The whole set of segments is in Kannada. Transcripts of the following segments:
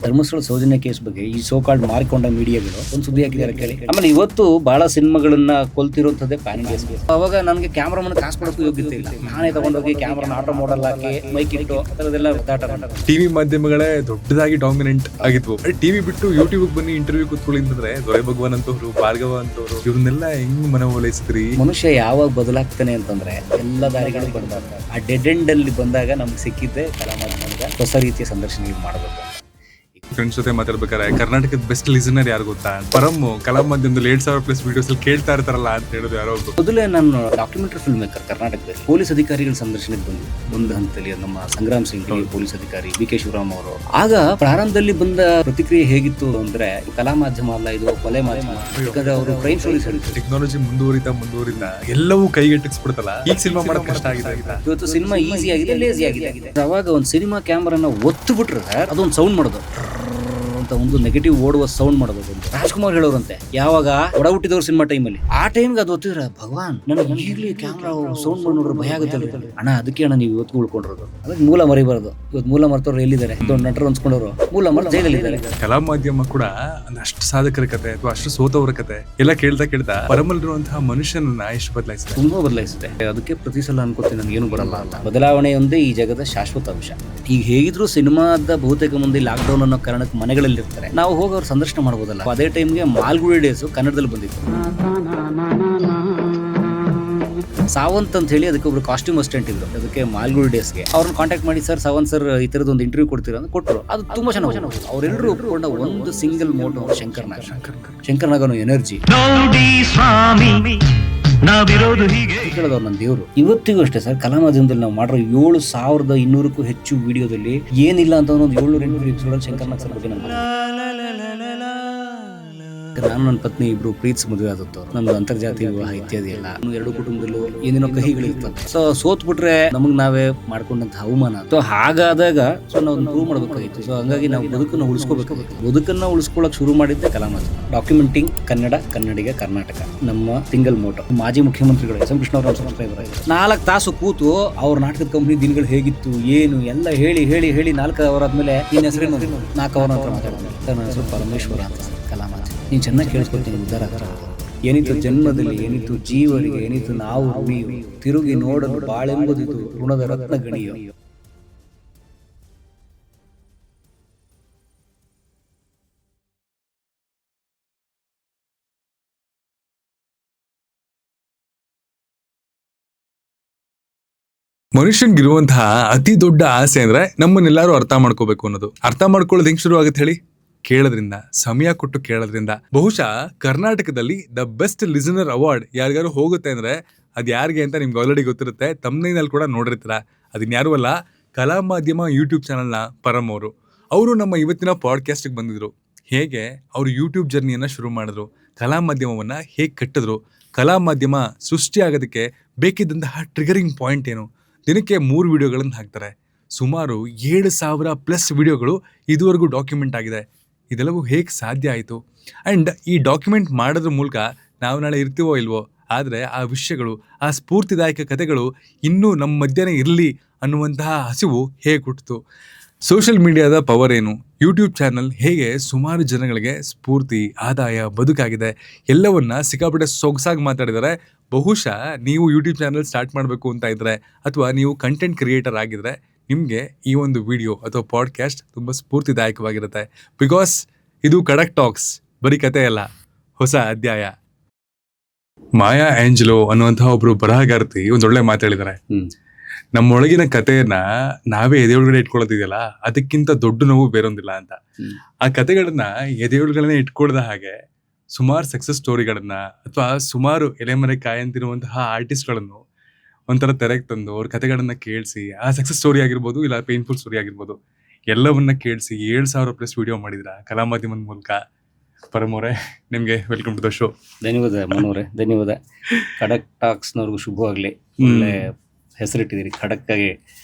ಧರ್ಮಸ್ಥಳ ಸೌಜನ್ಯ ಕೇಸ್ ಬಗ್ಗೆ ಈ ಸೋ ಕಾಲ್ಡ್ ಮಾರಿಕೊಂಡ ಮೀಡಿಯಾಗಳು ಒಂದು ಸುದ್ದಿ ಹಾಕಿದ್ದಾರೆ ಕೇಳಿ. ಆಮೇಲೆ ಇವತ್ತು ಬಹಳ ಸಿನಿಮಾಗಳನ್ನ ಕೊಲ್ತಿರುವಂತದ್ದೇ ಪ್ಯಾನ್ ಇಂಡಿಯಾ. ಅವಾಗ ನನಗೆ ಕ್ಯಾಮ್ರಾಮನ್ ಕಾಸು ಕೊಡೋಕ್ಕೂ ಯೋಗ್ಯತೆ ಇಲ್ಲ. ನಾನೇ ತಗೊಂಡೋಗಿ ಕ್ಯಾಮ್ರಾನ ಆಟೋ ಮಾಡಲ್ ಹಾಕಿ ಮೈಕ್ ಇಟ್ಟು ಅದೆಲ್ಲ ಟಿವಿ ಮಾಧ್ಯಮಗಳೇ ದೊಡ್ಡದಾಗಿ ಡಾಮಿನೆಂಟ್ ಆಗಿದ್ವು. ಟಿವಿ ಬಿಟ್ಟು ಯೂಟ್ಯೂಬ್ ಬನ್ನಿ ಇಂಟರ್ವ್ಯೂ ಕೂತ್ಕೊಳ್ಳಿ ಅಂತಂದ್ರೆ ದೊರೆ ಭಗವಾನ್ ಅಂತವ್ರು, ಭಾರ್ಗವ ಅಂತವ್ರು, ಇವ್ರನ್ನೆಲ್ಲ ಹೆಂಗ್ ಮನವೊಲಿಸಿದ್ರಿ? ಮನುಷ್ಯ ಯಾವಾಗ ಬದಲಾಗ್ತಾನೆ ಅಂತಂದ್ರೆ ಎಲ್ಲ ದಾರಿಗಳು ಬಂದಾಗ ಆ ಡೆಡ್ ಎಂಡ್ ಅಲ್ಲಿ ಬಂದಾಗ ನಮ್ಗೆ ಸಿಕ್ಕಿದ್ದೆ ಕಲಾಮಾಧ್ಯಮದ ಹೊಸ ರೀತಿಯ ಸಂದರ್ಶನ ಮಾಡಬೇಕು. ಫ್ರೆಂಡ್ಸ್ ಜೊತೆ ಮಾತಾಡ್ಬೇಕಾರೆ ಕರ್ನಾಟಕದ ಬೆಸ್ಟ್ ಲಿಸನರ್ ಯಾರು ಗೊತ್ತಾ? ಪರಮ್ ಕಲಾ ಮಾಧ್ಯಮದಲ್ಲಿ 7,000+ ವಿಡಿಯೋಸ್ ಅಲ್ಲಿ ಕೇಳ್ತಾ ಇರ್ತಾರಲ್ಲ ಅಂತ ಹೇಳಿದ್ರು ಯಾರೋ ಒಬ್ರು. ಮೊದಲೇ ನಾನು ಡಾಕ್ಯುಮೆಂಟರಿ ಫಿಲ್ಮ್ ಮೇಕರ್ ಕರ್ನಾಟಕದಲ್ಲಿ ಪೊಲೀಸ್ ಅಧಿಕಾರಿಗಳ ಸಂದರ್ಶನಕ್ಕೆ ಒಂದು ಹಂತದಲ್ಲಿ ನಮ್ಮ ಸಂಗ್ರಾಮ್ ಸಿಂಗ್ ಪೊಲೀಸ್ ಅಧಿಕಾರಿ ಬಿ ಕೆ ಶಿವರಾಮ್ ಅವರು. ಆಗ ಪ್ರಾರಂಭದಲ್ಲಿ ಬಂದ ಪ್ರತಿಕ್ರಿಯೆ ಹೇಗಿತ್ತು ಅಂದ್ರೆ, ಕಲಾ ಮಾಧ್ಯಮ ಅಲ್ಲ ಇದು ಕೊಲೆ ಮಾಧ್ಯಮ, ಯಾಕಂದ್ರೆ ಅವರು ಕ್ರೈಮ್ ಸ್ಟೋರೀಸ್ ಹೇಳ್ತಾರೆ. ಟೆಕ್ನಾಲಜಿ ಮುಂದುವರಿತಾ ಎಲ್ಲವೂ ಕೈಗೆಟ್ಟಿಸ್ಬಿಡ್ತಲ್ಲ. ಈಗ ಸಿನಿಮಾ ಮಾಡೋದು ಕಷ್ಟ ಆಗಿದೆ. ಇವತ್ತು ಸಿನಿಮಾ ಈಸಿ ಆಗಿದೆ, ಲೇಸಿ ಆಗಿದೆ. ಅವಾಗ ಒಂದು ಸಿನಿಮಾ ಕ್ಯಾಮರಾನ ಒತ್ತು ಬಿಟ್ರೆ ಅದೊಂದು ಸೌಂಡ್ ಮಾಡೋದು ಅಂತ, ಒಂದು ನೆಗೆಟಿವ್ ಓಡುವ ಸೌಂಡ್ ಮಾಡೋದು. ರಾಜ್ಕುಮಾರ್ ಹೇಳೋರಂತೆ, ಯಾವಾಗ ಒಡ ಹುಟ್ಟಿದವ್ರ ಸಿನಿಮಾ ಟೈಮಲ್ಲಿ ಆ ಟೈಮ್ಗೆ ಅದು ಒತ್ತಿದ್ರೆ ಭಗವಾನ್ ನನಗೆ ಈಗಲೇ ಕ್ಯಾಮ್ರಾ ಸೌಂಡ್ ಮಾಡಿ ನೋಡ್ರೆ ಭಯ ಆಗುತ್ತೆ ಅಣ್ಣ. ಅದಕ್ಕೆ ಅಣ್ಣ ನೀವು ಇವತ್ತು ಉಳ್ಕೊಂಡಿರೋದು. ಅದಕ್ಕೆ ಮೂಲ ಮರಿಬಾರ್ದು. ಇವತ್ತು ಮೂಲ ಮರ್ತವ್ರು ಎಲ್ಲಿದ್ದಾರೆ? ದೊಡ್ಡ ನಟರು ಅನ್ಸ್ಕೊಂಡವ್ರು ಮೂಲ ಮರ ಜೈಲಲ್ಲಿದ್ದಾರೆ. ಕಲಾ ಮಾಧ್ಯಮ ಕೂಡ ಅಷ್ಟು ಸಾಧಕರ ಕತೆ ಅಥವಾ ಅಷ್ಟು ಸೋತವರ ಕತೆ ಎಲ್ಲ ಕೇಳ್ತಾ ಪರಮಲ್ಲಿರುವಂತಹ ಮನುಷ್ಯನನ್ನ ಎಷ್ಟು ಬದಲಾಯಿಸಿದೆ, ತುಂಬಾ ಬದಲಾಯಿಸಿದೆ. ಅದಕ್ಕೆ ಪ್ರತಿ ಸಲ ಅನ್ಕೋತೀನಿ ನನಗೆ ಏನು ಬರಲ್ಲ ಅಂತ. ಬದಲಾವಣೆಯೊಂದೇ ಈ ಜಗದ ಶಾಶ್ವತ ಅಂಶ. ಈಗ ಹೇಗಿದ್ರು ಸಿನಿಮಾದ ಬಹುತೇಕ ಮಂದಿ ಲಾಕ್ ಡೌನ್ ಅನ್ನೋ ಕಾರಣಕ್ಕೆ ಮನೆಗಳಲ್ಲಿ ಇರ್ತಾರೆ. ನಾವು ಹೋಗಿ ಅವ್ರ ಸಂದರ್ಶನ ಮಾಡಬಹುದಲ್ಲ. ಅದೇ ಟೈಮ್ಗೆ ಮಾಲ್ಗುಡಿ ಡೇಸ್ ಕನ್ನಡದಲ್ಲಿ ಬಂದಿತ್ತು. ಸಾವಂತ್ ಅಂತ ಹೇಳಿ ಅದಕ್ಕೆ ಒಬ್ರು ಕಾಸ್ಟ್ಯೂಮ್ ಅಸಿಸ್ಟೆಂಟ್ ಇದ್ರು. ಅದಕ್ಕೆ ಮಾಲ್ಗುಡಿ ಡೇಸ್ಗೆ ಅವ್ರನ್ನ ಕಾಂಟ್ಯಾಕ್ಟ್ ಮಾಡಿ, ಸರ್ ಸಾವಂತ್ ಸರ್ ಈ ತರದ ಒಂದು ಇಂಟರ್ವ್ಯೂ ಕೊಡ್ತೀರಾ ಅಂತ ಕೊಟ್ಟರು. ಅದು ತುಂಬಾ ಚೆನ್ನಾಗಿ ಅವರೆಲ್ಲರೂ ಒಪ್ಕೊಂಡ ಒಂದು ಸಿಂಗಲ್ ಮೋಟೋ ಶಂಕರ್ನಾಗನು ಎನರ್ಜಿ ಕೇಳೋದವ್ರು ನನ್ನ ದೇವರು. ಇವತ್ತಿಗೂ ಅಷ್ಟೇ ಸರ್, ಕಲಾ ಮಾಧ್ಯಮದಲ್ಲಿ ನಾವು ಮಾಡಿರೋ 7,200ಕ್ಕೂ ಹೆಚ್ಚು ವಿಡಿಯೋದಲ್ಲಿ ಏನಿಲ್ಲ ಅಂತ ಒಂದು 700-800 ಎಪಿಸೋಡ್ ಶಂಕರ್ನಾಗ್ ಸರ್ ಬಗ್ಗೆ ನಾನು ನನ್ನ ಪತ್ನಿ ಇಬ್ರು ಪ್ರೀತಿಸಿ ಮದುವೆ ಆದದ್ದು. ನಮ್ದು ಅಂತರ್ಜಾತಿ ವಿವಾಹ ಇತ್ಯಾದಿ ಎಲ್ಲ. ಎರಡು ಕುಟುಂಬದಲ್ಲೂ ಏನೇನೋ ಕಹಿಗಳಿರ್ತವೆ. ಸೊ ಸೋತ್ ಬಿಟ್ರೆ ನಮಗ್ ನಾವೇ ಮಾಡ್ಕೊಂಡಂತಹ ಅವಮಾನ. ಸೊ ಹಾಗಾದಾಗ ನಾವು ಪ್ರೂವ್ ಮಾಡ್ಬೇಕಾಗಿತ್ತು. ಸೊ ಹಂಗಾಗಿ ನಾವು ಬದುಕನ್ನು ಉಳಿಸ್ಕೋಬೇಕಾಗಿತ್ತು. ಬದುಕನ್ನ ಉಳಿಸ್ಕೊಳ್ಳೋಕೆ ಶುರು ಮಾಡಿದ್ದೆ ಕಲಾ ಮಾಧ್ಯಮ. ಡಾಕ್ಯುಮೆಂಟಿಂಗ್ ಕನ್ನಡ, ಕನ್ನಡಿಗ, ಕರ್ನಾಟಕ. ನಮ್ಮ ಸಿಂಗಲ್ ಮೋಟೋ. ಮಾಜಿ ಮುಖ್ಯಮಂತ್ರಿಗಳು ಎಸ್ ಎಂ ಕೃಷ್ಣರಾವ್ ಸಬ್ಸ್ಕ್ರೈಬರ್ ಆಗಿದೆ. 4 ತಾಸು ಕೂತು ಅವ್ರ ನಾಟಕದ ಕಂಪನಿ ದಿನಗಳು ಹೇಗಿತ್ತು ಏನು ಎಲ್ಲ ಹೇಳಿ 4 ಅವರ್ ಆದ್ಮೇಲೆ ನಿನ್ನ ಹೆಸರೇನು 4 ಅವರ್ ಹತ್ರ ಮಾತಾಡ್ತಾರೆ. ನನ್ನ ಹೆಸರು ಪರಮೇಶ್ವರ ಅಂತ. ಕಲಾ ಮಾಧ್ಯಮ ನೀನು ಚೆನ್ನಾಗಿ ಕೇಳಿಸ್ಕೊಳ್ತೀನಿ. ಉದ್ದಾರ ಏನಿತ್ತು ಜನ್ಮದಲ್ಲಿ, ಏನಿತ್ತು ಜೀವರಿಗೆ, ಏನಿತ್ತು ನಾವು ಉಳಿಯು, ತಿರುಗಿ ನೋಡಲು ಬಾಳೆಂಬುದಿತು ಋಣದ ರತ್ನ ಗಣಿಯೋ. ಮನುಷ್ಯನ್ಗಿರುವಂತಹ ಅತಿ ದೊಡ್ಡ ಆಸೆ ಅಂದ್ರೆ ನಮ್ಮನ್ನೆಲ್ಲರೂ ಅರ್ಥ ಮಾಡ್ಕೋಬೇಕು ಅನ್ನೋದು. ಅರ್ಥ ಮಾಡ್ಕೊಳ್ಳೋದು ಹೆಂಗ್ ಶುರು ಆಗುತ್ತೆ ಹೇಳಿ? ಕೇಳೋದ್ರಿಂದ, ಸಮಯ ಕೊಟ್ಟು ಕೇಳೋದ್ರಿಂದ. ಬಹುಶಃ ಕರ್ನಾಟಕದಲ್ಲಿ ದ ಬೆಸ್ಟ್ ಲಿಸನರ್ ಅವಾರ್ಡ್ ಯಾರಿಗಾರು ಹೋಗುತ್ತೆ ಅಂದ್ರೆ ಅದ್ ಯಾರಿಗೆ ಅಂತ ನಿಮ್ಗೆ ಆಲ್ರೆಡಿ ಗೊತ್ತಿರುತ್ತೆ. ತಮ್ನೈನಲ್ಲಿ ಕೂಡ ನೋಡಿರ್ತೀರ. ಅದನ್ಯಾರು ಅಲ್ಲ, ಕಲಾ ಮಾಧ್ಯಮ ಯೂಟ್ಯೂಬ್ ಚಾನಲ್ನ ಪರಮ್ ಅವರು ನಮ್ಮ ಇವತ್ತಿನ ಪಾಡ್ಕಾಸ್ಟ್ಗೆ ಬಂದಿದ್ರು. ಹೇಗೆ ಅವರು ಯೂಟ್ಯೂಬ್ ಜರ್ನಿಯನ್ನ ಶುರು ಮಾಡಿದ್ರು, ಕಲಾ ಮಾಧ್ಯಮವನ್ನ ಹೇಗೆ ಕಟ್ಟಿದ್ರು, ಕಲಾ ಮಾಧ್ಯಮ ಸೃಷ್ಟಿ ಆಗೋದಕ್ಕೆ ಬೇಕಿದ್ದಂತಹ ಟ್ರಿಗರಿಂಗ್ ಪಾಯಿಂಟ್ ಏನು, ದಿನಕ್ಕೆ 3 ವಿಡಿಯೋಗಳನ್ನು ಹಾಕ್ತಾರೆ. ಸುಮಾರು 7,000+ ವಿಡಿಯೋಗಳು ಇದುವರೆಗೂ ಡಾಕ್ಯುಮೆಂಟ್ ಆಗಿದೆ. ಇದೆಲ್ಲವೂ ಹೇಗೆ ಸಾಧ್ಯ ಆಯಿತು? ಆ್ಯಂಡ್ ಈ ಡಾಕ್ಯುಮೆಂಟ್ ಮಾಡೋದ್ರ ಮೂಲಕ ನಾವು ನಾಳೆ ಇರ್ತೀವೋ ಇಲ್ವೋ, ಆದರೆ ಆ ವಿಷಯಗಳು, ಆ ಸ್ಫೂರ್ತಿದಾಯಕ ಕಥೆಗಳು ಇನ್ನೂ ನಮ್ಮ ಮಧ್ಯೆ ಇರಲಿ ಅನ್ನುವಂತಹ ಹಸಿವು ಹೇಗೆ ಹುಟ್ಟಿತು? ಸೋಷಿಯಲ್ ಮೀಡಿಯಾದ ಪವರ್ ಏನು? ಯೂಟ್ಯೂಬ್ ಚಾನಲ್ ಹೇಗೆ ಸುಮಾರು ಜನಗಳಿಗೆ ಸ್ಫೂರ್ತಿ, ಆದಾಯ, ಬದುಕಾಗಿದೆ, ಎಲ್ಲವನ್ನ ಸಿಕ್ಕಾಪಟ್ಟೆ ಸೊಗಸಾಗಿ ಮಾತಾಡಿದ್ದಾರೆ. ಬಹುಶಃ ನೀವು ಯೂಟ್ಯೂಬ್ ಚಾನಲ್ ಸ್ಟಾರ್ಟ್ ಮಾಡಬೇಕು ಅಂತ ಇದ್ರೆ ಅಥವಾ ನೀವು ಕಂಟೆಂಟ್ ಕ್ರಿಯೇಟರ್ ಆಗಿದ್ರೆ ನಿಮಗೆ ಈ ಒಂದು ವಿಡಿಯೋ ಅಥವಾ ಪಾಡ್ಕಾಸ್ಟ್ ತುಂಬ ಸ್ಫೂರ್ತಿದಾಯಕವಾಗಿರುತ್ತೆ. ಬಿಕಾಸ್ ಇದು ಖಡಕ್ ಟಾಕ್ಸ್, ಬರೀ ಕತೆ ಅಲ್ಲ, ಹೊಸ ಅಧ್ಯಾಯ. ಮಾಯಾ ಆಂಜಲೋ ಅನ್ನುವಂತಹ ಒಬ್ರು ಬರಹಗಾರ್ತಿ ಒಂದೊಳ್ಳೆ ಮಾತಾಡಿದ್ದಾರೆ. ನಮ್ಮೊಳಗಿನ ಕಥೆಯನ್ನ ನಾವೇ ಎದೆಯೊಳಗಡೆ ಇಟ್ಕೊಳ್ಳೋದಿದೆಯಲ್ಲ, ಅದಕ್ಕಿಂತ ದೊಡ್ಡ ನೋವು ಬೇರೊಂದಿಲ್ಲ ಅಂತ. ಆ ಕಥೆಗಳನ್ನ ಎದೆಯೊಳಗಡೆ ಇಟ್ಕೊಳ್ದ ಹಾಗೆ ಸುಮಾರು ಸಕ್ಸಸ್ ಸ್ಟೋರಿಗಳನ್ನ ಅಥವಾ ಸುಮಾರು ಎಲೆಮರೆ ಕಾಯಂತಿರುವಂತಹ ಆರ್ಟಿಸ್ಟ್ಗಳನ್ನು ಒಂಥರ ತೆರೆಗೆ ತಂದು ಅವ್ರ ಕಥೆಗಳನ್ನ ಕೇಳಿಸಿ, ಆ ಸಕ್ಸಸ್ ಸ್ಟೋರಿ ಆಗಿರ್ಬೋದು ಇಲ್ಲ ಪೇನ್ಫುಲ್ ಸ್ಟೋರಿ ಆಗಿರ್ಬೋದು, ಎಲ್ಲವನ್ನ ಕೇಳಿಸಿ 7,000+ ವಿಡಿಯೋ ಮಾಡಿದ್ರ ಕಲಾ ಮಾಧ್ಯಮದ ಮೂಲಕ. ಪರಮ್ ಅವರೇ, ನಿಮ್ಗೆ ವೆಲ್ಕಮ್ ಟು ದ ಶೋ. ಧನ್ಯವಾದ ಮನೋರೆ, ಧನ್ಯವಾದ. ಖಡಕ್ ಟಾಕ್ಸ್ನವ್ರಿಗೂ ಶುಭವಾಗ್ಲಿ. ಒಳ್ಳೆ ಹೆಸರಿಟ್ಟಿದ್ದೀರಿ ಖಡಕ್ಕಾಗಿ.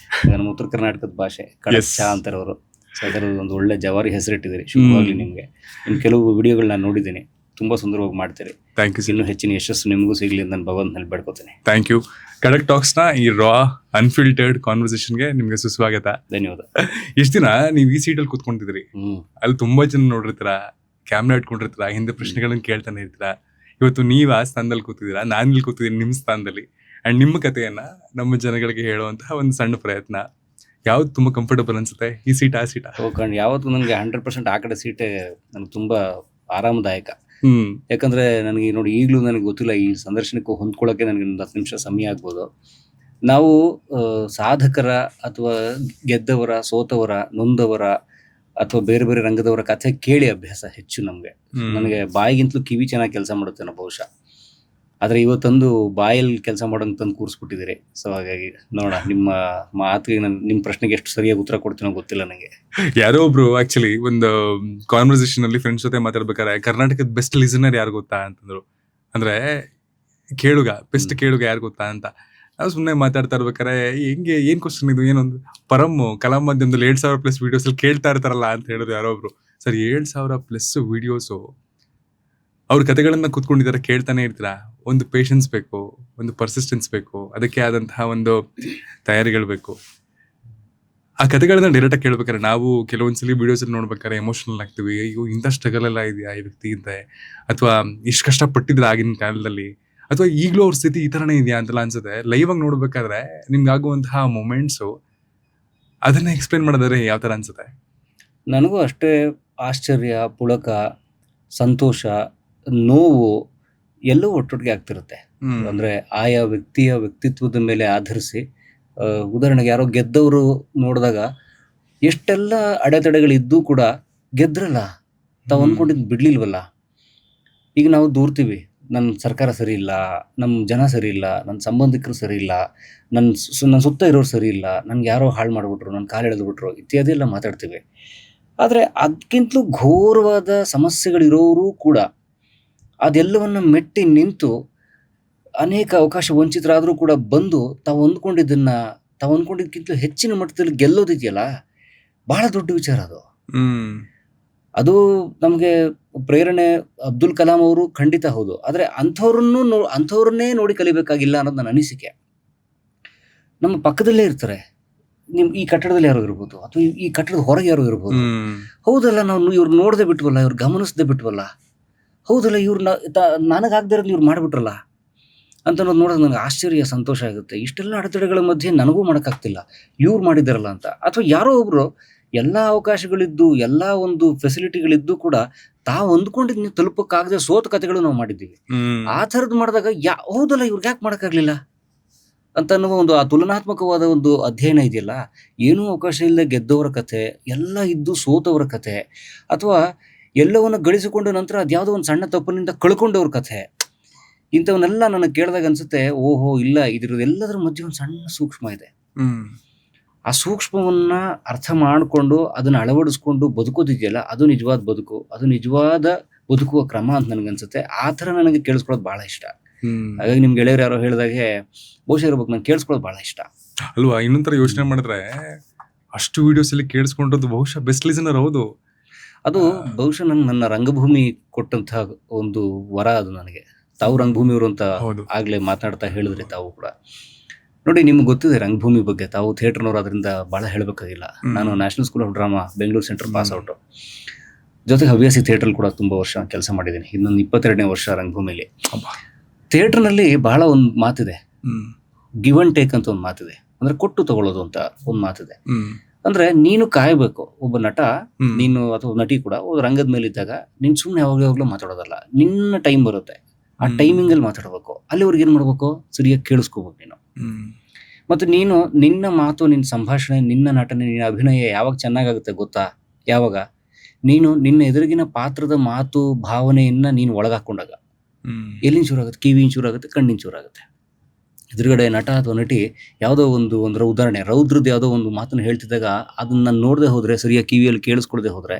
ನಮ್ಮ ಉತ್ತರ ಕರ್ನಾಟಕದ ಭಾಷೆ ಖಡಕ್ ಚಾ ಅಂತಾರವರು. ಸೊ ಅದರ ಒಂದು ಒಳ್ಳೆ ಜವಾರಿ ಹೆಸರಿಟ್ಟಿದ್ದೀರಿ. ಶುಭವಾಗ್ಲಿ ನಿಮ್ಗೆ. ಇನ್ನು ಕೆಲವು ವಿಡಿಯೋಗಳು ನಾನು ನೋಡಿದ್ದೀನಿ. ತುಂಬ ಸುಂದರವಾಗಿ ಮಾಡ್ತೀರಿ. Thank you sir. ಇನ್ನೂ ಹೆಚ್ಚಿನ ಯಶಸ್ಸು ನಿಮಗೂ ಸಿಗಲಿ ಅಂತ ನಾನು ಭಗವಂತನಲ್ಲಿ ಬೇಡ್ಕೊತೀನಿ. Thank you. ಖಡಕ್ ಟಾಕ್ಸ್ನ ಈ ರಾ ಅನ್ಫಿಲ್ಟರ್ಡ್ ಕಾನ್ವರ್ಸೇಷನ್ಗೆ ನಿಮ್ಗೆ ಸುಸ್ವಾಗತ. ಧನ್ಯವಾದ. ಇಷ್ಟು ದಿನ ನೀವು ಈ ಸೀಟಲ್ಲಿ ಕೂತ್ಕೊಂಡಿದ್ರಿ, ಅಲ್ಲಿ ತುಂಬಾ ಜನ ನೋಡಿರ್ತೀರ, ಕ್ಯಾಮ್ರಾ ಇಟ್ಕೊಂಡಿರ್ತೀರ, ಹಿಂದೆ ಪ್ರಶ್ನೆಗಳನ್ನ ಕೇಳ್ತಾನೆ ಇರ್ತೀರ. ಇವತ್ತು ನೀವು ಆ ಸ್ಥಾನದಲ್ಲಿ ಕೂತಿದ್ದೀರಾ, ನಾನು ಇಲ್ಲಿ ಕೂತಿದ್ದೀನಿ ನಿಮ್ಮ ಸ್ಥಾನದಲ್ಲಿ. ಅಂಡ್ ನಿಮ್ಮ ಕಥೆಯನ್ನ ನಮ್ಮ ಜನಗಳಿಗೆ ಹೇಳುವಂತಹ ಒಂದು ಸಣ್ಣ ಪ್ರಯತ್ನ. ಯಾವ್ದು ತುಂಬಾ ಕಂಫರ್ಟಬಲ್ ಅನ್ಸುತ್ತೆ, ಈ ಸೀಟ್ ಆ ಸೀಟಾ? ಯಾವತ್ತು ನನಗೆ 100% ಆ ಕಡೆ ಸೀಟೇ ನನಗೆ ತುಂಬಾ ಆರಾಮದಾಯಕ. ಯಾಕಂದ್ರೆ ನನಗೆ ನೋಡಿ, ಈಗಲೂ ನನಗೆ ಗೊತ್ತಿಲ್ಲ, ಈ ಸಂದರ್ಶನಕ್ಕೆ ಹೊಂದ್ಕೊಳ್ಳೋಕೆ ನನಗೆ ಒಂದು 10 ನಿಮಿಷ ಸಮಯ ಆಗ್ಬೋದು. ನಾವು ಸಾಧಕರ ಅಥವಾ ಗೆದ್ದವರ, ಸೋತವರ, ನೊಂದವರ ಅಥವಾ ಬೇರೆ ಬೇರೆ ರಂಗದವರ ಕಥೆ ಕೇಳಿ ಅಭ್ಯಾಸ ಹೆಚ್ಚು ನಮಗೆ. ನನಗೆ ಬಾಯಿಗಿಂತಲೂ ಕಿವಿ ಚೆನ್ನಾಗಿ ಕೆಲಸ ಮಾಡುತ್ತೇನೋ ಬಹುಶಃ. ಆದ್ರೆ ಇವತ್ತೊಂದು ಬಾಯಲ್ಲಿ ಕೆಲಸ ಮಾಡೋಂಗ್ ತಂದು ಕೂರಿಸ್ಬಿಟ್ಟಿದ್ದೀರಿ. ಸೊ ಹಾಗಾಗಿ ನೋಡ, ನಿಮ್ಮ ಮಾತಿಗೆ ನಿಮ್ಮ ಪ್ರಶ್ನೆಗೆ ಎಷ್ಟು ಸರಿಯಾಗಿ ಉತ್ತರ ಕೊಡ್ತೀನೋ ಗೊತ್ತಿಲ್ಲ ನನಗೆ. ಯಾರೋ ಒಬ್ರು ಆಕ್ಚುಲಿ ಒಂದು ಕಾನ್ವರ್ಸೇಷನ್ ಅಲ್ಲಿ ಫ್ರೆಂಡ್ಸ್ ಜೊತೆ ಮಾತಾಡ್ಬೇಕಾದ್ರೆ ಕರ್ನಾಟಕದ ಬೆಸ್ಟ್ ಲಿಸನರ್ ಯಾರು ಗೊತ್ತಾ ಅಂತಂದ್ರು. ಅಂದ್ರೆ ಕೇಳುಗ, ಬೆಸ್ಟ್ ಕೇಳುಗ ಯಾರು ಗೊತ್ತಾ ಅಂತ. ನಾವು ಸುಮ್ಮನೆ ಮಾತಾಡ್ತಾ ಇರ್ಬೇಕಾರೆ ಹೆಂಗೆ, ಏನ್ ಕ್ವಶನ್ ಇದು, ಏನೊಂದು ಪರಮ್ ಕಲಾ ಮಾಧ್ಯಮದಲ್ಲಿ 7,000+ ವಿಡಿಯೋಸ್ ಅಲ್ಲಿ ಕೇಳ್ತಾ ಇರ್ತಾರಲ್ಲ ಅಂತ ಹೇಳಿದ್ರು ಯಾರೋ ಒಬ್ರು. ಸರ್, 7,000+ ವಿಡಿಯೋಸು, ಅವ್ರ ಕಥೆಗಳನ್ನ ಕೂತ್ಕೊಂಡಿದ್ದಾರೆ, ಕೇಳ್ತಾನೆ ಇರ್ತೀರಾ. ಒಂದು ಪೇಷನ್ಸ್ ಬೇಕು, ಒಂದು ಪರ್ಸಿಸ್ಟೆನ್ಸ್ ಬೇಕು, ಅದಕ್ಕೆ ಆದಂತಹ ಒಂದು ತಯಾರಿಗಳು ಬೇಕು. ಆ ಕಥೆಗಳನ್ನ ಡೈರೆಕ್ಟಾಗಿ ಕೇಳ್ಬೇಕಾದ್ರೆ ನಾವು ಕೆಲವೊಂದ್ಸಲಿ ವಿಡಿಯೋಸ್ ಅಲ್ಲಿ ನೋಡ್ಬೇಕಾದ್ರೆ ಎಮೋಷನಲ್ ಆಗ್ತೀವಿ. ಅಯ್ಯೋ, ಇಂಥ ಸ್ಟ್ರಗಲ್ ಎಲ್ಲ ಇದೆಯಾ ಈ ವ್ಯಕ್ತಿ ಅಂತ, ಅಥವಾ ಇಷ್ಟು ಕಷ್ಟಪಟ್ಟಿದ್ರೆ ಆಗಿನ ಕಾಲದಲ್ಲಿ, ಅಥವಾ ಈಗಲೂ ಅವ್ರ ಸ್ಥಿತಿ ಈ ಥರನೇ ಇದೆಯಾ ಅಂತೆಲ್ಲ ಅನ್ಸುತ್ತೆ. ಲೈವ್ ಆಗಿ ನೋಡ್ಬೇಕಾದ್ರೆ ನಿಮ್ಗೆ ಆಗುವಂತಹ ಮೊಮೆಂಟ್ಸು, ಅದನ್ನ ಎಕ್ಸ್ಪ್ಲೇನ್ ಮಾಡಿದ್ರೆ ಯಾವ ಥರ ಅನ್ಸುತ್ತೆ? ನನಗೂ ಅಷ್ಟೇ ಆಶ್ಚರ್ಯ, ಪುಳಕ, ಸಂತೋಷ, ನೋವು ಎಲ್ಲವೂ ಒಟ್ಟೊಟ್ಟಿಗೆ ಆಗ್ತಿರುತ್ತೆ. ಅಂದ್ರೆ ಆಯಾ ವ್ಯಕ್ತಿಯ ವ್ಯಕ್ತಿತ್ವದ ಮೇಲೆ ಆಧರಿಸಿ, ಉದಾಹರಣೆಗೆ ಯಾರೋ ಗೆದ್ದವರು ನೋಡಿದಾಗ ಎಷ್ಟೆಲ್ಲ ಅಡೆತಡೆಗಳಿದ್ದೂ ಕೂಡ ಗೆದ್ರಲ್ಲ, ತಾವು ಅಂದ್ಕೊಂಡಿದ್ದು ಬಿಡ್ಲಿಲ್ವಲ್ಲ. ಈಗ ನಾವು ದೂರ್ತೀವಿ, ನನ್ನ ಸರ್ಕಾರ ಸರಿ ಇಲ್ಲ, ನಮ್ಮ ಜನ ಸರಿ ಇಲ್ಲ, ನನ್ನ ಸಂಬಂಧಿಕರು ಸರಿ ಇಲ್ಲ, ನನ್ನ ಸುತ್ತ ಇರೋರು ಸರಿ ಇಲ್ಲ, ನನ್ಗೆ ಯಾರೋ ಹಾಳು ಮಾಡಿಬಿಟ್ರು, ನನ್ನ ಕಾಲು ಎಳೆದ್ಬಿಟ್ರು ಇತ್ಯಾದಿ ಎಲ್ಲ ಮಾತಾಡ್ತೀವಿ. ಆದರೆ ಅದಕ್ಕಿಂತಲೂ ಘೋರವಾದ ಸಮಸ್ಯೆಗಳಿರೋರು ಕೂಡ ಅದೆಲ್ಲವನ್ನು ಮೆಟ್ಟಿ ನಿಂತು, ಅನೇಕ ಅವಕಾಶ ವಂಚಿತರಾದರೂ ಕೂಡ ಬಂದು ತಾವು ಅಂದ್ಕೊಂಡಿದ್ದಕ್ಕಿಂತಲೂ ಹೆಚ್ಚಿನ ಮಟ್ಟದಲ್ಲಿ ಗೆಲ್ಲೋದಿದೆಯಲ್ಲ, ಬಹಳ ದೊಡ್ಡ ವಿಚಾರ ಅದು. ಅದು ನಮಗೆ ಪ್ರೇರಣೆ ಅಬ್ದುಲ್ ಕಲಾಂ ಅವರು ಖಂಡಿತ ಹೌದು. ಆದರೆ ಅಂಥವ್ರನ್ನೇ ನೋಡಿ ಕಲಿಬೇಕಾಗಿಲ್ಲ ಅನ್ನೋದು ನನ್ನ ಅನಿಸಿಕೆ. ನಮ್ಮ ಪಕ್ಕದಲ್ಲೇ ಇರ್ತಾರೆ, ಈ ಕಟ್ಟಡದಲ್ಲಿ ಯಾರೋ ಇರ್ಬೋದು, ಅಥವಾ ಈ ಕಟ್ಟಡದ ಹೊರಗೆ ಯಾರೋ ಇರ್ಬೋದು. ಹೌದಲ್ಲ, ನಾವು ಇವ್ರು ನೋಡದೆ ಬಿಟ್ವಲ್ಲ, ಇವ್ರು ಗಮನಿಸದೆ ಬಿಟ್ವಲ್ಲ, ಹೌದಲ್ಲ, ಇವ್ರನ್ನ ನನಗಾಗದೇ ಇರೋದು ಇವ್ರು ಮಾಡಿಬಿಟ್ರಲ್ಲ ಅಂತ ನೋಡೋದು ನನಗೆ ಆಶ್ಚರ್ಯ, ಸಂತೋಷ ಆಗುತ್ತೆ. ಇಷ್ಟೆಲ್ಲ ಅಡೆತಡೆಗಳ ಮಧ್ಯೆ ನನಗೂ ಮಾಡೋಕ್ಕಾಗ್ತಿಲ್ಲ, ಇವ್ರು ಮಾಡಿದಾರಲ್ಲ ಅಂತ. ಅಥವಾ ಯಾರೋ ಒಬ್ರು ಎಲ್ಲ ಅವಕಾಶಗಳಿದ್ದು, ಎಲ್ಲ ಒಂದು ಫೆಸಿಲಿಟಿಗಳಿದ್ದು ಕೂಡ ತಾವು ಅಂದ್ಕೊಂಡಿದ್ದು ನೀವು ತಲುಪಕ್ಕಾಗದೆ ಸೋತ ಕಥೆಗಳು ನಾವು ಮಾಡಿದ್ದೀವಿ. ಆ ಥರದ್ದು ಮಾಡಿದಾಗ ಹೌದಲ್ಲ, ಇವ್ರಿಗೆ ಯಾಕೆ ಮಾಡೋಕ್ಕಾಗಲಿಲ್ಲ ಅಂತ ಅನ್ನುವ ಒಂದು ಆ ತುಲನಾತ್ಮಕವಾದ ಒಂದು ಅಧ್ಯಯನ ಇದೆಯಲ್ಲ. ಏನೂ ಅವಕಾಶ ಇಲ್ಲದೆ ಗೆದ್ದವರ ಕಥೆ, ಎಲ್ಲ ಇದ್ದು ಸೋತವರ ಕಥೆ, ಅಥವಾ ಎಲ್ಲವನ್ನು ಗಳಿಸಿಕೊಂಡು ನಂತರ ಅದ್ಯಾವುದೋ ಒಂದು ಸಣ್ಣ ತಪ್ಪಿನಿಂದ ಕಳ್ಕೊಂಡವ್ರ ಕಥೆ, ಇಂಥವನ್ನೆಲ್ಲ ನನಗೆ ಕೇಳಿದಾಗ ಅನ್ಸುತ್ತೆ, ಓಹೋ ಇಲ್ಲ, ಇದರದೆಲ್ಲದರ ಮಧ್ಯೆ ಒಂದು ಸಣ್ಣ ಸೂಕ್ಷ್ಮ ಇದೆ. ಆ ಸೂಕ್ಷ್ಮವನ್ನ ಅರ್ಥ ಮಾಡಿಕೊಂಡು ಅದನ್ನ ಅಳವಡಿಸ್ಕೊಂಡು ಬದುಕೋದಿದೆಯಲ್ಲ, ಅದು ನಿಜವಾದ ಬದುಕು, ಅದು ನಿಜವಾದ ಬದುಕುವ ಕ್ರಮ ಅಂತ ನನಗನ್ಸುತ್ತೆ. ಆ ಥರ ನನಗೆ ಕೇಳಿಸ್ಕೊಳ್ಳೋದು ಬಹಳ ಇಷ್ಟ. ಹಾಗಾಗಿ ನಿಮ್ ಗೆಳೆಯರು ಯಾರೋ ಹೇಳಿದಾಗೆ ಬಹುಶಃ ಇರ್ಬೇಕು, ನಂಗೆ ಕೇಳಿಸ್ಕೊಳ್ಳೋದು ಬಹಳ ಇಷ್ಟ ಅಲ್ವಾ. ಇನ್ನೊಂಥರ ಯೋಚನೆ ಮಾಡಿದ್ರೆ ಅಷ್ಟು ವಿಡಿಯೋಸ್ ಅಲ್ಲಿ ಕೇಳಿಸ್ಕೊಂಡದ್ದು ಬಹುಶಃ ಬೆಸ್ಟ್ ಲಿಸನರ್. ಹೌದು, ಅದು ಬಹುಶಃ ನನ್ನ ರಂಗಭೂಮಿ ಕೊಟ್ಟಂತಹ ಒಂದು ವರ ಅದು ನನಗೆ. ತಾವು ರಂಗಭೂಮಿಯವರು ಅಂತ ಆಗ್ಲೇ ಮಾತಾಡ್ತಾ ಹೇಳಿದ್ರಿ ತಾವು ಕೂಡ. ನೋಡಿ, ನಿಮ್ಗೆ ಗೊತ್ತಿದೆ ರಂಗಭೂಮಿ ಬಗ್ಗೆ, ತಾವು ಥಿಯೇಟರ್ನವ್ರು, ಅದರಿಂದ ಬಹಳ ಹೇಳಬೇಕಾಗಿಲ್ಲ. ನಾನು national school of drama Bengaluru centre pass out, ಜೊತೆಗೆ ಹವ್ಯಾಸಿ ಥಿಯೇಟರ್ ಕೂಡ ತುಂಬಾ ವರ್ಷ ಕೆಲಸ ಮಾಡಿದ್ದೀನಿ. ಇನ್ನೊಂದು 22ನೇ ವರ್ಷ ರಂಗಭೂಮಿಲಿ. ಥಿಯೇಟರ್ನಲ್ಲಿ ಬಹಳ ಒಂದು ಮಾತಿದೆ, ಗಿವ್ ಅಂಡ್ ಟೇಕ್ ಅಂತ ಒಂದು ಮಾತಿದೆ. ಅಂದ್ರೆ ಕೊಟ್ಟು ತಗೊಳ್ಳೋದು ಅಂತ ಒಂದು ಮಾತಿದೆ. ಅಂದ್ರೆ ನೀನು ಕಾಯಬೇಕು, ಒಬ್ಬ ನಟ ನೀನು ಅಥವಾ ನಟಿ ಕೂಡ ರಂಗದ ಮೇಲೆ ಇದ್ದಾಗ ನೀನ್ ಸುಮ್ಮನೆ ಯಾವಾಗಲೂ ಮಾತಾಡೋದಲ್ಲ. ನಿನ್ನ ಟೈಮ್ ಬರುತ್ತೆ, ಆ ಟೈಮಿಂಗ್ ಅಲ್ಲಿ ಮಾತಾಡ್ಬೇಕು. ಅಲ್ಲಿವರೆಗೆ ಏನ್ ಮಾಡ್ಬೇಕು, ಸರಿಯಾಗಿ ಕೇಳಿಸ್ಕೋಬೇಕು ನೀನು. ಮತ್ತೆ ನೀನು ನಿನ್ನ ಮಾತು, ನಿನ್ನ ಸಂಭಾಷಣೆ, ನಿನ್ನ ನಟನೆ, ನಿನ್ನ ಅಭಿನಯ ಯಾವಾಗ ಚೆನ್ನಾಗಾಗುತ್ತೆ ಗೊತ್ತಾ? ಯಾವಾಗ ನೀನು ನಿನ್ನ ಎದುರಿಗಿನ ಪಾತ್ರದ ಮಾತು, ಭಾವನೆಯನ್ನ ನೀನು ಒಳಗಾಕೊಂಡಾಗ. ಎಲ್ಲಿನ ಚೂರಾಗುತ್ತೆ? ಕಿವಿನ ಚೂರಾಗುತ್ತೆ, ಕಣ್ಣಿನ ಚೂರಾಗುತ್ತೆ. ಎದುರುಗಡೆ ನಟ ಅಥವಾ ನಟಿ ಯಾವುದೋ ಒಂದು ಉದಾಹರಣೆ ರೌದ್ರದ್ದು ಯಾವುದೋ ಒಂದು ಮಾತನ್ನು ಹೇಳ್ತಿದ್ದಾಗ ಅದನ್ನ ನೋಡದೆ ಹೋದ್ರೆ, ಸರಿಯಾಗಿ ಕಿವಿಯಲ್ಲಿ ಕೇಳಿಸ್ಕೊಳ್ದೆ ಹೋದ್ರೆ,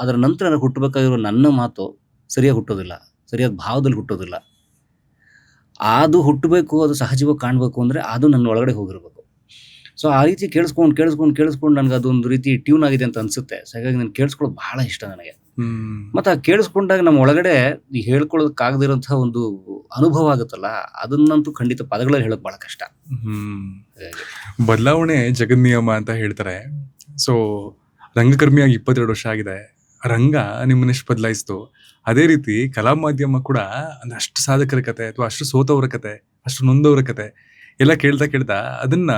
ಅದರ ನಂತರ ಹುಟ್ಟಬೇಕಾಗಿರೋ ನನ್ನ ಮಾತು ಸರಿಯಾಗಿ ಹುಟ್ಟೋದಿಲ್ಲ, ಸರಿಯಾದ ಭಾವದಲ್ಲಿ ಹುಟ್ಟೋದಿಲ್ಲ. ಅದು ಹುಟ್ಟಬೇಕು, ಅದು ಸಹಜವಾಗಿ ಕಾಣಬೇಕು ಅಂದ್ರೆ ಅದು ನನ್ನ ಒಳಗಡೆ ಹೋಗಿರ್ಬೇಕು. ಸೊ ಆ ರೀತಿ ಕೇಳಿಸ್ಕೊಂಡು ನನಗೆ ಅದೊಂದು ರೀತಿ ಟ್ಯೂನ್ ಆಗಿದೆ ಅಂತ ಅನ್ಸುತ್ತೆ. ಹಾಗಾಗಿ ನಾನು ಕೇಳಿಸ್ಕೊಳ್ಳೋದು ಬಹಳ ಇಷ್ಟ ನನಗೆ. ಮತ್ತೆ ಕೇಳಿಸ್ಕೊಂಡಾಗ ನಮ್ಮ ಒಳಗಡೆ ಈ ಹೇಳ್ಕೊಳ್ಳೋದಕ್ಕಾಗದಿರೋಂತಹ ಒಂದು ಅನುಭವ ಆಗುತ್ತಲ್ಲ, ಅದನ್ನಂತೂ ಖಂಡಿತ ಪದಗಳಲ್ಲಿ ಹೇಳೋಕ್ ಬಹಳ ಕಷ್ಟ. ಬದಲಾವಣೆ ಜಗನ್ನಿಯಮ ಅಂತ ಹೇಳ್ತಾರೆ. ಸೊ ರಂಗಕರ್ಮಿಯಾಗಿ 22 ವರ್ಷ ಆಗಿದೆ. ರಂಗ ನಿಮ್ಮನ್ನೆಷ್ಟು ಬದಲಾಯಿಸ್ತು, ಅದೇ ರೀತಿ ಕಲಾ ಮಾಧ್ಯಮ ಕೂಡ ಅಂದ್ರೆ ಅಷ್ಟು ಸಾಧಕರ ಕತೆ ಅಥವಾ ಅಷ್ಟು ಸೋತವರ ಕತೆ, ಅಷ್ಟು ನೊಂದವರ ಕತೆ ಎಲ್ಲ ಕೇಳ್ತಾ ಅದನ್ನ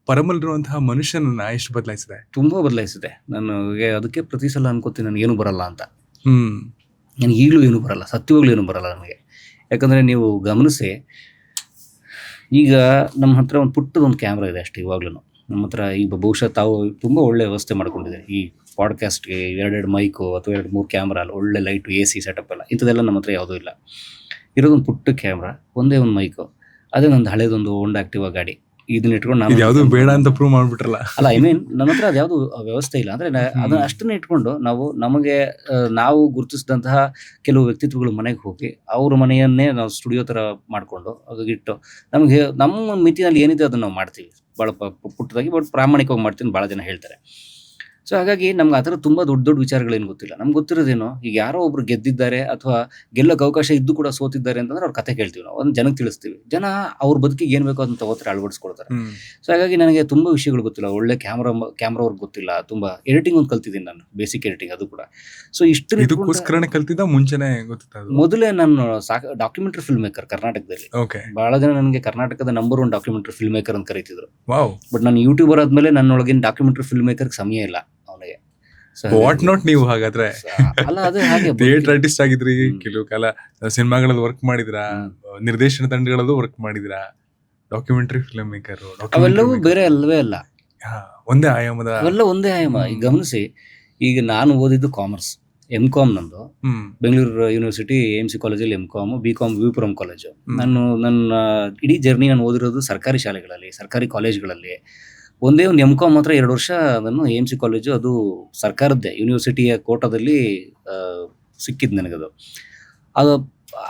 ಪರಮಲ್ಲಿರುವಂತಹ ಮನುಷ್ಯನನ್ನ ಎಷ್ಟು ಬದಲಾಯಿಸಿದೆ? ತುಂಬಾ ಬದಲಾಯಿಸಿದೆ. ನನಗೆ ಅದಕ್ಕೆ ಪ್ರತಿ ಸಲ ಅನ್ಕೋತೀನಿ ನನಗೆ ಏನು ಬರಲ್ಲ ಅಂತ. ನನಗೆ ಈಗಲೂ ಏನು ಬರಲ್ಲ, ಸತ್ಯವಾಗ್ಲೂ ಏನು ಬರಲ್ಲ ನನಗೆ. ಯಾಕಂದ್ರೆ ನೀವು ಗಮನಿಸಿ, ಈಗ ನಮ್ಮ ಹತ್ರ ಒಂದು ಪುಟ್ಟದೊಂದು ಕ್ಯಾಮ್ರಾ ಇದೆ ಅಷ್ಟೇ. ಇವಾಗ್ಲೂ ನಮ್ಮ ಹತ್ರ ಈಗ ಬಹುಶಃ ತಾವು ತುಂಬ ಒಳ್ಳೆ ವ್ಯವಸ್ಥೆ ಮಾಡ್ಕೊಂಡಿದ್ದಾರೆ. ಈ ಪಾಡ್ಕಾಸ್ಟ್ಗೆ 2 ಮೈಕು ಅಥವಾ 2-3 ಕ್ಯಾಮ್ರಾ, ಒಳ್ಳೆ ಲೈಟು, AC ಸೆಟಪ್ ಎಲ್ಲ, ಇಂಥದ್ದೆಲ್ಲ ನಮ್ಮ ಹತ್ರ ಯಾವುದೂ ಇಲ್ಲ. ಇರೋದೊಂದು ಪುಟ್ಟ ಕ್ಯಾಮ್ರಾ, ಒಂದೇ ಒಂದು ಮೈಕು, ಅದೇ ನಂದು ಹಳೇದೊಂದು ಹೋಂಡಾ ಆಕ್ಟಿವಾ ಗಾಡಿ. ಇದನ್ನ ಇಟ್ಕೊಂಡು ನಾನು ಯಾವ್ದು ಬೇಡ ಅಂತ ಪ್ರೂವ್ ಮಾಡ್ಬಿಟ್ರಲ್ಲ. ಅಲ್ಲ, ಐ ಮೀನ್ ನನ್ನ ಹತ್ರ ಅದು ಯಾವ್ದು ವ್ಯವಸ್ಥೆ ಇಲ್ಲ. ಅಂದ್ರೆ ಅದನ್ನ ಅಷ್ಟನ್ನೇ ಇಟ್ಕೊಂಡು ನಾವು ಗುರುತಿಸಿದಂತಹ ಕೆಲವು ವ್ಯಕ್ತಿತ್ವಗಳು ಮನೆಗೆ ಹೋಗಿ ಅವ್ರ ಮನೆಯನ್ನೇ ನಾವು ಸ್ಟುಡಿಯೋ ತರ ಮಾಡ್ಕೊಂಡು ಅದಕ್ಕಿಟ್ಟು ನಮಗೆ ನಮ್ಮ ಮಿತಿನಲ್ಲಿ ಏನಿದೆ ಅದನ್ನ ನಾವು ಮಾಡ್ತೀವಿ. ಬಹಳ ಪುಟ್ಟದಾಗಿ ಬಟ್ ಪ್ರಾಮಾಣಿಕವಾಗಿ ಮಾಡ್ತೀನಿ, ಬಹಳ ಜನ ಹೇಳ್ತಾರೆ. ಸೊ ಹಾಗಾಗಿ ನಮ್ಗೆ ಆ ಥರ ತುಂಬ ದೊಡ್ಡ ವಿಚಾರಗಳೇನು ಗೊತ್ತಿಲ್ಲ. ನಮ್ಗೆ ಗೊತ್ತಿರೋದೇನೋ, ಈಗ ಯಾರೋ ಒಬ್ರು ಗೆದ್ದಿದ್ದಾರೆ ಅಥವಾ ಗೆಲ್ಲಕ್ಕೆ ಅವಕಾಶ ಇದ್ದು ಕೂಡ ಸೋತಿದ್ದಾರೆ ಅಂತಂದ್ರೆ ಅವ್ರ ಕತೆ ಕೇಳ್ತೀವಿ, ನಾವು ಒಂದು ಜನಕ್ಕೆ ತಿಳಿಸ್ತೀವಿ. ಜನ ಅವ್ರ ಬದುಕಿಗೆ ಏನು ಬೇಕೋ ಅದನ್ನ ತಗೋತಾರೆ, ಅಳವಡಿಸ್ಕೊಳ್ತಾರೆ. ಸೊ ಹಾಗಾಗಿ ನನಗೆ ತುಂಬ ವಿಷಯಗಳು ಗೊತ್ತಿಲ್ಲ. ಒಳ್ಳೆ ಕ್ಯಾಮ್ರಾ ಅವ್ರಿಗೆ ಗೊತ್ತಿಲ್ಲ. ತುಂಬ ಎಡಿಟಿಂಗ್ ಒಂದು ಕಲ್ತಿದ್ದೀನಿ ನಾನು, ಬೇಸಿಕ್ ಎಡಿಟಿಂಗ್, ಅದು ಕೂಡ. ಸೊ ಇದಕ್ಕೋಸ್ಕರನೇ ಕಲ್ತಿದ್ದ, ಮುಂಚೆನೆ ಗೊತ್ತಿತ್ತು? ಮೊದಲೇ ನಾನು ಡಾಕ್ಯುಮೆಂಟರಿ ಫಿಲ್ಮ್ ಮೇಕರ್ ಕರ್ನಾಟಕದಲ್ಲಿ. ಬಹಳ ಜನ ನನಗೆ ಕರ್ನಾಟಕದ ನಂಬರ್ 1 ಡಾಕ್ಯುಮೆಂಟರಿ ಫಿಲ್ಮ್ ಮೇಕರ್ ಅಂತ ಕರೀತಿದ್ರು. ಬಟ್ ನಾನು ಯೂಟ್ಯೂಬರ್ ಆದ್ಮೇಲೆ ನನ್ನೊಳಗಿನ ಡಾಕ್ಯುಮೆಂಟರಿ ಫಿಲ್ಮ್ ಮೇಕರ್ ಸಮಯ ಇಲ್ಲ ಅವನಿಗೆ. ವಾಟ್ ನಾಟ್ ನೀವು ಹಾಗಾದ್ರೆ ಅಲ್ಲ, ಅದೇ ಹಾಗೆ ಥಿಯೇಟರ್ ಆರ್ಟಿಸ್ಟ್ ಆಗಿದ್ರಿ, ಕೆಲವು ಕಾಲ ಸಿನಿಮಾಗಳಲ್ಲಿ ವರ್ಕ್ ಮಾಡಿದ್ರಾ, ನಿರ್ದೇಶನ ತಂಡಗಳಲ್ಲೂ ವರ್ಕ್ ಮಾಡಿದ್ರಾ, ಡಾಕ್ಯುಮೆಂಟರಿ ಫಿಲ್ಮ್ ಮೇಕರ್, ಅವೆಲ್ಲವೂ ಬೇರೆ ಅಲ್ವೇ ಅಲ್ಲ, ಒಂದೇ ಆಯಾಮದ, ಅವೆಲ್ಲ ಒಂದೇ ಆಯಾಮ. ಈಗ ಗಮನಿಸಿ, ಈಗ ನಾನು ಓದಿದ್ದು ಕಾಮರ್ಸ್, M.Com ನಂದು, ಬೆಂಗಳೂರು ಯೂನಿವರ್ಸಿಟಿ AMC ಕಾಲೇಜಲ್ಲಿ M.Com, B.Com ವಿಪುರಂ ಕಾಲೇಜು. ನನ್ನ ಇಡೀ ಜರ್ನಿ ನಾನು ಓದಿರೋದು ಸರ್ಕಾರಿ ಶಾಲೆಗಳಲ್ಲಿ, ಸರ್ಕಾರಿ ಕಾಲೇಜ್ಗಳಲ್ಲಿ. ಒಂದೇ ಒಂದು M.Com ಮಾತ್ರ 2 ವರ್ಷ ಅದನ್ನು AMC ಕಾಲೇಜು, ಅದು ಸರ್ಕಾರದ್ದೇ ಯೂನಿವರ್ಸಿಟಿಯ ಕೋಟಾದಲ್ಲಿ ಸಿಕ್ಕಿದ್ದು ನನಗದು. ಅದು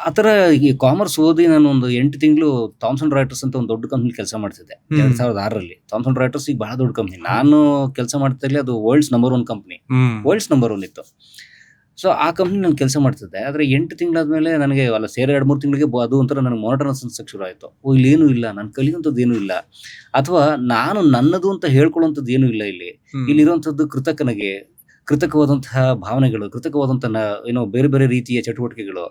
ಆ ಥರ ಈ ಕಾಮರ್ಸ್ ಓದಿ ನಾನು ಒಂದು 8 ತಿಂಗಳು ಥಾಮ್ಸನ್ ರಾಯ್ಟರ್ಸ್ ಅಂತ ಒಂದು ದೊಡ್ಡ ಕಂಪ್ನಿ ಕೆಲಸ ಮಾಡ್ತಿದ್ದೆ 2006ರಲ್ಲಿ. ಥಾಮ್ಸನ್ ರಾಯ್ಟರ್ಸ್ ಈಗ ಬಹಳ ದೊಡ್ಡ ಕಂಪ್ನಿ. ನಾನು ಕೆಲಸ ಮಾಡ್ತಿದ್ದಲ್ಲಿ ಅದು world's number 1 company, world's number 1 ಇತ್ತು. ಸೊ ಆ ಕಂಪ್ನಿ ನಾನು ಕೆಲಸ ಮಾಡ್ತಿದ್ದೆ. ಆದರೆ 8 ತಿಂಗಳಾದ್ಮೇಲೆ ನನಗೆ ಅಲ್ಲ ಸೇರಿ 2-3 ತಿಂಗಳಿಗೆ ಅದು ಒಂಥರ ನನಗೆ ಮೊನಟನಸ್ ಅನ್ಸಕ್ಕೆ ಶುರು ಆಯಿತು. ಇಲ್ಲೇನೂ ಇಲ್ಲ, ನಾನು ಕಲಿಯುವಂಥದ್ದು ಏನೂ ಇಲ್ಲ, ಅಥವಾ ನಾನು ನನ್ನದು ಅಂತ ಹೇಳ್ಕೊಳ್ಳುವಂಥದ್ದು ಏನೂ ಇಲ್ಲ. ಇಲ್ಲಿರುವಂಥದ್ದು ಕೃತಕವಾದಂತಹ ಭಾವನೆಗಳು, ಕೃತಕವಾದಂತಹ ಏನೋ ಬೇರೆ ಬೇರೆ ರೀತಿಯ ಚಟುವಟಿಕೆಗಳು.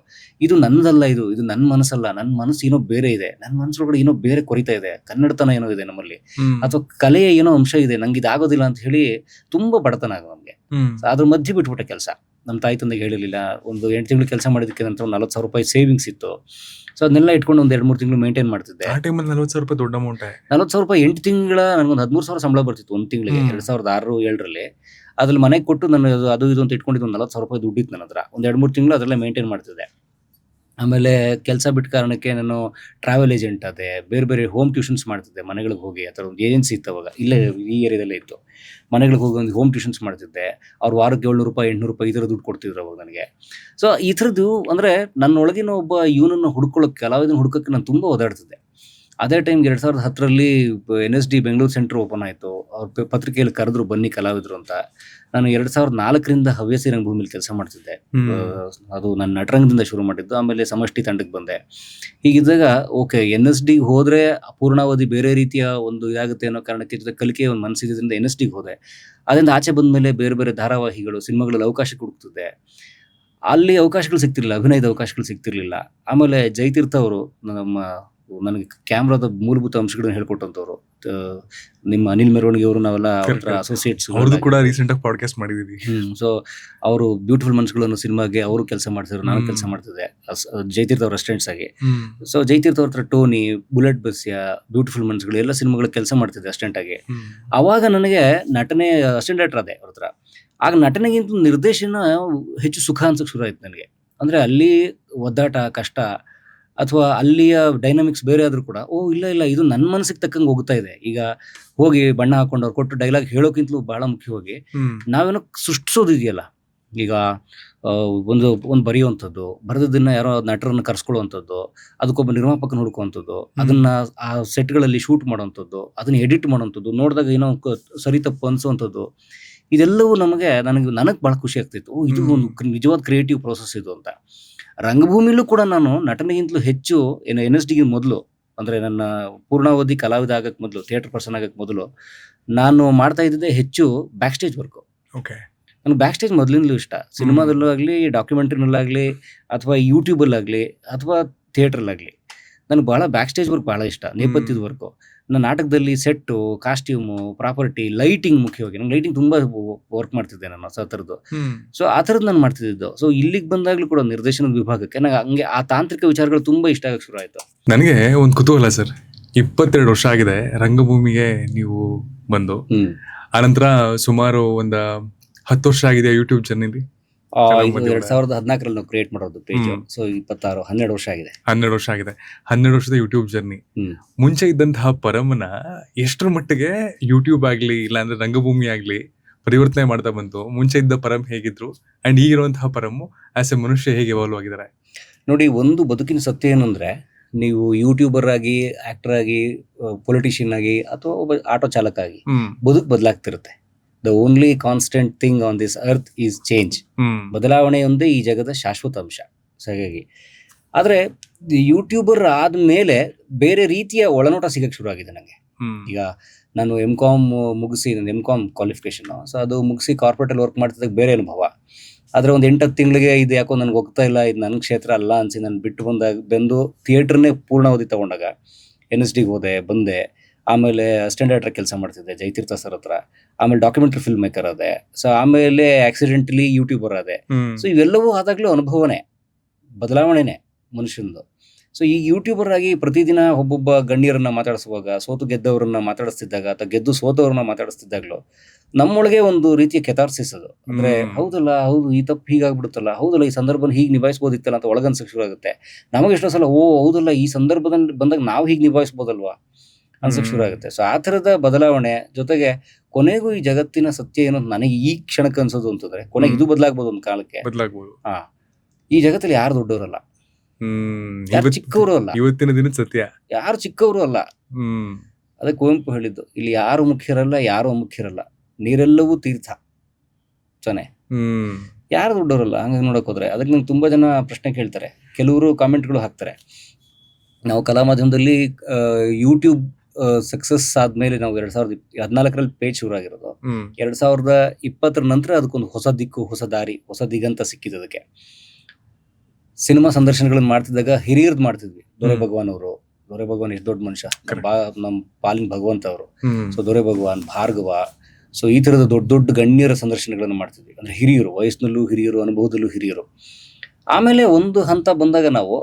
ಇದು ನನ್ನದಲ್ಲ, ಇದು ನನ್ನ ಮನಸ್ಸಲ್ಲ. ನನ್ನ ಮನಸ್ಸು ಏನೋ ಬೇರೆ ಇದೆ, ನನ್ನ ಮನಸ್ಸೊಳಗಡೆ ಏನೋ ಬೇರೆ ಕೊರಿತಾ ಇದೆ, ಕನ್ನಡತನ ಏನೋ ಇದೆ ನಮ್ಮಲ್ಲಿ, ಅಥವಾ ಕಲೆಯ ಏನೋ ಅಂಶ ಇದೆ, ನಂಗೆ ಇದಾಗೋದಿಲ್ಲ ಅಂತ ಹೇಳಿ ತುಂಬಾ ಬಡತನ ಆಗ ನಮಗೆ. ಅದ್ರ ಮಧ್ಯೆ ಬಿಟ್ಬಿಟ್ಟೆ ಕೆಲಸ. ನಮ್ಮ ತಾಯಿ ತಂದೆಗೆ ಹೇಳಿರಲಿಲ್ಲ. ಒಂದು 8 ತಿಂಗಳು ಕೆಲಸ ಮಾಡಿದಕ್ಕೆ ನಂತರ 40,000 ರೂಪಾಯಿ ಸೇವಿಂಗ್ಸ್ ಇತ್ತು. ಸೊ ಅದನ್ನೆಲ್ಲ ಇಟ್ಕೊಂಡು ಒಂದು 2-3 ತಿಂಗಳು ಮೇಂಟೈನ್ ಮಾಡ್ತಿದ್ದೆ. 40,000 ರೂಪಾಯಿ ದೊಡ್ಡ ಅಮೌಂಟ್. 40,000 ರೂಪಾಯಿ 8 ತಿಂಗಳ ನನಗೊಂದು 13,000 ಸಂಬಳ ಬರ್ತಿತ್ತು ಒಂದು ತಿಂಗಳಿಗೆ, 2006-2007ರಲ್ಲಿ. ಅದ್ರಲ್ಲಿ ಮನೆಗೆ ಕೊಟ್ಟು ನಾನು ಅದು ಇದು ಅಂತ ಇಟ್ಕೊಂಡಿದ್ದು ಒಂದು 40,000 ರೂಪಾಯಿ ದುಡ್ಡಿತ್ತು ನನ್ನ ಹತ್ರ. ಒಂದು 2-3 ತಿಂಗಳು ಅದರಲ್ಲೇ ಮೇಂಟೈನ್ ಮಾಡ್ತಿದ್ದೆ. ಆಮೇಲೆ ಕೆಲಸ ಬಿಟ್ಟ ಕಾರಣಕ್ಕೆ ನಾನು ಟ್ರಾವೆಲ್ ಏಜೆಂಟ್ ಆದೆ, ಬೇರೆ ಬೇರೆ ಹೋಮ್ ಟ್ಯೂಷನ್ಸ್ ಮಾಡ್ತಿದ್ದೆ ಮನೆಗಳಿಗೆ ಹೋಗಿ. ಆ ಥರ ಒಂದು ಏಜೆನ್ಸಿ ಇತ್ತು ಅವಾಗ, ಇಲ್ಲೇ ಈ ಏರಿಯಾದಲ್ಲೇ ಇತ್ತು. ಮನೆಗಳಿಗೆ ಹೋಗಿ ಒಂದು ಹೋಮ್ ಟ್ಯೂಷನ್ಸ್ ಮಾಡ್ತಿದ್ದೆ. ಅವ್ರು ವಾರಕ್ಕೆ 700 ರೂಪಾಯಿ 800 ರೂಪಾಯಿ ಈ ಥರ ದುಡ್ಡು ಕೊಡ್ತಿದ್ರು ಅವಾಗ ನನಗೆ. ಸೊ ಈ ಥರದ್ದು ಅಂದರೆ ನನ್ನೊಳಗಿನ ಒಬ್ಬ ಇವನನ್ನು ಹುಡ್ಕೊಳ್ಳೋಕ್ಕೆ, ಕಲಾವಿದನ ಹುಡ್ಕೋಕ್ಕೆ ನಾನು ತುಂಬ ಓದಾಡ್ತಿದ್ದೆ. ಅದೇ ಟೈಮ್ಗೆ 2010ರಲ್ಲಿ NSD ಬೆಂಗಳೂರು ಸೆಂಟರ್ ಓಪನ್ ಆಯಿತು. ಅವ್ರ ಪತ್ರಿಕೆಯಲ್ಲಿ ಕರೆದ್ರು, ಬನ್ನಿ ಕಲಾವಿದರು ಅಂತ. ನಾನು 2004ರಿಂದ ಹವ್ಯಾಸಿ ರಂಗಭೂಮಿಲಿ ಕೆಲಸ ಮಾಡ್ತಿದ್ದೆ. ಅದು ನನ್ನ ನಟರಂಗದಿಂದ ಶುರು ಮಾಡಿದ್ದು. ಆಮೇಲೆ ಸಮಷ್ಟಿ ತಂಡಕ್ಕೆ ಬಂದೆ. ಹೀಗಿದ್ದಾಗ ಓಕೆ, NSDಗೆ ಹೋದರೆ ಪೂರ್ಣಾವಧಿ ಬೇರೆ ರೀತಿಯ ಒಂದು ಇದಾಗುತ್ತೆ ಅನ್ನೋ ಕಾರಣಕ್ಕೆ, ಜೊತೆ ಕಲಿಕೆಯ ಒಂದು ಮನಸ್ಸಿದ್ರಿಂದ NSDಗೆ ಹೋದೆ. ಅದರಿಂದ ಆಚೆ ಬಂದ ಮೇಲೆ ಬೇರೆ ಬೇರೆ ಧಾರಾವಾಹಿಗಳು, ಸಿನಿಮಾಗಳಲ್ಲಿ ಅವಕಾಶ ಹುಡುಕ್ತಿದ್ದೆ. ಅಲ್ಲಿ ಅವಕಾಶಗಳು ಸಿಗ್ತಿರ್ಲಿಲ್ಲ, ಅಭಿನಯದ ಅವಕಾಶಗಳು ಸಿಗ್ತಿರ್ಲಿಲ್ಲ. ಆಮೇಲೆ ಜಯತೀರ್ಥ ಅವರು ನನಗೆ ಕ್ಯಾಮ್ರಾದ ಮೂಲಭೂತ ಅಂಶಗಳನ್ನ ಹೇಳ್ಕೊಟ್ಟಂತವ್ರು. ನಿಮ್ಮ ಅನಿಲ್ ಮೆರವಣಿಗೆ ಅವರು, ನಾವೆಲ್ಲ ಅಸೋಸಿಯೇಟ್ಸ್, ಅವ್ರದ್ದು ಕೂಡ ರೀಸೆಂಟ್ ಆಗಿ ಪಾಡ್ಕಾಸ್ಟ್ ಮಾಡಿದೀವಿ. ಸೊ ಅವರು ಬ್ಯೂಟಿಫುಲ್ ಮನ್ಸ್ಗಳನ್ನು ಸಿನಿಮಾಗೆ ಅವರು ಕೆಲಸ ಮಾಡ್ತಿದ್ರು, ನಾನು ಕೆಲಸ ಮಾಡ್ತಿದ್ದೆ ಜಯತೀರ್ಥ ಅವ್ರ ಅಸಿಸ್ಟೆಂಟ್ಸ್ ಆಗಿ. ಸೊ ಜಯತೀರ್ಥ ಅವ್ರ ಹತ್ರ ಟೋನಿ, ಬುಲೆಟ್ ಬಸ್ಯ, ಬ್ಯೂಟಿಫುಲ್ ಮನ್ಸ್ಗಳು ಎಲ್ಲ ಸಿನಿಮಾಗಳ ಕೆಲಸ ಮಾಡ್ತಿದ್ದೆ ಅಸಿಸ್ಟೆಂಟ್ ಆಗಿ. ಅವಾಗ ನನಗೆ ನಟನೆ ಅಸಿಸ್ಟೆಂಟ್ ಡೈರೆಕ್ಟರ್ ಅದೇ ಅವ್ರ ಹತ್ರ. ಆಗ ನಟನೆಗಿಂತ ನಿರ್ದೇಶನ ಹೆಚ್ಚು ಸುಖ ಅನ್ಸಕ್ಕೆ ಶುರು ಆಯ್ತು ನನಗೆ. ಅಂದ್ರೆ ಅಲ್ಲಿ ಒದ್ದಾಟ, ಕಷ್ಟ, ಅಥವಾ ಅಲ್ಲಿಯ ಡೈನಾಮಿಕ್ಸ್ ಬೇರೆ ಆದ್ರೂ ಕೂಡ ಇಲ್ಲ ಇದು ನನ್ನ ಮನಸ್ಸಿಗೆ ತಕ್ಕಂಗೆ ಹೋಗ್ತಾ ಇದೆ. ಈಗ ಹೋಗಿ ಬಣ್ಣ ಹಾಕೊಂಡು ಅವ್ರು ಕೊಟ್ಟು ಡೈಲಾಗ್ ಹೇಳೋಕ್ಕಿಂತಲೂ ಬಹಳ ಮುಖ್ಯವಾಗಿ ನಾವೇನೋ ಸೃಷ್ಟಿಸೋದಿದೆಯಲ್ಲ. ಈಗ ಒಂದು ಬರೆಯುವಂಥದ್ದು, ಬರೆದದನ್ನ ಯಾರೋ ನಟರನ್ನು ಕರ್ಸ್ಕೊಳ್ಳುವಂಥದ್ದು, ಅದಕ್ಕೊಬ್ಬ ನಿರ್ಮಾಪಕನ ಹುಡುಕುವಂಥದ್ದು, ಅದನ್ನ ಆ ಸೆಟ್ಗಳಲ್ಲಿ ಶೂಟ್ ಮಾಡುವಂಥದ್ದು, ಅದನ್ನ ಎಡಿಟ್ ಮಾಡುವಂಥದ್ದು, ನೋಡಿದಾಗ ಏನೋ ಸರಿ ತಪ್ಪು ಅನಿಸುವಂಥದ್ದು, ಇದೆಲ್ಲವೂ ನನಗೆ ಬಹಳ ಖುಷಿ ಆಗ್ತಿತ್ತು. ಓ, ಇದು ಒಂದು ನಿಜವಾದ ಕ್ರಿಯೇಟಿವ್ ಪ್ರೋಸೆಸ್ ಇದು ಅಂತ. ರಂಗಭೂಮಿಲೂ ಕೂಡ ನಾನು ನಟನೆಗಿಂತಲೂ ಹೆಚ್ಚು NSD ಮೊದಲು, ಅಂದ್ರೆ ನನ್ನ ಪೂರ್ಣಾವಧಿ ಕಲಾವಿದ ಆಗಕ್ಕೆ ಮೊದಲು, ಥಿಯೇಟರ್ ಪರ್ಸನ್ ಆಗಕ್ಕೆ ಮೊದಲು ನಾನು ಮಾಡ್ತಾ ಇದ್ದಿದ್ದೆ ಹೆಚ್ಚು ಬ್ಯಾಕ್ ಸ್ಟೇಜ್ ವರ್ಕು. ಓಕೆ. ನನಗೆ ಬ್ಯಾಕ್ ಸ್ಟೇಜ್ ಮೊದಲಿಂದಲೂ ಇಷ್ಟ. ಸಿನಿಮಾದಲ್ಲೂ ಆಗಲಿ, ಡಾಕ್ಯುಮೆಂಟ್ರಿನಲ್ಲಾಗಲಿ, ಅಥವಾ ಯೂಟ್ಯೂಬಲ್ಲಾಗಲಿ, ಅಥವಾ ಥಿಯೇಟ್ರಲ್ಲಾಗಲಿ ನನಗೆ ಬಹಳ ಬ್ಯಾಕ್ ಸ್ಟೇಜ್ ವರ್ಕ್ ಬಹಳ ಇಷ್ಟ. ನೇಪಥ್ಯದ ವರ್ಕು. ನನ್ನ ನಾಟಕದಲ್ಲಿ ಸೆಟ್ಟು, ಕಾಸ್ಟ್ಯೂಮು, ಪ್ರಾಪರ್ಟಿ, ಲೈಟಿಂಗ್, ಮುಖ್ಯವಾಗಿ ನಂಗೆ ಲೈಟಿಂಗ್ ತುಂಬ ವರ್ಕ್ ಮಾಡ್ತಿದ್ದೆ ನಾನು ಆ ಥರದ್ದು. ಸೊ ಆ ಥರದ್ದು ನಾನು ಮಾಡ್ತಿದ್ದು. ಸೊ ಇಲ್ಲಿಗೆ ಬಂದಾಗಲೂ ಕೂಡ ನಿರ್ದೇಶನದ ವಿಭಾಗಕ್ಕೆ ನಂಗೆ ಹಂಗೆ ಆ ತಾಂತ್ರಿಕ ವಿಚಾರಗಳು ತುಂಬ ಇಷ್ಟ ಆಗಕ್ಕೆ ಶುರು ಆಯಿತು. ನನಗೆ ಒಂದು ಕುತೂಹಲ ಸರ್, 22 ವರ್ಷ ಆಗಿದೆ ರಂಗಭೂಮಿಗೆ ನೀವು ಬಂದು. ಆನಂತರ ಸುಮಾರು ಒಂದು 10 ವರ್ಷ ಆಗಿದೆ ಯೂಟ್ಯೂಬ್ ಜರ್ನಿಲಿ. 2014ರಲ್ಲಿ ನಾವು ಕ್ರಿಯೇಟ್ ಮಾಡೋದು ಪೇಜ್. ಸೊ 12 ವರ್ಷ ಆಗಿದೆ. 12 ವರ್ಷ ಆಗಿದೆ. 12 ವರ್ಷದ ಯೂಟ್ಯೂಬ್ ಜರ್ನಿ. ಮುಂಚೆ ಇದ್ದಂತಹ ಪರಮನ ಎಷ್ಟರ ಮಟ್ಟಿಗೆ ಯೂಟ್ಯೂಬ್ ಆಗ್ಲಿ, ಇಲ್ಲಾಂದ್ರೆ ರಂಗಭೂಮಿ ಆಗ್ಲಿ ಪರಿವರ್ತನೆ ಮಾಡ್ತಾ ಬಂತು? ಮುಂಚೆ ಇದ್ದ ಪರಮ್ ಹೇಗಿದ್ರು ಅಂಡ್ ಈಗಿರುವಂತಹ ಪರಮು ಆಸ್ ಎ ಮನುಷ್ಯ ಹೇಗೆ ಎವಾಲ್ವ್ ಆಗಿದ್ದಾರೆ? ನೋಡಿ, ಒಂದು ಬದುಕಿನ ಸತ್ಯ ಏನು ಅಂದ್ರೆ, ನೀವು ಯೂಟ್ಯೂಬರ್ ಆಗಿ, ಆಕ್ಟರ್ ಆಗಿ, ಪೊಲಿಟಿಷಿಯನ್ ಆಗಿ, ಅಥವಾ ಒಬ್ಬ ಆಟೋ ಚಾಲಕ ಆಗಿ ಬದುಕು ಬದಲಾಗ್ತಿರುತ್ತೆ. The only constant thing on this earth is change. ಬದಲಾವಣೆಯೊಂದೇ ಈ ಜಗದ ಶಾಶ್ವತ ಅಂಶ. ಹಾಗಾಗಿ ಆದರೆ ಯೂಟ್ಯೂಬರ್ ಆದ್ಮೇಲೆ ಬೇರೆ ರೀತಿಯ ಒಳನೋಟ ಸಿಗಕ್ಕೆ ಶುರು ಆಗಿದೆ ನನಗೆ. ಈಗ ನಾನು M.Com ಮುಗಿಸಿ, ನನ್ನ M.Com ಕ್ವಾಲಿಫಿಕೇಶನ್, ಸೊ ಅದು ಮುಗಿಸಿ ಕಾರ್ಪೊರೇಟಲ್ಲಿ ವರ್ಕ್ ಮಾಡ್ತಿದ್ದಾಗ ಬೇರೆ ಅನುಭವ. ಆದರೆ ಒಂದು 8-10 ತಿಂಗಳಿಗೆ ಇದು ಯಾಕೋ ನನಗೆ ಹೋಗ್ತಾ ಇಲ್ಲ, ಇದು ನನ್ನ ಕ್ಷೇತ್ರ ಅಲ್ಲ ಅನ್ಸಿ ನಾನು ಬಿಟ್ಟು ಬಂದು ಥಿಯೇಟ್ರನ್ನೇ ಪೂರ್ಣಾವಧಿ ತಗೊಂಡಾಗ NSDಗೆ ಹೋದೆ, ಬಂದೆ. ಆಮೇಲೆ ಅಸಿಸ್ಟೆಂಟ್ ಡೈರೆಕ್ಟರ್ ಕೆಲಸ ಮಾಡ್ತಿದ್ದೆ ಜಯತೀರ್ಥ ಸರ್ ಹತ್ರ. ಆಮೇಲೆ ಡಾಕ್ಯುಮೆಂಟ್ರಿ ಫಿಲ್ಮ್ ಮೇಕರ್ ಅದೇ. ಸೊ ಆಮೇಲೆ ಆಕ್ಸಿಡೆಂಟಲಿ ಯೂಟ್ಯೂಬರ್ ಅದೇ. ಸೊ ಇವೆಲ್ಲವೂ ಆದಾಗ್ಲೂ ಅನುಭವನೇ, ಬದಲಾವಣೆನೇ ಮನುಷ್ಯಂದು. ಸೊ ಈ ಯೂಟ್ಯೂಬರ್ ಆಗಿ ಪ್ರತಿದಿನ ಒಬ್ಬೊಬ್ಬ ಗಣ್ಯರನ್ನ ಮಾತಾಡಿಸುವಾಗ, ಸೋತು ಗೆದ್ದವರನ್ನ ಮಾತಾಡಿಸ್ತಿದ್ದಾಗ, ಅಥವಾ ಗೆದ್ದು ಸೋತವ್ರನ್ನ ಮಾತಾಡಿಸ್ತಿದ್ದಾಗ್ಲೂ ನಮ್ಮೊಳಗೆ ಒಂದು ರೀತಿಯ ಕೆಥಾರ್ಸಿಸ್ ಅದು. ಅಂದ್ರೆ ಹೌದಲ್ಲ, ಹೌದು ಈ ತಪ್ಪು ಹೀಗಾಗ್ಬಿಡುತ್ತಲ್ಲ, ಹೌದಲ್ಲ ಈ ಸಂದರ್ಭನ ಹೀಗೆ ನಿಭಾಯಿಸ್ಬೋದಿತ್ತಲ್ಲ ಅಂತ ಒಳಗನ್ಸಕ್ಕೆ ಶುರು ಆಗುತ್ತೆ. ನಮಗೆ ಎಷ್ಟೋ ಸಲ ಹೌದಲ್ಲ ಈ ಸಂದರ್ಭದಲ್ಲಿ ಬಂದಾಗ ನಾವು ಹೀಗೆ ನಿಭಾಯಿಸ್ಬೋದಲ್ವಾ ಅನ್ಸಕ್ಕೆ ಶುರು ಆಗುತ್ತೆ. ಸೊ ಆ ಥರದ ಬದಲಾವಣೆ ಜೊತೆಗೆ ಕೊನೆಗೂ ಈ ಜಗತ್ತಿನ ಸತ್ಯ ಏನು ನನಗೆ ಈ ಕ್ಷಣಕ್ಕೆ ಅನ್ಸೋದು ಅಂತಂದ್ರೆ, ಕೊನೆಗೆ ಇದು ಬದಲಾಗ್ಬೋದು ಒಂದು ಕಾಲಕ್ಕೆ. ಈ ಜಗತ್ತಲ್ಲಿ ಯಾರು ದೊಡ್ಡವರಲ್ಲ, ಯಾರು ಚಿಕ್ಕವರು ಅಲ್ಲ, ಇವತ್ತಿನ ದಿನದ ಸತ್ಯ ಯಾರು ಚಿಕ್ಕವರು ಅಲ್ಲ. ಅದಕ್ಕೆ ಕುವೆಂಪು ಹೇಳಿದ್ದು, ಇಲ್ಲಿ ಯಾರು ಮುಖ್ಯರಲ್ಲ, ಯಾರು ಅಮುಖ್ಯರಲ್ಲ, ನೀರೆಲ್ಲವೂ ತೀರ್ಥ ತಾನೆ. ಯಾರು ದೊಡ್ಡವರಲ್ಲ. ಹಂಗಾಗಿ ನೋಡಕ್ ಹೋದ್ರೆ ಅದಕ್ಕೆ ನಂಗೆ ತುಂಬಾ ಜನ ಪ್ರಶ್ನೆ ಕೇಳ್ತಾರೆ, ಕೆಲವರು ಕಾಮೆಂಟ್ಗಳು ಹಾಕ್ತಾರೆ. ನಾವು ಕಲಾ ಮಾಧ್ಯಮದಲ್ಲಿ ಯೂಟ್ಯೂಬ್ ಸಕ್ಸಸ್ ಆದ್ಮೇಲೆ ನಾವು 2014ರಲ್ಲಿ ಪೇಜ್ ಶುರು ಆಗಿರೋದು. 2020 ನಂತರ ಅದಕ್ಕೊಂದು ಹೊಸ ದಿಕ್ಕು, ಹೊಸ ದಾರಿ, ಹೊಸ ದಿಗಂತ ಸಿಕ್ಕಿದ್ದು. ಅದಕ್ಕೆ ಸಿನಿಮಾ ಸಂದರ್ಶನಗಳನ್ನ ಮಾಡ್ತಿದ್ದಾಗ ಹಿರಿಯರ್ದು ಮಾಡ್ತಿದ್ವಿ. ದೊರೆ ಭಗವಾನ್ ಅವರು, ದೊರೆ ಭಗವಾನ್ ಎಷ್ಟು ದೊಡ್ಡ ಮನುಷ್ಯ, ನಮ್ಮ ಪಾಲಿನ ಭಗವಂತ ಅವರು. ಸೊ ದೊರೆ ಭಗವಾನ್, ಭಾರ್ಗವ, ಸೊ ಈ ತರದ ದೊಡ್ಡ ದೊಡ್ಡ ಗಣ್ಯರ ಸಂದರ್ಶನಗಳನ್ನು ಮಾಡ್ತಿದ್ವಿ. ಅಂದ್ರೆ ಹಿರಿಯರು, ವಯಸ್ಸಿನಲ್ಲೂ ಹಿರಿಯರು, ಅನುಭವದಲ್ಲೂ ಹಿರಿಯರು. ಆಮೇಲೆ ಒಂದು ಹಂತ ಬಂದಾಗ ನಾವು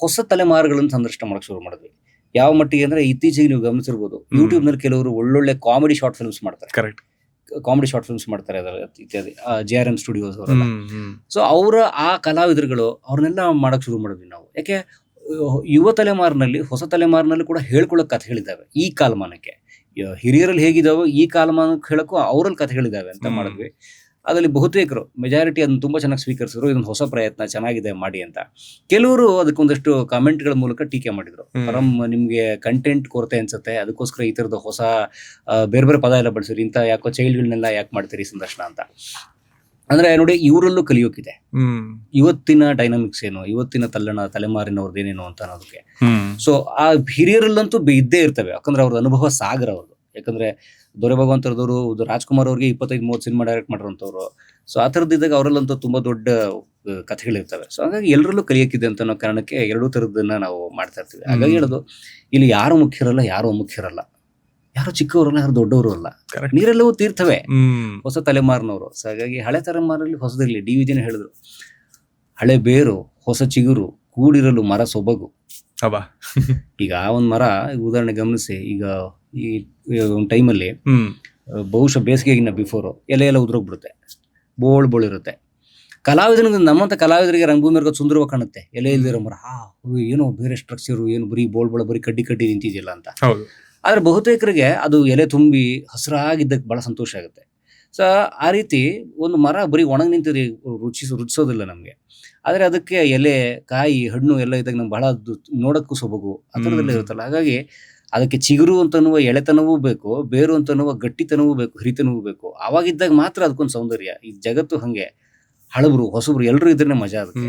ಹೊಸ ತಲೆಮಾರುಗಳನ್ನು ಸಂದರ್ಶನ ಮಾಡಕ್ ಶುರು ಮಾಡಿದ್ವಿ. ಯಾವ ಮಟ್ಟಿಗೆ ಅಂದ್ರೆ, ಇತ್ತೀಚೆಗೆ ನೀವು ಗಮನಿಸಿರ್ಬೋದು, ಯೂಟ್ಯೂಬ್ ನಲ್ಲಿ ಕೆಲವರು ಒಳ್ಳೊಳ್ಳೆ ಕಾಮಿಡಿ ಶಾರ್ಟ್ ಫಿಲ್ಮ್ಸ್ ಮಾಡ್ತಾರೆ. ಕರೆಕ್ಟ್, ಕಾಮಿಡಿ ಶಾರ್ಟ್ ಫಿಲ್ಮ್ಸ್ ಮಾಡ್ತಾರೆ ಇತ್ಯಾದಿ. JRM ಸ್ಟುಡಿಯೋಸ್ ಅವರೆಲ್ಲ. ಸೊ ಅವರ ಆ ಕಲಾವಿದರುಗಳು ಅವ್ರನ್ನೆಲ್ಲ ಮಾಡಕ್ ಶುರು ಮಾಡಿದ್ವಿ ನಾವು. ಯಾಕೆ ಯುವ ತಲೆಮಾರಿನಲ್ಲಿ, ಹೊಸ ತಲೆಮಾರಿನಲ್ಲಿ ಕೂಡ ಹೇಳ್ಕೊಳಕ್ ಕಥೆ ಹೇಳಿದ್ದಾವೆ. ಈ ಕಾಲಮಾನಕ್ಕೆ ಹಿರಿಯರಲ್ಲಿ ಹೇಗಿದಾವೋ ಈ ಕಾಲಮಾನಕ್ಕೆ ಹೇಳಕ್ಕೂ ಅವರಲ್ಲಿ ಕಥೆ ಹೇಳಿದ್ದಾವೆ ಅಂತ ಮಾಡಿದ್ವಿ. ಅದರಲ್ಲಿ ಬಹುತೇಕರು, ಮೆಜಾರಿಟಿ ಅದನ್ನ ತುಂಬಾ ಚೆನ್ನಾಗಿ ಸ್ವೀಕರಿಸಿದ್ರು. ಇದೊಂದು ಹೊಸ ಪ್ರಯತ್ನ, ಚೆನ್ನಾಗಿದೆ ಮಾಡಿ ಅಂತ. ಕೆಲವರು ಅದಕ್ಕೊಂದಷ್ಟು ಕಾಮೆಂಟ್ಗಳ ಮೂಲಕ ಟೀಕೆ ಮಾಡಿದ್ರು. ಪರಂ ನಿಮ್ಗೆ ಕಂಟೆಂಟ್ ಕೊರತೆ ಅನ್ಸುತ್ತೆ, ಅದಕ್ಕೋಸ್ಕರ ಈ ತರದ ಹೊಸ ಬೇರೆ ಬೇರೆ ಪದ ಎಲ್ಲ ಬಳಸಿರಿ, ಇಂಥ ಯಾಕೋ ಚೈಲ್ಡ್ಗಳನ್ನೆಲ್ಲ ಯಾಕೆ ಮಾಡ್ತೀರಿ ಸಂದರ್ಶನ ಅಂತ. ಅಂದ್ರೆ ನೋಡಿ, ಇವರಲ್ಲೂ ಕಲಿಯೋಕಿದೆ. ಇವತ್ತಿನ ಡೈನಾಮಿಕ್ಸ್ ಏನು, ಇವತ್ತಿನ ತಲೆಮಾರಿನವ್ರದ್ದು ಏನೇನು ಅಂತ ಅನ್ನೋದಕ್ಕೆ. ಸೊ ಆ ಹಿರಿಯರಲ್ಲಂತೂ ಇದ್ದೇ ಇರ್ತವೆ, ಯಾಕಂದ್ರೆ ಅವ್ರದ್ದು ಅನುಭವ ಸಾಗರ ಅವ್ರದ್ದು. ಯಾಕಂದ್ರೆ ದೊರೆ ಭಗವಂತರದವರು, ರಾಜ್ಕುಮಾರ್ ಅವ್ರಿಗೆ 25-30 ಸಿನಿಮಾ ಡೈರೆಕ್ಟ್ ಮಾಡಿರೋಂಥವ್ರು. ಸೊ ಆ ಥರದ್ದಿದ್ದಾಗ ಅವರಲ್ಲಂತೂ ತುಂಬಾ ದೊಡ್ಡ ಕಥೆಗಳಿರ್ತವೆ. ಸೊ ಹಾಗಾಗಿ ಎಲ್ಲರಲ್ಲೂ ಕಲಿಯಕ್ಕಿದೆ ಅಂತ ಅನ್ನೋ ಕಾರಣಕ್ಕೆ ಎರಡೂ ಥರದ್ದನ್ನ ನಾವು ಮಾಡ್ತಾ ಇರ್ತೀವಿ. ಹಾಗಾಗಿ ಹೇಳೋದು, ಇಲ್ಲಿ ಯಾರು ಮುಖ್ಯರಲ್ಲ, ಯಾರು ಅಮುಖ್ಯರಲ್ಲ, ಯಾರು ಚಿಕ್ಕವರಲ್ಲ, ಯಾರು ದೊಡ್ಡವರು ಅಲ್ಲ, ನೀರೆಲ್ಲವೂ ತೀರ್ಥವೇ, ಹೊಸ ತಲೆಮಾರಿನವರು. ಸೊ ಹಾಗಾಗಿ ಹಳೆ ತಲೆಮಾರಲ್ಲಿ ಹೊಸದಿರಲಿ. DVಜಿನೇ ಹೇಳಿದ್ರು, ಹಳೆ ಬೇರು ಹೊಸ ಚಿಗುರು ಕೂಡಿರಲು ಮರ ಸೊಬಗು. ಈಗ ಒಂದ್ ಮರ, ಉದಾಹರಣೆ ಗಮನಿಸಿ, ಈಗ ಈ ಒಂದು ಟೈಮಲ್ಲಿ ಬಹುಶಃ ಬೇಸಿಗೆಗಿನ್ನ ಬಿಫೋರು ಎಲೆ ಎಲ್ಲ ಉದುರೋಗ್ಬಿಡುತ್ತೆ, ಬೋಳಿರುತ್ತೆ. ಕಲಾವಿದನಿಗೆ, ನಮ್ಮಂತ ಕಲಾವಿದರಿಗೆ ರಂಗಭೂಮಿ ಸುಂದರವಾಗಿ ಕಾಣುತ್ತೆ ಎಲೆ ಇಲ್ದಿರೋ ಮರ. ಏನೋ ಬೇರೆ ಸ್ಟ್ರಕ್ಚರು, ಏನು ಬರೀ ಬರೀ ಕಡ್ಡಿ ನಿಂತಿದೆಯಲ್ಲ ಅಂತ. ಆದ್ರೆ ಬಹುತೇಕರಿಗೆ ಅದು ಎಲೆ ತುಂಬಿ ಹಸಿರಾಗಿದ್ದಕ್ಕೆ ಬಹಳ ಸಂತೋಷ ಆಗುತ್ತೆ. ಸೊ ಆ ರೀತಿ ಒಂದು ಮರ ಬರೀ ಒಣಗಿ ನಿಂತಿದ್ರೆ ರುಚಿಸೋದಿಲ್ಲ ನಮ್ಗೆ. ಆದ್ರೆ ಅದಕ್ಕೆ ಎಲೆ, ಕಾಯಿ, ಹಣ್ಣು ಎಲ್ಲ ಇದ್ದಾಗ ನಮ್ಗೆ ಬಹಳ ನೋಡಕ್ಕೂ ಸೊಬಗು ಆ ಥರದೆಲ್ಲ ಇರುತ್ತಲ್ಲ. ಹಾಗಾಗಿ ಅದಕ್ಕೆ ಚಿಗುರು ಅಂತನ್ನುವ ಎಳೆತನವೂ ಬೇಕು, ಬೇರು ಅಂತನ್ನುವ ಗಟ್ಟಿತನವೂ ಬೇಕು, ಹಿರಿತನವೂ ಬೇಕು. ಅವಾಗಿದ್ದಾಗ ಮಾತ್ರ ಅದಕ್ಕೊಂದು ಸೌಂದರ್ಯ. ಈ ಜಗತ್ತು ಹಂಗೆ, ಹಳಬರು ಹೊಸಬ್ರು ಎಲ್ಲರೂ ಇದ್ರೆ ಮಜಾ ಅದಕ್ಕೆ.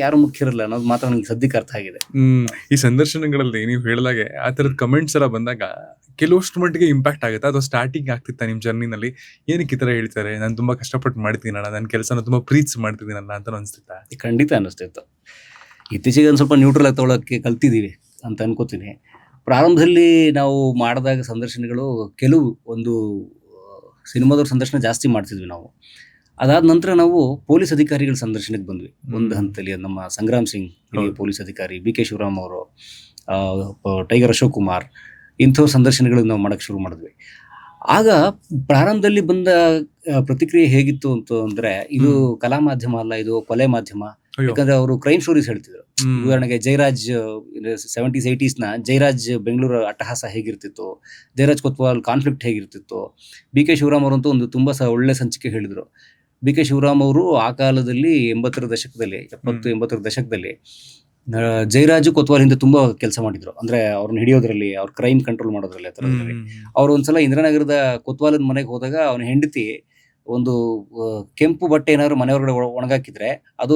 ಯಾರು ಮುಖ್ಯ ಇರಲ್ಲ ಅನ್ನೋದು ಮಾತ್ರ ನನಗೆ ಸದ್ಯಕ್ಕೆ ಅರ್ಥ ಆಗಿದೆ. ಈ ಸಂದರ್ಶನಗಳಲ್ಲಿ ನೀವು ಹೇಳಿದಾಗೆ ಆ ತರದ ಕಮೆಂಟ್ಸ್ ಎಲ್ಲ ಬಂದಾಗ ಕೆಲವಷ್ಟು ಮಟ್ಟಿಗೆ ಇಂಪ್ಯಾಕ್ಟ್ ಆಗುತ್ತೆ. ಅದು ಸ್ಟಾರ್ಟಿಂಗ್ ಆಗ್ತಿತ್ತ ನಿಮ್ ಜರ್ನಿನಲ್ಲಿ, ಏನಕ್ಕೆ ಈ ತರ ಹೇಳ್ತಾರೆ, ನಾನು ತುಂಬಾ ಕಷ್ಟಪಟ್ಟು ಮಾಡ್ತೀನಲ್ಲ, ನನ್ನ ಕೆಲಸನ ತುಂಬಾ ಪ್ರೀತಿ ಮಾಡ್ತಿದ್ದೀನಲ್ಲ ಅಂತ ಅನ್ಸ್ತಿತ್ತ? ಖಂಡಿತ ಅನ್ನಿಸ್ತಿತ್ತು. ಇತ್ತೀಚೆಗೆ ಒಂದು ಸ್ವಲ್ಪ ನ್ಯೂಟ್ರಲ್ ಆಗಿ ತೊಗೊಳಕ್ಕೆ ಕಲ್ತಿದ್ದೀವಿ ಅಂತ ಅನ್ಕೋತೀನಿ. ಪ್ರಾರಂಭದಲ್ಲಿ ನಾವು ಮಾಡಿದಾಗ ಸಂದರ್ಶನಗಳು ಕೆಲವು ಒಂದು ಸಿನಿಮಾದವ್ರ ಸಂದರ್ಶನ ಜಾಸ್ತಿ ಮಾಡ್ತಿದ್ವಿ ನಾವು. ಅದಾದ ನಂತರ ನಾವು ಪೊಲೀಸ್ ಅಧಿಕಾರಿಗಳ ಸಂದರ್ಶನಕ್ಕೆ ಬಂದ್ವಿ ಒಂದು ಹಂತದಲ್ಲಿ. ನಮ್ಮ ಸಂಗ್ರಾಮ್ ಸಿಂಗ್ ಹಿರಿಯ ಪೊಲೀಸ್ ಅಧಿಕಾರಿ, ಬಿ ಕೆ ಶಿವರಾಮ್ ಅವರು, ಟೈಗರ್ ಅಶೋಕ್ ಕುಮಾರ್, ಇಂಥವ್ರ ಸಂದರ್ಶನಗಳು ನಾವು ಮಾಡಕ್ಕೆ ಶುರು ಮಾಡಿದ್ವಿ. ಆಗ ಪ್ರಾರಂಭದಲ್ಲಿ ಬಂದ ಪ್ರತಿಕ್ರಿಯೆ ಹೇಗಿತ್ತು ಅಂತಂದ್ರೆ, ಇದು ಕಲಾ ಮಾಧ್ಯಮ ಅಲ್ಲ, ಇದು ಕೊಲೆ ಮಾಧ್ಯಮ. ಯಾಕಂದ್ರೆ ಅವರು ಕ್ರೈಮ್ ಸ್ಟೋರೀಸ್ ಹೇಳ್ತಿದ್ರು. ಉದಾಹರಣೆಗೆ ಜಯರಾಜ್ 70s 80s ಜಯರಾಜ್ ಬೆಂಗಳೂರು ಅಟ್ಟಹಾಸ ಹೇಗಿರ್ತಿತ್ತು, ಜಯರಾಜ್ ಕೊತ್ವಾಲ್ ಕಾನ್ಫ್ಲಿಕ್ಟ್ ಹೇಗಿರ್ತಿತ್ತು. ಬಿ ಕೆ ಶಿವರಾಮ್ ಅವರಂತೂ ಒಂದು ತುಂಬಾ ಒಳ್ಳೆ ಸಂಚಿಕೆ ಹೇಳಿದ್ರು. ಬಿ ಕೆ ಶಿವರಾಮ್ ಅವರು ಆ ಕಾಲದಲ್ಲಿ 70ರ ದಶಕದಲ್ಲಿ 70-80ರ ದಶಕದಲ್ಲಿ ಜಯರಾಜ್ ಕೊತ್ವಾಲ್ ಹಿಂದೆ ತುಂಬಾ ಕೆಲಸ ಮಾಡಿದ್ರು. ಅಂದ್ರೆ ಅವ್ರನ್ನ ಹಿಡಿಯೋದ್ರಲ್ಲಿ, ಅವ್ರ ಕ್ರೈಮ್ ಕಂಟ್ರೋಲ್ ಮಾಡೋದ್ರಲ್ಲಿ, ಆ ಥರದ್ರಲ್ಲಿ. ಅವ್ರು ಒಂದ್ಸಲ ಇಂದ್ರಾನಗರದ ಕೊತ್ವಾಲನ್ ಮನೆಗೆ ಹೋದಾಗ ಅವನ ಹೆಂಡತಿ ಒಂದು ಕೆಂಪು ಬಟ್ಟೆ ಏನಾದ್ರು ಮನೆ ಹೊರಗಡೆ ಒಣಗಾಕಿದ್ರೆ ಅದು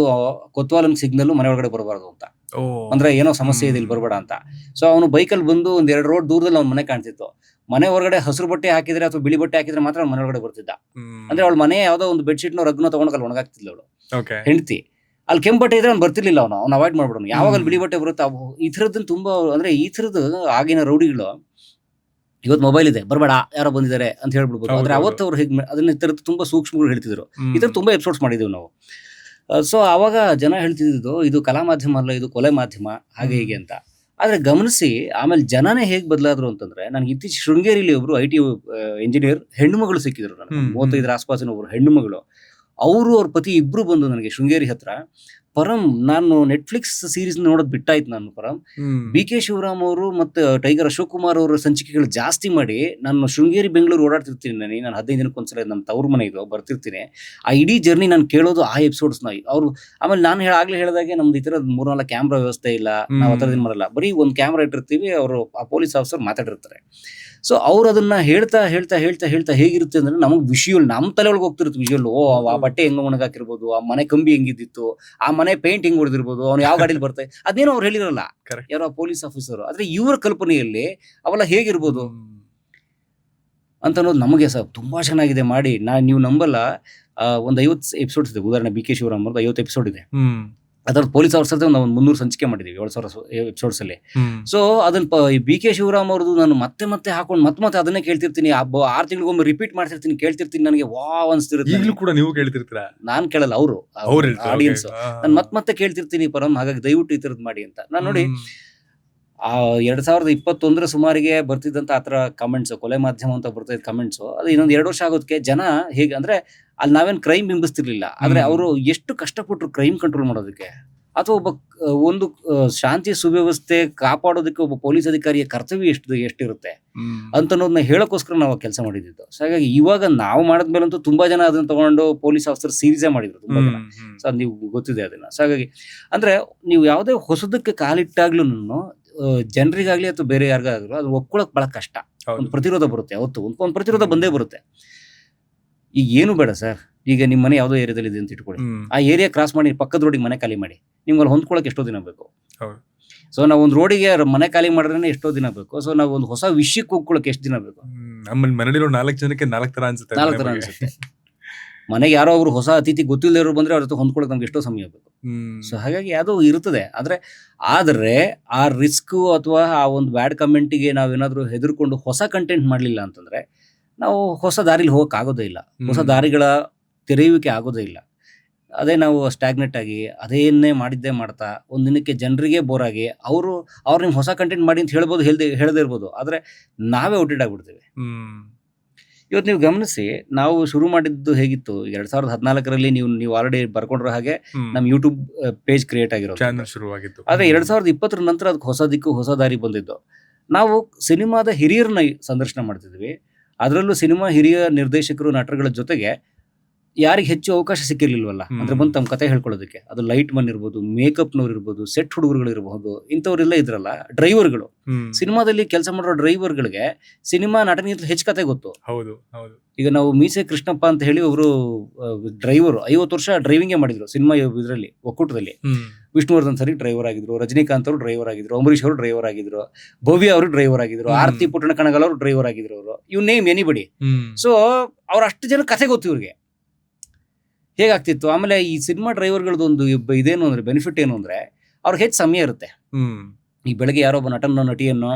ಕೊತ್ವಾಲನ್ ಸಿಗ್ನಲ್ ಮನೆ ಒಳಗಡೆ ಬರಬಾರ್ದು ಅಂತ. ಅಂದ್ರೆ ಏನೋ ಸಮಸ್ಯೆ ಇದೆ, ಇಲ್ಲಿ ಬರಬೇಡ ಅಂತ. ಸೊ ಅವನು ಬೈಕಲ್ಲಿ ಬಂದು ಒಂದ್ 2 ರೋಡ್ ದೂರದಲ್ಲಿ ಅವ್ನ ಮನೆ ಕಾಣ್ತಿತ್ತು. ಮನೆ ಹೊರಗಡೆ ಹಸಿರು ಬಟ್ಟೆ ಹಾಕಿದ್ರೆ ಅಥವಾ ಬಿಳಿ ಬಟ್ಟೆ ಹಾಕಿದ್ರೆ ಮಾತ್ರ ಮನೆ ಒಳಗಡೆ ಬರ್ತಿದ್ದ. ಅಂದ್ರೆ ಅವಳ ಮನೆ ಯಾವ್ದೋ ಒಂದು ಬೆಡ್ಶೀಟ್ ನೋ ರಗ್ನ ತಗೊಂಡು ಅಲ್ಲಿ ಒಣಗಾಕ್ತಿದ್ಲು ಅವಳು ಹೆಂಡತಿ. ಅಲ್ಲಿ ಕೆಂಪು ಬಟ್ಟೆ ಇದ್ರೆ ಅವ್ನು ಬರ್ತಿರ್ಲಿಲ್ಲ, ಅವ್ನು ಅವಾಯ್ಡ್ ಮಾಡ್ಬಿಡೋನು. ಯಾವಾಗ ಅಲ್ಲಿ ಬಿಳಿ ಬಟ್ಟೆ ಬರುತ್ತೆ ಈ ಥರದ್ದು ತುಂಬಾ. ಅಂದ್ರೆ ಈ ಥರದ್ದು ಆಗಿನ ರೌಡಿಗಳು ಇವತ್ತು ಮೊಬೈಲ್ ಇದೆ, ಬರಬೇಡ ಯಾರೋ ಬಂದಿದ್ದಾರೆ ಅಂತ ಹೇಳ್ಬಿಡ್ಬೋದು. ಆದ್ರೆ ಅವತ್ತು ಅವ್ರು ಹೇಗೆ ಅದನ್ನ ಈ ಥರದ್ದು ತುಂಬಾ ಸೂಕ್ಷ್ಮಗಳು ಹೇಳ್ತಿದ್ರು. ಈ ಥರ ತುಂಬಾ ಎಪಿಸೋಡ್ಸ್ ಮಾಡಿದೀವಿ ನಾವು. ಸೊ ಅವಾಗ ಜನ ಹೇಳ್ತಿದ್ದು ಇದು ಕಲಾ ಮಾಧ್ಯಮ ಅಲ್ಲ, ಇದು ಕೊಲೆ ಮಾಧ್ಯಮ, ಹಾಗೆ ಹೀಗೆ ಅಂತ. ಆದ್ರೆ ಗಮನಿಸಿ ಆಮೇಲೆ ಜನನೇ ಹೇಗೆ ಬದಲಾದ್ರು ಅಂತಂದ್ರೆ, ನನಗೆ ಇತ್ತೀಚೆ ಶೃಂಗೇರಿಲಿ ಒಬ್ರು IT ಇಂಜಿನಿಯರ್ ಹೆಣ್ಣು ಮಗಳು ಸಿಕ್ಕಿದ್ರು. ನನಗೆ 35 ಆಸ್ಪಾಸಿನ ಒಬ್ರು ಹೆಣ್ಣು ಮಗಳು. ಅವರು ಅವ್ರ ಪತಿ ಇಬ್ರು ಬಂದು ನನಗೆ ಶೃಂಗೇರಿ ಹತ್ರ, ಪರಂ ನಾನು ನೆಟ್ಫ್ಲಿಕ್ಸ್ ಸೀರೀಸ್ ನೋಡೋದು ಬಿಟ್ಟಾಯ್ತು ನಾನು ಪರಂ. ಬಿ ಕೆ ಶಿವರಾಮ್ ಅವರು ಮತ್ತೆ ಟೈಗರ್ ಅಶೋಕ್ ಕುಮಾರ್ ಅವರ ಸಂಚಿಕೆಗಳು ಜಾಸ್ತಿ ಮಾಡಿ ನಾನು ಶೃಂಗೇರಿ ಬೆಂಗಳೂರು ಓಡಾಡ್ತಿರ್ತೀನಿ. ನಾನು 15 ದಿನಕ್ಕೊಂದ್ಸಲ ನಮ್ಮ ತವ್ರ ಮನೆ ಇದು ಬರ್ತಿರ್ತೀನಿ. ಆ ಇಡೀ ಜರ್ನಿ ನಾನು ಕೇಳೋದು ಆ ಎಪಿಸೋಡ್ಸ್ನ ಅವರು. ಆಮೇಲೆ ನಾನು ಆಗ್ಲೇ ಹೇಳಿದಾಗೆ ನಮ್ದು ಈ ಥರ 3-4 ಕ್ಯಾಮ್ರಾ ವ್ಯವಸ್ಥೆ ಇಲ್ಲ, ನಾವು ಆ ಥರದ್ದು ಮಾಡಲ್ಲ. ಬರೀ ಒಂದು ಕ್ಯಾಮ್ರಾ ಇಟ್ಟಿರ್ತೀವಿ, ಅವರು ಆ ಪೊಲೀಸ್ ಆಫೀಸರ್ ಮಾತಾಡಿರ್ತಾರೆ. ಸೊ ಅವ್ರು ಅದನ್ನ ಹೇಳ್ತಾ ಹೇಳ್ತಾ ಹೇಳ್ತಾ ಹೇಳ್ತಾ ಹೇಗಿರುತ್ತೆ ಅಂದ್ರೆ, ನಮಗೆ ವಿಷುವಲ್ ನಮ್ಮ ತಲೆ ಒಳಗೆ ಹೋಗ್ತಿರುತ್ತೆ ವಿಷುವಲ್. ಆ ಬಟ್ಟೆ ಹೆಂಗ ಒಣಗಾಕಿರ್ಬೋದು, ಆ ಮನೆ ಕಂಬಿ ಹೆಂಗಿದ್ದಿತ್ತು, ಆ ಮನೆ ಪೇಂಟ್ ಹೆಂಗ್ ಹೊಡೆದಿರ್ಬೋದು, ಅವ್ನು ಯಾವ ಗಾಡಿಲಿ ಬರ್ತಾರೆ, ಅದೇನೋ ಅವ್ರು ಹೇಳಿರಲ್ಲ ಯಾರೋ ಪೊಲೀಸ್ ಆಫೀಸರ್. ಆದ್ರೆ ಇವರ ಕಲ್ಪನೆಯಲ್ಲಿ ಅವೆಲ್ಲ ಹೇಗಿರ್ಬೋದು ಅಂತ ಅನ್ನೋದು ನಮಗೆ ತುಂಬಾ ಚೆನ್ನಾಗಿದೆ ಮಾಡಿ. ನೀವು ನಂಬಲ್ಲ, ಒಂದು 50 ಎಪಿಸೋಡ್ಸ್ ಇದೆ. ಉದಾಹರಣೆ ಬಿ ಕೆ ಶಿವರಾಮ್ ಅವ್ರದ್ದು 50 ಎಪಿಸೋಡ್ ಇದೆ. ಅದ್ರಲ್ಲಿ ಪೊಲೀಸ್ ಆಫೀಸರ್ ಒಂದು 300 ಸಂಚಿಕೆ ಮಾಡಿದೀವಿ 7,000 ಎಪಿಸೋಡ್ಸ್ ಅಲ್ಲಿ. ಸೊ ಅದನ್ನ ಬಿ ಕೆ ಶಿವರಾಮ್ ಅವ್ರದ್ದು ನಾನು ಮತ್ತೆ ಹಾಕೊಂಡು ಮತ್ತೆ ಅದನ್ನೇ ಕೇಳ್ತಿರ್ತೀನಿ. 6 ತಿಂಗಳಿಗೊಮ್ಮೆ ರಿಪೀಟ್ ಮಾಡ್ತಿರ್ತೀನಿ, ಕೇಳ್ತಿರ್ತೀನಿ. ನನಗೆ ವಾವ್ ಅನ್ಸ್ತಿರುತ್ತೆ. ಈಗಲೂ ಕೂಡ ನೀವು ಕೇಳ್ತಿರ್ತೀರಾ? ನಾನ್ ಕೇಳಲ್ಲ, ಅವರು ಆಡಿಯನ್ಸ್. ನಾನು ಮತ್ತೆ ಕೇಳ್ತಿರ್ತೀನಿ ಪರಂ. ಹಾಗಾಗಿ ದಯವಿಟ್ಟು ಈ ತರದ್ ಮಾಡಿ ಅಂತ. ನಾನು ನೋಡಿ 2021 ಸುಮಾರಿಗೆ ಬರ್ತಿದ್ದಂತ ಆತರ ಕಮೆಂಟ್ಸ್, ಕೊಲೆ ಮಾಧ್ಯಮ ಅಂತ ಬರ್ತಿದ್ದ ಕಮೆಂಟ್ಸ್, ಅದು ಇನ್ನೊಂದು 2 ವರ್ಷ ಆಗೋದಕ್ಕೆ ಜನ ಹೇಗೆ ಅಂದ್ರೆ, ಅಲ್ಲಿ ನಾವೇನ್ ಕ್ರೈಮ್ ಬಿಂಬಿಸ್ತಿರ್ಲಿಲ್ಲ, ಆದ್ರೆ ಅವರು ಎಷ್ಟು ಕಷ್ಟಪಟ್ಟರು ಕ್ರೈಮ್ ಕಂಟ್ರೋಲ್ ಮಾಡೋದಕ್ಕೆ, ಅಥವಾ ಒಂದು ಶಾಂತಿ ಸುವ್ಯವಸ್ಥೆ ಕಾಪಾಡೋದಕ್ಕೆ ಒಬ್ಬ ಪೊಲೀಸ್ ಅಧಿಕಾರಿಯ ಕರ್ತವ್ಯ ಎಷ್ಟಿರುತ್ತೆ ಅಂತ ಅನ್ನೋದನ್ನ ಹೇಳೋಕ್ಕೋಸ್ಕರ ನಾವು ಕೆಲಸ ಮಾಡಿದ್ದು. ಸೊ ಹಾಗಾಗಿ ಇವಾಗ ನಾವು ಮಾಡಿದ್ಮೇಲಂತೂ ತುಂಬಾ ಜನ ಅದನ್ನ ತಗೊಂಡು ಪೊಲೀಸ್ ಆಫೀಸರ್ ಸೀರೀಸೇ ಮಾಡಿದ್ರು ತುಂಬಾ ಜನ. ಸೊ ನೀವು ಗೊತ್ತಿದೆ ಅದನ್ನ. ಸೊ ಹಾಗಾಗಿ ಅಂದ್ರೆ ನೀವು ಯಾವುದೇ ಹೊಸದಕ್ಕೆ ಕಾಲಿಟ್ಟಾಗ್ಲೂ ಜನರಿಗಾಗ್ಲಿ ಅಥವಾ ಬೇರೆ ಯಾರಿಗಾಗ್ಲೂ ಅದು ಒಪ್ಕೊಳಕ್ ಬಹಳ ಕಷ್ಟ. ಒಂದು ಪ್ರತಿರೋಧ ಬರುತ್ತೆ, ಅವತ್ತು ಒಂದು ಪ್ರತಿರೋಧ ಬಂದೇ ಬರುತ್ತೆ. ಈಗ ಏನು ಬೇಡ ಸರ್, ಈಗ ನಿಮ್ಮ ಮನೆ ಯಾವುದೋ ಏರಿಯಾದಲ್ಲಿ ಇದೆ ಅಂತ ಇಟ್ಕೊಳ್ಳಿ, ಆ ಏರಿಯಾ ಕ್ರಾಸ್ ಮಾಡಿ ಪಕ್ಕದ ರೋಡಿಗೆ ಮನೆ ಖಾಲಿ ಮಾಡಿ, ನಿಮ್ಗೆ ಅಲ್ಲಿ ಹೊಂದ್ಕೊಳಕ್ ಎಷ್ಟೋ ದಿನ ಬೇಕು. ಸೊ ನಾವು ಒಂದು ರೋಡಿಗೆ ಮನೆ ಖಾಲಿ ಮಾಡಿದ್ರೆ ಎಷ್ಟೋ ದಿನ ಬೇಕು. ಸೊ ನಾವು ಒಂದು ಹೊಸ ವಿಷಯಕ್ಕೆ ಹೋಗ್ಕೊಳಕ್ ಎಷ್ಟು ದಿನ ಬೇಕು? ನಮ್ಮಲ್ಲಿ ಮನೇಲಿರೋ 4 ಜನಕ್ಕೆ 4 ತರ ಅನ್ಸುತ್ತೆ. ಮನೆಗೆ ಯಾರೋ ಒಬ್ರು ಹೊಸ ಅತಿಥಿ ಗೊತ್ತಿಲ್ಲದೆ ಬಂದ್ರೆ ಅವ್ರ ಜೊತೆ ಹೊಂದ್ಕೊಳಕ್ ನಮ್ಗೆ ಎಷ್ಟೋ ಸಮಯ ಬೇಕು. ಸೊ ಹಾಗಾಗಿ ಅದು ಇರ್ತದೆ. ಆದ್ರೆ ಆ ರಿಸ್ಕ್ ಅಥವಾ ಆ ಒಂದು ಬ್ಯಾಡ್ ಕಮೆಂಟಿಗೆ ನಾವೇನಾದ್ರೂ ಹೆದರ್ಕೊಂಡು ಹೊಸ ಕಂಟೆಂಟ್ ಮಾಡ್ಲಿಲ್ಲ ಅಂತಂದ್ರೆ ನಾವು ಹೊಸ ದಾರಿಲಿ ಹೋಗಕ್ ಆಗೋದೇ ಇಲ್ಲ, ಹೊಸ ದಾರಿಗಳ ತೆರೆಯುವಿಕೆ ಆಗೋದೇ ಇಲ್ಲ. ಅದೇ ನಾವು ಸ್ಟಾಗ್ನೆಟ್ ಆಗಿ ಅದೇನೇ ಮಾಡಿದ್ದೇ ಮಾಡ್ತಾ ಒಂದಿನಕ್ಕೆ ಜನರಿಗೆ ಬೋರ್ ಆಗಿ ಅವ್ರು ನಿಮ್ಗೆ ಹೊಸ ಕಂಟೆಂಟ್ ಮಾಡಿ ಅಂತ ಹೇಳ್ಬೋದು, ಹೇಳದೇ ಇರ್ಬೋದು, ಆದ್ರೆ ನಾವೇ ಔಟ್ಡೇಟ್ ಆಗ್ಬಿಡ್ತೇವೆ. ಇವತ್ತು ನೀವು ಗಮನಿಸಿ, ನಾವು ಶುರು ಮಾಡಿದ್ದು ಹೇಗಿತ್ತು, 2014ರಲ್ಲಿ ನೀವು ಆಲ್ರೆಡಿ ಬರ್ಕೊಂಡಿರೋ ಹಾಗೆ ನಮ್ಮ ಯೂಟ್ಯೂಬ್ ಪೇಜ್ ಕ್ರಿಯೇಟ್ ಆಗಿರೋ ಚಾನಲ್ ಶುರುವಾಗಿತ್ತು. ಆದ್ರೆ 2020ರ ನಂತರ ಅದಕ್ಕೆ ಹೊಸ ದಿಕ್ಕು, ಹೊಸ ದಾರಿ ಬಂದಿದ್ದು. ನಾವು ಸಿನಿಮಾದ ಹಿರಿಯರನ್ನ ಸಂದರ್ಶನ ಮಾಡ್ತಿದ್ವಿ. ಅದರಲ್ಲೂ ಸಿನಿಮಾ ಹಿರಿಯ ನಿರ್ದೇಶಕರು, ನಟರುಗಳ ಜೊತೆಗೆ ಯಾರಿಗೆ ಹೆಚ್ಚು ಅವಕಾಶ ಸಿಕ್ಕಿರ್ಲಿಲ್ವಲ್ಲ, ಅಂದ್ರೆ ಬಂದು ತಮ್ಮ ಕತೆ ಹೇಳ್ಕೊಳ್ಳೋದಕ್ಕೆ. ಅದು ಲೈಟ್ ಮನ್ ಇರ್ಬೋದು, ಮೇಕಪ್ನವ್ರು ಇರ್ಬೋದು, ಸೆಟ್ ಹುಡುಗರುಗಳು ಇರಬಹುದು, ಇಂಥವ್ರೆಲ್ಲ ಇದ್ರಲ್ಲ ಡ್ರೈವರ್ಗಳು. ಸಿನಿಮಾದಲ್ಲಿ ಕೆಲಸ ಮಾಡೋ ಡ್ರೈವರ್ಗಳಿಗೆ ಸಿನಿಮಾ ನಟನಿಗಿಂತ ಹೆಚ್ಚು ಕತೆ ಗೊತ್ತು. ಹೌದು ಹೌದು. ಈಗ ನಾವು ಮೀಸೆ ಕೃಷ್ಣಪ್ಪ ಅಂತ ಹೇಳಿ ಒಬ್ರು ಡ್ರೈವರ್ 50 ವರ್ಷ ಡ್ರೈವಿಂಗೇ ಮಾಡಿದ್ರು ಸಿನಿಮಾ ಇದರಲ್ಲಿ ಒಕ್ಕೂಟದಲ್ಲಿ. ವಿಷ್ಣುವರ್ಧನ್ ಸರಿ ಡ್ರೈವರ್ ಆಗಿದ್ರು, ರಜನಿಕಾಂತ್ ಅವರು ಡ್ರೈವರ್ ಆಗಿದ್ರು, ಅಂಬರೀಶ್ ಅವರು ಡ್ರೈವರ್ ಆಗಿದ್ರು, ಭವ್ಯ ಅವರು ಡ್ರೈವರ್ ಆಗಿದ್ರು, ಆರತಿ ಪುಟ್ಟಣ ಕಣಗಾಲ್ ಅವರು ಡ್ರೈವರ್ ಆಗಿದ್ರು. ಅವರು ಯು ನೇಮ್ ಎನಿಬಡಿ. ಸೊ ಅವ್ರ ಅಷ್ಟು ಜನ ಕಥೆ ಗೊತ್ತು ಇವ್ರಿಗೆ ಹೇಗಾಗ್ತಿತ್ತು. ಆಮೇಲೆ ಈ ಸಿನಿಮಾ ಡ್ರೈವರ್ಗಳದೊಂದು ಇದೇನು ಅಂದ್ರೆ ಬೆನಿಫಿಟ್ ಏನು ಅಂದ್ರೆ ಅವ್ರಿಗೆ ಹೆಚ್ಚು ಸಮಯ ಇರುತ್ತೆ. ಈ ಬೆಳಗ್ಗೆ ಯಾರೊಬ್ಬ ನಟನೋ ನಟಿಯನ್ನು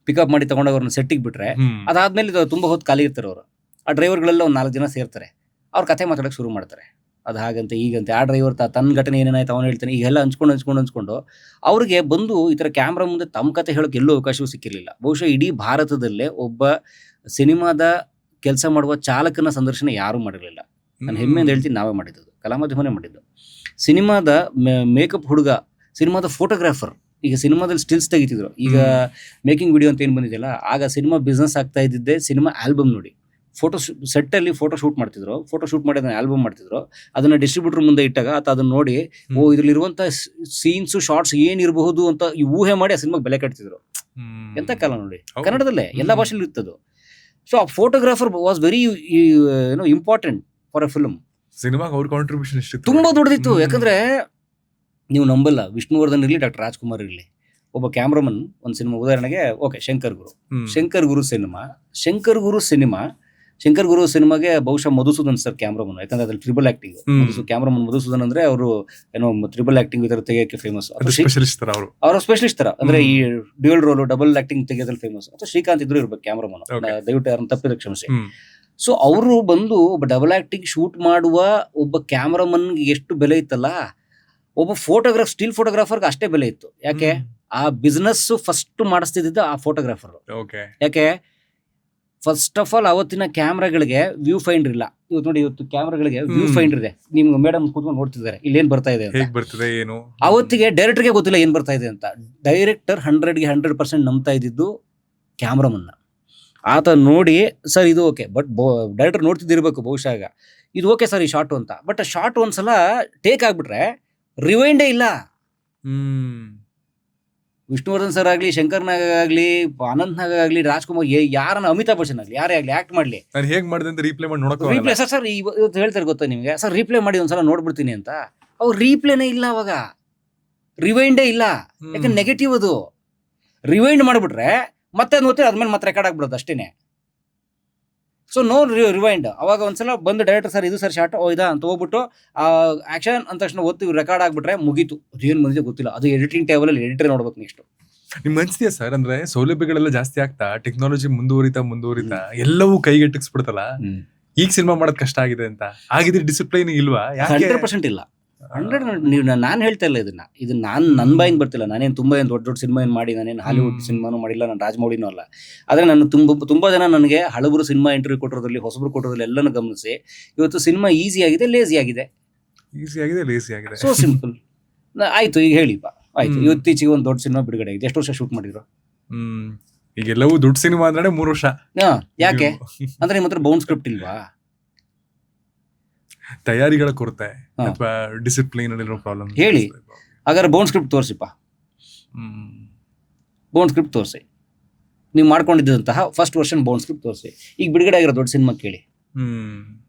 ಪಿಕಪ್ ಮಾಡಿ ತಗೊಂಡವ್ರನ್ನ ಸೆಟ್ಟಿಗೆ ಬಿಟ್ರೆ ಅದಾದ್ಮೇಲೆ ತುಂಬಾ ಹೊತ್ತು ಖಾಲಿ ಇರ್ತಾರೆ ಅವರು. ಆ ಡ್ರೈವರ್ಗಳೆಲ್ಲ ಒಂದು 4 ಜನ ಸೇರ್ತಾರೆ, ಅವ್ರ ಕಥೆ ಮಾತಾಡಕ್ಕೆ ಶುರು ಮಾಡ್ತಾರೆ. ಅದು ಹಾಗಂತೆ ಈಗಂತೆ, ಆ ಡ್ರೈವರ್ ತನ್ನ ಘಟನೆ ಏನೇನಾಯ್ತು ಅವನು ಹೇಳ್ತಾನೆ, ಈಗೆಲ್ಲ ಹಂಚ್ಕೊಂಡು ಅವ್ರಿಗೆ ಬಂದು ಈ ಥರ ಕ್ಯಾಮ್ರಾ ಮುಂದೆ ತಮ್ಮ ಕತೆ ಹೇಳೋಕೆ ಎಲ್ಲೂ ಅವಕಾಶವೂ ಸಿಕ್ಕಿರಲಿಲ್ಲ. ಬಹುಶಃ ಇಡೀ ಭಾರತದಲ್ಲೇ ಒಬ್ಬ ಸಿನಿಮಾದ ಕೆಲಸ ಮಾಡುವ ಚಾಲಕನ ಸಂದರ್ಶನ ಯಾರೂ ಮಾಡಿರಲಿಲ್ಲ. ನಾನು ಹೆಮ್ಮೆಯಿಂದ ಹೇಳ್ತೀನಿ, ನಾವೇ ಮಾಡಿದ್ದು, ಕಲಾಮಾಧ್ಯಮನೇ ಮಾಡಿದ್ದು. ಸಿನಿಮಾದ ಮೇಕಪ್ ಹುಡುಗ, ಸಿನಿಮಾದ ಫೋಟೋಗ್ರಾಫರ್. ಈಗ ಸಿನಿಮಾದಲ್ಲಿ ಸ್ಟಿಲ್ಸ್ ತೆಗಿತಿದ್ರು, ಈಗ ಮೇಕಿಂಗ್ ವಿಡಿಯೋ ಅಂತ ಏನು ಬಂದಿದೆಯಲ್ಲ, ಆಗ ಸಿನಿಮಾ ಬಿಸ್ನೆಸ್ ಆಗ್ತಾ ಇದ್ದಿದ್ದೆ ಸಿನಿಮಾ ಆಲ್ಬಮ್ ನೋಡಿ. ಫೋಟೋ ಸೆಟ್ಟಲ್ಲಿ ಫೋಟೋ ಶೂಟ್ ಮಾಡ್ತಿದ್ರು, ಫೋಟೋ ಶೂಟ್ ಮಾಡಿ ಅದನ್ನ ಆಲ್ಬಮ್ ಮಾಡ್ತಿದ್ರು. ಅದನ್ನ ಡಿಸ್ಟ್ರಿಬ್ಯೂಟರ್ ಮುಂದೆ ಇಟ್ಟಾಗ ಅದನ್ನ ನೋಡಿ ಇದ್ರಲ್ಲಿರುವಂತ ಸೀನ್ಸ್ ಶಾರ್ಟ್ಸ್ ಏನಿರಬಹುದು ಅಂತ ಊಹೆ ಮಾಡಿ ಆ ಸಿನಿಮಾಗೆ ಬೆಲೆ ಕಟ್ತಿದ್ರು. ಎಂತ ಕಾಲ ನೋಡಿ, ಕನ್ನಡದಲ್ಲೇ ಎಲ್ಲ ಭಾಷೆಯಲ್ಲಿ ಇರ್ತದು. ಸೊ ಆ photographer was very important for A film. ಸಿನಿಮಾಗೆ ಅವ್ರ ಕಾಂಟ್ರಿಬ್ಯೂಷನ್ ತುಂಬಾ ದೊಡ್ಡದಿತ್ತು. ಯಾಕಂದ್ರೆ ನೀವು ನಂಬಲ್ಲ, ವಿಷ್ಣುವರ್ಧನ್ ಇರಲಿ, ಡಾಕ್ಟರ್ ರಾಜ್ಕುಮಾರ್ ಇರಲಿ, ಒಬ್ಬ ಕ್ಯಾಮ್ರಾಮನ್ ಒಂದು ಸಿನಿಮಾ ಉದಾಹರಣೆಗೆ ಓಕೆ ಶಂಕರ್ ಗುರು ಸಿನಿಮಾಗೆ ಬಹುಶಃ ಮಧುಸೂದನ್ ಸರ್ ಕ್ಯಾಮ್ರಾಮನ್. ಯಾಕಂದ್ರೆ ಅದ್ರಲ್ಲಿ ಟ್ರಿಬಲ್ ಆಕ್ಟಿಂಗ್. ಕ್ಯಾಮ್ರಾಮನ್ ಮಧುಸೂದನ್ ಅಂದ್ರೆ ಅವರು ಏನೋ ಟ್ರಿಬಲ್ ಆಕ್ಟಿಂಗ್ ಈ ತರ ತೆಗೆಯಕ್ಕೆ ಫೇಮಸ್. ಅವರ ಸ್ಪೆಷಲಿಸ್ಟ್ ತರ, ಅಂದ್ರೆ ಈ ಡ್ಯೂಯಲ್ ರೋಲ್ ಡಬಲ್ ಆಕ್ಟಿಂಗ್ ತೆಗೆಯೋದ್ರಲ್ಲಿ ಫೇಮಸ್. ಅಥವಾ ಶ್ರೀಕಾಂತ್ ಇದ್ರು ಇರ್ಬೇಕು ಕ್ಯಾಮ್ರಾಮನ್, ದಯವಿಟ್ಟು ಯಾರನ್ನ ತಪ್ಪಿದ ಕ್ಷಮಿಸಿ. ಸೊ ಅವರು ಬಂದು ಒಬ್ಬ ಡಬಲ್ ಆಕ್ಟಿಂಗ್ ಶೂಟ್ ಮಾಡುವ ಒಬ್ಬ ಕ್ಯಾಮ್ರಾಮನ್ಗೆ ಎಷ್ಟು ಬೆಲೆ ಇತ್ತಲ್ಲ, ಒಬ್ಬ ಸ್ಟಿಲ್ ಫೋಟೋಗ್ರಾಫರ್ಗೆ ಅಷ್ಟೇ ಬೆಲೆ ಇತ್ತು. ಯಾಕೆ? ಆ ಬಿಸ್ನೆಸ್ ಫಸ್ಟ್ ಮಾಡಿಸ್ತಿದ್ದ ಆ ಫೋಟೋಗ್ರಾಫರ್. ಯಾಕೆ? ಫಸ್ಟ್ ಆಫ್ ಆಲ್ ಅವತ್ತಿನ ಕ್ಯಾಮ್ರಾಗಳಿಗೆ ವ್ಯೂ ಫೈಂಡರ್ ಇಲ್ಲ. ಇವತ್ತು ನೋಡಿ, ಇವತ್ತು ಕ್ಯಾಮ್ರಾಗಳಿಗೆ ವ್ಯೂ ಫೈಂಡರ್ ಇದೆ. ನಿಮ್ಗೆ ಮೇಡಮ್ ಕೂತ್ಕೊಂಡು ನೋಡ್ತಿದ್ದಾರೆ ಇಲ್ಲಿ ಏನ್ ಬರ್ತಾ ಇದೆ ಅಂತ. ಅವತ್ತಿಗೆ ಡೈರೆಕ್ಟರ್ಗೆ ಗೊತ್ತಿಲ್ಲ ಏನ್ ಬರ್ತಾ ಇದೆ ಅಂತ. ಡೈರೆಕ್ಟರ್ 100% ನಂಬ್ತಾ ಇದ್ದಿದ್ದು ಕ್ಯಾಮ್ರಾಮನ್ನ. ಆತ ನೋಡಿ ಸರ್ ಇದು ಓಕೆ, ಬಟ್ ಡೈರೆಕ್ಟರ್ ನೋಡ್ತಿದ್ದಿರ್ಬೇಕು ಬಹುಶಃ ಇದು ಓಕೆ ಸರ್ ಈ ಶಾರ್ಟ್ ಅಂತ. ಬಟ್ ಆ ಶಾರ್ಟ್ ಒಂದ್ಸಲ ಟೇಕ್ ಆಗ್ಬಿಟ್ರೆ ರಿವೈಂಡೇ ಇಲ್ಲ. ವಿಷ್ಣುವರ್ಧನ್ ಸರ್ ಆಗ್ಲಿ, ಶಂಕರ್ನಾಗಲಿ, ಅನಂತ್ನಾಗಲಿ, ರಾಜ್ಕುಮಾರ್, ಯಾರನ್ನ ಅಮಿತಾಬ್ ಬಚ್ಚನ್ ಆಗ್ಲಿ, ಯಾರೇ ಆಗ್ಲಿ ಆಕ್ಟ್ ಮಾಡ್ಲಿ, ರೀಪ್ಲೇ ಸರ್ ಇವತ್ತು ಹೇಳ್ತಾರೆ ಗೊತ್ತಾ ನಿಮ್ಗೆ, ಸರ್ ರೀಪ್ಲೇ ಮಾಡಿ ಒಂದ್ಸಲ ನೋಡ್ಬಿಡ್ತೀನಿ ಅಂತ. ಅವ್ರು ರೀಪ್ಲೇನೇ ಇಲ್ಲ, ಅವಾಗ ರಿವೈಂಡೇ ಇಲ್ಲ. ಯಾಕಂದ್ರೆ ನೆಗೆಟಿವ್ ಅದು. ರಿವೈಂಡ್ ಮಾಡ್ಬಿಟ್ರೆ ಮತ್ತೆ ನೋಡ್ತೀವಿ, ಅದ್ಮೇಲೆ ಮತ್ತೆ ರೆಕಾರ್ಡ್ ಆಗ್ಬಿಡೋದು ಅಷ್ಟೇನೆ. So no rewind. ಅವಾಗ ಒಂದ್ಸಲ ಬಂದು ಡೈರೆಕ್ಟರ್ ಸರ್ ಇದು ಸರ್ ಶಾರ್ಟ್ ಇದಾ ಅಂತ ಹೋಗ್ಬಿಟ್ಟು ಆಕ್ಷನ್ ಅಂದ ತಕ್ಷಣ ಓದ್ತೀವಿ, ರೆಕಾರ್ಡ್ ಆಗ್ಬಿಟ್ರೆ ಮುಗೀತು. ಅದೇನು ಬಂದಿದೆ ಗೊತ್ತಿಲ್ಲ, ಅದು ಎಡಿಟಿಂಗ್ ಟೇಬಲ್ ಅಲ್ಲಿ ಎಡಿಟರ್ ನೋಡ್ಬೇಕು ನೆಕ್ಸ್ಟ್. ನಿಮ್ಗೆ ಅನ್ಸ್ತೀಯ ಸರ್, ಅಂದ್ರೆ ಸೌಲಭ್ಯಗಳೆಲ್ಲ ಜಾಸ್ತಿ ಆಗ್ತಾ, ಟೆಕ್ನಾಲಜಿ ಮುಂದುವರಿತಾ ಎಲ್ಲವೂ ಕೈಗೆಟಕ್ಸ್ಬಿಡ್ತಲ್ಲ, ಈಗ ಸಿನಿಮಾ ಮಾಡೋದ್ ಕಷ್ಟ ಆಗಿದೆ ಅಂತ. ಆಗಿದ್ರೆ ಡಿಸಿಪ್ಲೈನ್ ಇಲ್ವಾ? 100% ಇಲ್ಲ. 100 ನಾನು ಹೇಳ್ತಾ ಇಲ್ಲ ಇದು ನನ್ನ ಬಾಯಿಂದ ಬರ್ತಿಲ್ಲ. ನಾನೇನು ತುಂಬಾ ದೊಡ್ಡ ಸಿನಿಮಾ ಏನು ಮಾಡಿ, ನಾನೇನು ಹಾಲಿವುಡ್ ಸಿನಿಮಾನು ಮಾಡಿಲ್ಲ, ನಾನು ರಾಜಮೌಳಿನೂ ಅಲ್ಲ. ಆದ್ರೆ ನಾನು ತುಂಬಾ ಜನ ನನಗೆ ಹಳಬರು ಸಿನಿಮಾ ಇಂಟರ್ವ್ಯೂ ಕೊಟ್ಟಿರೋದ್ರಲ್ಲಿ, ಹೊಸಬರು ಕೊಟ್ಟಿರೋದ್ರಲ್ಲಿ ಎಲ್ಲನೂ ಗಮನಿಸಿ, ಇವತ್ತು ಸಿನಿಮಾ ಈಸಿ ಆಗಿದೆ, ಲೇಸಿ ಆಗಿದೆ. So simple. ಆಯ್ತು, ಈಗ ಹೇಳಿಪ್ಪ ಆಯ್ತು, ಇವತ್ತೀಚೆಗೆ ಒಂದು ದೊಡ್ಡ ಸಿನಿಮಾ ಬಿಡುಗಡೆ ಆಗಿದೆ. ಎಷ್ಟು ವರ್ಷ ಶೂಟ್ ಮಾಡಿದ್ರು? ಈಗೆಲ್ಲವೂ ದೊಡ್ಡ ಸಿನಿಮಾ ಅಂದ್ರೆ 3 ವರ್ಷ. ಯಾಕೆ ಅಂದ್ರೆ ನಿಮ್ಮ ಹತ್ರ ಬೌಂಡ್ ಸ್ಕ್ರಿಪ್ಟ್ ಇಲ್ವಾ? ತಯಾರಿಗಳ ಕೊರತೆ ಅಥವಾ ಡಿಸಿಪ್ಲಿನ್ ಪ್ರಾಬ್ಲಮ್? ಹೇಳಿ, ಹಾಗಾದ್ರೆ ಬೌಂಡ್ ಸ್ಕ್ರಿಪ್ಟ್ ತೋರಿಸಿಪ್ಪ. ಬೌಂಡ್ ಸ್ಕ್ರಿಪ್ಟ್ ತೋರಿಸಿ, ನೀವು ಮಾಡ್ಕೊಂಡಿದ್ದಂತಹ ಫಸ್ಟ್ ವರ್ಷನ್ ಬೌಂಡ್ ಸ್ಕ್ರಿಪ್ಟ್ ತೋರಿಸಿ. ಈಗ ಬಿಡುಗಡೆ ಆಗಿರೋ ದೊಡ್ಡ ಸಿನಿಮಾ ಕೇಳಿ.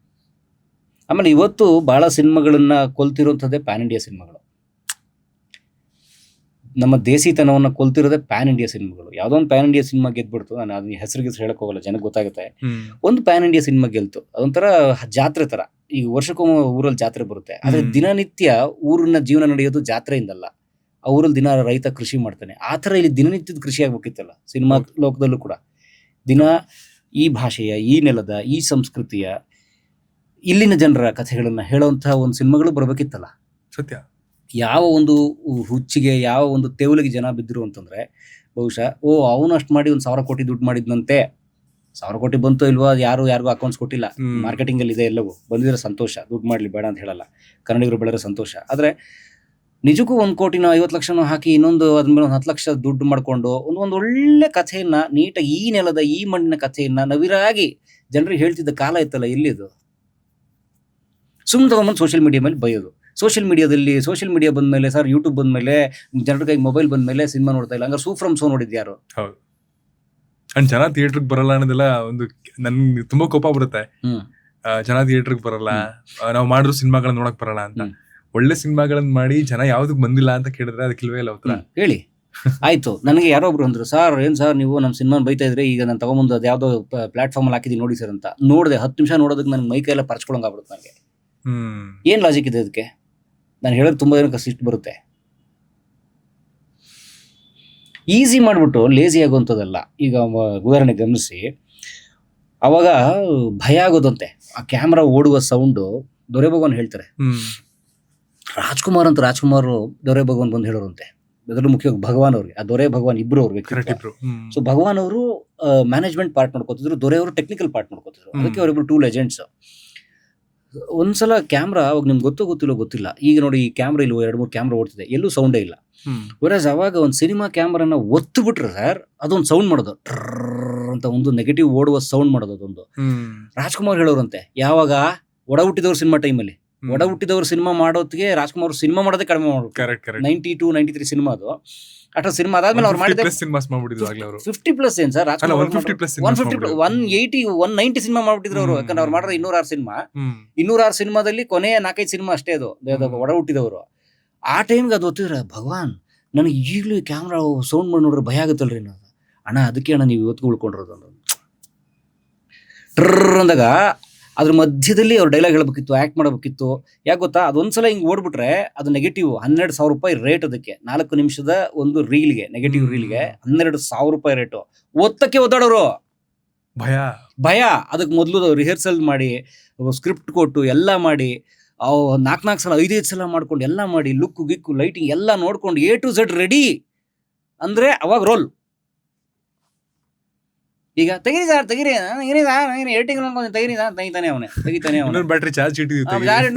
ಆಮೇಲೆ ಇವತ್ತು ಬಹಳ ಸಿನಿಮಾಗಳನ್ನ ಕೊಲ್ತಿರುವಂಥದ್ದೇ ಪ್ಯಾನ್ ಇಂಡಿಯಾ ಸಿನಿಮಾಗಳು. ನಮ್ಮ ದೇಸಿತನವನ್ನ ಕೊಲ್ತಿರೋದೇ ಪ್ಯಾನ್ ಇಂಡಿಯಾ ಸಿನಿಮಾಗಳು. ಯಾವುದೋ ಒಂದು ಪ್ಯಾನ್ ಇಂಡಿಯಾ ಸಿನಿಮಾ ಗೆದ್ಬಿಡ್ತು, ನಾನು ಅದನ್ನ ಹೆಸರಿಗೆ ಹೇಳಕ್ ಹೋಗಲ್ಲ, ಜನಕ್ಕೆ ಗೊತ್ತಾಗುತ್ತೆ. ಒಂದು ಪ್ಯಾನ್ ಇಂಡಿಯಾ ಸಿನಿಮಾ ಗೆಲ್ತು, ಅದೊಂಥರ ಜಾತ್ರೆ ತರ. ಈಗ ವರ್ಷಕ್ಕೊಮ್ಮೆ ಊರಲ್ಲಿ ಜಾತ್ರೆ ಬರುತ್ತೆ, ಆದ್ರೆ ದಿನನಿತ್ಯ ಊರಿನ ಜೀವನ ನಡೆಯೋದು ಜಾತ್ರೆಯಿಂದಲ್ಲ. ಆ ಊರಲ್ಲಿ ದಿನ ರೈತ ಕೃಷಿ ಮಾಡ್ತಾನೆ. ಆ ಥರ ಇಲ್ಲಿ ದಿನನಿತ್ಯದ ಕೃಷಿ ಆಗ್ಬೇಕಿತ್ತಲ್ಲ ಸಿನಿಮಾ ಲೋಕದಲ್ಲೂ ಕೂಡ. ದಿನ ಈ ಭಾಷೆಯ, ಈ ನೆಲದ, ಈ ಸಂಸ್ಕೃತಿಯ, ಇಲ್ಲಿನ ಜನರ ಕಥೆಗಳನ್ನ ಹೇಳುವಂತಹ ಒಂದು ಸಿನಿಮಾಗಳು ಬರ್ಬೇಕಿತ್ತಲ್ಲ. ಸತ್ಯ. ಯಾವ ಒಂದು ಹುಚ್ಚಿಗೆ, ಯಾವ ಒಂದು ತೆವಲಿಗೆ ಜನ ಬಿದ್ದರು ಅಂತಂದ್ರೆ, ಬಹುಶಃ ಅವನು ಅಷ್ಟು ಮಾಡಿ 1,000 ಕೋಟಿ ದುಡ್ಡು ಮಾಡಿದ್ನಂತೆ. 1,000 ಕೋಟಿ ಬಂತು ಇಲ್ವಾ, ಯಾರಿಗೂ ಅಕೌಂಟ್ಸ್ ಕೊಟ್ಟಿಲ್ಲ. ಮಾರ್ಕೆಟಿಂಗ್ ಅಲ್ಲಿ ಇದೆ, ಎಲ್ಲವೂ ಬಂದಿರೋ ಸಂತೋಷ, ದುಡ್ಡು ಮಾಡ್ಲಿ ಬೇಡ ಅಂತ ಹೇಳಲ್ಲ, ಕನ್ನಡಿಗರು ಬೆಳೆರೋ ಸಂತೋಷ. ಆದ್ರೆ ನಿಜಕ್ಕೂ 1 ಕೋಟಿನೋ 50 ಲಕ್ಷನೋ ಹಾಕಿ ಇನ್ನೊಂದು ಅದ್ಮೇಲೆ 10 ಲಕ್ಷ ದುಡ್ಡು ಮಾಡ್ಕೊಂಡು ಒಂದು ಒಳ್ಳೆ ಕಥೆಯನ್ನ, ನೀಟಾಗಿ ಈ ನೆಲದ, ಈ ಮಣ್ಣಿನ ಕಥೆಯನ್ನ ನವಿರಾಗಿ ಜನರಿಗೆ ಹೇಳ್ತಿದ್ದ ಕಾಲ ಇತ್ತಲ್ಲ, ಎಲ್ಲಿದು? ಸುಮ್ಮನೆ ತಗೊಂಬಂದು ಸೋಷಿಯಲ್ ಮೀಡಿಯಾ ಮೇಲೆ ಬೈಯೋದು. ಸೋಷಿಯಲ್ ಮೀಡಿಯಾ ಬಂದ್ಮೇಲೆ ಸರ್, ಯೂಟ್ಯೂಬ್ ಬಂದ್ಮೇಲೆ, ಜನರ ಕೈಗೆ ಮೊಬೈಲ್ ಬಂದ್ಮೇಲೆ ಸಿನಿಮಾ ನೋಡ್ತಾ ಇಲ್ಲ. ಹಂಗಾರೆ ಸೂ ಫ್ರಮ್ ಸೋ ನೋಡಿದ್ಯಾರು? ಹೌದು. ಅಂಡ್ ಜನ ಥಿಯೇಟರ್ಗೆ ಬರಲ್ಲ ಅನ್ನೋದೆಲ್ಲ ಒಂದು ನನ್ಗೆ ತುಂಬಾ ಕೋಪ ಬರುತ್ತೆ. ಜನ ಥಿಯೇಟರ್ಗೆ ಬರಲ್ಲ, ನಾವು ಮಾಡಿರೋ ಸಿನಿಮಾಗಳನ್ನ ನೋಡಕ್ ಬರಲ್ಲ ಅಂತ. ಒಳ್ಳೆ ಸಿನಿಮಾಗಳನ್ನ ಮಾಡಿ ಜನ ಯಾವ್ದಕ್ ಬಂದಿಲ್ಲ ಅಂತ ಕೇಳಿದ್ರೆ ಅದಕ್ಕಿಲ್ವೇ ಇಲ್ಲ ಉತ್ತರ. ಹೇಳಿ. ಆಯ್ತು, ನನಗೆ ಯಾರೋ ಒಬ್ರು ಅಂದ್ರು, ಸರ್ ಏನ್ ಸರ್ ನೀವು ನಮ್ಮ ಸಿನಿಮಾ ಬೈತಾ ಇದ್ರೆ, ಈಗ ನಾನು ತಗೊಂಬಂದು ಅದು ಯಾವ್ದೋ ಪ್ಲಾಟ್ಫಾರ್ಮ್ ಅಲ್ಲಿ ಹಾಕಿದೀನಿ ನೋಡಿ ಸರ್ ಅಂತ. ನೋಡಿದೆ 10 ನಿಮಿಷ ನೋಡೋದಕ್ಕೆ ನನ್ಗೆ ಮೈ ಕೈಯೆಲ್ಲ ಪರ್ಚ್ಕೊಳಂಗ್ ಆಗ್ಬಿಡುತ್ತೆ ನನಗೆ. ಏನ್ ಲಾಜಿಕ್ ಇದೆ ಅದಕ್ಕೆ? ನಾನು ಹೇಳೋದು ತುಂಬಾ ಜನಕ್ಕೆ ಸಿಟ್ಟು ಬರುತ್ತೆ. ಈಸಿ ಮಾಡ್ಬಿಟ್ಟು ಲೇಸಿ ಆಗುವಂಥದ್ದಲ್ಲ. ಈಗ ಉದಾಹರಣೆ ಗಮನಿಸಿ, ಅವಾಗ ಭಯ ಆಗೋದಂತೆ ಆ ಕ್ಯಾಮ್ರಾ ಓಡುವ ಸೌಂಡು. ದೊರೆ ಭಗವಾನ್ ಹೇಳ್ತಾರೆ, ರಾಜ್ಕುಮಾರ್ ದೊರೆ ಭಗವಾನ್ ಬಂದು ಹೇಳೋರಂತೆ. ಅದರಲ್ಲೂ ಮುಖ್ಯವಾಗಿ ಭಗವಾನ್ ಅವ್ರಿಗೆ, ಆ ದೊರೆ ಭಗವಾನ್ ಇಬ್ರು ಅವ್ರ ವ್ಯಕ್ತಿ. ಸೊ ಭಗವಾನ್ ಅವರು ಮ್ಯಾನೇಜ್ಮೆಂಟ್ ಪಾರ್ಟ್ ನೋಡ್ಕೋತಿದ್ರು, ದೊರೆ ಅವರು ಟೆಕ್ನಿಕಲ್ ಪಾರ್ಟ್ ನೋಡ್ಕೋತಿದ್ರು. ಅದಕ್ಕೆ ಅವರಿಬ್ರು 2 ಲೆಜೆಂಡ್ಸ್. ಒಂದ್ಸಲ ಕ್ಯಾಮ್ರಾ, ಅವಾಗ ನಿಮ್ಗೆ ಗೊತ್ತಿಲ್ಲ, ಈಗ ನೋಡಿ ಈ ಕ್ಯಾಮ್ರಾ ಇಲ್ಲಿ 2-3 ಕ್ಯಾಮ್ರಾ ಓಡ್ತಿದೆ, ಎಲ್ಲೂ ಸೌಂಡೇ ಇಲ್ಲ. ವರಾಸ್ ಅವಾಗ ಒಂದು ಸಿನಿಮಾ ಕ್ಯಾಮ್ರಾನ ಒತ್ತು ಬಿಟ್ರೆ ಸರ್, ಅದೊಂದು ಸೌಂಡ್ ಮಾಡೋದು, ಟ್ರರ್ ಅಂತ ಒಂದು ನೆಗೆಟಿವ್ ಓಡುವ ಸೌಂಡ್ ಮಾಡೋದು ಅದೊಂದು. ರಾಜ್ಕುಮಾರ್ ಹೇಳೋರಂತೆ, ಯಾವಾಗ ಒಡ ಹುಟ್ಟಿದವ್ರ ಸಿನಿಮಾ ಟೈಮಲ್ಲಿ, ಒಡ ಹುಟ್ಟಿದವ್ರ ಸಿನಿಮಾ ಮಾಡೋತ್ತಿಗೆ ರಾಜ್ಕುಮಾರ್ ಸಿನಿಮಾ ಮಾಡೋದೇ ಕಡಿಮೆ ಮಾಡ್ಬಿಟ್ಟು 92, 93 ಸಿನಿಮಾ ಅದು. ಅಷ್ಟು ಸಿನಿಮಾ ಅದಾದ್ಮೇಲೆ ಅವ್ರು ಮಾಡಿದ 50+ ಏನ್ ಸರ್, 180, 190 ಸಿನಿಮಾ ಮಾಡ್ಬಿಟ್ಟಿದ್ರು ಅವರು. ಯಾಕಂದ್ರೆ ಅವ್ರು ಮಾಡಿದ್ರೆ 206 ಸಿನಿಮಾದಲ್ಲಿ ಕೊನೆಯ 4-5 ಸಿನಿಮಾ ಅಷ್ಟೇ ಅದು ಒಡ ಹುಟ್ಟಿದವರು. ಆ ಟೈಮ್ಗೆ ಅದು ಗೊತ್ತಿದ್ರೆ, ಭಗವಾನ್ ನನಗೆ ಈಗಲೂ ಈ ಕ್ಯಾಮ್ರಾ ಸೌಂಡ್ ಮಾಡಿ ನೋಡ್ರೆ ಭಯ ಆಗುತ್ತಲ್ರಿ ಅನ್ನೋದು. ಅಣ್ಣ ಅದಕ್ಕೆ ಅಣ್ಣ ನೀವು ಇವತ್ತು ಉಳ್ಕೊಂಡಿರೋದು ಟ್ರರ್ ಅಂದಾಗ ಅದ್ರ ಮಧ್ಯದಲ್ಲಿ ಅವ್ರು ಡೈಲಾಗ್ ಹೇಳ್ಬೇಕಿತ್ತು, ಆಕ್ಟ್ ಮಾಡಬೇಕಿತ್ತು. ಯಾಕೆ ಗೊತ್ತಾ, ಅದೊಂದ್ಸಲ ಹಿಂಗೆ ಓಡ್ಬಿಟ್ರೆ ಅದು ನೆಗೆಟಿವ್ 12,000 ರೂಪಾಯಿ ರೇಟ್. ಅದಕ್ಕೆ 4 ನಿಮಿಷದ ಒಂದು ರೀಲ್ಗೆ, ನೆಗೆಟಿವ್ ರೀಲ್ಗೆ 12,000 ರೂಪಾಯಿ ರೇಟು. ಒತ್ತಕ್ಕೆ ಒದ್ದಾಡೋರು, ಭಯ. ಅದಕ್ಕೆ ಮೊದಲು ರಿಹರ್ಸಲ್ ಮಾಡಿ, ಸ್ಕ್ರಿಪ್ಟ್ ಕೊಟ್ಟು ಎಲ್ಲ ಮಾಡಿ, 4 ಸಲ 5 ಸಲ ಮಾಡ್ಕೊಂಡು ಎಲ್ಲ ಮಾಡಿ, ಲುಕ್ ಗಿಕ್ಕು ಲೈಟಿಂಗ್ ಎಲ್ಲ ನೋಡ್ಕೊಂಡು A to Z ರೆಡಿ ಅಂದ್ರೆ ಅವಾಗ ರೋಲ್. ಈಗ ತೆಗಿರಿ ಸರ್, ತೆಗಿರಿ ಏಟಿಂಗ್ ಅನ್ಕೊಂಡು ತೆಗಿತಾನೆ ಅವನೇ ಬ್ಯಾಟ್ರಿ ಚಾರ್ಜ್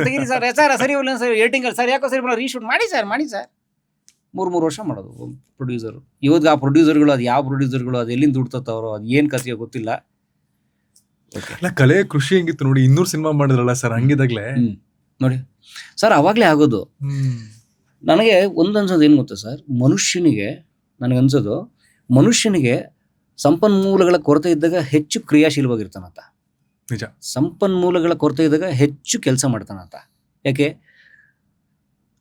ತೆಗಿರಿ ಸರ್, ಸರಿ ಇಲ್ಲ ಸರ್, ಏಟಿಂಗ್ ಸರ್ ಯಾಕೋ ಸರಿ ರೀಶೂಟ್ ಮಾಡಿ ಸರ್ 3 ವರ್ಷ ಮಾಡೋದು ಪ್ರೊಡ್ಯೂಸರ್. ಇವಾಗ ಆ ಪ್ರೊಡ್ಯೂಸರ್ಗಳು, ಅದು ಯಾವ ಪ್ರೊಡ್ಯೂಸರ್ಗಳು, ಅದು ಎಲ್ಲಿಂದ ದುಡ್ತವ್ರು, ಅದು ಏನ್ ಕಥೆಯೋ ಗೊತ್ತಿಲ್ಲ. ಕಲೆ ಕೃಷಿ ಹೆಂಗಿತ್ತು ನೋಡಿ, 200 ಸಿನಿಮಾ ಮಾಡಿದ್ರಲ್ಲ ಸರ್, ಹಂಗಿದಾಗ್ಲೇ ನೋಡಿ ಸರ್, ಅವಾಗ್ಲೇ ಆಗೋದು. ನನಗೆ ಒಂದನ್ಸೋದು ಏನು ಗೊತ್ತಾ ಸರ್, ನನಗನ್ಸೋದು ಮನುಷ್ಯನಿಗೆ ಸಂಪನ್ಮೂಲಗಳ ಕೊರತೆ ಇದ್ದಾಗ ಹೆಚ್ಚು ಕ್ರಿಯಾಶೀಲವಾಗಿರ್ತಾನಂತ. ನಿಜ. ಸಂಪನ್ಮೂಲಗಳ ಕೊರತೆ ಇದ್ದಾಗ ಹೆಚ್ಚು ಕೆಲಸ ಮಾಡ್ತಾನಂತ. ಯಾಕೆ?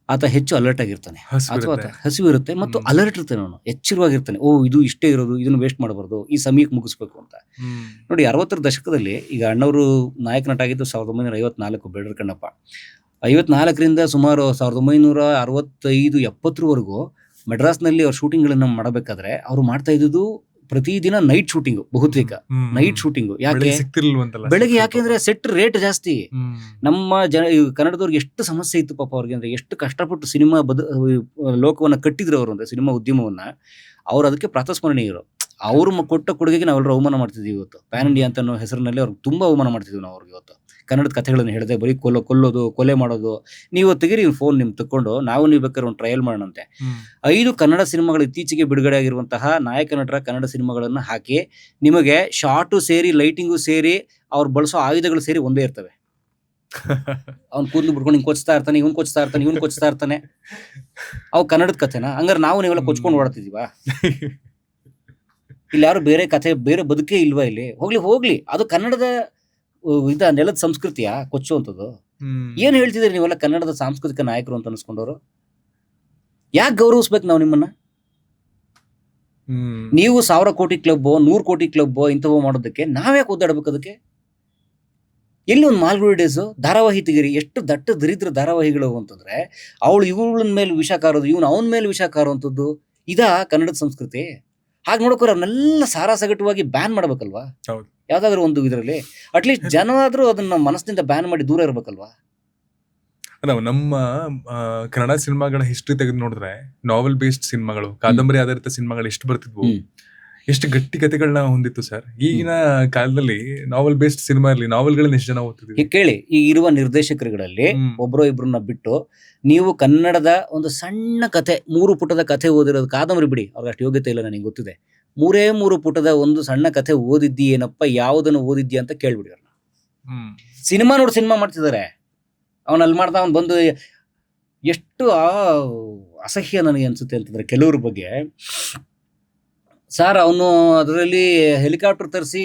ಆತ ಹೆಚ್ಚು ಅಲರ್ಟ್ ಆಗಿರ್ತಾನೆ, ಅಥವಾ ಹಸಿವು ಇರುತ್ತೆ ಮತ್ತು ಅಲರ್ಟ್ ಇರ್ತಾನೆ, ಅವನು ಎಚ್ಚರವಾಗಿರ್ತಾನೆ. ಇದು ಇಷ್ಟೇ ಇರೋದು, ಇದನ್ನು ವೇಸ್ಟ್ ಮಾಡಬಾರ್ದು, ಈ ಸಮಯಕ್ಕೆ ಮುಗಿಸ್ಬೇಕು ಅಂತ. ನೋಡಿ 60ರ ದಶಕದಲ್ಲಿ ಈಗ ಅಣ್ಣವರು ನಾಯಕ ನಟ ಆಗಿದ್ದು 1954, ಬೇಡರ ಕಣ್ಣಪ್ಪ. 54ರಿಂದ ಸುಮಾರು 1965-70ರವರೆಗೂ ಮೆಡ್ರಾಸ್ನಲ್ಲಿ ಅವ್ರ ಶೂಟಿಂಗ್ಗಳನ್ನ ಮಾಡಬೇಕಾದ್ರೆ ಅವ್ರು ಮಾಡ್ತಾ ಇದ್ದು ಪ್ರತಿದಿನ ನೈಟ್ ಶೂಟಿಂಗು, ಬಹುತೇಕ ನೈಟ್ ಶೂಟಿಂಗು. ಯಾಕೆ ಬೆಳಗ್ಗೆ? ಯಾಕೆಂದ್ರೆ ಸೆಟ್ ರೇಟ್ ಜಾಸ್ತಿ. ನಮ್ಮ ಕನ್ನಡದವ್ರಿಗೆ ಎಷ್ಟು ಸಮಸ್ಯೆ ಇತ್ತು ಪಾಪ ಅವ್ರಿಗೆ, ಅಂದ್ರೆ ಎಷ್ಟು ಕಷ್ಟಪಟ್ಟು ಸಿನಿಮಾ ಲೋಕವನ್ನ ಕಟ್ಟಿದ್ರು ಅವರು, ಅಂದ್ರೆ ಸಿನಿಮಾ ಉದ್ಯಮವನ್ನ. ಅವ್ರು ಅದಕ್ಕೆ ಪ್ರಾತಸ್ಮರಣೀಯರು. ಅವ್ರು ಕೊಟ್ಟ ಕೊಡುಗೆಗೆ ನಾವೆಲ್ಲರೂ ಅವಮಾನ ಮಾಡ್ತಿದ್ವಿ ಇವತ್ತು. ಪ್ಯಾನ್ ಇಂಡಿಯಾ ಅಂತ ಹೆಸರಿನಲ್ಲಿ ಅವ್ರಿಗೆ ತುಂಬಾ ಅವಮಾನ ಮಾಡ್ತಿದ್ವಿ ನಾವು ಅವ್ರಿಗೆ ಇವತ್ತು. ಕನ್ನಡದ ಕಥೆಗಳನ್ನು ಹೇಳಿದೆ, ಬರೀ ಕೊಲ್ಲೋದು, ಕೊಲೆ ಮಾಡೋದು. ನೀವು ತೆಗಿರಿ ಫೋನ್ ನಿಮ್ ತಕೊಂಡು, ನೀವು ಬೇಕಾದ್ರೆ ಒಂದು ಟ್ರಯಲ್ ಮಾಡೋಣಂತೆ. 5 ಕನ್ನಡ ಸಿನಿಮಾಗಳು ಇತ್ತೀಚೆಗೆ ಬಿಡುಗಡೆ ಆಗಿರುವಂತಹ ನಾಯಕ ನಟರ ಕನ್ನಡ ಸಿನಿಮಾಗಳನ್ನ ಹಾಕಿ, ನಿಮಗೆ ಶಾರ್ಟು ಸೇರಿ, ಲೈಟಿಂಗು ಸೇರಿ, ಅವ್ರು ಬಳಸೋ ಆಯುಧಗಳು ಸೇರಿ ಒಂದೇ ಇರ್ತವೆ. ಅವ್ನು ಕೂದಲು ಬಿಡ್ಕೊಂಡು ಹಿಂಗೆ ಕೊಚ್ತಾ ಇರ್ತಾನೆ, ಇವನ್ ಕೊಚ್ತಾ ಇರ್ತಾನೆ. ಅವು ಕನ್ನಡದ ಕಥೆನಾ? ಹಂಗಾರೆ ನೀವೆಲ್ಲ ಕೊಚ್ಕೊಂಡು ಓಡಾಡ್ತಿದೀವ? ಇಲ್ಲಿ ಯಾರು ಬೇರೆ ಕಥೆ, ಬೇರೆ ಬದುಕೇ ಇಲ್ವಾ ಇಲ್ಲಿ? ಹೋಗ್ಲಿ, ಅದು ಕನ್ನಡದ ನೆಲದ ಸಂಸ್ಕೃತಿಯ ಕೊಚ್ಚುವಂಥದ್ದು. ಏನ್ ಹೇಳ್ತಿದ್ರಿ ನೀವೆಲ್ಲ ಕನ್ನಡದ ಸಾಂಸ್ಕೃತಿಕ ನಾಯಕರು ಅಂತ ಅನ್ಸ್ಕೊಂಡವ್ರು? ಯಾಕೆ ಗೌರವಿಸ್ಬೇಕು ನಾವು ನಿಮ್ಮನ್ನ? ನೀವು 1000 ಕೋಟಿ ಕ್ಲಬ್, 100 ಕೋಟಿ ಕ್ಲಬ್ ಇಂಥವು ಮಾಡೋದಕ್ಕೆ ನಾವ್ಯಾಕೆ ಓದಾಡ್ಬೇಕು? ಅದಕ್ಕೆ ಎಲ್ಲಿ ಒಂದು ಮಾಲ್ಗುಡಿ ಡೇಸ್ ಧಾರಾವಾಹಿ ತೆಗಿರಿ, ಎಷ್ಟು ದಟ್ಟ ದರಿದ್ರ ಧಾರಾವಾಹಿಗಳು ಅಂತಂದ್ರೆ, ಅವಳು ಇವಳ ಮೇಲೆ ವಿಷ ಕಾರೋದು, ಇವನು ಅವನ ಮೇಲೆ ವಿಷ ಕಾರುವಂಥದ್ದು. ಇದಾ ಕನ್ನಡದ ಸಂಸ್ಕೃತಿ? ಹಾಗೆ ನೋಡೋಕೆ ಅವ್ರನ್ನೆಲ್ಲ ಸಾರಾಸಗಟವಾಗಿ ಬ್ಯಾನ್ ಮಾಡ್ಬೇಕಲ್ವಾ? ಯಾವ್ದಾದ್ರು ಒಂದು ಇದರಲ್ಲಿ ಅಟ್ಲೀಸ್ಟ್ ಜನ ಆದ್ರೂ ಅದನ್ನ ಮನಸ್ಸಿನಿಂದ ಬ್ಯಾನ್ ಮಾಡಿ ದೂರ ಇರ್ಬೇಕಲ್ವಾ? ನಮ್ಮ ಕನ್ನಡ ಸಿನಿಮಾಗಳ ಹಿಸ್ಟ್ರಿ ತೆಗೆದು ನೋಡಿದ್ರೆ, ನಾವೆಲ್ ಬೇಸ್ಡ್ ಸಿನಿಮಾಗಳು, ಕಾದಂಬರಿ ಆಧಾರಿತ ಸಿನಿಮಾಗಳು ಎಷ್ಟು ಬರ್ತಿದ್ವು, ಎಷ್ಟು ಗಟ್ಟಿ ಕಥೆಗಳನ್ನ ಹೊಂದಿತ್ತು ಸರ್. ಈಗಿನ ಕಾಲದಲ್ಲಿ ನಾವೆಲ್ ಬೇಸ್ಡ್ ಸಿನಿಮಾ ಇರಲಿ, ನಾವೆಲ್ಗಳನ್ನ ಎಷ್ಟು ಜನ ಓದ್ತಿದ್ವಿ ಕೇಳಿ. ಈಗ ಇರುವ ನಿರ್ದೇಶಕರುಗಳಲ್ಲಿ ಒಬ್ಬರೋ ಇಬ್ರನ್ನ ಬಿಟ್ಟು ನೀವು ಕನ್ನಡದ ಒಂದು ಸಣ್ಣ ಕಥೆ, 3 ಪುಟದ ಕಥೆ ಓದಿರೋದು, ಕಾದಂಬರಿ ಬಿಡಿ, ಅವ್ರಿಗೆ ಅಷ್ಟು ಯೋಗ್ಯತೆ ಇಲ್ಲ, ನನಗೆ ಗೊತ್ತಿದೆ. 3 ಪುಟದ ಒಂದು ಸಣ್ಣ ಕಥೆ ಓದಿದ್ದಿ ಏನಪ್ಪ, ಯಾವುದನ್ನು ಓದಿದ್ಯಾ ಅಂತ ಕೇಳ್ಬಿಡಿ ಅವ್ರನ್ನ. ಸಿನಿಮಾ ನೋಡಿ ಸಿನಿಮಾ ಮಾಡ್ತಿದ್ದಾರೆ ಅವನು ಅಲ್ಲಿ ಮಾಡ್ದ, ಅವ್ನು ಬಂದು ಎಷ್ಟು ಅಸಹ್ಯ ನನಗೆ ಅನ್ಸುತ್ತೆ ಅಂತಂದ್ರೆ ಕೆಲವ್ರ ಬಗ್ಗೆ. ಸರ್ ಅವನು ಅದರಲ್ಲಿ ಹೆಲಿಕಾಪ್ಟರ್ ತರಿಸಿ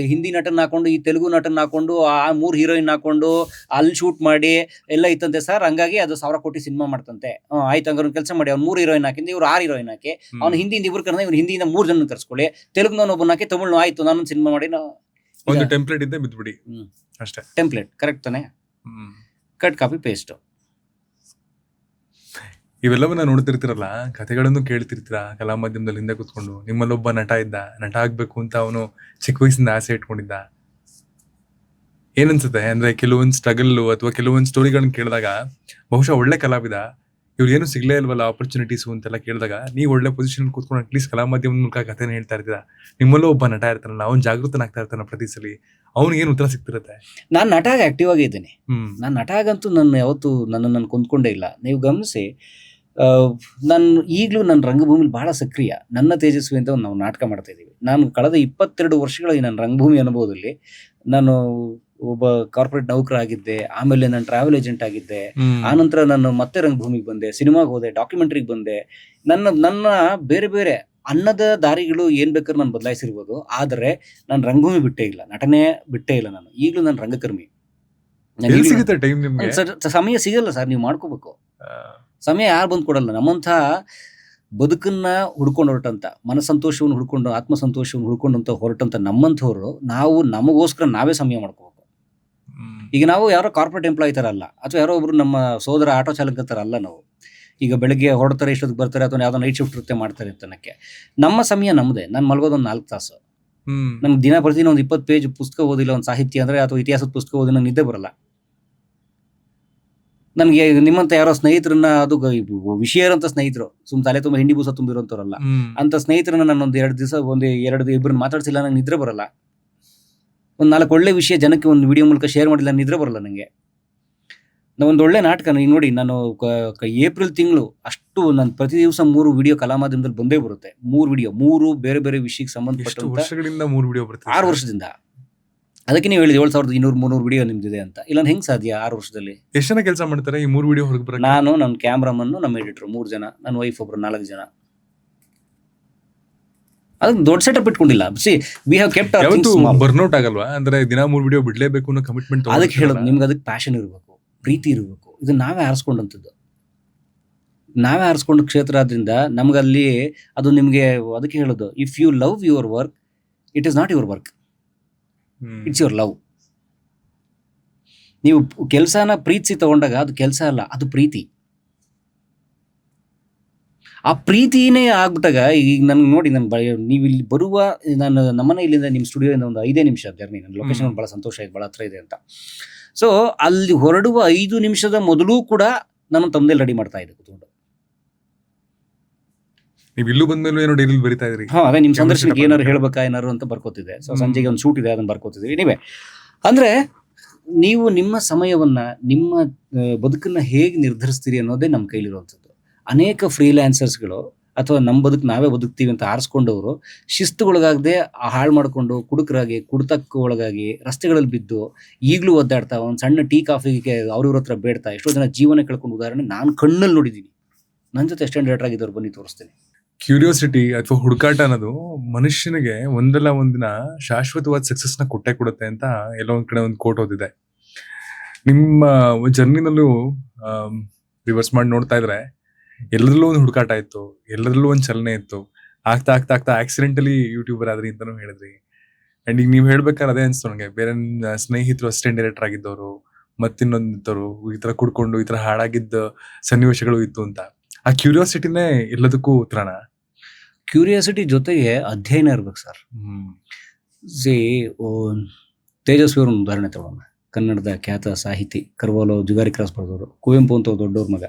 ಹಿಂದಿ ನಟನ್ ಹಾಕೊಂಡು ಈ ತೆಲುಗು ನಟನ್ ಹಾಕೊಂಡು ಆ 3 ಹೀರೋಯಿನ್ ಹಾಕೊಂಡು ಅಲ್ಲಿ ಶೂಟ್ ಮಾಡಿ ಎಲ್ಲ ಇತ್ತಂತೆ ಸರ್. ಹಂಗಾಗಿ ಅದು 1,000 ಕೋಟಿ ಸಿನಿಮಾ ಮಾಡ್ತಂತೆ. ಆಯ್ತು, ಹಂಗಾರೆ ಕೆಲಸ ಮಾಡಿ, ಅವ್ನು 3 ಹೀರೋಯಿನ್ ಹಾಕಿಂದ, ಇವ್ರು 6 ಹೀರೋಯಿನ್ ಹಾಕಿ, ಅವ್ನು ಹಿಂದಿಯಿಂದ 2 ಕರ್ನ, ಇವ್ನು ಹಿಂದಿಯಿಂದ 3 ಜನ ಕರ್ಸ್ಕೊಳ್ಳಿ, ತೆಲುಗುನವನು ಒಬ್ಬನ ಹಾಕಿ, ತಮಿಳ್ನು ಆಯ್ತು, ನಾನೊಂದು ಸಿನಿಮಾ ಮಾಡಿ. ಒಂದು ಟೆಂಪ್ಲೇಟ್ ಇದ್ದೇ ಬಿದ್ಬಿಡಿ ಅಷ್ಟೇ. ಟೆಂಪ್ಲೇಟ್ ಕರೆಕ್ಟ್ ತಾನೆ, ಕಟ್ ಕಾಪಿ ಪೇಸ್ಟ್. ಇವೆಲ್ಲವನ್ನ ನೋಡ್ತಿರ್ತಿರಲ್ಲ, ಕಥೆಗಳನ್ನು ಕೇಳ್ತಿರ್ತೀರ ಕಲಾ ಮಾಧ್ಯಮದಲ್ಲಿ ಹಿಂದೆ ಕೂತ್ಕೊಂಡು. ನಿಮ್ಮಲ್ಲೊಬ್ಬ ನಟ ಇದ್ದ, ನಟ ಆಗ್ಬೇಕು ಅಂತ ಅವನು ಚಿಕ್ಕ ವಯಸ್ಸಿಂದ ಆಸೆ ಇಟ್ಕೊಂಡಿದ್ದ. ಏನನ್ಸುತ್ತೆ ಅಂದ್ರೆ ಕೆಲವೊಂದು ಸ್ಟ್ರಗಲ್ ಅಥವಾ ಕೆಲವೊಂದು ಸ್ಟೋರಿಗಳನ್ನ ಕೇಳಿದಾಗ ಬಹುಶಃ ಒಳ್ಳೆ ಕಲಾವಿದ, ಇವ್ರು ಏನು ಸಿಗ್ಲೇ ಇಲ್ವಲ್ಲ ಆಪರ್ಚುನಿಟೀಸು ಅಂತೆಲ್ಲ ಕೇಳಿದಾಗ ನೀವು ಒಳ್ಳೆ ಪೊಸಿಷನ್ ಕೂತ್ಕೊಂಡು ಅಟ್ಲೀಸ್ಟ್ ಕಲಾ ಮಾಧ್ಯಮದ ಮೂಲಕ ಕಥೆನ ಹೇಳ್ತಾ ಇರ್ತೀರಾ. ನಿಮ್ಮಲ್ಲೂ ಒಬ್ಬ ನಟ ಇರ್ತಾನಲ್ಲ, ಅವ್ನು ಜಾಗೃತನಾಗ್ತಾ ಇರ್ತಾನ ಪ್ರತಿ ಸಲ, ಅವ್ನಿಗೆ ಏನು ಉತ್ತರ ಸಿಗ್ತಿರತ್ತೆ? ನಾನು ನಟ ಆಗಿ ಆಕ್ಟಿವ್ ಆಗಿದ್ದೀನಿ. ನಾನು ನಟ ಆಗಂತೂ ನಾನು ಯಾವತ್ತು ನನ್ನನ್ನು ಕೊಂದ್ಕೊಂಡೇ ಇಲ್ಲ. ನೀವು ಗಮನಿಸಿ, ನಾನು ಈಗಲೂ ನನ್ನ ರಂಗಭೂಮಿಲಿ ಬಹಳ ಸಕ್ರಿಯ. ನನ್ನ ತೇಜಸ್ವಿ ಅಂತ ನಾವು ನಾಟಕ ಮಾಡ್ತಾ ಇದ್ದೀವಿ. ನಾನು ಕಳೆದ 22 ವರ್ಷಗಳ ಈ ನನ್ನ ರಂಗಭೂಮಿ ಅನುಭವದಲ್ಲಿ ನಾನು ಒಬ್ಬ ಕಾರ್ಪೊರೇಟ್ ನೌಕರ ಆಗಿದ್ದೆ, ಆಮೇಲೆ ನಾನು ಟ್ರಾವೆಲ್ ಏಜೆಂಟ್ ಆಗಿದ್ದೆ, ಆನಂತರ ನಾನು ಮತ್ತೆ ರಂಗಭೂಮಿಗೆ ಬಂದೆ, ಸಿನಿಮಾಗೆ ಹೋದೆ, ಡಾಕ್ಯುಮೆಂಟ್ರಿಗೆ ಬಂದೆ. ನನ್ನ ಬೇರೆ ಬೇರೆ ಅನ್ನದ ದಾರಿಗಳು ಏನ್ ಬೇಕಾದ್ರೂ ನಾನು ಬದಲಾಯಿಸಿರ್ಬೋದು, ಆದರೆ ನಾನು ರಂಗಭೂಮಿ ಬಿಟ್ಟೇ ಇಲ್ಲ, ನಟನೆ ಬಿಟ್ಟೇ ಇಲ್ಲ. ನಾನು ಈಗಲೂ ನಾನು ರಂಗಕರ್ಮಿ. ಸಮಯ ಸಿಗಲ್ಲ ಸರ್, ನೀವು ಮಾಡ್ಕೋಬೇಕು. ಸಮಯ ಯಾರು ಬಂದು ಕೊಡಲ್ಲ. ನಮ್ಮಂಥ ಬದುಕನ್ನ ಹುಡ್ಕೊಂಡು ಹೊರಟಂತ, ಮನಸಂತೋಷವನ್ನು ಹುಡ್ಕೊಂಡು, ಆತ್ಮಸಂತೋಷವನ್ನು ಹುಡ್ಕೊಂಡಂತ ಹೊರಟಂತ ನಮ್ಮಂಥವ್ರು ನಾವು ನಮಗೋಸ್ಕರ ನಾವೇ ಸಮಯ ಮಾಡ್ಕೋಬೇಕು. ಈಗ ನಾವು ಯಾರೋ ಕಾರ್ಪೊರೇಟ್ ಎಂಪ್ಲಾಯ್ ಥರ ಅಲ್ಲ, ಅಥವಾ ಯಾರೋ ಒಬ್ರು ನಮ್ಮ ಸೋದರ ಆಟೋ ಚಾಲಕ ಥರ ಅಲ್ಲ. ನಾವು ಈಗ ಬೆಳಗ್ಗೆ ಹೊರಡ್ತಾರೆ, ಇಷ್ಟೊತ್ತಿಗೆ ಬರ್ತಾರೆ, ಅಥವಾ ಯಾವುದೋ ನೈಟ್ ಶಿಫ್ಟ್ ಇರುತ್ತೆ ಮಾಡ್ತಾರೆ ಅಂತನಕ್ಕೆ. ನಮ್ಮ ಸಮಯ ನಮ್ಮದೇ. ನಾನು ಮಲ್ಗೋದು ಒಂದು 4 ತಾಸು. ನಮ್ಗೆ ದಿನ ಪ್ರತಿದಿನ ಒಂದು 20 ಪೇಜ್ ಪುಸ್ತಕ ಓದಿಲ್ಲ, ಒಂದು ಸಾಹಿತ್ಯ ಅಂದರೆ ಅಥವಾ ಇತಿಹಾಸದ ಪುಸ್ತಕ ಓದಿ ನಂಗೆ ನಿದ್ದೆ ಬರಲ್ಲ. ನನಗೆ ನಿಮ್ಮಂತ ಯಾರೋ ಸ್ನೇಹಿತರನ್ನ, ಅದು ವಿಷಯರಂತ ಸ್ನೇಹಿತರು, ತಲೆ ತುಂಬ ಹಿಂಡಿ ಬೂಸ ತುಂಬಿರೋಂಥವ್ರಲ್ಲ, ಅಂತ ಸ್ನೇಹಿತರನ್ನ ನಾನು ಒಂದು 2 ದಿವಸ ಇಬ್ಬರನ್ನ ಮಾತಾಡ್ಸಿಲ್ಲ, ನಂಗೆ ನಿದ್ರೆ ಬರಲ್ಲ. ಒಂದು 4 ಒಳ್ಳೆ ವಿಷಯ ಜನಕ್ಕೆ ಒಂದು ವಿಡಿಯೋ ಮೂಲಕ ಶೇರ್ ಮಾಡಿಲ್ಲ, ನಿದ್ರೆ ಬರಲ್ಲ ನನಗೆ. ಒಂದು ಒಳ್ಳೆ ನಾಟಕ ಈಗ ನೋಡಿ, ನಾನು ಏಪ್ರಿಲ್ ತಿಂಗಳು ಅಷ್ಟು ನಾನು ಪ್ರತಿ ದಿವಸ 3 ವಿಡಿಯೋ ಕಲಾ ಮಾಧ್ಯಮದಲ್ಲಿ ಬಂದೇ ಬರುತ್ತೆ. 3 ವಿಡಿಯೋ, 3 ಬೇರೆ ಬೇರೆ ವಿಷಯಕ್ಕೆ ಸಂಬಂಧಪಟ್ಟ ವರ್ಷಗಳಿಂದ 3 ವಿಡಿಯೋ ಬರುತ್ತೆ. 6 ವರ್ಷದಿಂದ. ಅದಕ್ಕೆ ನೀವು ಹೇಳಿದ 7,200-300 ವಿಡಿಯೋ ನಿಮ್ದಿದೆ ಅಂತ. ಇಲ್ಲ ಹೆಂಗ್ ಸಾಧ್ಯ 6 ವರ್ಷದಲ್ಲಿ? ಎಷ್ಟು ಜನ ಕೆಲಸ ಮಾಡ್ತಾರೆ ಈ 3 ವಿಡಿಯೋ ಹೊರಗೆ ಬರಕ್ಕೆ? ನಾನು, ನನ್ನ ಕ್ಯಾಮ್ರಾಮನ್, ನಮ್ಮ ಎಡಿಟರ್ 3 ಜನ, ನನ್ನ ವೈಫ್ ಒಬ್ರು 4 ಜನ. ಅದಕ್ಕೆ ದೊಡ್ಡ ಸೆಟಪ್ ಇಟ್ಕೊಂಡಿಲ್ಲ. We have kept our things small. Burnout ಆಗಲ್ವಾ? ಅಂದ್ರೆ ದಿನ 3 ವಿಡಿಯೋ ಬಿಡ್ಲೇಬೇಕು ಅನ್ನೋ ಕಮಿಟ್ಮೆಂಟ್. ಅದಕ್ಕೆ ಹೇಳೋದು, ನಿಮ್ಗೆ ಅದಕ್ಕೆ ಪ್ಯಾಷನ್ ಇರಬೇಕು, ಪ್ರೀತಿ ಇರಬೇಕು. ಇದು ನಾವೇ ಆರಿಸ್ಕೊಂಡಂಥದ್ದು, ನಾವೇ ಆರಿಸ್ಕೊಂಡ ಕ್ಷೇತ್ರ. ಆದ್ರಿಂದ ನಮ್ಗಲ್ಲಿ ಅದು ನಿಮ್ಗೆ, ಅದಕ್ಕೆ ಹೇಳೋದು, if you love your work, it is not your work, it's your love. ನೀವು ಕೆಲಸನ ಪ್ರೀತಿಸಿ ತಗೊಂಡಾಗ ಅದು ಕೆಲಸ ಅಲ್ಲ, ಅದು ಪ್ರೀತಿ. ಆ ಪ್ರೀತಿನೇ ಆಗ್ಬಿಟ್ಟಾಗ, ಈಗ ನನ್ಗೆ ನೋಡಿ, ನೀವು ಇಲ್ಲಿ ಬರುವ, ನಾನು ನಮ್ಮನೆ ಇಲ್ಲಿಂದ ನಿಮ್ಮ ಸ್ಟುಡಿಯೋದಿಂದ ಒಂದು 5 ನಿಮಿಷ ಜರ್ನಿ. ನನ್ನ ಲೊಕೇಶನ್ ಭಾಳ ಸಂತೋಷ ಆಯ್ತು, ಭಾಳ ಹತ್ರ ಇದೆ ಅಂತ. ಸೊ ಅಲ್ಲಿ ಹೊರಡುವ 5 ನಿಮಿಷದ ಮೊದಲು ಕೂಡ ನಾನು ತಮ್ಮದಲ್ಲಿ ರೆಡಿ ಮಾಡ್ತಾ ಇದ್ದೆ ಕೂತ್ಕೊಂಡು. ನೀವು ಇಲ್ಲೂ ಬಂದ್ಮೇಲೆ ಏನೋ ಡೈಲಿ ಬರಿತಾ ಇದ್ರಿ? ಅದೇ ನಿಮ್ಮ ಸಂದರ್ಶನಕ್ಕೆ ಏನಾರು ಹೇಳ್ಬೇಕಾ ಏನಾರು ಅಂತ ಬರ್ಕೋತಿದ್ದೆ. ಸೊ ಸಂಜೆಗೆ ಒಂದು ಶೂಟ್ ಇದೆ, ಅದನ್ನು ಬರ್ಕೋತಿದ್ವಿ. ನೀವೇ ಅಂದ್ರೆ ನೀವು ನಿಮ್ಮ ಸಮಯವನ್ನ, ನಿಮ್ಮ ಬದುಕನ್ನ ಹೇಗೆ ನಿರ್ಧರಿಸ್ತೀರಿ ಅನ್ನೋದೇ ನಮ್ಮ ಕೈಲಿರುವಂಥದ್ದು. ಅನೇಕ ಫ್ರೀಲ್ಯಾನ್ಸರ್ಸ್ಗಳು ಅಥವಾ ನಮ್ಮ ಬದುಕು ನಾವೇ ಬದುಕ್ತೀವಿ ಅಂತ ಆರಿಸ್ಕೊಂಡವರು ಶಿಸ್ತುಗೊಳಗಾಗದೆ ಹಾಳು ಮಾಡಿಕೊಂಡು, ಕುಡುಕರಾಗಿ, ಕುಡ್ತಕ್ಕೆ ಒಳಗಾಗಿ, ರಸ್ತೆಗಳಲ್ಲಿ ಬಿದ್ದು ಈಗಲೂ ಒದ್ದಾಡ್ತಾ, ಒಂದು ಸಣ್ಣ ಟೀ ಕಾಫಿಗೆ ಅವ್ರಿವ್ರ ಹತ್ರ ಬೇಡ್ತಾ ಎಷ್ಟೋ ಜನ ಜೀವನ ಕಳ್ಕೊಂಡು ಉದಾಹರಣೆ ನಾನು ಕಣ್ಣಲ್ಲಿ ನೋಡಿದ್ದೀನಿ. ನನ್ನ ಜೊತೆ ಅಸ್ಟೆಂಟ್ ಡೈರೆಕ್ಟರ್ ಆಗಿದ್ದವ್ರು, ಬನ್ನಿ ತೋರಿಸ್ತೀನಿ. ಕ್ಯೂರಿಯಾಸಿಟಿ ಅಥವಾ ಹುಡುಕಾಟ ಅನ್ನೋದು ಮನುಷ್ಯನಿಗೆ ಒಂದಲ್ಲ ಒಂದಿನ ಶಾಶ್ವತವಾದ ಸಕ್ಸಸ್ನ ಕೊಟ್ಟೆ ಕೊಡುತ್ತೆ ಅಂತ ಎಲ್ಲೋ ಒಂದ್ ಕಡೆ ಒಂದು ಕೋಟ್ ಓದಿದೆ. ನಿಮ್ಮ ಜರ್ನಿನಲ್ಲೂ ರಿವರ್ಸ್ ಮಾಡಿ ನೋಡ್ತಾ ಇದ್ರೆ ಎಲ್ಲರಲ್ಲೂ ಒಂದು ಹುಡುಕಾಟ ಇತ್ತು, ಎಲ್ಲರಲ್ಲೂ ಒಂದು ಚಲನೆ ಇತ್ತು. ಆಗ್ತಾ ಆಗ್ತಾ ಆಗ್ತಾ ಆಕ್ಸಿಡೆಂಟಲಿ ಯೂಟ್ಯೂಬರ್ ಆದ್ರಿ ಅಂತಾನು ಹೇಳಿದ್ರಿ. ಅಂಡ್ ಈಗ ನೀವು ಹೇಳ್ಬೇಕಾದ್ರೆ ಅದೇ ಅನ್ಸ್ತು ನನಗೆ, ಬೇರೆ ಸ್ನೇಹಿತರು ಅಸಿಸ್ಟೆಂಟ್ ಡೈರೆಕ್ಟರ್ ಆಗಿದ್ದವರು, ಮತ್ತಿನ್ನೊಂದಿದ್ದವರು ಈ ತರ ಕುಡ್ಕೊಂಡು ಈ ತರ ಹಾಳಾಗಿದ್ದ ಸನ್ನಿವೇಶಗಳು ಇತ್ತು ಅಂತ. ಆ ಕ್ಯೂರಿಯಾಸಿಟಿನೇ ಎಲ್ಲದಕ್ಕೂ ಉತ್ತರಣ. ಕ್ಯೂರಿಯಾಸಿಟಿ ಜೊತೆಗೆ ಅಧ್ಯಯನ ಇರ್ಬೇಕು ಸರ್. ತೇಜಸ್ವಿ ಅವ್ರ ಉದಾಹರಣೆ ತಗೊಳ್ಳೋಣ. ಕನ್ನಡದ ಖ್ಯಾತ ಸಾಹಿತಿ, ಕರ್ವಾಲೋ, ಜುಗಾರಿ ಕ್ರಾಸ್ ಬರೆದವರು, ಕುವೆಂಪು ಅಂತ ದೊಡ್ಡವ್ರ ಮಗ.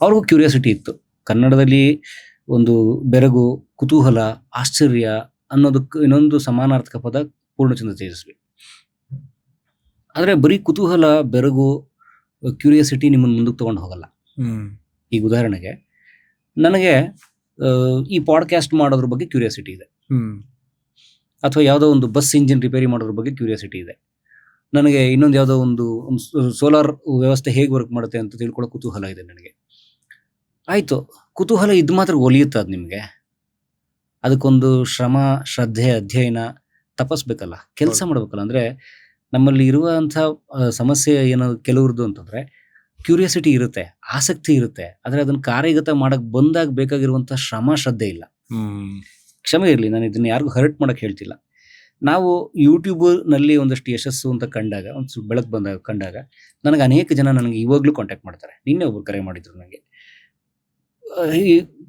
ಅವ್ರಿಗೂ ಕ್ಯೂರಿಯಾಸಿಟಿ ಇತ್ತು. ಕನ್ನಡದಲ್ಲಿ ಒಂದು ಬೆರಗು, ಕುತೂಹಲ, ಆಶ್ಚರ್ಯ ಅನ್ನೋದಕ್ಕೆ ಇನ್ನೊಂದು ಸಮಾನಾರ್ಥಕ ಪದ ಪೂರ್ಣಚಂದ್ರ ತೇಜಸ್ವಿ. ಆದರೆ ಬರೀ ಕುತೂಹಲ, ಬೆರಗು, ಕ್ಯೂರಿಯಾಸಿಟಿ ನಿಮ್ಮನ್ನು ಮುಂದಕ್ಕೆ ತೊಗೊಂಡು ಹೋಗಲ್ಲ. ಈಗ ಉದಾಹರಣೆಗೆ ನನಗೆ ಈ ಪಾಡ್ಕಾಸ್ಟ್ ಮಾಡೋದ್ರ ಬಗ್ಗೆ ಕ್ಯೂರಿಯಾಸಿಟಿ ಇದೆ, ಅಥವಾ ಯಾವುದೋ ಒಂದು ಬಸ್ ಇಂಜಿನ್ ರಿಪೇರಿ ಮಾಡೋದ್ರ ಬಗ್ಗೆ ಕ್ಯೂರಿಯಾಸಿಟಿ ಇದೆ. ನನಗೆ ಇನ್ನೊಂದು ಯಾವುದೋ ಒಂದು ಸೋಲಾರ್ ವ್ಯವಸ್ಥೆ ಹೇಗೆ ವರ್ಕ್ ಮಾಡುತ್ತೆ ಅಂತ ತಿಳ್ಕೊಳ್ಳೋ ಕುತೂಹಲ ಇದೆ ನನಗೆ. ಆಯಿತು, ಕುತೂಹಲ ಇದು ಮಾತ್ರ ಒಲಿಯುತ್ತೆ ಅದು ನಿಮಗೆ? ಅದಕ್ಕೊಂದು ಶ್ರಮ, ಶ್ರದ್ಧೆ, ಅಧ್ಯಯನ, ತಪಸ್ಬೇಕಲ್ಲ, ಕೆಲಸ ಮಾಡ್ಬೇಕಲ್ಲ. ಅಂದರೆ ನಮ್ಮಲ್ಲಿ ಇರುವಂಥ ಸಮಸ್ಯೆ ಏನೋ ಕೆಲವ್ರದ್ದು ಅಂತಂದರೆ ಕ್ಯೂರಿಯಾಸಿಟಿ ಇರುತ್ತೆ, ಆಸಕ್ತಿ ಇರುತ್ತೆ, ಆದರೆ ಅದನ್ನು ಕಾರ್ಯಗತ ಮಾಡಕ್ಕೆ ಬಂದಾಗ ಬೇಕಾಗಿರುವಂಥ ಶ್ರಮ, ಶ್ರದ್ಧೆ ಇಲ್ಲ. ಕ್ಷಮೆ ಇರಲಿ, ನಾನು ಇದನ್ನು ಯಾರಿಗೂ ಹರ್ಟ್ ಮಾಡೋಕ್ಕೆ ಹೇಳ್ತಿಲ್ಲ. ನಾವು ಯೂಟ್ಯೂಬ್ನಲ್ಲಿ ಒಂದಷ್ಟು ಯಶಸ್ಸು ಅಂತ ಕಂಡಾಗ, ಒಂದು ಸ್ವಲ್ಪ ಬೆಳಕು ಕಂಡಾಗ ನನಗೆ ಅನೇಕ ಜನ ನನಗೆ ಇವಾಗಲೂ ಕಾಂಟ್ಯಾಕ್ಟ್ ಮಾಡ್ತಾರೆ. ನಿನ್ನೆ ಒಬ್ಬರು ಕರೆ ಮಾಡಿದ್ರು ನನಗೆ.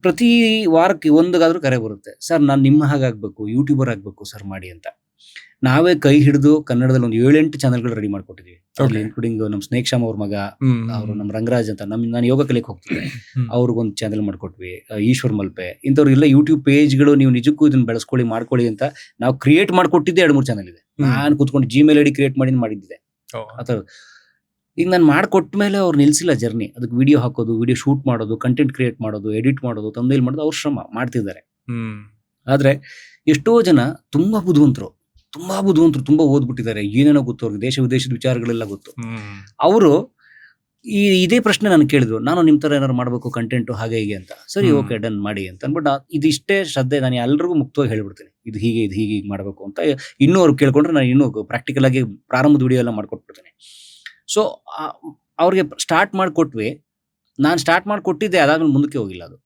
ಪ್ರತಿ ವಾರಕ್ಕೆ ಒಂದಾದ್ರೂ ಕರೆ ಬರುತ್ತೆ, ಸರ್ ನಾನು ನಿಮ್ಮ ಹಾಗಾಗಬೇಕು, ಯೂಟ್ಯೂಬರ್ ಆಗಬೇಕು ಸರ್ ಮಾಡಿ ಅಂತ. ನಾವೇ ಕೈ ಹಿಡಿದು ಕನ್ನಡದಲ್ಲಿ ಒಂದು 7-8 ಚಾನಲ್ಗಳು ರೆಡಿ ಮಾಡ್ಕೊಟ್ಟಿದ್ವಿ, ಇನ್ಕ್ಲೂಡಿಂಗ್ ನಮ್ಮ ಸ್ನೇಕ್ ಶ್ಯಾಮ್ ಅವ್ರ ಮಗ, ಅವರು ನಮ್ಮ ರಂಗರಾಜ್ ಅಂತ, ನಾನು ಯೋಗ ಕಲಿಯಕ್ಕೆ ಹೋಗ್ತಿದ್ದೆ, ಅವ್ರಿಗೊಂದು ಚಾನಲ್ ಮಾಡ್ಕೊಟ್ವಿ. ಈಶ್ವರ್ ಮಲ್ಪೆ ಇಂಥವ್ರಿಗೆಲ್ಲ ಯೂಟ್ಯೂಬ್ ಪೇಜ್ಗಳು ನೀವು ನಿಜಕ್ಕೂ ಇದನ್ನ ಬೆಳೆಸ್ಕೊಳ್ಳಿ, ಮಾಡ್ಕೊಳ್ಳಿ ಅಂತ ನಾವು ಕ್ರಿಯೇಟ್ ಮಾಡ್ಕೊಟ್ಟಿದ್ದೆ. 2-3 ಚಾನಲ್ ಇದೆ, ನಾನು ಕೂತ್ಕೊಂಡು Gmail ID ಕ್ರಿಯೇಟ್ ಮಾಡಿದ್ದೆ ಆ ಥರ. ಈಗ ನಾನು ಮಾಡಿಕೊಟ್ಟ ಮೇಲೆ ಅವ್ರು ನಿಲ್ಸಿಲ್ಲ ಜರ್ನಿ. ಅದಕ್ಕೆ ವಿಡಿಯೋ ಹಾಕೋದು, ವಿಡಿಯೋ ಶೂಟ್ ಮಾಡೋದು, ಕಂಟೆಂಟ್ ಕ್ರಿಯೇಟ್ ಮಾಡೋದು, ಎಡಿಟ್ ಮಾಡೋದು, ತಮ್ನೇಲ್ ಮಾಡೋದು, ಅವ್ರ ಶ್ರಮ ಮಾಡ್ತಿದ್ದಾರೆ. ಆದರೆ ಎಷ್ಟೋ ಜನ ತುಂಬಾ ಬುದ್ಧಿವಂತರು, ತುಂಬಾ ಓದ್ಬಿಟ್ಟಿದ್ದಾರೆ, ಏನೇನೋ ಗೊತ್ತು ಅವ್ರಿಗೆ, ದೇಶ ವಿದೇಶದ ವಿಚಾರಗಳೆಲ್ಲ ಗೊತ್ತು. ಅವರು ಇದೇ ಪ್ರಶ್ನೆ ನಾನು ಕೇಳಿದ್ರು, ನಾನು ನಿಮ್ಮ ಥರ ಏನಾರು ಮಾಡಬೇಕು ಕಂಟೆಂಟು ಹಾಗೆ ಹೀಗೆ ಅಂತ. ಸರಿ, ಓಕೆ, ಡನ್ ಮಾಡಿ ಅಂತ ಅಂದ್ಬಿಟ್ಟು ಇದಿಷ್ಟೇ ಶ್ರದ್ಧೆ. ನಾನು ಎಲ್ಲರಿಗೂ ಮುಕ್ತವಾಗಿ ಹೇಳ್ಬಿಡ್ತೀನಿ, ಇದು ಹೀಗೆ ಮಾಡಬೇಕು ಅಂತ. ಇನ್ನೂ ಅವ್ರು ಕೇಳ್ಕೊಂಡ್ರೆ ನಾನು ಇನ್ನೂ ಪ್ರಾಕ್ಟಿಕಲ್ ಆಗಿ ಪ್ರಾರಂಭದ ವಿಡಿಯೋ ಎಲ್ಲ ಮಾಡ್ಕೊಟ್ಬಿಡ್ತೀನಿ. ಸೊ ಅವ್ರಿಗೆ ಸ್ಟಾರ್ಟ್ ಮಾಡಿಕೊಟ್ವಿ. ನಾನು ಸ್ಟಾರ್ಟ್ ಮಾಡಿಕೊಟ್ಟಿದ್ದೆ, ಅದಾದ್ಮೇಲೆ ಮುಂದಕ್ಕೆ ಹೋಗಿಲ್ಲ. ಅದು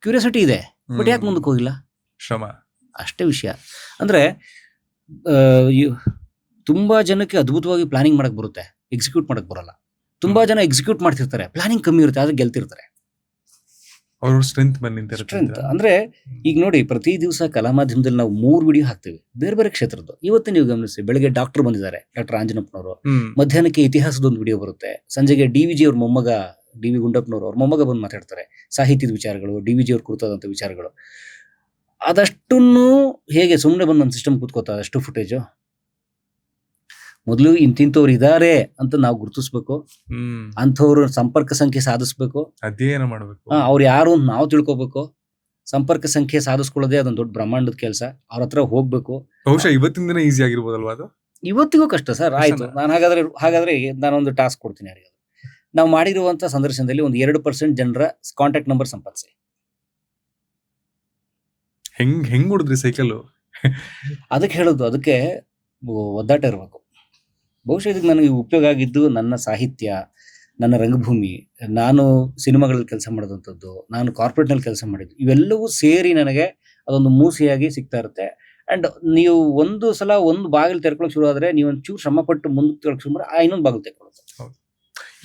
ಕ್ಯೂರಿಯಾಸಿಟಿ ಇದೆ, ಬಟ್ ಯಾಕೆ ಮುಂದಕ್ಕೆ ಹೋಗಿಲ್ಲ? ಶ್ರಮ ಅಷ್ಟೇ ವಿಷಯ. ಅಂದರೆ ತುಂಬ ಜನಕ್ಕೆ ಅದ್ಭುತವಾಗಿ ಪ್ಲಾನಿಂಗ್ ಮಾಡಕ್ಕೆ ಬರುತ್ತೆ, ಎಕ್ಸಿಕ್ಯೂಟ್ ಮಾಡಕ್ಕೆ ಬರಲ್ಲ. ತುಂಬ ಜನ ಎಕ್ಸಿಕ್ಯೂಟ್ ಮಾಡ್ತಿರ್ತಾರೆ, ಪ್ಲಾನಿಂಗ್ ಕಮ್ಮಿ ಇರುತ್ತೆ, ಆದರೆ ಗೆಲ್ತಿರ್ತಾರೆ. ಅವ್ರ ಸ್ಟ್ರೆಂತ್ ಅಂದ್ರೆ ಈಗ ನೋಡಿ, ಪ್ರತಿ ದಿವಸ ಕಲಾ ಮಾಧ್ಯಮದಲ್ಲಿ ನಾವು 3 ವಿಡಿಯೋ ಹಾಕ್ತೀವಿ, ಬೇರೆ ಬೇರೆ ಕ್ಷೇತ್ರದ್ದು. ಇವತ್ತು ನೀವು ಗಮನಿಸಿ, ಬೆಳಗ್ಗೆ ಡಾಕ್ಟರ್ ಬಂದಿದ್ದಾರೆ, ಡಾಕ್ಟರ್ ಆಂಜನಪ್ಪನವರು. ಮಧ್ಯಾಹ್ನಕ್ಕೆ ಇತಿಹಾಸದೊಂದು ವಿಡಿಯೋ ಬರುತ್ತೆ. ಸಂಜೆಗೆ DVG ಅವ್ರ ಮೊಮ್ಮಗ, DV ಗುಂಡಪ್ಪನವರು ಅವ್ರ ಮೊಮ್ಮಗ ಬಂದು ಮಾತಾಡ್ತಾರೆ, ಸಾಹಿತ್ಯದ ವಿಚಾರಗಳು, DVG ಅವ್ರು ಕುರಿತಾದಂಥ ವಿಚಾರಗಳು. ಅದಷ್ಟನ್ನು ಹೇಗೆ ಸುಮ್ಮನೆ ಬಂದು ನಮ್ಮ ಸಿಸ್ಟಮ್ ಕೂತ್ಕೋತಾ ಅಷ್ಟು ಫುಟೇಜು? ಮೊದಲು ಇಂತಿಂಥವ್ರು ಇದ್ದಾರೆ ಅಂತ ನಾವು ಗುರುತಿಸ್ಬೇಕು, ಅಂಥವ್ರ ಸಂಪರ್ಕ ಸಂಖ್ಯೆ ಸಾಧಿಸ್ಬೇಕು, ಅಧ್ಯಯನ ಮಾಡಬೇಕು, ಅವ್ರು ಯಾರು ಅಂತ ನಾವು ತಿಳ್ಕೊಬೇಕು. ಸಂಪರ್ಕ ಸಂಖ್ಯೆ ಸಾಧಿಸ್ಕೊಳ್ಳೋದೇ ಅದೊಂದು ದೊಡ್ಡ ಬ್ರಹ್ಮಾಂಡದ ಕೆಲಸ. ಅವ್ರ ಹತ್ರ ಹೋಗ್ಬೇಕು. ಬಹುಶಃ ಇವತ್ತಿನ ದಿನ ಈಸಿ ಆಗಿರ್ಬೋದಲ್ವಾ ಅದು? ಇವತ್ತಿಗೂ ಕಷ್ಟ ಸರ್. ಆಯ್ತು, ನಾನು ಹಾಗಾದ್ರೆ ನಾನೊಂದು ಟಾಸ್ಕ್ ಕೊಡ್ತೀನಿ ಯಾರಿಗಾದ್ರು. ನಾವು ಮಾಡಿರುವಂತ ಸಂದರ್ಶನದಲ್ಲಿ ಒಂದು 2% ಜನರ ಕಾಂಟ್ಯಾಕ್ಟ್ ನಂಬರ್ ಸಂಪಾದಿಸಿ. ಹೆಂಗ್ ಹೊಡಿದ್ರಿ ಸೈಕಲ್? ಅದಕ್ಕೆ ಹೇಳೋದು, ಅದಕ್ಕೆ ಒದ್ದಾಟ ಇರಬೇಕು. ಬಹುಶಃ ಇದಕ್ಕೆ ನನಗೆ ಉಪಯೋಗ ಆಗಿದ್ದು ನನ್ನ ಸಾಹಿತ್ಯ, ನನ್ನ ರಂಗಭೂಮಿ, ನಾನು ಸಿನಿಮಾಗಳಲ್ಲಿ ಕೆಲಸ ಮಾಡೋದಂಥದ್ದು, ನಾನು ಕಾರ್ಪೊರೇಟ್ನಲ್ಲಿ ಕೆಲಸ ಮಾಡಿದ್ದು, ಇವೆಲ್ಲವೂ ಸೇರಿ ನನಗೆ ಅದೊಂದು ಮೂಸೆಯಾಗಿ ಸಿಗ್ತಾ ಇರುತ್ತೆ. ಅಂಡ್ ನೀವು ಒಂದು ಸಲ ಒಂದು ಬಾಗಿಲು ತೆರ್ಕೊಳ್ಳೋಕೆ ಶುರು ಆದರೆ, ನೀವು ಒಂಚೂರು ಶ್ರಮ ಪಟ್ಟು ಮುಂದಕ್ಕೆ ತೆರಳಕ್ಕೆ ಶುರು ಮಾಡಿದ್ರೆ ಇನ್ನೊಂದು ಬಾಗಿಲು ತೆರ್ಕೊಳ್ಳುತ್ತೆ.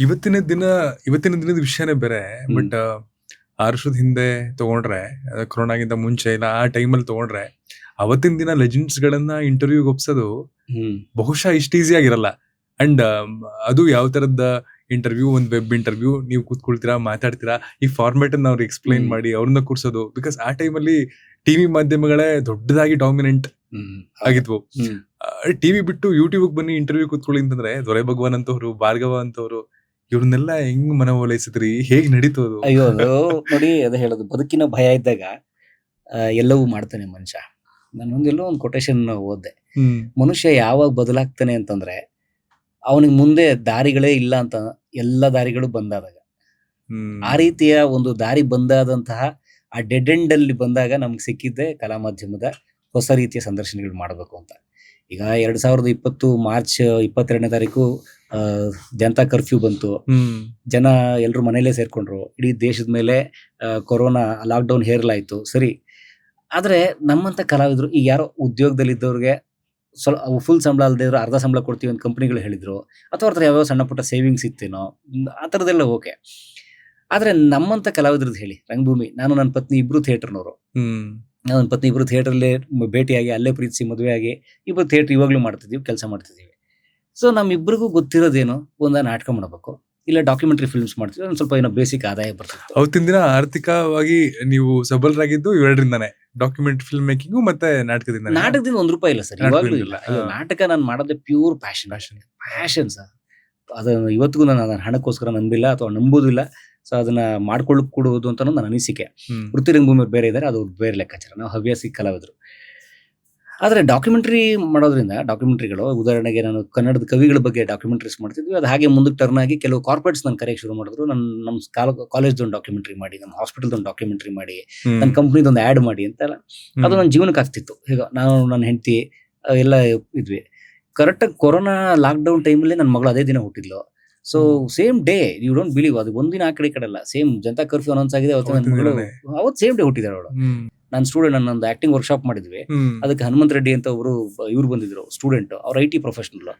ಇವತ್ತಿನ ದಿನದ ವಿಷಯನೇ ಬೇರೆ. ಬಟ್ 6 ವರ್ಷದ ಹಿಂದೆ ತಗೊಂಡ್ರೆ, ಕೊರೋನಾಗಿಂತ ಮುಂಚೆ ಇಲ್ಲ ಆ ಟೈಮಲ್ಲಿ ತಗೊಂಡ್ರೆ, ಅವತ್ತಿನ ದಿನ ಲೆಜೆಂಡ್ಸ್ ಗಳನ್ನ ಇಂಟರ್ವ್ಯೂಗೆ ಒಪ್ಸೋದು ಬಹುಶಃ ಇಷ್ಟು ಈಸಿ ಆಗಿರಲ್ಲ. ಅಂಡ್ ಅದು ಯಾವ ತರದ ಇಂಟರ್ವ್ಯೂ, ಒಂದು ವೆಬ್ ಇಂಟರ್ವ್ಯೂ, ನೀವು ಕೂತ್ಕೊಳ್ತೀರಾ, ಮಾತಾಡ್ತೀರಾ, ಈ ಫಾರ್ಮ್ಯಾಟ್ ಅನ್ನ ಅವ್ರಿಗೆ ಎಕ್ಸ್ಪ್ಲೈನ್ ಮಾಡಿ ಅವ್ರನ್ನ ಕೂರ್ಸೋದು. ಬಿಕಾಸ್ ಆ ಟೈಮಲ್ಲಿ ಟಿವಿ ಮಾಧ್ಯಮಗಳೇ ದೊಡ್ಡದಾಗಿ ಡಾಮಿನೆಂಟ್ ಆಗಿದ್ವು. ಟಿವಿ ಬಿಟ್ಟು ಯೂಟ್ಯೂಬ್ ಬನ್ನಿ ಇಂಟರ್ವ್ಯೂ ಕೂತ್ಕೊಳ್ಳಿ ಅಂತಂದ್ರೆ, ದೊರೆ ಭಗವಾನ್ ಅಂತವ್ರು, ಭಾರ್ಗವ ಅಂತವ್ರು, ಇವ್ರನ್ನೆಲ್ಲ ಹೆಂಗ್ ಮನವೊಲೈಸಿದ್ರಿ? ಹೇಗ್ ನಡೀತೋದು? ಅಯ್ಯೋ, ನೋಡಿ, ಅದೇ ಹೇಳೋದು, ಬದುಕಿನ ಭಯ ಇದ್ದಾಗ ಎಲ್ಲವೂ ಮಾಡ್ತಾನೆ ಮನುಷ್ಯ. ನಾನೊಂದೆಲ್ಲೋ ಒಂದು ಕೊಟೇಶನ್ ಓದ್ದೆ, ಮನುಷ್ಯ ಯಾವಾಗ ಬದಲಾಗ್ತಾನೆ ಅಂತಂದ್ರೆ, ಅವನಿಗೆ ಮುಂದೆ ದಾರಿಗಳೇ ಇಲ್ಲ ಅಂತ ಎಲ್ಲ ದಾರಿಗಳು ಬಂದಾದಾಗ. ಆ ರೀತಿಯ ಒಂದು ದಾರಿ ಬಂದಾದಂತಹ ಆ ಡೆಡ್ ಎಂಡ್ ಅಲ್ಲಿ ಬಂದಾಗ ನಮ್ಗೆ ಸಿಕ್ಕಿದ್ದೆ ಕಲಾ ಮಾಧ್ಯಮದ ಹೊಸ ರೀತಿಯ ಸಂದರ್ಶನಗಳು ಮಾಡಬೇಕು ಅಂತ. ಈಗ 2020 ಮಾರ್ಚ್ 22ನೇ ತಾರೀಕು ಜನತಾ ಕರ್ಫ್ಯೂ ಬಂತು. ಜನ ಎಲ್ಲರೂ ಮನೇಲೇ ಸೇರ್ಕೊಂಡ್ರು. ಇಡೀ ದೇಶದ ಮೇಲೆ ಕೊರೋನಾ ಲಾಕ್ಡೌನ್ ಹೇರಲಾಯ್ತು. ಸರಿ, ಆದ್ರೆ ನಮ್ಮಂತ ಕಲಾವಿದರು, ಈಗ ಯಾರೋ ಉದ್ಯೋಗದಲ್ಲಿದ್ದವ್ರಿಗೆ ಸ್ವಲ್ಪ ಫುಲ್ ಸಂಬಳ ಅಲ್ಲದೆ ಇದ್ರು ಅರ್ಧ ಸಂಬಳ ಕೊಡ್ತೀವಿ ಅಂತ ಕಂಪ್ನಿಗಳು ಹೇಳಿದ್ರು, ಅಥವಾ ಅವ್ರ ಯಾವ್ಯಾವ ಸಣ್ಣ ಪುಟ್ಟ ಸೇವಿಂಗ್ಸ್ ಇತ್ತೇನೋ, ಆ ಥರದ್ದೆಲ್ಲ ಓಕೆ. ಆದ್ರೆ ನಮ್ಮಂತ ಕಲಾವಿದ್ರದ್ದು ಹೇಳಿ, ರಂಗಭೂಮಿ, ನಾನು ನನ್ನ ಪತ್ನಿ ಇಬ್ರು ಥಿಯೇಟರ್ನವರು. ನನ್ನ ಪತ್ನಿ ಇಬ್ರು ಥಿಯೇಟರ್ಲಿ ಭೇಟಿಯಾಗಿ, ಅಲ್ಲೇ ಪ್ರೀತಿಸಿ ಮದುವೆ ಆಗಿ ಇಬ್ರು ಥಿಯೇಟರ್ ಇವಾಗ್ಲೂ ಮಾಡ್ತಿದ್ದೀವಿ, ಕೆಲಸ ಮಾಡ್ತಿದ್ದೀವಿ. ಸೊ ನಮ್ಮಿಬ್ಬರಿಗೂ ಗೊತ್ತಿರೋದೇನು, ಒಂದ ನಾಟಕ ಮಾಡಬೇಕು, ಇಲ್ಲ ಡಾಕ್ಯುಮೆಂಟರಿ ಫಿಲ್ಮ್ಸ್ ಮಾಡ್ತೀವಿ, ಒಂದು ಸ್ವಲ್ಪ ಏನೋ ಬೇಸಿಕ್ ಆದಾಯ ಬರ್ತಿತ್ತು. ಅವತ್ತಿನ ದಿನ ಆರ್ಥಿಕವಾಗಿ ನೀವು ಸಬಲರಾಗಿದ್ದು ಇವೆರಡರಿಂದಾನೆ, ಡಾಕ್ಯುಮೆಂಟರಿ ಫಿಲ್ಮ್ ಮೇಕಿಂಗು ಮತ್ತೆ ನಾಟಕದಿಂದ. ನಾಟಕದಿಂದ ₹1 ಇಲ್ಲ ಸರ್, ಇವಾಗ್ಲೂ ಇಲ್ಲ. ನಾಟಕ ನಾನು ಮಾಡೋದೇ ಪ್ಯೂರ್ ಪ್ಯಾಷನ್ ಸರ್. ಅದನ್ನು ಇವತ್ತಿಗೂ ನಾನು ಅದನ್ನ ಹಣಕ್ಕೋಸ್ಕರ ನಂಬಿಲ್ಲ ಅಥವಾ ನಂಬೋದಿಲ್ಲ. ಸೊ ಅದನ್ನ ಮಾಡ್ಕೊಳ್ಳಕ್ ಕೊಡುವುದು ಅಂತ ನನ್ನ ಅನಿಸಿಕೆ. ವೃತ್ತಿ ರಂಗಭೂಮಿ ಬೇರೆ ಇದ್ದಾರೆ, ಅದು ಬೇರೆ ಲೆಕ್ಕಾಚಾರ. ನಾವು ಹವ್ಯಾಸಿ ಕಲಾವಿದರು. ಆದರೆ ಡಾಕ್ಯುಮೆಂಟ್ರಿ ಮಾಡೋದ್ರಿಂದ ಡಾಕ್ಯುಮೆಂಟ್ರಿಗಳು ಉದಾಹರಣೆಗೆ ನಾನು ಕನ್ನಡದ ಕವಿಗಳ ಬಗ್ಗೆ ಡಾಕ್ಯುಮೆಂಟ್ರೀಸ್ ಮಾಡ್ತಿದ್ವಿ. ಅದು ಹಾಗೆ ಮುಂದಕ್ಕೆ ಟರ್ನ್ ಆಗಿ ಕೆಲವು ಕಾರ್ಪೊರೇಟ್ಸ್ ನನ್ನ ಕರೆಯಕ್ಕೆ ಶುರು ಮಾಡಿದ್ರು. ನಮ್ಮ ಕಾಲೇಜ್ದೊಂದು ಡಾಕ್ಯುಮೆಂಟ್ರಿ ಮಾಡಿ, ನಮ್ಮ ಹಾಸ್ಪಿಟಲ್ದೊಂದು ಡಾಕ್ಯುಮೆಂಟ್ರಿ ಮಾಡಿ, ನನ್ನ ಕಂಪ್ನಿದೊಂದು ಆ್ಯಡ್ ಮಾಡಿ ಅಂತೆಲ್ಲ ಅದು ನನ್ನ ಜೀವನಕ್ಕೆ ಆಗ್ತಿತ್ತು. ಈಗ ನಾನು ನನ್ನ ಹೆಂಡತಿ ಎಲ್ಲ ಇದ್ವಿ. ಕರೆಕ್ಟಾಗಿ ಕೊರೋನಾ ಲಾಕ್ಡೌನ್ ಟೈಮಲ್ಲಿ ನನ್ನ ಮಗಳು ಅದೇ ದಿನ ಹುಟ್ಟಿದ್ಲು. So same day, you don't believe, ಅದು ಒಂದಿನ ಆ ಕಡೆ ಅಲ್ಲ, ಸೇಮ್ ಜನತಾ ಕರ್ಫ್ಯೂ ಅನೌನ್ಸ್ ಆಗಿದೆ ಅವತ್ತು ನನ್ನ ಮಗಳು ಅವತ್ತು ಸೇಮ್ ಡೇ ಹುಟ್ಟಿದಾರೆ ಅವಳು. ನನ್ನ ಸ್ಟೂಡೆಂಟ್, ನನ್ನೊಂದು ಆಕ್ಟಿಂಗ್ ವರ್ಕ್ಶಾಪ್ ಮಾಡಿದ್ವಿ, ಅದಕ್ಕೆ ಹನುಮಂತ್ ರೆಡ್ಡಿ ಅಂತ ಒಬ್ರು ಇವ್ರು ಬಂದಿದ್ರು ಸ್ಟೂಡೆಂಟ್, ಅವ್ರು IT ಪ್ರೊಫೆಷನಲ್.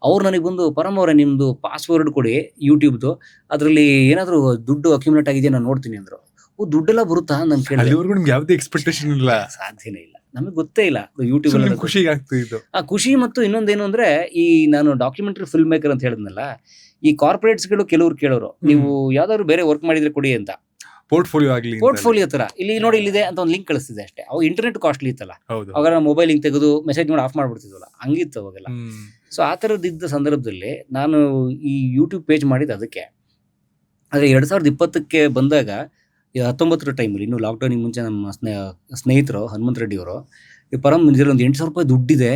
ಅವ್ರು ನನಗೆ ಬಂದು, ಪರಮ್ ಅವರೇ ನಿಮ್ದು ಪಾಸ್ವರ್ಡ್ ಕೊಡಿ ಯೂಟ್ಯೂಬ್ದು, ಅದರಲ್ಲಿ ಏನಾದರೂ ದುಡ್ಡು ಅಕ್ಯುಮುಲೇಟ್ ಆಗಿದೆಯಾ ನಾನು ನೋಡ್ತೀನಿ ಅಂದ್ರು. ಓ, ದುಡ್ಡೆಲ್ಲ ಬರುತ್ತಾ ನಾನು ಕೇಳಿದೆ. ಯಾವುದೇ ಎಕ್ಸ್ಪೆಕ್ಟೇಷನ್ ಇಲ್ಲ, ಸಾಧ್ಯನೇ ಇಲ್ಲ, ನಮಗೆ ಗೊತ್ತೇ ಇಲ್ಲ ಯೂಟ್ಯೂಬ್ ಖುಷಿ ಆಗ್ತಿತ್ತು. ಆ ಖುಷಿ. ಮತ್ತು ಇನ್ನೊಂದೇನು ಅಂದ್ರೆ, ಈ ನಾನು ಡಾಕ್ಯುಮೆಂಟ್ರಿ ಫಿಲ್ಮ್ ಮೇಕರ್ ಅಂತ ಹೇಳಿದ್ನಲ್ಲ, ಈ ಕಾರ್ಪೊರೇಟ್ಸ್ಗಳು ಕೆಲವ್ರು ಕೇಳೋರು, ನೀವು ಯಾವ್ದಾದ್ರು ಬೇರೆ ವರ್ಕ್ ಮಾಡಿದ್ರೆ ಕೊಡಿ ಅಂತ, ಪೋರ್ಟ್ಫೋಲಿಯೋ ಆಗಲಿ, ಪೋರ್ಟ್ಫೋಲಿಯೋ ತರ, ಇಲ್ಲಿ ನೋಡಿ ಇಲ್ಲಿದೆ ಅಂತ ಒಂದು ಲಿಂಕ್ ಕಳಿಸ್ತಿದೆ ಅಷ್ಟೇ. ಅವು ಇಂಟರ್ನೆಟ್ ಕಾಸ್ಟ್ಲಿ ಇತ್ತಲ್ಲ, ಅವಾಗ ಮೊಬೈಲ್ ಲಿಂಕ್ ತೆಗೆದು ಮೆಸೇಜ್ ಮಾಡಿ ಆಫ್ ಮಾಡ್ಬಿಡ್ತಿದ್ವಲ್ಲ, ಹಂಗಿತ್ತು ಅವಾಗೆಲ್ಲ. ಸೊ ಆ ಥರದ್ದಿದ್ದ ಸಂದರ್ಭದಲ್ಲಿ ನಾನು ಈ ಯೂಟ್ಯೂಬ್ ಪೇಜ್ ಮಾಡಿದ್ದು ಅದಕ್ಕೆ. ಆದರೆ 2020ಕ್ಕೆ ಬಂದಾಗ 19 ಟೈಮಲ್ಲಿ, ಇನ್ನು ಲಾಕ್ಡೌನಿಗೆ ಮುಂಚೆ, ನಮ್ಮ ಸ್ನೇಹಿತರು ಹನುಮಂತ್ ರೆಡ್ಡಿ ಅವರು, ಈ ಪರಮ್ ಒಂದು 8,000 ರೂಪಾಯಿ ದುಡ್ಡಿದೆ,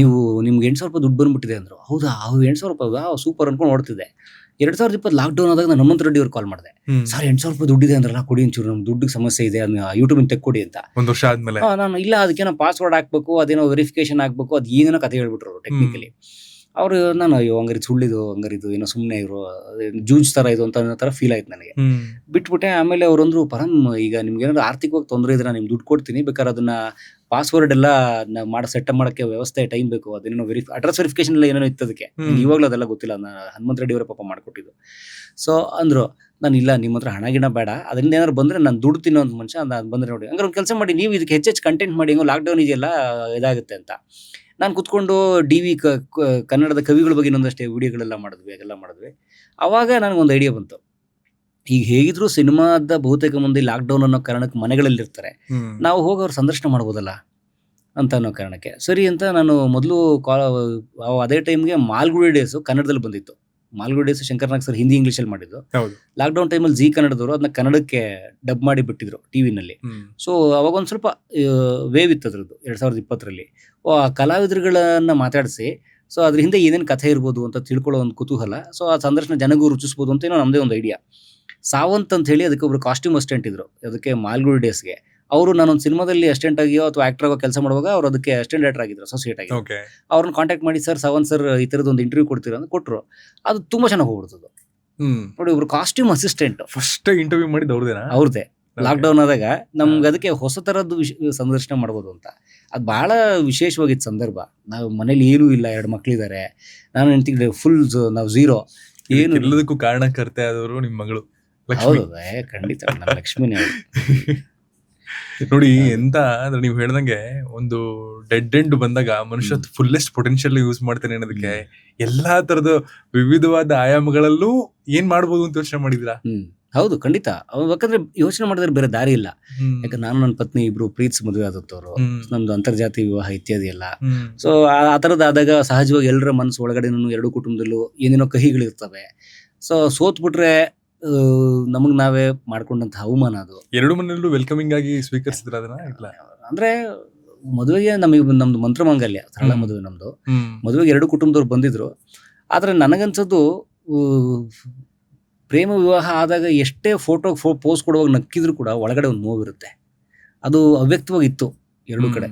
ನೀವು ನಿಮ್ಗೆ 8,000 ರೂಪಾಯಿ ದುಡ್ಡು ಬಂದ್ಬಿಟ್ಟಿದೆ ಅಂದರು. ಹೌದಾ, 8,000 ರೂಪಾಯಿ ಸೂಪರ್ ಅನ್ಕೊಂಡು ಓಡ್ತಿದ್ದೆ. 2020 ಲಾಕ್ಡೌನ್ ಆದಾಗ ನಾನು ಹನುಮಂತ್ ರೆಡ್ಡಿ ಅವ್ರು ಕಾಲ್ ಮಾಡಿದೆ. ಸರ್ 8,000 ರೂಪಾಯಿ ದುಡ್ಡಿದೆ ಅಂದ್ರಲ್ಲ, ಕೊಡಿ ಒಂಚೂರು, ನಮ್ಮ ದುಡ್ಡಿಗೆ ಸಮಸ್ಯೆ ಇದೆ, ಅದನ್ನ ಯೂಟ್ಯೂಬ್ ತೆಕ್ಕೊಡಿ ಅಂತ. ಒಂದು ವರ್ಷ ಆದ್ಮೇಲೆ ನಾನು ಇಲ್ಲ, ಅದಕ್ಕೇನೋ ಪಾಸ್ವರ್ಡ್ ಹಾಕ್ಬೇಕು, ಅದೇನೋ ವೆರಿಫಿಕೇಶನ್ ಹಾಕ್ಬೇಕು, ಅದು ಏನೇನೋ ಕತೆ ಹೇಳ್ಬಿಟ್ರು ಟೆಕ್ನಿಕಲಿ. ಅವರು ನಾನು ಅಯ್ಯೋ ಹಂಗಾರಿದು ಸುಳ್ಳಿದು, ಹಂಗಾರಿದು ಏನೋ ಸುಮ್ಮನೆ ಇವರು ಜೂಜ್ ಥರ ಇದು ಅಂತ ಅನ್ನೋ ಥರ ಫೀಲ್ ಆಯ್ತು ನನಗೆ. ಬಿಟ್ಬಿಟ್ಟೆ. ಆಮೇಲೆ ಅವರಂದ್ರು, ಪರಮ್ ಈಗ ನಿಮ್ಗೆ ಏನಾದ್ರು ಆರ್ಥಿಕವಾಗಿ ತೊಂದರೆ ಇದ್ರೆ ನಾನು ನಿಮ್ಗೆ ದುಡ್ಡು ಕೊಡ್ತೀನಿ, ಬೇಕಾದ್ರೆ ಅದನ್ನ ಪಾಸ್ವರ್ಡ್ ಎಲ್ಲ ಸೆಟಪ್ ಮಾಡೋಕ್ಕೆ ವ್ಯವಸ್ಥೆ ಟೈಮ್ ಬೇಕು, ಅದೇನೋ ಅಡ್ರೆಸ್ ವೆರಿಫಿಕೇಶನ್ ಎಲ್ಲ ಏನೇನೋ ಇತ್ತು ಅದಕ್ಕೆ, ಇವಾಗಲೂ ಅದೆಲ್ಲ ಗೊತ್ತಿಲ್ಲ, ಹನುಮಂತ್ ರೆಡ್ಡಿ ಅವರ ಪಾಪ ಮಾಡಿಕೊಟ್ಟಿದ್ದು. ಸೊ ಅಂದರು, ನಾನು ಇಲ್ಲ, ನಿಮ್ಮ ಹತ್ರ ಹಣ ಗಿಣ ಬೇಡ, ಅದರಿಂದ ಏನಾದ್ರು ಬಂದರೆ ನಾನು ದುಡ್ಡು ತಿನ್ನೋ ಒಂದು ಮನುಷ್ಯ, ಅದು ಬಂದರೆ ನೋಡಿ, ಹಂಗಾರೆ ಒಂದು ಕೆಲಸ ಮಾಡಿ, ನೀವು ಇದಕ್ಕೆ ಹೆಚ್ಚೆಚ್ಚು ಕಂಟೆಂಟ್ ಮಾಡಿ, ಹೆಂಗೋ ಲಾಕ್ಡೌನ್ ಇದೆಯಲ್ಲ ಇದಾಗುತ್ತೆ ಅಂತ. ನಾನು ಕುತ್ಕೊಂಡು ಕನ್ನಡದ ಕವಿಗಳ ಬಗ್ಗೆ ಇನ್ನೊಂದಷ್ಟೇ ವಿಡಿಯೋಗಳೆಲ್ಲ ಮಾಡಿದ್ವಿ, ಅದೆಲ್ಲ ಮಾಡಿದ್ವಿ. ಆವಾಗ ನನಗೊಂದು ಐಡಿಯಾ ಬಂತು, ಈಗ ಹೇಗಿದ್ರು ಸಿನಿಮಾದ ಬಹುತೇಕ ಮಂದಿ ಲಾಕ್ಡೌನ್ ಅನ್ನೋ ಕಾರಣಕ್ಕೆ ಮನೆಗಳಲ್ಲಿರ್ತಾರೆ, ನಾವು ಹೋಗಿ ಅವ್ರ ಸಂದರ್ಶನ ಮಾಡ್ಬೋದಲ್ಲ ಅಂತ ಅನ್ನೋ ಕಾರಣಕ್ಕೆ ಸರಿ ಅಂತ ನಾನು ಮೊದಲು ಅದೇ ಟೈಮ್ಗೆ ಮಾಲ್ಗುಡಿ ಡೇಸು ಕನ್ನಡದಲ್ಲಿ ಬಂದಿತ್ತು. ಮಾಲ್ಗುಡಿ ಡೇಸ್ ಶಂಕರ್ನಾಗ್ ಸರ್ ಹಿಂದಿ ಇಂಗ್ಲೀಷಲ್ಲಿ ಮಾಡಿದ್ದು. ಲಾಕ್ಡೌನ್ ಟೈಮಲ್ಲಿ ಜಿ ಕನ್ನಡದವರು ಅದನ್ನ ಕನ್ನಡಕ್ಕೆ ಡಬ್ ಮಾಡಿ ಬಿಟ್ಟಿದ್ರು ಟಿವಿನಲ್ಲಿ. ಸೊ ಅವಾಗ ಒಂದು ಸ್ವಲ್ಪ ವೇವ್ ಇತ್ತು ಅದ್ರದ್ದು 2020ರಲ್ಲಿ. ಆ ಕಲಾವಿದರುಗಳನ್ನ ಮಾತಾಡಿಸಿ, ಸೊ ಅದ್ರ ಹಿಂದೆ ಏನೇನು ಕಥೆ ಇರ್ಬೋದು ಅಂತ ತಿಳ್ಕೊಳ್ಳೋ ಒಂದು ಕುತೂಹಲ. ಸೊ ಆ ಸಂದರ್ಶನ ಜನಗೂ ರುಚಿಸ್ಬೋದು ಅಂತ ಏನೋ ನಮ್ಮದೇ ಒಂದು ಐಡಿಯಾ. ಸಾವಂತ್ ಅಂತ ಹೇಳಿ ಅದಕ್ಕೆ ಒಬ್ರು ಕಾಸ್ಟ್ಯೂಮ್ ಅಸಿಸ್ಟೆಂಟ್ ಇದ್ರು, ಅದಕ್ಕೆ ಮಾಲ್ಗುಡಿ ಡೇಸ್ಗೆ. ಅವರು ನಾನೊಂದು ಸಿನಿಮಾದಲ್ಲಿ ಅಸಿಸ್ಟೆಂಟ್ ಆಗಿಯೋ ಅಥವಾ ಆಕ್ಟರ್ ಆಗೋ ಕೆಲಸ ಮಾಡುವಾಗ ಅವ್ರು ಅದಕ್ಕೆ ಅಸಿಸ್ಟೆಂಟ್ ಡೈರೆಕ್ಟರ್ ಆಗಿದ್ರು, ಅಸೋಸಿಯೇಟ್ ಆಗಿ. ಅವ್ರನ್ನ ಕಾಂಟ್ಯಾಕ್ಟ್ ಮಾಡಿ, ಸರ್ ಸಾವಂತ್ ಸರ್ ಈ ಥರದ್ದು ಒಂದು ಇಂಟರ್ವ್ಯೂ ಕೊಡ್ತೀರಾ ಅಂತ ಕೊಟ್ಟರು. ಅದು ತುಂಬಾ ಚೆನ್ನಾಗಿ ಹೋಗ್ಬಿಡ್ತದೆ ನೋಡಿ. ಒಬ್ರು ಕಾಸ್ಟ್ಯೂಮ್ ಅಸಿಸ್ಟೆಂಟ್ ಫಸ್ಟ್ ಇಂಟರ್ವ್ಯೂ ಮಾಡಿದ್ದು ಅವ್ರದ್ದೇ. ಲಾಕ್ಡೌನ್ ಆದಾಗ ನಮ್ಗೆ ಅದಕ್ಕೆ ಹೊಸ ಥರದ್ದು ಸಂದರ್ಶನ ಮಾಡ್ಬೋದು ಅಂತ. ಅದು ಭಾಳ ವಿಶೇಷವಾಗಿತ್ತು ಸಂದರ್ಭ. ನಾವು ಮನೇಲಿ ಏನೂ ಇಲ್ಲ, 2 ಮಕ್ಳಿದ್ದಾರೆ, ನಾನು ಹೆಂಡ್ತಿಗೆ ಫುಲ್, ನಾವು ಝೀರೋ, ಏನು ಎಲ್ಲದಕ್ಕೂ ಕಾರಣಕರ್ತೆ ಆದವರು ನಿಮ್ಮ ಮಗಳು. ಹೌದು, ಖಂಡಿತ ನಮ್ಮ ಲಕ್ಷ್ಮಿನೇ. ನೋಡಿ ಎಂತ ಅಂದ್ರೆ, ನೀವು ಹೇಳ್ದಂಗೆ ಒಂದು ಡೆಡ್ ಎಂಡ್ ಬಂದಾಗ ಮನುಷ್ಯ ಫುಲ್ಲೆಸ್ಟ್ ಪೊಟೆನ್ಶಿಯಲ್ ಯೂಸ್ ಮಾಡ್ತಾನೆ ಅನ್ನೋದಕ್ಕೆ ಎಲ್ಲಾ ತರದ ವಿವಿಧವಾದ ಆಯಾಮಗಳಲ್ಲೂ ಏನ್ ಮಾಡ್ಬೋದು ಅಂತ ಯೋಚನೆ ಮಾಡಿದಿರಾ? ಹೌದು, ಖಂಡಿತ. ಯಾಕಂದ್ರೆ ಯೋಚನೆ ಮಾಡಿದ್ರೆ ಬೇರೆ ದಾರಿ ಇಲ್ಲ. ಯಾಕಂದ್ರೆ ನಾನು ನನ್ನ ಪತ್ನಿ ಇಬ್ರು ಪ್ರೀತಿಸಿ ಮದುವೆ ಆದತ್ತವರು, ನಮ್ದು ಅಂತರ್ಜಾತಿ ವಿವಾಹ ಇತ್ಯಾದಿ ಎಲ್ಲ. ಸೊ ಆ ಥರದ್ದಾದಾಗ ಸಹಜವಾಗಿ ಎಲ್ಲರ ಮನಸ್ಸು ಒಳಗಡೆ 2 ಕುಟುಂಬದಲ್ಲೂ ಏನೇನೋ ಕಹಿಗಳಿರ್ತವೆ. ಸೊ ಸೋತ್ಬಿಟ್ರೆ ನಮಗ್ ನಾವೇ ಮಾಡ್ಕೊಂಡಂತ ಅವಮಾನ ಅದು. 2 ಮನೆಯಲ್ಲೂ ವೆಲ್ಕಮಿಂಗ್ ಆಗಿ ಸ್ವೀಕರಿಸಿದ್ರ ಅದನ್ನ? ಇಲ್ಲ ಅಂದ್ರೆ ಮದುವೆಗೆ ನಮ್ದು ಮಂತ್ರಮಾಂಗಲ್ಯ, ಸರಳ ಮದುವೆ ನಮ್ದು. ಮದುವೆಗೆ 2 ಕುಟುಂಬದವ್ರು ಬಂದಿದ್ರು. ಆದ್ರೆ ನನಗನ್ಸದ್ದು, ಪ್ರೇಮ ವಿವಾಹ ಆದಾಗ ಎಷ್ಟೇ ಫೋಟೋ ಪೋಸ್ ಕೊಡುವಾಗ ನಕ್ಕಿದ್ರು ಕೂಡ ಒಳಗಡೆ ಒಂದು ನೋವಿರುತ್ತೆ. ಅದು ಅವ್ಯಕ್ತವಾಗಿತ್ತು 2 ಕಡೆ.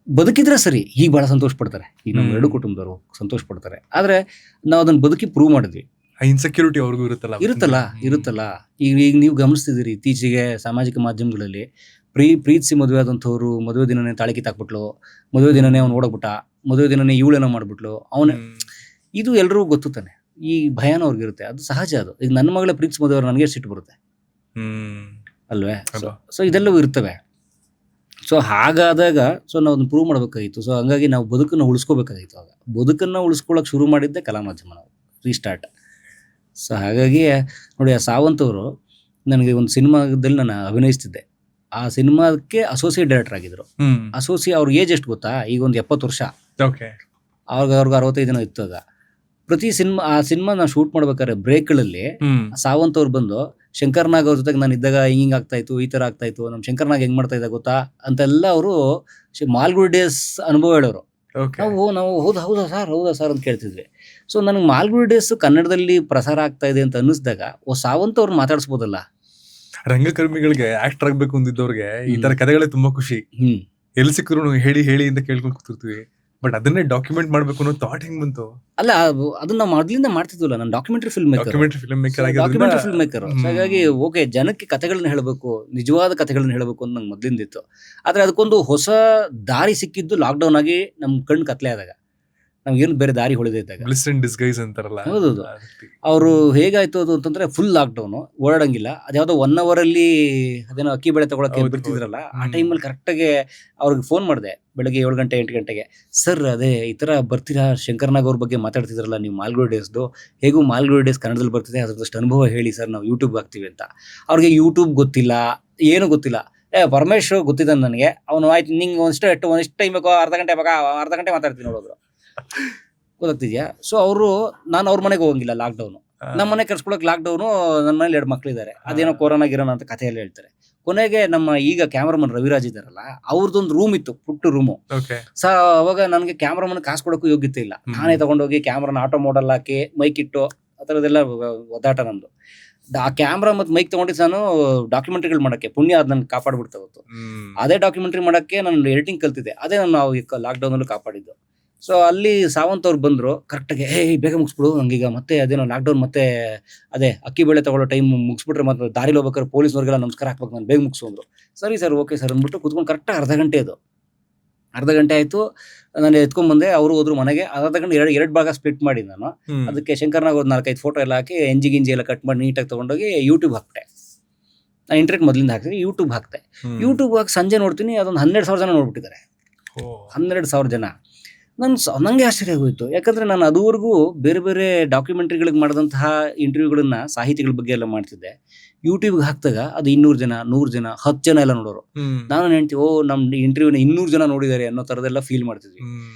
ಬದುಕಿದ್ರೆ ಸರಿ, ಈಗ ಬಹಳ ಸಂತೋಷ ಪಡ್ತಾರೆ, ಈಗ ನಮ್ಮ 2 ಕುಟುಂಬದವರು ಸಂತೋಷ ಪಡ್ತಾರೆ. ಆದ್ರೆ ನಾವು ಅದನ್ನ ಬದುಕಿ ಪ್ರೂವ್ ಮಾಡಿದ್ವಿ. ಇನ್ಸೆಕ್ಯೂರಿಟಿ ಅವ್ರಿಗೂ ಇರುತ್ತಲ್ಲ. ಈಗ ನೀವು ಗಮನಿಸ್ತಿದ್ದೀರಿ, ಇತ್ತೀಚೆಗೆ ಸಾಮಾಜಿಕ ಮಾಧ್ಯಮಗಳಲ್ಲಿ ಪ್ರೀತಿಸಿ ಮದುವೆ ಆದಂಥವ್ರು ಮದುವೆ ದಿನನೇ ತಾಳಿ ಕಿತ್ತಾಕ್ಬಿಟ್ಲು, ಮದುವೆ ದಿನನೇ ಅವ್ನು ಓಡೋಗ್ಬಿಟ್ಟ, ಮದುವೆ ದಿನನೇ ಇವಳೇನೋ ಮಾಡ್ಬಿಟ್ಲು, ಅವನೇ. ಇದು ಎಲ್ರಿಗೂ ಗೊತ್ತು ತಾನೆ, ಈ ಭಯನ ಅವ್ರಿಗಿರುತ್ತೆ. ಅದು ಸಹಜ. ಅದು ಈಗ ನನ್ನ ಮಗಳ ಪ್ರೀತಿಸಿ ಮದುವೆ ನನಗೆ ಸಿಟ್ಟು ಬರುತ್ತೆ ಅಲ್ವೇ? ಸೊ ಇದೆಲ್ಲವೂ ಇರ್ತವೆ. ಸೊ ಹಾಗಾದಾಗ ನಾವು ಅದನ್ನ ಪ್ರೂವ್ ಮಾಡ್ಬೇಕಾಗಿತ್ತು. ಸೊ ಹಂಗಾಗಿ ನಾವು ಬದುಕನ್ನು ಉಳಿಸ್ಕೋಬೇಕಾಗಿತ್ತು. ಆಗ ಬದುಕನ್ನು ಉಳಿಸ್ಕೊಳ್ಳೋಕೆ ಶುರು ಮಾಡಿದ್ದೆ ಕಲಾ ಮಾಧ್ಯಮ, ನಾವು ರೀಸ್ಟಾರ್ಟ್. ಸೊ ಹಾಗಾಗಿ ನೋಡಿ, ಆ ಸಾವಂತ್ ಅವರು ನನಗೆ ಒಂದು ಸಿನಿಮಾದಲ್ಲಿ ನಾನು ಅಭಿನಯಿಸ್ತಿದ್ದೆ. ಆ ಸಿನಿಮಾಕ್ಕೆ ಅಸೋಸಿಯೇಟ್ ಡೈರೆಕ್ಟರ್ ಆಗಿದ್ರು. ಅವ್ರ ಏಜ್ ಎಷ್ಟು ಗೊತ್ತಾ? ಈಗ ಒಂದು 70 ವರ್ಷ. ಅವ್ರಿಗೆ 65 ಇತ್ತು. ಆಗ ಪ್ರತಿ ಆ ಸಿನಿಮಾ ನಾವು ಶೂಟ್ ಮಾಡ್ಬೇಕಾದ್ರೆ ಬ್ರೇಕ್ಗಳಲ್ಲಿ ಸಾವಂತ್ ಅವ್ರು ಬಂದು, ಶಂಕರ್ನಾಗ್ ಅವ್ರ ಜೊತೆಗೆ ನಾನು ಇದ್ದಾಗ ಹಿಂಗ್ ಆಗ್ತಾ ಇತ್ತು, ಈ ತರ ಆಗ್ತಾ ಇತ್ತು, ನಮ್ ಶಂಕರ್ನಾಗ್ ಹೆಂಗ್ ಮಾಡ್ತಾ ಇದ್ದ ಗೊತ್ತಾ ಅಂತೆಲ್ಲ ಅವರು ಮಾಲ್ಗುಡಿ ಡೇಸ್ ಅನುಭವ ಹೇಳೋರು. ಓಕೆ. ನಾವು ಹೌದಾ ಸರ್ ಅಂತ ಕೇಳ್ತಿದ್ವಿ. ಸೊ ನನಗೆ ಮಾಲ್ಗುಡಿ ಡೇಸ್ ಕನ್ನಡದಲ್ಲಿ ಪ್ರಸಾರ ಆಗ್ತಾ ಇದೆ ಅಂತ ಅನ್ನಿಸ್ದಾಗ ಸಾವಂತ್ ಅವ್ರು ಮಾತಾಡಿಸ್ಬೋದಲ್ಲ. ರಂಗಕರ್ಮಿಗಳಿಗೆ ಆಕ್ಟರ್ ಆಗ್ಬೇಕು ಅಂದಿದ್ದವ್ರಿಗೆ ಈ ತರ ಕಥೆಗಳೇ ತುಂಬಾ ಖುಷಿ. ಎಲ್ಲಿ ಸಿಕ್ಕಿದ್ರು ಹೇಳಿ ಅಂತ ಕೇಳ್ಕೊಂಡು ಕೂತಿರ್ತೀವಿ. ಬಟ್ ಅದನ್ನೇ ಡಾಕ್ಯುಮೆಂಟ್ ಮಾಡ್ಬೇಕು ಅನ್ನೋ ಥಾಟ್ ಹೆಂಗ್ ಬಂತು? ಅಲ್ಲ, ಅದನ್ನ ನಾವು ಮೊದಲಿಂದ ಮಾಡ್ತಿದ್ವಲ್ಲ. ನಾನು ಡಾಕ್ಯುಮೆಂಟರಿ ಫಿಲ್ಮ್ ಮೇಕರ್. ಹಾಗಾಗಿ ಓಕೆ, ಜನಕ್ಕೆ ಕಥೆಗಳನ್ನ ಹೇಳಬೇಕು, ನಿಜವಾದ ಕಥೆಗಳನ್ನ ಹೇಳಬೇಕು ಅಂತ ನಂಗೆ ಮೊದಲಿಂದ ಇತ್ತು. ಆದ್ರೆ ಅದಕ್ಕೊಂದು ಹೊಸ ದಾರಿ ಸಿಕ್ಕಿದ್ದು ಲಾಕ್ಡೌನ್ ಆಗಿ ನಮ್ ಕಣ್ಣು ಕತ್ಲೆ ಆದಾಗ, ನಮ್ಗೇನು ಬೇರೆ ದಾರಿ ಹೊಳಿದಿದ್ದಾಗ. ಬ್ಲಿಸ್ ಅಂಡ್ ಡಿಸ್ಗೈಸ್ ಅಂತಾರಲ್ಲ. ಹೌದೌದು. ಅವರು ಹೇಗಾಯ್ತು ಅದು ಅಂತಂದ್ರೆ ಫುಲ್ ಲಾಕ್ಡೌನ್, ಓಡಾಡಂಗಿಲ್ಲ. ಅದ್ಯಾವುದೋ 1 hour ಅಲ್ಲಿ ಅದೇನೋ ಅಕ್ಕಿ ಬೆಳೆ ತಗೊಳಕ್ಕೆ ಬಿಡ್ತಿದ್ರಲ್ಲ, ಆ ಟೈಮಲ್ಲಿ ಕರೆಕ್ಟಾಗಿ ಅವ್ರಿಗೆ ಫೋನ್ ಮಾಡಿದೆ ಬೆಳಗ್ಗೆ 7 ಗಂಟೆ 8 ಗಂಟೆಗೆ. ಸರ್ ಅದೇ ಈ ತರ ಬರ್ತೀರಾ, ಶಂಕರ್ನಾಗ್ ಅವ್ರ ಬಗ್ಗೆ ಮಾತಾಡ್ತಿದ್ರಲ್ಲ ನೀವು ಮಾಲ್ಗುಡಿ ಡೇಸ್ದು, ಹೇಗೂ ಮಾಲ್ಗುಡಿ ಡೇಸ್ ಕನ್ನಡದಲ್ಲಿ ಬರ್ತಿದೆ, ಅದ್ರಷ್ಟು ಅನುಭವ ಹೇಳಿ ಸರ್, ನಾವು ಯೂಟ್ಯೂಬ್ ಹಾಕ್ತೀವಿ ಅಂತ. ಅವ್ರಿಗೆ ಯೂಟ್ಯೂಬ್ ಗೊತ್ತಿಲ್ಲ, ಏನು ಗೊತ್ತಿಲ್ಲ. ಪರಮೇಶ್ ಗೊತ್ತಿದ್ದ ನನಗೆ. ಅವನು ಆಯ್ತು ನಿಂಗೆ ಒಂದಿಷ್ಟು ಟೈಮ್ ಬೇಕೋ, ಅರ್ಧ ಗಂಟೆ ಮಾತಾಡ್ತೀನಿ ನೋಡೋದ್ರು, ಗೊತ್ತಾಗ್ತಿದ್ಯಾ. ಸೊ ನಾನು ಅವ್ರ ಮನೆಗೆ ಹೋಗಂಗಿಲ್ಲ, ಲಾಕ್ಡೌನು. ನಮ್ಮ ಮನೆ ಕರ್ಸ್ಕೊಳಕ್ ಲಾಕ್ಡೌನು, ನನ್ನ ಮನೇಲಿ 2 ಮಕ್ಳಿದ್ದಾರೆ, ಅದೇನೋ ಕೊರೋನಾ ಗಿರೋನ ಅಂತ ಕಥೆಯಲ್ಲಿ ಹೇಳ್ತಾರೆ. ಕೊನೆಗೆ ನಮ್ಮ ಈಗ ಕ್ಯಾಮ್ರಾಮನ್ ರವಿರಾಜ್ ಇದಾರಲ್ಲ, ಅವ್ರದ್ದೊಂದು ರೂಮ್ ಇತ್ತು, ಪುಟ್ಟ ರೂಮು. ಅವಾಗ ನನಗೆ ಕ್ಯಾಮ್ರಾಮನ್ ಕಾಸು ಕೊಡೋಕ್ಕೂ ಯೋಗ್ಯತೆ ಇಲ್ಲ. ನಾನೇ ತಗೊಂಡೋಗಿ ಕ್ಯಾಮ್ರಾನ ಆಟೋ ಮೋಡಲ್ ಹಾಕಿ ಮೈಕ್ ಇಟ್ಟು ಆ ಥರದ್ದೆಲ್ಲ ಒದ್ದಾಟ ನಮ್ದು. ಆ ಕ್ಯಾಮ್ರಾ ಮತ್ತು ಮೈಕ್ ತಗೊಂಡಿದ್ದು ನಾನು ಡಾಕ್ಯುಮೆಂಟ್ರಿಗಳು ಮಾಡಕ್ಕೆ, ಪುಣ್ಯ ಅದ್ ನನ್ಗೆ ಕಾಪಾಡ್ಬಿಡ್ತಾವತ್ತು. ಅದೇ ಡಾಕ್ಯುಮೆಂಟ್ರಿ ಮಾಡಕ್ಕೆ ನಾನು ಎಡಿಟಿಂಗ್ ಕಲ್ತಿದ್ದೆ, ಅದೇ ನಾವು ಲಾಕ್ಡೌನ್ ಅಲ್ಲೂ ಕಾಪಾಡಿದ್ದು. ಸೊ ಅಲ್ಲಿ ಸಾವಂತ್ ಅವ್ರು ಬಂದ್ರು ಕರೆಕ್ಟಾಗಿ, ಬೇಗ ಮುಗಿಸ್ಬಿಡು, ನಂಗೀಗ ಮತ್ತೆ ಅದೇನೋ ಲಾಕ್ಡೌನ್, ಮತ್ತೆ ಅದೇ ಅಕ್ಕಿ ಬೆಳೆ ತಗೊಳ್ಳೋ ಟೈಮ್ ಮುಗಿಸ್ಬಿಟ್ರೆ ಮತ್ತೆ ದಾರಿಲಿ ಹೋಗ್ಬೇಕಾದ್ರೆ ಪೊಲೀಸ್ನವ್ರಿಗೆಲ್ಲ ನಮಸ್ಕಾರ ಹಾಕ್ಬೇಕು, ನಾನು ಬೇಗ ಮುಗಿಸು ಅಂದ್ರು. ಸರಿ ಸರ್, ಓಕೆ ಸರ್ ಅಂದ್ಬಿಟ್ಟು ಕುತ್ಕೊಂಡು ಕರೆಕ್ಟಾಗಿ ಅರ್ಧ ಗಂಟೆ ಆಯ್ತು. ನಾನು ಎತ್ಕೊಂಡ್ಬಂದೆ, ಅವರು ಹೋದ್ರು ಮನೆಗೆ. ಅರ್ಧ ಗಂಟೆ ಎರಡು ಭಾಗ ಸ್ಪ್ಲಿಟ್ ಮಾಡಿ ನಾನು ಅದಕ್ಕೆ ಶಂಕರ್ನಾಗ್ ಒಂದು 4-5 ಫೋಟೋ ಎಲ್ಲ ಹಾಕಿ ಗಿಂಜಿ ಎಲ್ಲ ಕಟ್ ಮಾಡಿ ನೀಟಾಗಿ ತಗೊಂಡೋಗಿ ಯೂಟ್ಯೂಬ್ ಹಾಕ್ತೆ. ನಾನು ಇಂಟರ್ನೆಟ್ ಮೊದಲಿಂದ ಹಾಕ್ತೀನಿ, ಯೂಟ್ಯೂಬ್ ಹಾಕ್ತೆ. ಯೂಟ್ಯೂಬ್ ಹಾಕಿ ಸಂಜೆ ನೋಡ್ತೀನಿ, ಅದೊಂದು 12,000 ಜನ ನೋಡ್ಬಿಟ್ಟಿದ್ದಾರೆ. 12,000 ಜನ. ನಂಗೆ ಆಶ್ಚರ್ಯ ಆಗೋಯ್ತು. ಯಾಕಂದ್ರೆ ನಾನು ಅದುವರೆಗೂ ಬೇರೆ ಬೇರೆ ಡಾಕ್ಯುಮೆಂಟ್ರಿಗಳಿಗೆ ಮಾಡಿದಂತಹ ಇಂಟರ್ವ್ಯೂಗಳನ್ನ, ಸಾಹಿತಿಗಳ ಬಗ್ಗೆ ಎಲ್ಲ ಮಾಡ್ತಿದ್ದೆ. ಯೂಟ್ಯೂಬ್ಗೆ ಹಾಕಿದಾಗ ಅದು 200 ಜನ, 100 ಜನ, 10 ಜನ ಎಲ್ಲ ನೋಡೋರು. ನಾನು ಹೇಳ್ತೀವಿ, ನಮ್ಮ ಇಂಟರ್ವ್ಯೂನ 200 ಜನ ನೋಡಿದ್ದಾರೆ ಅನ್ನೋ ಥರದೆಲ್ಲ ಫೀಲ್ ಮಾಡ್ತಿದ್ವಿ.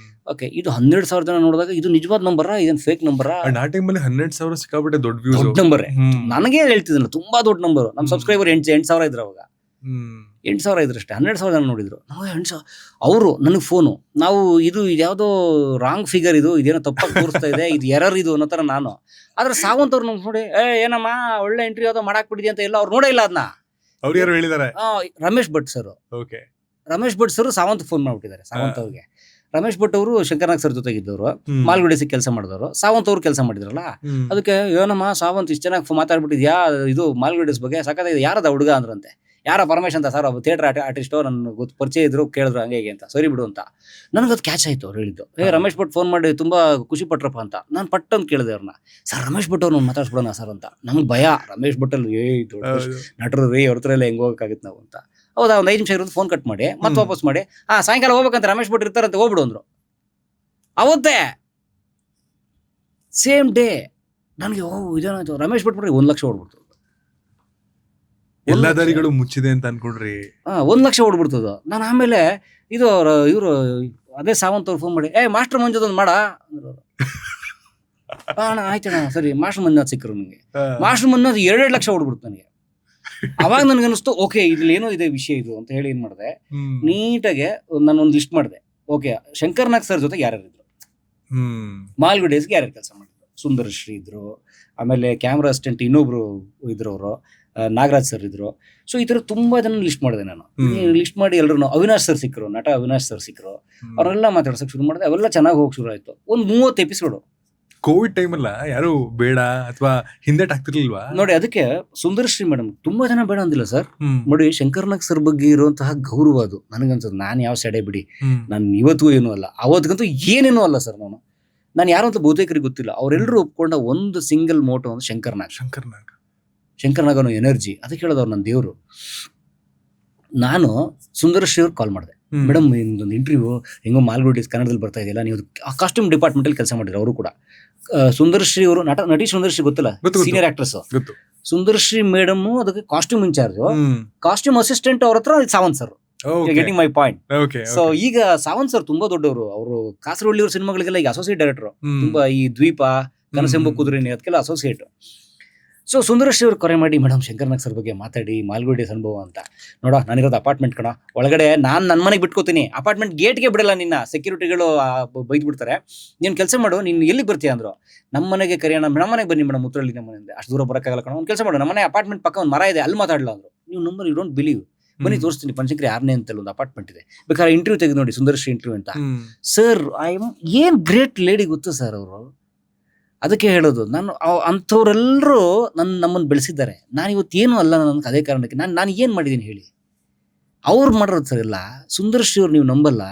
ಓಕೆ, ಇದು 12,000 ಜನ ನೋಡಿದಾಗ ಇದು ನಿಜವಾದ ನಂಬರಾ, ಇದನ್ ಫೇಕ್ ನಂಬರಾ? ಆ ಟೈಮಲ್ಲಿ 12,000 ಸಿಕ್ಕಾಬಿಟ್ಟೆ ದೊಡ್ಡ ನಂಬರ್. ನನಗೆ ಹೇಳ್ತಿದ್ನಲ್ಲ, ತುಂಬಾ ದೊಡ್ಡ ನಂಬರ್. ನಮ್ಮ ಸಬ್ಸ್ಕ್ರೈಬರ್ 8,000 ಇದ್ರು ಅವಾಗ. 8,000 ಇದ್ರಷ್ಟೇ. 12,000 ಜನ ನೋಡಿದ್ರು. ನಾವು 8,000. ಅವರು ನನಗೆ ಫೋನು, ನಾವು ಇದು ಯಾವ್ದೋ ರಾಂಗ್ ಫಿಗರ್, ಇದೇನೋ ತಪ್ಪಾಗಿ ತೋರಿಸ್ತಾ ಇದೆ, ಇದು ಎರರ್ ಇದು ಅನ್ನೋ ಥರ ನಾನು. ಆದ್ರೆ ಸಾವಂತ್ ಅವ್ರು ನಮ್ಗೆ ನೋಡಿ, ಏನಮ್ಮ ಒಳ್ಳೆ ಇಂಟರ್ವ್ಯೂ ಯಾವ್ದೋ ಮಾಡಾಕ್ ಬಿಟ್ಟಿದ್ಯಾ ಅಂತ ಎಲ್ಲ ಅವ್ರು ನೋಡೇ ಇಲ್ಲ ಅದನ್ನ. ಅವ್ರು ಯಾರು ಹೇಳಿದ್ದಾರೆ? Ramesh Bhat sir. Okay, Ramesh Bhat sir Sawant phone ಮಾಡ್ಬಿಟ್ಟಿದ್ದಾರೆ. ಸಾವಂತ್ ಅವ್ರಿಗೆ. ರಮೇಶ್ ಭಟ್ ಅವರು ಶಂಕರ್ನಾಗ್ ಸರ್ ಜೊತೆಗಿದ್ದವರು, ಮಾಲ್ಗುಡಿ ಕೆಲಸ ಮಾಡಿದವರು. ಸಾವಂತ್ ಅವ್ರು ಕೆಲಸ ಮಾಡಿದ್ರಲ್ಲ, ಅದಕ್ಕೆ ಏನಮ್ಮ ಸಾವಂತ್ ಇಷ್ಟು ಚೆನ್ನಾಗಿ ಮಾತಾಡ್ಬಿಟ್ಟಿದ್ಯಾ, ಇದು ಮಾಲ್ಗುಡಿ ಬಗ್ಗೆ ಸಖತ್ತಾಗಿದೆ, ಯಾರದ ಹುಡುಗ ಅಂದ್ರಂತೆ. ಯಾರ ಪರಮೇಶ್ ಅಂತ ಸರ್, ಥಿಯೇಟರ್ ಆರ್ಟಿಸ್ಟೋ, ನನ್ನ ಪರಿಚಯ ಇದ್ರು, ಕೇಳಿದ್ರು ಹಂಗೆ ಅಂತ. ಸರಿ ಬಿಡು ಅಂತ. ನನಗದು ಕ್ಯಾಚ್ ಆಯ್ತು. ಅವ್ರು ಹೇಳಿದ್ದು, ರಮೇಶ್ ಭಟ್ ಫೋನ್ ಮಾಡಿ ತುಂಬಾ ಖುಷಿ ಪಟ್ರಪ್ಪ ಅಂತ. ನಾನು ಪಟ್ಟಂತ ಕೇಳಿದೆ ಅವ್ರನ್ನ, ಸರ್ ರಮೇಶ್ ಭಟ್ ಅವ್ರನ್ನ ಮಾತಾಡ್ಸ್ಬಿಡೋಣ ಸರ್ ಅಂತ. ನಮ್ಗೆ ಭಯ, ರಮೇಶ್ ಭಟ್ ಅಲ್ಲಿ ನಟರು ಅವ್ರ ಹತ್ರ ಎಲ್ಲ ಹೆಂಗ್ ಹೋಗಕ್ಕಾಗಿತ್ತು ನಾವು ಅಂತ. ಹೌದಾ, ಒಂದು 5 ನಿಮಿಷ ಇರೋದು, ಫೋನ್ ಕಟ್ ಮಾಡಿ ಮತ್ತೆ ವಾಪಸ್ ಮಾಡಿ, ಸಾಯಂಕಾಲ ಹೋಗ್ಬೇಕಂತ ರಮೇಶ್ ಭಟ್ ಇರ್ತಾರಂತ, ಹೋಗ್ಬಿಡು ಅಂದ್ರು. ಅವತ್ತೇ ಸೇಮ್ ಡೇ ನನಗೆ ಇದೇನಾಯ್ತು, ರಮೇಶ್ ಭಟ್ ಬಿಟ್ರೆ 1 ಲಕ್ಷ ಓಡ್ಬಿಡ್ತು. ಎಲ್ಲಾ ದಾರಿಗಳು ಮುಚ್ಚಿದೆ ಅಂತ ಅನ್ಕೊಂಡ್ರಿ? 1 ಲಕ್ಷ ಓಡ್ಬಿಡ್ತದ. ನಾನು ಆಮೇಲೆ ಇವರು ಅದೇ ಸಾವಂತ್ ಅವ್ರು ಫೋನ್ ಮಾಡಿ, ಮಾಸ್ಟರ್ ಮಂಜುದ್ ಒಂದು ಮಾಡ ಅಂದ್ರು. ಅಣ್ಣ ಆಯ್ತಣ್ಣ, ಸರಿ. ಮಾಸ್ಟರ್ ಮಂಜುನಾಥ್ ಸಿಕ್ಕರು ನನಗೆ. ಮಾಸ್ಟರ್ ಮಂಜುನಾಥ್ 2 ಲಕ್ಷ ಓಡ್ಬಿಡ್ತು ನನಗೆ. ಅವಾಗ ನನ್ಗೆ ಅನಿಸ್ತು, ಓಕೆ ಇದ್ರಲ್ಲಿ ಏನೋ ಇದೆ ವಿಷಯ ಇದು ಅಂತ ಹೇಳಿ ಏನ್ ಮಾಡಿದೆ, ನೀಟಾಗೆ ನಾನು ಒಂದು ಲಿಸ್ಟ್ ಮಾಡಿದೆ. ಓಕೆ, ಶಂಕರ್ನಾಗ್ ಸರ್ ಜೊತೆ ಯಾರ್ಯಾರು ಇದ್ರು, ಮಾಲ್ಗುಡಿ ಡೇಸ್ಗೆ ಯಾರ್ಯಾರು ಕೆಲಸ ಮಾಡಿದ್ರು. ಸುಂದರಶ್ರೀ ಇದ್ರು, ಆಮೇಲೆ ಕ್ಯಾಮ್ರಾ ಅಸಿಸ್ಟೆಂಟ್ ಇನ್ನೊಬ್ರು ಇದ್ರು, ಅವರು ನಾಗರಾಜ್ ಸರ್ ಇದ್ರು. ಸೊ ಈ ತರ ತುಂಬಾ ಜನ ಲಿಸ್ಟ್ ಮಾಡಿದೆ ನಾನು. ಲಿಸ್ಟ್ ಮಾಡಿ ಎಲ್ಲರೂ, ಅವಿನಾಶ್ ಸರ್ ಸಿಕ್ಕರು, ನಟ ಅವಿನಾಶ್ ಸರ್ ಸಿಕ್ಕರು. ಅವ್ರೆಲ್ಲ ಮಾತಾಡ್ಸಕ್ ಶುರು ಮಾಡಿದೆ. ಅವೆಲ್ಲ ಚೆನ್ನಾಗಿ ಹೋಗಿ ಶುರು ಆಯ್ತು. ಒಂದು 30 ಎಪಿಸೋಡು. ಕೋವಿಡ್ ಟೈಮ್ ಅಲ್ಲ, ಯಾರು ಬೇಡ ಅಥವಾ ಹಿಂದೆಟ್ ಆಗ್ತಿರ್ಲಿಲ್ವಾ? ನೋಡಿ, ಅದಕ್ಕೆ ಸುಂದರಶ್ರೀ ಮೇಡಮ್ ತುಂಬಾ ಜನ ಬೇಡ ಅಂದಿಲ್ಲ ಸರ್. ನೋಡಿ, ಶಂಕರ್ನಾಗ್ ಸರ್ ಬಗ್ಗೆ ಇರುವಂತಹ ಗೌರವ ಅದು ನನಗನ್ಸದ್. ನಾನು ಯಾವ ಸೆಡೆ ಬಿಡಿ, ನಾನು ಇವತ್ತು ಏನೂ ಅಲ್ಲ, ಅವತ್ತಿಗಂತೂ ಏನೇನೂ ಅಲ್ಲ ಸರ್. ನಾನು ಯಾರು ಅಂತ ಬಹುತೇಕರಿಗೆ ಗೊತ್ತಿಲ್ಲ. ಅವರೆಲ್ಲರೂ ಒಪ್ಕೊಂಡ ಒಂದು ಸಿಂಗಲ್ ಮೋಟೋ ಅಂದ್ರೆ ಶಂಕರ್ನಾಗ್ ಅನ್ನೋ ಎನರ್ಜಿ. ಅದಕ್ಕೆ ಹೇಳೋದವ್ರು ನನ್ನ ದೇವರು. ನಾನು ಸುಂದರಶ್ರೀ ಅವ್ರಿಗೆ ಕಾಲ್ ಮಾಡಿದೆ, ಮೇಡಮ್ ನಿಮ್ದೊಂದು ಇಂಟರ್ವ್ಯೂ ಹೆಂಗೋ ಮಾಲ್ಗುಡಿ ಕನ್ನಡದಲ್ಲಿ ಬರ್ತಾ ಇದೆಯಲ್ಲ, ನೀವು ಕಾಸ್ಟ್ಯೂಮ್ ಡಿಪಾರ್ಟ್ಮೆಂಟ್ ಅಲ್ಲಿ ಕೆಲಸ ಮಾಡಿದ್ರು. ಅವರು ಕೂಡ ಸುಂದರಶ್ರೀ ಅವರು, ನಟಿ ಸುಂದರಶ್ರೀ ಗೊತ್ತಿಲ್ಲ, ಸೀನಿಯರ್ ಆಕ್ಟ್ರೆಸ್. ಸುಂದರಶ್ರೀ ಮೇಡಮ್ ಅದಕ್ಕೆ ಕಾಸ್ಟ್ಯೂಮ್ ಇನ್ಚಾರ್ಜ್. ಕಾಸ್ಟ್ಯೂಮ್ ಅಸಿಸ್ಟೆಂಟ್ ಅವ್ರ ಹತ್ರ Sawant sir. Getting my point. So ಈಗ ಸಾವಂತ್ ಸರ್ ತುಂಬಾ ದೊಡ್ಡವರು. ಅವರು ಕಾಸರವಳ್ಳಿ ಸಿನಿಮಾಗಳಿಗೆಲ್ಲ ಈಗ ಅಸೋಸಿಯೇಟ್ ಡೈರೆಕ್ಟರ್. ತುಂಬಾ ಈ ದ್ವೀಪ, ಕನಸೆಂಬ ಕುದುರೆ ಅದಕ್ಕೆಲ್ಲ ಅಸೋಸಿಯೇಟ್. ಸೊ ಸುಂದರಶ್ರೀ ಅವ್ರು ಕರೆ ಮಾಡಿ, ಮೇಡಮ್ ಶಂಕರ್ನಾಗ್ ಸರ್ ಬಗ್ಗೆ ಮಾತಾಡಿ, ಮಾಲ್ಗುಡಿ ಡೇಸ್ ಅನುಭವ ಅಂತ. ನೋಡ, ನಾನಿರೋದು ಅಪಾರ್ಟ್ಮೆಂಟ್ ಕಣ, ಒಳಗಡೆ ನಾನು ನನ್ನ ಮನೆಗೆ ಬಿಟ್ಕೋತೀನಿ, ಅಪಾರ್ಟ್ಮೆಂಟ್ ಗೇಟ್ಗೆ ಬಿಡಲ್ಲ, ನಿನ್ನ ಸೆಕ್ಯೂರಿಟಿಗಳು ಬೈದ್ ಬಿಡ್ತಾರೆ, ನೀನು ಕೆಲಸ ಮಾಡು, ನೀನು ಎಲ್ಲಿಗೆ ಬರ್ತೀಯ ಅಂದ್ರು. ನಮ್ಮ ಮನೆಗೆ ಕರೆಯೋಣ, ನಮ್ಮ ಮನೆಗೆ ಬನ್ನಿ ಮೇಡಮ್, ಮುತ್ರಳ್ಳಿ ನಮ್ಮ ಮನೆಯಿಂದ ಅಷ್ಟು ದೂರ ಬರೋಕ್ಕಾಗಲ್ಲ ಕಣ, ಒಂದು ಕೆಲಸ ಮಾಡು, ನಮ್ಮ ಮನೆ ಅಪಾರ್ಟ್ಮೆಂಟ್ ಪಕ್ಕ ಒಂದು ಮರ ಇದೆ, ಅಲ್ಲಿ ಮಾತಾಡಲ್ಲ ಅಂದ್ರು. ನೀವು ನಂಬರ್ ಯು ಡೋಂಟ್ ಬಿಲೀವ್, ಬನ್ನಿ ತೋರಿಸ್ತೀನಿ, ಪಂಚಕ್ರಿ 6ನೇ ಅಂತಲ್ಲಿ ಒಂದು ಅಪಾರ್ಟ್ಮೆಂಟ್ ಇದೆ, ಬೇಕಾದ್ರೆ ಇಂಟರ್ವ್ಯೂ ತೆಗೆದು ನೋಡಿ, ಸುಂದರಶ್ರೀ ಇಂಟರ್ವ್ಯೂ ಅಂತ. ಸರ್ ಏನ್ ಗ್ರೇಟ್ ಲೇಡಿ ಗೊತ್ತು ಸರ್ ಅವರು. ಅದಕ್ಕೆ ಹೇಳೋದು, ನಾನು ಅಂಥವ್ರೆಲ್ಲರೂ ನಮ್ಮನ್ನು ಬೆಳೆಸಿದ್ದಾರೆ. ನಾನು ಇವತ್ತೇನು ಅಲ್ಲ, ನನಗೆ ಅದೇ ಕಾರಣಕ್ಕೆ ನಾನು ಏನು ಮಾಡಿದ್ದೀನಿ ಹೇಳಿ. ಅವ್ರು ಮಾಡಿರೋದು ಸರ್ ಎಲ್ಲ. ಸುಂದರಶ್ರೀ ಅವ್ರು ನೀವು ನಂಬಲ್ಲ,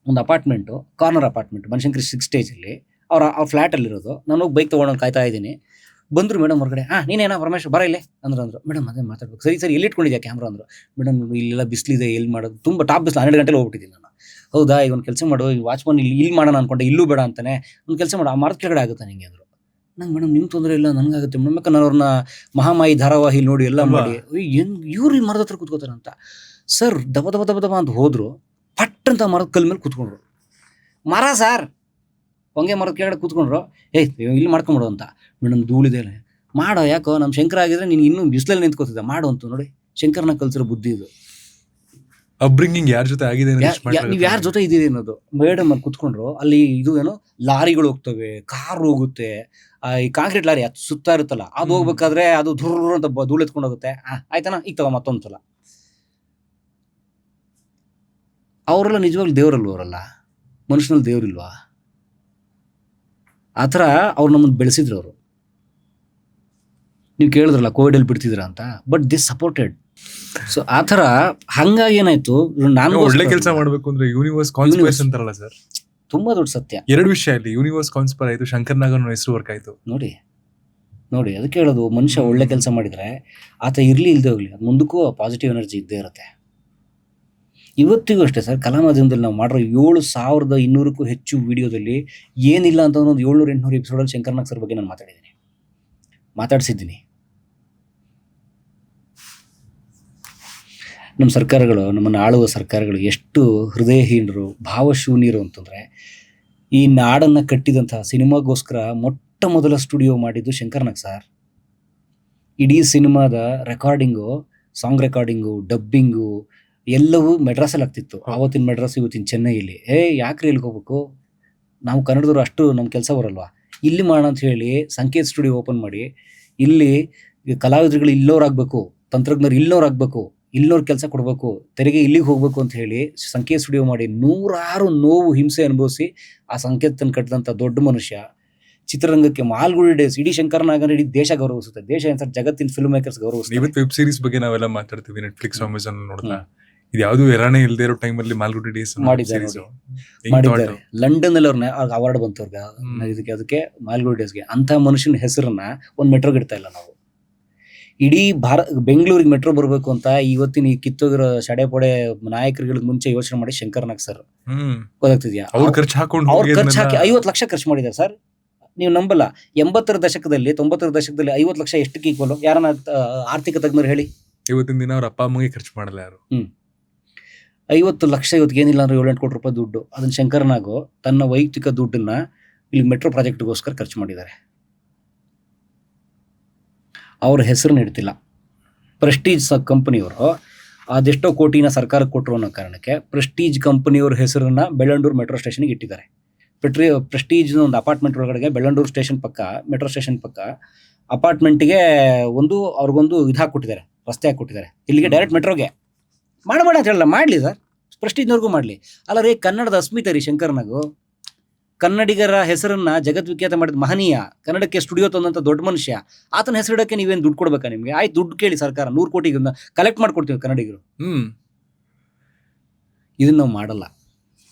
ಒಂದು ಅಪಾರ್ಟ್ಮೆಂಟು, ಕಾರ್ನರ್ ಅಪಾರ್ಟ್ಮೆಂಟ್, ಬನಶಂಕರಿ 6 ಸ್ಟೇಜಲ್ಲಿ ಅವ್ರ ಫ್ಲ್ಯಾಟಲ್ಲಿರೋದು. ನಾನು ಹೋಗಿ ಬೈಕ್ ತೊಗೊಂಡು ಕಾಯ್ತಾ ಇದ್ದೀನಿ. ಬಂದರು ಮೇಡಮ್ ಹೊರಗಡೆ. ನೀನೇನಾ ಪರಮೇಶ್ ಬರ ಇಲ್ಲೇ ಅಂದ್ರು. ಮೇಡಮ್ ಅದೇ ಮಾತಾಡ್ಬೇಕು. ಸರಿ ಎಲ್ಲಿ ಇಟ್ಕೊಂಡಿದ್ಯಾ ಕ್ಯಾಮ್ರಾ ಅಂದರು. ಮೇಡಮ್ ಇಲ್ಲೆಲ್ಲ ಬಿಸಿಲಿದೆ, ಎಲ್ಲಿ ಮಾಡೋದು, ತುಂಬ ಟಾಪ್ ಬಿಸಿಲು, 12 ಗಂಟೆಲಿ ಹೋಗ್ಬಿಟ್ಟಿದ್ದೀನಿ ನಾನು. ಹೌದಾ, ಈಗ ಒಂದು ಕೆಲಸ ಮಾಡು, ಈ ವಾಚ್ಮನ್ ಇಲ್ಲಿ ಮಾಡೋಣ ಅನ್ಕೊಂಡೆ, ಇಲ್ಲೂ ಬೇಡ ಅಂತಾನೆ, ಒಂದು ಕೆಲಸ ಮಾಡು, ಆ ಮರದ ಕೆಳಗಡೆ ಆಗುತ್ತಾ ನಿಂಗೆ ಅಂದರು. ನಂಗೆ ಮೇಡಮ್ ನಿಮ್ಮ ತೊಂದರೆ ಇಲ್ಲ, ನನಗಾಗುತ್ತೆ ಮೇಡಮ್, ಯಾಕಂದ್ರೆ ನಾನು ಅವ್ರನ್ನ ಮಹಾಮಾಯಿ ಧಾರಾವಾಹಿ ನೋಡಿ ಎಲ್ಲ ಮಾಡಿ, ಏನು ಇವ್ರು ಈ ಮರದ ಹತ್ರ ಕೂತ್ಕೋತಾರೆ ಅಂತ. ಸರ್ ದಬ ದಬ ದಬ ದಬ ಅಂತ ಹೋದ್ರು, ಪಟ್ ಅಂತ ಮರದ ಕಲ್ ಮೇಲೆ ಕೂತ್ಕೊಂಡ್ರು. ಮರ ಸಾರ್, ಹೊಂಗೆ ಮರದ ಕೆಳಗಡೆ ಕೂತ್ಕೊಂಡ್ರು. ಇಲ್ಲಿ ಮಾಡ್ಕೊಂಬಿಡು ಅಂತ. ಮೇಡಮ್ ಧೂಳಿದೆ ಮಾಡೋ, ಯಾಕೋ ನಮ್ಮ ಶಂಕರ ಆಗಿದ್ರೆ ನೀನು ಇನ್ನೂ ಬಿಸಿಲಲ್ಲಿ ನಿಂತ್ಕೋತಿದ್ದೆ, ಮಾಡು ಅಂತ. ನೋಡಿ, ಶಂಕರ್ನ ಕಲ್ಸಿರೋ ಬುದ್ಧಿ ಇದು. ಅಪ್ಬ್ರಿಂಗಿಂಗ್ ಯಾರ ಜೊತೆ ಆಗಿದೆ, ನೀವು ಯಾರ ಜೊತೆ ಇದೀರಿ ಅನ್ನೋದು. ಮೇಡಮ್ ಅಲ್ಲಿ ಕುತ್ಕೊಂಡ್ರು, ಅಲ್ಲಿ ಇದು ಏನು ಲಾರಿಗಳು ಹೋಗ್ತವೆ, ಕಾರ್ ಹೋಗುತ್ತೆ, ಈ ಕಾಂಕ್ರೀಟ್ ಲಾರಿ ಅದು ಸುತ್ತಾ ಇರುತ್ತಲ್ಲ, ಅದು ಹೋಗ್ಬೇಕಾದ್ರೆ ಅದು ಧುರ್ ಅಂತ ಧೂಳು ಎತ್ಕೊಂಡು ಹೋಗುತ್ತೆ. ಆಯ್ತಾನ, ಈಗ ತಗೋ ಮತ್ತೊಂದು ಸಲ. ಅವರೆಲ್ಲ ನಿಜವಾಗ್ಲೂ ದೇವರಲ್ವ? ಅವರಲ್ಲ ಮನುಷ್ಯನಲ್ಲಿ ದೇವ್ರಿಲ್ವಾ? ಆ ಥರ ಅವ್ರು ನಮ್ಮನ್ನು ಬೆಳೆಸಿದ್ರು ಅವರು. ನೀವು ಕೇಳಿದ್ರಲ್ಲ ಕೋವಿಡಲ್ಲಿ ಬಿಡ್ತಿದ್ರ ಅಂತ, ಬಟ್ ದಿಸ್ ಸಪೋರ್ಟೆಡ್. ಸೊ ಆ ಥರ ಹಂಗಾಗಿ ಏನಾಯ್ತು, ನಾನು ಒಳ್ಳೆ ಕೆಲಸ ಮಾಡ್ಬೇಕು ಅಂದ್ರೆ ಯೂನಿವರ್ಸ್ ಕಾನ್ಸ್ಪಿರೇಷನ್ ಅಂತಾರಲ್ಲ ಸರ್, ತುಂಬಾ ದೊಡ್ಡ ಸತ್ಯ. 2 ವಿಷಯ ಇಲ್ಲಿ, ಯೂನಿವರ್ಸ್ ಕಾನ್ಸ್ಪೈರ್ ಆಯ್ತು, ಶಂಕರ್ನಾಗನ ಹೆಸರು ವರ್ಕ್ ಆಯ್ತು. ನೋಡಿ ಅದಕ್ಕೆ ಹೇಳೋದು, ಮನುಷ್ಯ ಒಳ್ಳೆ ಕೆಲಸ ಮಾಡಿದ್ರೆ ಆತ ಇರ್ಲಿ ಇಲ್ದೇ ಹೋಗ್ಲಿ, ಅದು ಮುಂದಕ್ಕೂ ಪಾಸಿಟಿವ್ ಎನರ್ಜಿ ಇದ್ದೇ ಇರುತ್ತೆ. ಇವತ್ತಿಗೂ ಅಷ್ಟೇ ಸರ್, ಕಲಾ ಮಾಧ್ಯಮದಲ್ಲಿ ನಾವು ಮಾಡಿರೋ 7200ಕ್ಕೂ ಹೆಚ್ಚು ವಿಡಿಯೋದಲ್ಲಿ ಏನಿಲ್ಲ ಅಂತ ಒಂದು 700-800 ಎಪಿಸೋಡಲ್ಲಿ ಶಂಕರ್ನಾಗ್ ಸರ್ ಬಗ್ಗೆ ನಾನು ಮಾತಾಡಿಸಿದ್ದೀನಿ. ನಮ್ಮ ಸರ್ಕಾರಗಳು, ನಮ್ಮನ್ನು ಆಳುವ ಸರ್ಕಾರಗಳು ಎಷ್ಟು ಹೃದಯಹೀನರು, ಭಾವಶೂನ್ಯರು ಅಂತಂದರೆ, ಈ ನಾಡನ್ನು ಕಟ್ಟಿದಂತಹ ಸಿನಿಮಾಗೋಸ್ಕರ ಮೊಟ್ಟ ಮೊದಲ ಸ್ಟುಡಿಯೋ ಮಾಡಿದ್ದು ಶಂಕರ್ನಾಗ್ ಸರ್. ಇಡೀ ಸಿನಿಮಾದ ರೆಕಾರ್ಡಿಂಗು, ಸಾಂಗ್ ರೆಕಾರ್ಡಿಂಗು, ಡಬ್ಬಿಂಗು ಎಲ್ಲವೂ ಮೆಡ್ರಾಸಲ್ಲಿ ಆಗ್ತಿತ್ತು. ಆವತ್ತಿನ ಮೆಡ್ರಾಸ್, ಇವತ್ತಿನ ಚೆನ್ನೈಯಲ್ಲಿ. ಯಾಕ್ರಿ ಇಲ್ಲಿಗೆ ಹೋಗ್ಬೇಕು, ನಾವು ಕನ್ನಡದವರು ಅಷ್ಟು ನಮ್ಮ ಕೆಲಸ ಬರಲ್ವಾ, ಇಲ್ಲಿ ಮಾಡೋಣ ಅಂತ ಹೇಳಿ ಸಂಕೇತ್ ಸ್ಟುಡಿಯೋ ಓಪನ್ ಮಾಡಿ, ಇಲ್ಲಿ ಕಲಾವಿದರುಗಳು ಇಲ್ಲೋರಾಗಬೇಕು, ತಂತ್ರಜ್ಞರು ಇಲ್ಲೋರಾಗಬೇಕು, ಇಲ್ಲೋರ್ ಕೆಲಸ ಕೊಡಬೇಕು, ತೆರಿಗೆ ಇಲ್ಲಿಗೆ ಹೋಗ್ಬೇಕು ಅಂತ ಹೇಳಿ ಸಂಕೇತ್ ಸ್ಟುಡಿಯೋ ಮಾಡಿ 100 ನೋವು ಹಿಂಸೆ ಅನುಭವಿಸಿ ಆ ಸಂಕೇತನ ಕಟ್ಟಿದಂಥ ದೊಡ್ಡ ಮನುಷ್ಯ. ಚಿತ್ರರಂಗಕ್ಕೆ ಮಾಲ್ಗುಡಿ ಡೇಸ್, ಇಡೀ ಶಂಕರ್ನಾಗನ ಇಡೀ ದೇಶ ಗೌರವಿಸುತ್ತೆ, ದೇಶ ಅಂತ ಜಗತ್ತಿನ ಫಿಲ್ಮ್ ಮೇಕರ್ಸ್ ಗೌರವಿಸುತ್ತೆ. ಇವತ್ತು ವೆಬ್ ಸೀರೀಸ್ ಬಗ್ಗೆ ನಾವೆಲ್ಲ ಮಾತಾಡ್ತೀವಿ, ನೆಟ್ಫ್ಲಿಕ್ಸ್, ಅಮೆಜಾನ್ ನೋಡಿದ್ರಾ, ಇದು ಯಾವುದು ಎರಾನೇ ಇಲ್ಲದೆ ಇರೋ ಟೈಮಲ್ಲಿ ಮಾಲ್ಗುಡಿ ಡೇಸ್ ಮಾಡಿದ್ದಾರೆ. ಲಂಡನ್ ಅಲ್ಲಿ ಅವ್ರನ್ನ ಅವಾರ್ಡ್ ಬಂತು ಅವ್ರಿಗೆ, ಅದಕ್ಕೆ ಮಾಲ್ಗುಡಿ ಡೇಸ್ಗೆ. ಅಂತ ಮನುಷ್ಯನ ಹೆಸರನ್ನ ಒಂದು ಮೆಟ್ರೋಗೆ ಇಡ್ತಾ ಇಲ್ಲ ನಾವು. ಇಡೀ ಬೆಂಗಳೂರಿಗೆ ಮೆಟ್ರೋ ಬರಬೇಕು ಅಂತ ಇವತ್ತಿನ ಈ ಕಿತ್ತೋಗಿರೋ ಶಡೆಪೊಡೆ ನಾಯಕರುಗಳಿಗೆ ಮುಂಚೆ ಯೋಚನೆ ಮಾಡಿ ಶಂಕರ್ನಾಗ್ ಸರ್, ಗೊತ್ತಾಗ್ತಿದ್ಯಾ, ಅವ್ರು ಖರ್ಚು ಹಾಕಿ 50 ಲಕ್ಷ ಖರ್ಚು ಮಾಡಿದ್ದಾರೆ ಸರ್. ನೀವು ನಂಬಲ್ಲ, 80ರ ದಶಕದಲ್ಲಿ 90ರ ದಶಕದಲ್ಲಿ 50 ಲಕ್ಷ ಎಷ್ಟಕ್ಕೆ ಈಕ್ವಲ್? ಯಾರನ್ನ ಆರ್ಥಿಕ ತಜ್ಞರು ಹೇಳಿ. ಇವತ್ತಿನ ದಿನ ಅವ್ರ ಅಪ್ಪ ಅಮ್ಮಗೆ ಖರ್ಚು ಮಾಡಲ್ಲ ಯಾರು. 50 ಲಕ್ಷ ಇವತ್ತಿಗೆ ಏನಿಲ್ಲ ಅಂದ್ರೆ 7-8 ಕೋಟಿ ರೂಪಾಯಿ ದುಡ್ಡು. ಅದನ್ನ ಶಂಕರ್ನಾಗು ತನ್ನ ವೈಯಕ್ತಿಕ ದುಡ್ಡನ್ನ ಇಲ್ಲಿ ಮೆಟ್ರೋ ಪ್ರಾಜೆಕ್ಟ್ಗೋಸ್ಕರ ಖರ್ಚು ಮಾಡಿದ್ದಾರೆ. ಅವ್ರ ಹೆಸರನ್ನ ಇಡ್ತಿಲ್ಲ. ಪ್ರೆಸ್ಟೀಜ್ ಕಂಪನಿಯವರು ಅದೆಷ್ಟೋ ಕೋಟಿನ ಸರ್ಕಾರಕ್ಕೆ ಕೊಟ್ಟರು ಅನ್ನೋ ಕಾರಣಕ್ಕೆ ಪ್ರೆಸ್ಟೀಜ್ ಕಂಪನಿಯವ್ರ ಹೆಸರನ್ನ ಬೆಳ್ಳಂಡೂರು ಮೆಟ್ರೋ ಸ್ಟೇಷನ್ಗೆ ಇಟ್ಟಿದ್ದಾರೆ. ಪ್ರೆಸ್ಟೀಜ್ ಒಂದು ಅಪಾರ್ಟ್ಮೆಂಟ್ ಒಳಗಡೆ ಬೆಳ್ಳಂಡೂರು ಸ್ಟೇಷನ್ ಪಕ್ಕ, ಮೆಟ್ರೋ ಸ್ಟೇಷನ್ ಪಕ್ಕ ಅಪಾರ್ಟ್ಮೆಂಟ್ಗೆ ಅವ್ರಿಗೊಂದು ಇದು ಹಾಕ್ಕೊಟ್ಟಿದ್ದಾರೆ, ರಸ್ತೆ ಹಾಕ್ಕೊಟ್ಟಿದ್ದಾರೆ. ಇಲ್ಲಿಗೆ ಡೈರೆಕ್ಟ್ ಮೆಟ್ರೋಗೆ ಮಾಡಬೇಡ ಅಂತ ಹೇಳಲ್ಲ, ಮಾಡಲಿ ಸರ್, ಪ್ರೆಸ್ಟೀಜ್ನವ್ರಿಗೂ ಮಾಡಲಿ. ಅಲ್ಲ ರೀ, ಕನ್ನಡದ ಅಸ್ಮಿತೆ ರೀ ಶಂಕರ್ನಾಗು. ಕನ್ನಡಿಗರ ಹೆಸರನ್ನ ಜಗದ್ವಿಖ್ಯಾತ ಮಾಡಿದ ಮಹನೀಯ, ಕನ್ನಡಕ್ಕೆ ಸ್ಟುಡಿಯೋ ತಂದಂಥ ದೊಡ್ಡ ಮನುಷ್ಯ. ಆತನ ಹೆಸರಿಡಕ್ಕೆ ನೀವೇನು ದುಡ್ಡು ಕೊಡ್ಬೇಕಾ ನಿಮಗೆ? ಆಯ್ತು, ದುಡ್ಡು ಕೇಳಿ ಸರ್ಕಾರ 100 ಕೋಟಿ ಕಲೆಕ್ಟ್ ಮಾಡ್ಕೊಡ್ತೀವಿ ಕನ್ನಡಿಗರು. ಇದನ್ನ ನಾವು ಮಾಡಲ್ಲ,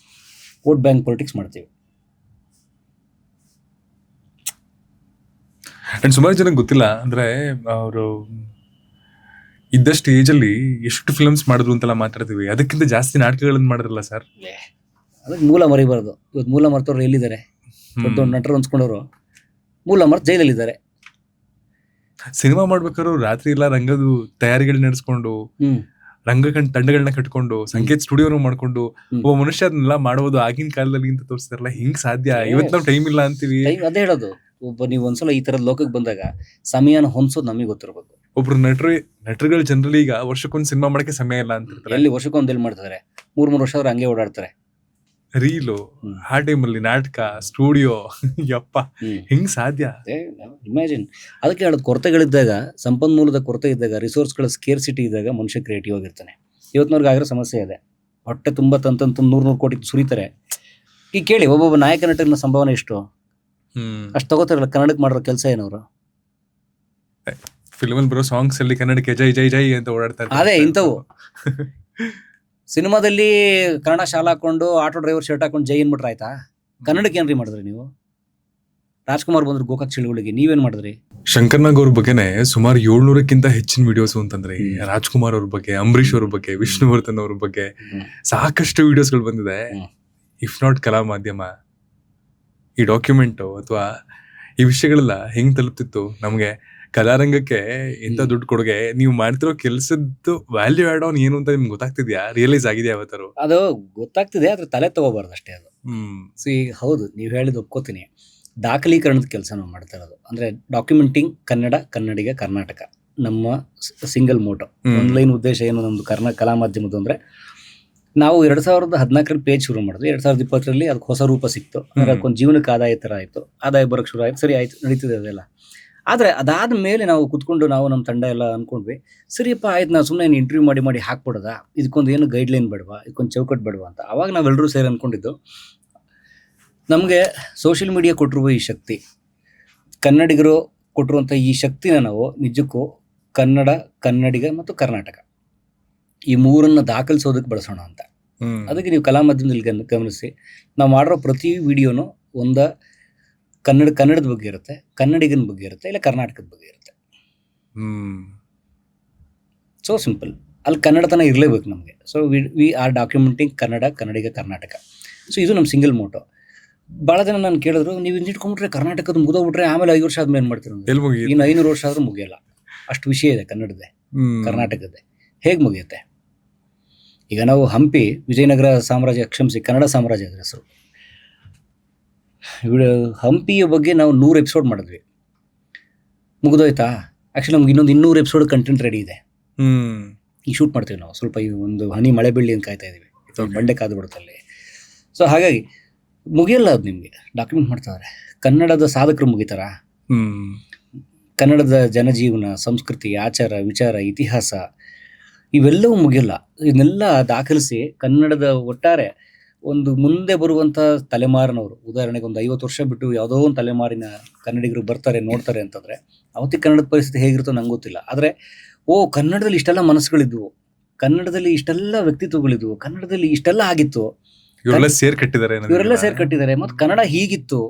ವೋಟ್ ಬ್ಯಾಂಕ್ ಪೊಲಿಟಿಕ್ಸ್ ಮಾಡ್ತೀವಿ. ಅಂಡ್ ಸುಮಾರು ಜನಕ್ಕೆ ಗೊತ್ತಿಲ್ಲ ಅಂದ್ರೆ, ಅವರು ಇದ್ದಷ್ಟು ಏಜ್ ಅಲ್ಲಿ ಎಷ್ಟು ಫಿಲ್ಮ್ಸ್ ಮಾಡಿದ್ರು ಅಂತೆಲ್ಲ ಮಾತಾಡ್ತೀವಿ, ಅದಕ್ಕಿಂತ ಜಾಸ್ತಿ ನಾಟಕಗಳನ್ನ ಮಾಡಿದ್ರಲ್ಲ ಸರ್. ಅದಕ್ಕೆ ಮೂಲ ಮರಿಬಾರ್ದು. ಇವತ್ತು ಮೂಲ ಮರ್ತವ್ರು ಎಲ್ಲಿದ್ದಾರೆ? ದೊಡ್ಡ ನಟರು ಅನ್ಸ್ಕೊಂಡವ್ರು ಮೂಲ ಮರ್ತು ಜೈಲಲ್ಲಿದ್ದಾರೆ. ಸಿನಿಮಾ ಮಾಡ್ಬೇಕಾದ್ರು ರಾತ್ರಿ ಎಲ್ಲ ರಂಗದ ತಯಾರಿಗಳನ್ನ ನಡೆಸ್ಕೊಂಡು, ತಂಡಗಳನ್ನ ಕಟ್ಕೊಂಡು, ಸಂಕೇತ್ ಸ್ಟುಡಿಯೋನು ಮಾಡ್ಕೊಂಡು ಒಬ್ಬ ಮನುಷ್ಯ ಅದನ್ನೆಲ್ಲ ಮಾಡುವುದು ಆಗಿನ ಕಾಲದಲ್ಲಿ ಅಂತ ತೋರಿಸ್ತಾರಲ್ಲ, ಹಿಂಗ್ ಸಾಧ್ಯ? ಇವತ್ತು ನಾವು ಟೈಮ್ ಇಲ್ಲ ಅಂತೀವಿ. ಅದೇ ಹೇಳೋದು, ನೀವು ಒಂದ್ಸಲ ಈ ತರದ ಲೋಕಕ್ಕೆ ಬಂದಾಗ ಸಮಯನ ಹೊಂದ್ಸೋದು ನಮಗೆ ಗೊತ್ತಿರ್ಬೇಕು. ಒಬ್ರು ನಟರುಗಳು ಜನರಲಿ ಈಗ ವರ್ಷಕ್ಕೊಂದು ಸಿನಿಮಾ ಮಾಡಕ್ಕೆ ಸಮಯ ಇಲ್ಲ ಅಂತಿರ್ತಾರೆ. ಎಲ್ಲಿ ವರ್ಷಕ್ಕೊಂದು ಎಲ್ಲಿ ಮಾಡ್ತಾರೆ, 3 ವರ್ಷ ಅವ್ರು ಹಂಗೆ ಓಡಾಡ್ತಾರೆ. ರೀಲು, ಆ ಟೈಮಲ್ಲಿ ನಾಟಕ, ಸ್ಟುಡಿಯೋ, ಯಪ್ಪ ಹೆಂಗ್ ಸಾಧ್ಯ? ಇಮ್ಯಾಜಿನ್. ಅದಕ್ಕೆ ಹೇಳೋದು, ಕೊರತೆಗಳಿದ್ದಾಗ, ಸಂಪನ್ಮೂಲದ ಕೊರತೆ ಇದ್ದಾಗ, ರಿಸೋರ್ಸ್ಗಳ ಸ್ಕೇರ್ಸಿಟಿ ಇದ್ದಾಗ ಮನುಷ್ಯ ಕ್ರಿಯೇಟಿವ್ ಆಗಿರ್ತಾನೆ. ಇವತ್ತಿನವ್ರಿಗೆ ಆಗಿರೋ ಸಮಸ್ಯೆ ಇದೆ. ಹೊಟ್ಟೆ ತುಂಬ ತಂತಂತ 100 ಕೋಟಿ ಸುರಿತಾರೆ. ಈಗ ಕೇಳಿ, ಒಬ್ಬೊಬ್ಬ ನಾಯಕ ನಟನ ಸಂಭಾವನೆ ಎಷ್ಟು? ಅಷ್ಟು ತಗೋತಾರಲ್ಲ. ಕನ್ನಡಕ್ಕೆ ಮಾಡಿರೋ ಕೆಲಸ ಏನವರು? ಫಿಲ್ಮಲ್ಲಿ ಬರೋ ಸಾಂಗ್ಸ್ ಅಲ್ಲಿ ಕನ್ನಡಕ್ಕೆ ಜೈ ಜೈ ಜೈ ಅಂತ ಓಡಾಡ್ತಾರೆ. ಅದೇ ಇಂಥವು. ಸಿನಿಮಾದಲ್ಲಿ ಕನ್ನಡ ಶಾಲಾ ಹಾಕೊಂಡು ಆಟೋ ಡ್ರೈವರ್ ಶರ್ಟ್ ಹಾಕೊಂಡು ಜೈ ಏನ್ಬಿಟ್ರೆ ಆಯ್ತಾ? ಕನ್ನಡಕ್ಕೆ ಏನ್ರಿ ಮಾಡಿದ್ರಿ ನೀವು? ರಾಜ್ಕುಮಾರ್ ಬಂದ್ರು ಗೋಕಾಕ್ ಚಳುವಳಿಗೆ, ನೀವೇನ್ ಮಾಡಿದ್ರಿ? ಶಂಕರ್ನಾಗ್ ಅವ್ರ ಬಗ್ಗೆನೆ ಸುಮಾರು 700ಕ್ಕಿಂತ ಹೆಚ್ಚಿನ ವಿಡಿಯೋಸ್ ಅಂತಂದ್ರೆ, ರಾಜ್ಕುಮಾರ್ ಅವ್ರ ಬಗ್ಗೆ, ಅಂಬರೀಶ್ ಅವ್ರ ಬಗ್ಗೆ, ವಿಷ್ಣುವರ್ಧನ್ ಅವ್ರ ಬಗ್ಗೆ ಸಾಕಷ್ಟು ವಿಡಿಯೋಸ್ಗಳು ಬಂದಿದೆ. ಇಫ್ ನಾಟ್ ಕಲಾ ಮಾಧ್ಯಮ, ಈ ಡಾಕ್ಯುಮೆಂಟ್ ಅಥವಾ ಈ ವಿಷಯಗಳೆಲ್ಲ ಹೆಂಗ್ ತಲುಪ್ತಿತ್ತು ನಮ್ಗೆ? ಕಲಾರಂಗಕ್ಕೆ ಇಂಥ ದುಡ್ಡು ಕೊಡುಗೆ, ನೀವು ಮಾಡ್ತಿರೋ ಕೆಲಸದ್ದು ವ್ಯಾಲ್ಯೂ ಆಡ್ ಆನ್ ಏನು ಅಂತ ನಿಮ್ಗೆ ಗೊತ್ತಾಗ್ತಿದ್ಯಾ? ರಿಯಲೈಸ್ ಆಗಿದೆಯಾ ಯಾವತ್ತಾರು? ಅದು ಗೊತ್ತಾಗ್ತಿದೆ, ಆದ್ರೆ ತಲೆ ತಗೋಬಾರ್ದು ಅಷ್ಟೇ. ಅದು ಹೌದು, ನೀವು ಹೇಳಿದ್ ಒಪ್ಕೋತೀನಿ. ದಾಖಲೀಕರಣದ ಕೆಲಸ ನಾವು ಮಾಡ್ತಾ ಇರೋದು ಅಂದ್ರೆ ಡಾಕ್ಯುಮೆಂಟಿಂಗ್ ಕನ್ನಡ, ಕನ್ನಡಿಗ, ಕರ್ನಾಟಕ. ನಮ್ಮ ಸಿಂಗಲ್ ಮೋಟೋ, ಒಂದು ಲೈನ್ ಉದ್ದೇಶ ಏನು ನಮ್ದು ಕಲಾ ಮಾಧ್ಯಮದ್ದು ಅಂದ್ರೆ, ನಾವು 2014 ಪೇಜ್ ಶುರು ಮಾಡಿದ್ವಿ. 2020 ಅದಕ್ಕೆ ಹೊಸ ರೂಪ ಸಿಕ್ತು. ಅಂದ್ರೆ ಅದಕ್ಕೊಂದು ಜೀವನಕ್ಕೆ ಆದಾಯ ತರ ಆಯ್ತು, ಆದಾಯ ಬರೋಕ್ಕೆ ಶುರು ಆಯ್ತು. ಸರಿ ಆಯ್ತು, ನಡೀತಿದೆ ಅದೆಲ್ಲ. ಆದ್ರೆ ಅದಾದ ಮೇಲೆ ನಾವು ಕುತ್ಕೊಂಡು ನಾವು ನಮ್ಮ ತಂಡ ಎಲ್ಲ ಅನ್ಕೊಂಡ್ವಿ, ಸರಿಯಪ್ಪ ಆಯ್ತು, ನಾವು ಸುಮ್ಮನೆ ಇಂಟರ್ವ್ಯೂ ಮಾಡಿ ಹಾಕ್ಬಿಡೋದಾ? ಇದಕ್ಕೊಂದು ಏನು ಗೈಡ್ಲೈನ್ ಬೇಡವಾ, ಇದಕ್ಕೊಂದು ಚೌಕಟ್ಟು ಬೇಡವಾ ಅಂತ. ಅವಾಗ ನಾವೆಲ್ಲರೂ ಸೇರಿ ಅನ್ಕೊಂಡಿದ್ದು, ನಮಗೆ ಸೋಷಿಯಲ್ ಮೀಡಿಯಾ ಕೊಟ್ಟಿರುವ ಈ ಶಕ್ತಿ, ಕನ್ನಡಿಗರು ಕೊಟ್ಟಿರುವಂಥ ಈ ಶಕ್ತಿನ ನಾವು ನಿಜಕ್ಕೂ ಕನ್ನಡ, ಕನ್ನಡಿಗ ಮತ್ತು ಕರ್ನಾಟಕ ಈ ಮೂರನ್ನು ದಾಖಲಿಸೋದಕ್ಕೆ ಬಳಸೋಣ ಅಂತ. ಅದಕ್ಕೆ ನೀವು ಕಲಾ ಮಾಧ್ಯಮದಲ್ಲಿ ಗಮನಿಸಿ, ನಾವು ಮಾಡಿರೋ ಪ್ರತಿ ವಿಡಿಯೋನು ಒಂದ ಕನ್ನಡದ ಬಗ್ಗೆ ಇರುತ್ತೆ, ಕನ್ನಡಿಗನ ಬಗ್ಗೆ ಇರುತ್ತೆ, ಇಲ್ಲ ಕರ್ನಾಟಕದ ಬಗ್ಗೆ ಇರುತ್ತೆ. So simple. ಅಲ್ಲಿ ಕನ್ನಡತನ ಇರಲೇಬೇಕು ನಮಗೆ. So we are documenting Kannada, Kannadiga, Karnataka. So ಇದು ನಮ್ಮ ಸಿಂಗಲ್ ಮೋಟೋ. ಭಾಳ ಜನ ನಾನು ಕೇಳಿದ್ರು, ನೀವು ಇಟ್ಕೊಂಡ್ಬಿಟ್ರೆ ಕರ್ನಾಟಕದ ಮುಗಿದೋಗ್ಬಿಟ್ರೆ ಆಮೇಲೆ 5 ವರ್ಷ ಆದ್ಮೇಲೆ ಏನು ಮಾಡ್ತೀರ? ಇನ್ನು 500 ವರ್ಷ ಆದ್ರೂ ಮುಗಿಯಲ್ಲ. ಅಷ್ಟು ವಿಷಯ ಇದೆ ಕನ್ನಡದೇ, ಕರ್ನಾಟಕದ್ದೇ. ಹೇಗೆ ಮುಗಿಯುತ್ತೆ? ಈಗ ನಾವು ಹಂಪಿ, ವಿಜಯನಗರ ಸಾಮ್ರಾಜ್ಯ, ಕ್ಷಮಿಸಿ ಕನ್ನಡ ಸಾಮ್ರಾಜ್ಯ ಅದ್ರ ಹೆಸರು. ಹಂಪಿಯ ಬಗ್ಗೆ ನಾವು 100 ಎಪಿಸೋಡ್ ಮಾಡಿದ್ವಿ, ಮುಗಿದೋಯ್ತಾ? ಆ್ಯಕ್ಚುಲಿ ನಮ್ಗೆ ಇನ್ನೊಂದು 200 ಎಪಿಸೋಡ್ ಕಂಟೆಂಟ್ ರೆಡಿ ಇದೆ. ಈಗ ಶೂಟ್ ಮಾಡ್ತೀವಿ ನಾವು. ಸ್ವಲ್ಪ ಈ ಒಂದು ಹನಿ ಮಳೆ ಬೀಳಲಿ ಅಂತ ಕಾಯ್ತಾ ಇದೀವಿ, ಬಂಡೆ ಕಾದು ಬಿಡುತ್ತಲ್ಲಿ. ಸೊ ಹಾಗಾಗಿ ಮುಗಿಯಲ್ಲ ಅದು. ನಿಮಗೆ ಡಾಕ್ಯುಮೆಂಟ್ ಮಾಡ್ತಾರೆ. ಕನ್ನಡದ ಸಾಧಕರು ಮುಗಿತಾರ? ಕನ್ನಡದ ಜನಜೀವನ, ಸಂಸ್ಕೃತಿ, ಆಚಾರ, ವಿಚಾರ, ಇತಿಹಾಸ ಇವೆಲ್ಲವೂ ಮುಗಿಯಲ್ಲ. ಇದನ್ನೆಲ್ಲ ದಾಖಲಿಸಿ ಕನ್ನಡದ ಒಟ್ಟಾರೆ ಒಂದು ಮುಂದೆ ಬರುವಂಥ ತಲೆಮಾರಿನವರು, ಉದಾಹರಣೆಗೆ ಒಂದು 50 ವರ್ಷ ಬಿಟ್ಟು ಯಾವುದೋ ಒಂದು ತಲೆಮಾರಿನ ಕನ್ನಡಿಗರು ಬರ್ತಾರೆ, ನೋಡ್ತಾರೆ ಅಂತಂದರೆ ಅವತ್ತಿಗೆ ಕನ್ನಡದ ಪರಿಸ್ಥಿತಿ ಹೇಗಿರುತ್ತೋ ನಂಗೆ ಗೊತ್ತಿಲ್ಲ. ಆದರೆ ಕನ್ನಡದಲ್ಲಿ ಇಷ್ಟೆಲ್ಲ ಮನಸ್ಸುಗಳಿದ್ವು, ಕನ್ನಡದಲ್ಲಿ ಇಷ್ಟೆಲ್ಲ ವ್ಯಕ್ತಿತ್ವಗಳಿದ್ವು, ಕನ್ನಡದಲ್ಲಿ ಇಷ್ಟೆಲ್ಲ ಆಗಿತ್ತು, ಇವರೆಲ್ಲ ಸೇರ್ ಕಟ್ಟಿದ್ದಾರೆ. ಮತ್ತು ಕನ್ನಡ ಹೀಗಿತ್ತು,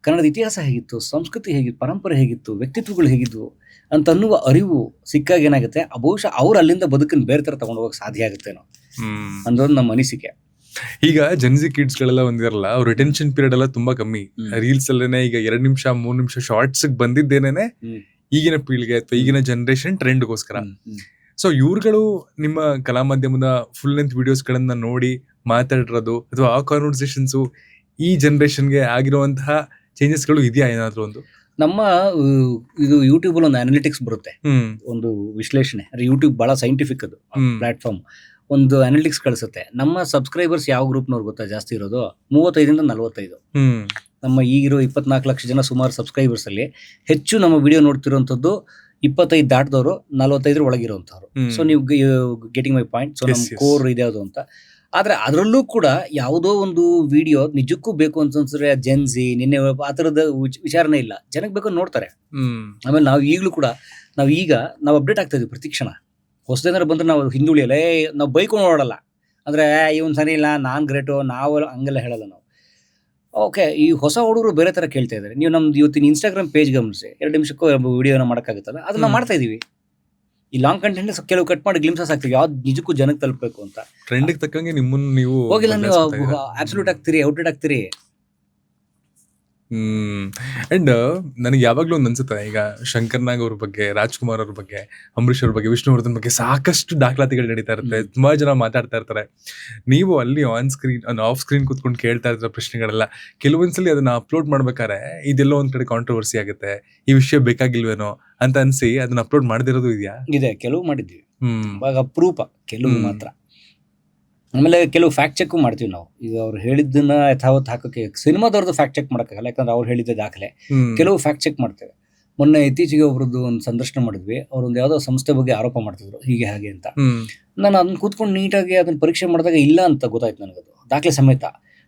ಕನ್ನಡದ ಇತಿಹಾಸ ಹೇಗಿತ್ತು, ಸಂಸ್ಕೃತಿ ಹೇಗಿತ್ತು, ಪರಂಪರೆ ಹೇಗಿತ್ತು, ವ್ಯಕ್ತಿತ್ವಗಳು ಹೇಗಿದ್ವು ಅಂತ ಅನ್ನುವ ಅರಿವು ಸಿಕ್ಕಾಗ ಏನಾಗುತ್ತೆ, ಬಹುಶಃ ಅವ್ರು ಅಲ್ಲಿಂದ ಬದುಕನ್ನು ಬೇರೆ ಥರ ತಗೊಂಡು ಹೋಗಕ್ಕೆ ಸಾಧ್ಯ ಆಗುತ್ತೇನೋ ಅನ್ನೋದು ನಮ್ಮ ಅನಿಸಿಕೆ. ಈಗ ಜೆನ್ಸಿ ಕಿಡ್ಸ್ ಗಳೆಲ್ಲ ಒಂದಿರಲ್ಲ, ಅವ್ರ ರಿಟೆನ್ಷನ್ ಪೀರಿಯಡ್ ಎಲ್ಲ ತುಂಬಾ ಕಮ್ಮಿ. ರೀಲ್ಸ್ ಅಲ್ಲೇನೆ ಈಗ 2 ನಿಮಿಷ 3 ನಿಮಿಷ ಶಾರ್ಟ್ಸ್ ಬಂದಿದ್ದೇನೆ ಈಗಿನ ಪೀಳಿಗೆ ಅಥವಾ ಈಗಿನ ಜನರೇಷನ್ ಟ್ರೆಂಡ್ಗೋಸ್ಕರ. ಸೊ ಇವ್ರುಗಳು ನಿಮ್ಮ ಕಲಾ ಮಾಧ್ಯಮದ ಫುಲ್ ಲೆಂತ್ ವಿಡಿಯೋಸ್ ಗಳನ್ನ ನೋಡಿ ಮಾತಾಡಿರೋದು ಅಥವಾ ಆ ಕಾನ್ವರ್ಸೇಷನ್ಸ್ ಈ ಜನರೇಷನ್ಗೆ ಆಗಿರುವಂತಹ ಚೇಂಜಸ್ಗಳು ಇದೆಯಾ ಏನಾದ್ರು ಒಂದು? ನಮ್ಮ ಇದು ಯೂಟ್ಯೂಬ್ ಅಲ್ಲಿ ಒಂದು ಅನಾಲಿಟಿಕ್ಸ್ ಬರುತ್ತೆ, ಒಂದು ವಿಶ್ಲೇಷಣೆ. ಯೂಟ್ಯೂಬ್ ಬಹಳ ಸೈಂಟಿಫಿಕ್ ಅದು ಪ್ಲಾಟ್ಫಾರ್ಮ್. ಒಂದು ಅನಾಲಿಟಿಕ್ಸ್ ಕಳಿಸುತ್ತೆ. ನಮ್ಮ ಸಬ್ಸ್ಕ್ರೈಬರ್ಸ್ ಯಾವ ಗ್ರೂಪ್ನವ್ರು ಗೊತ್ತಾ ಜಾಸ್ತಿ ಇರೋದು? 35 ಇಂದ 45. ನಮ್ಮ ಈಗಿರೋ 24 ಲಕ್ಷ ಜನ ಸುಮಾರು ಸಬ್ಸ್ಕ್ರೈಬರ್ಸ್ ಅಲ್ಲಿ ಹೆಚ್ಚು ನಮ್ಮ ವಿಡಿಯೋ ನೋಡ್ತಿರೋಂಥದ್ದು 25 ದಾಟದವರು, 45 ಒಳಗಿರುವಂತವ್ರು. ಸೊ ನೀವು ಗೆಟಿಂಗ್ ಮೈ ಪಾಯಿಂಟ್. ಸೊ ನಮ್ಮ ಕೋರ್ ಇದೆ ಅದು ಅಂತ. ಆದ್ರೆ ಅದರಲ್ಲೂ ಕೂಡ ಯಾವುದೋ ಒಂದು ವಿಡಿಯೋ ನಿಜಕ್ಕೂ ಬೇಕು ಅಂತಂದ್ರೆ ಜೆನ್ಸಿ ನಿನ್ನೆ ಆ ಥರದ ವಿಚಾರನೇ ಇಲ್ಲ, ಜನಕ್ಕೆ ಬೇಕು ನೋಡ್ತಾರೆ. ಆಮೇಲೆ ನಾವು ಈಗಲೂ ಕೂಡ ನಾವು ಅಪ್ಡೇಟ್ ಆಗ್ತಾ ಇದೀವಿ ಪ್ರತಿ ಕ್ಷಣ. ಹೊಸದೇನಾರು ಬಂದ್ರೆ ನಾವು ಹಿಂದುಳಿಯಲ್ಲ, ನಾವು ಬೈಕೊಂಡು ಓಡಲ್ಲ. ಅಂದ್ರೆ ಇವನ್ ಸರಿ ಇಲ್ಲ, ನಾನ್ ಗ್ರೇಟು, ನಾವು ಹಂಗೆಲ್ಲ ಹೇಳಲ್ಲ ನಾವು. ಓಕೆ, ಈ ಹೊಸ ಹುಡುಗರು ಬೇರೆ ತರ ಕೇಳ್ತಾ ಇದ್ದಾರೆ. ನೀವು ನಮ್ದು ಇವತ್ತಿನ ಇನ್ಸ್ಟಾಗ್ರಾಮ್ ಪೇಜ್ ಗಮನಿಸಿ, 2 ನಿಮಿಷಕ್ಕೂ ವಿಡಿಯೋನ ಮಾಡೋಕ್ಕಾಗುತ್ತಲ್ಲ, ಅದನ್ನ ಮಾಡ್ತಾ ಇದೀವಿ. ಈ ಲಾಂಗ್ ಕಂಟೆಂಟ್ ಕೆಲವು ಕಟ್ ಮಾಡಿ ಗ್ಲಿಮ್ಸಸ್ ಆಗ್ತೀವಿ, ಯಾವ್ದು ನಿಜಕ್ಕೂ ಜನಕ್ಕೆ ತಲುಪಬೇಕು ಅಂತ. ಟ್ರೆಂಡಿಗೆ ತಕ್ಕಂಗೆ ನಿಮ್ಮನ್ನು ನೀವು ಹೋಗಿಲ್ಲ, ನೀವು ಅಬ್ಸಲ್ಯೂಟ್ ಆಗ್ತೀರಿ, ಔಟ್ಡೇಟ್ ಆಗ್ತೀರಿ. ಅಂಡ್ ನನಗೆ ಯಾವಾಗ್ಲೂ ಒಂದು ಅನ್ಸುತ್ತೆ, ಈಗ ಶಂಕರ್ ನಾಗ್ ಅವ್ರ ಬಗ್ಗೆ, ರಾಜ್ಕುಮಾರ್ ಅವ್ರ ಬಗ್ಗೆ, ಅಂಬರೀಶ್ ಅವ್ರ ಬಗ್ಗೆ, ವಿಷ್ಣುವರ್ಧನ್ ಬಗ್ಗೆ ಸಾಕಷ್ಟು ದಾಖಲಾತಿಗಳು ನಡೀತಾ ಇರುತ್ತೆ, ತುಂಬಾ ಜನ ಮಾತಾಡ್ತಾ ಇರ್ತಾರೆ. ನೀವು ಅಲ್ಲಿ ಆನ್ ಸ್ಕ್ರೀನ್ ಆಫ್ ಸ್ಕ್ರೀನ್ ಕೂತ್ಕೊಂಡು ಕೇಳ್ತಾ ಇರೋ ಪ್ರಶ್ನೆಗಳೆಲ್ಲ ಕೆಲವೊಂದ್ಸಲಿ ಅದನ್ನ ಅಪ್ಲೋಡ್ ಮಾಡ್ಬೇಕಾದ್ರೆ ಇದೆಲ್ಲೋ ಒಂದ್ ಕಡೆ ಕಾಂಟ್ರವರ್ಸಿ ಆಗುತ್ತೆ, ಈ ವಿಷಯ ಬೇಕಾಗಿಲ್ವೇನೋ ಅಂತ ಅನ್ಸಿ ಅದನ್ನ ಅಪ್ಲೋಡ್ ಮಾಡದಿರೋದು ಇದೆಯಾ? ಇದೆ, ಕೆಲವು ಮಾಡಿದ್ವಿ, ಇವಾಗ ಅಪರೂಪ ಕೆಲವು ಮಾತ್ರ. ಆಮೇಲೆ ಕೆಲವು ಫ್ಯಾಕ್ಟ್ ಚೆಕ್ ಮಾಡ್ತೀವಿ ನಾವು. ಈಗ ಅವ್ರು ಹೇಳಿದ್ದನ್ನ ಯಥಾವತ್ ಹಾಕೋಕೆ ಸಿನಿಮಾದವ್ರದ್ದು ಫ್ಯಾಕ್ಟ್ ಚೆಕ್ ಮಾಡೋಕ್ಕಾಗಲ್ಲ, ಯಾಕಂದ್ರೆ ಅವ್ರು ಹೇಳಿದ್ದೆ ದಾಖಲೆ. ಕೆಲವು ಫ್ಯಾಕ್ಟ್ ಚೆಕ್ ಮಾಡ್ತೇವೆ. ಮೊನ್ನೆ ಇತ್ತೀಚೆಗೆ ಒಬ್ರದ್ದು ಒಂದು ಸಂದರ್ಶನ ಮಾಡಿದ್ವಿ. ಅವ್ರೊಂದು ಯಾವುದೋ ಸಂಸ್ಥೆ ಬಗ್ಗೆ ಆರೋಪ ಮಾಡ್ತಿದ್ರು, ಹೀಗೆ ಹಾಗೆ ಅಂತ. ನಾನು ಅದನ್ನ ಕೂತ್ಕೊಂಡು ನೀಟಾಗಿ ಅದನ್ನ ಪರೀಕ್ಷೆ ಮಾಡಿದಾಗ ಇಲ್ಲ ಅಂತ ಗೊತ್ತಾಯ್ತು ನನಗದು, ದಾಖಲೆ ಸಮೇತ.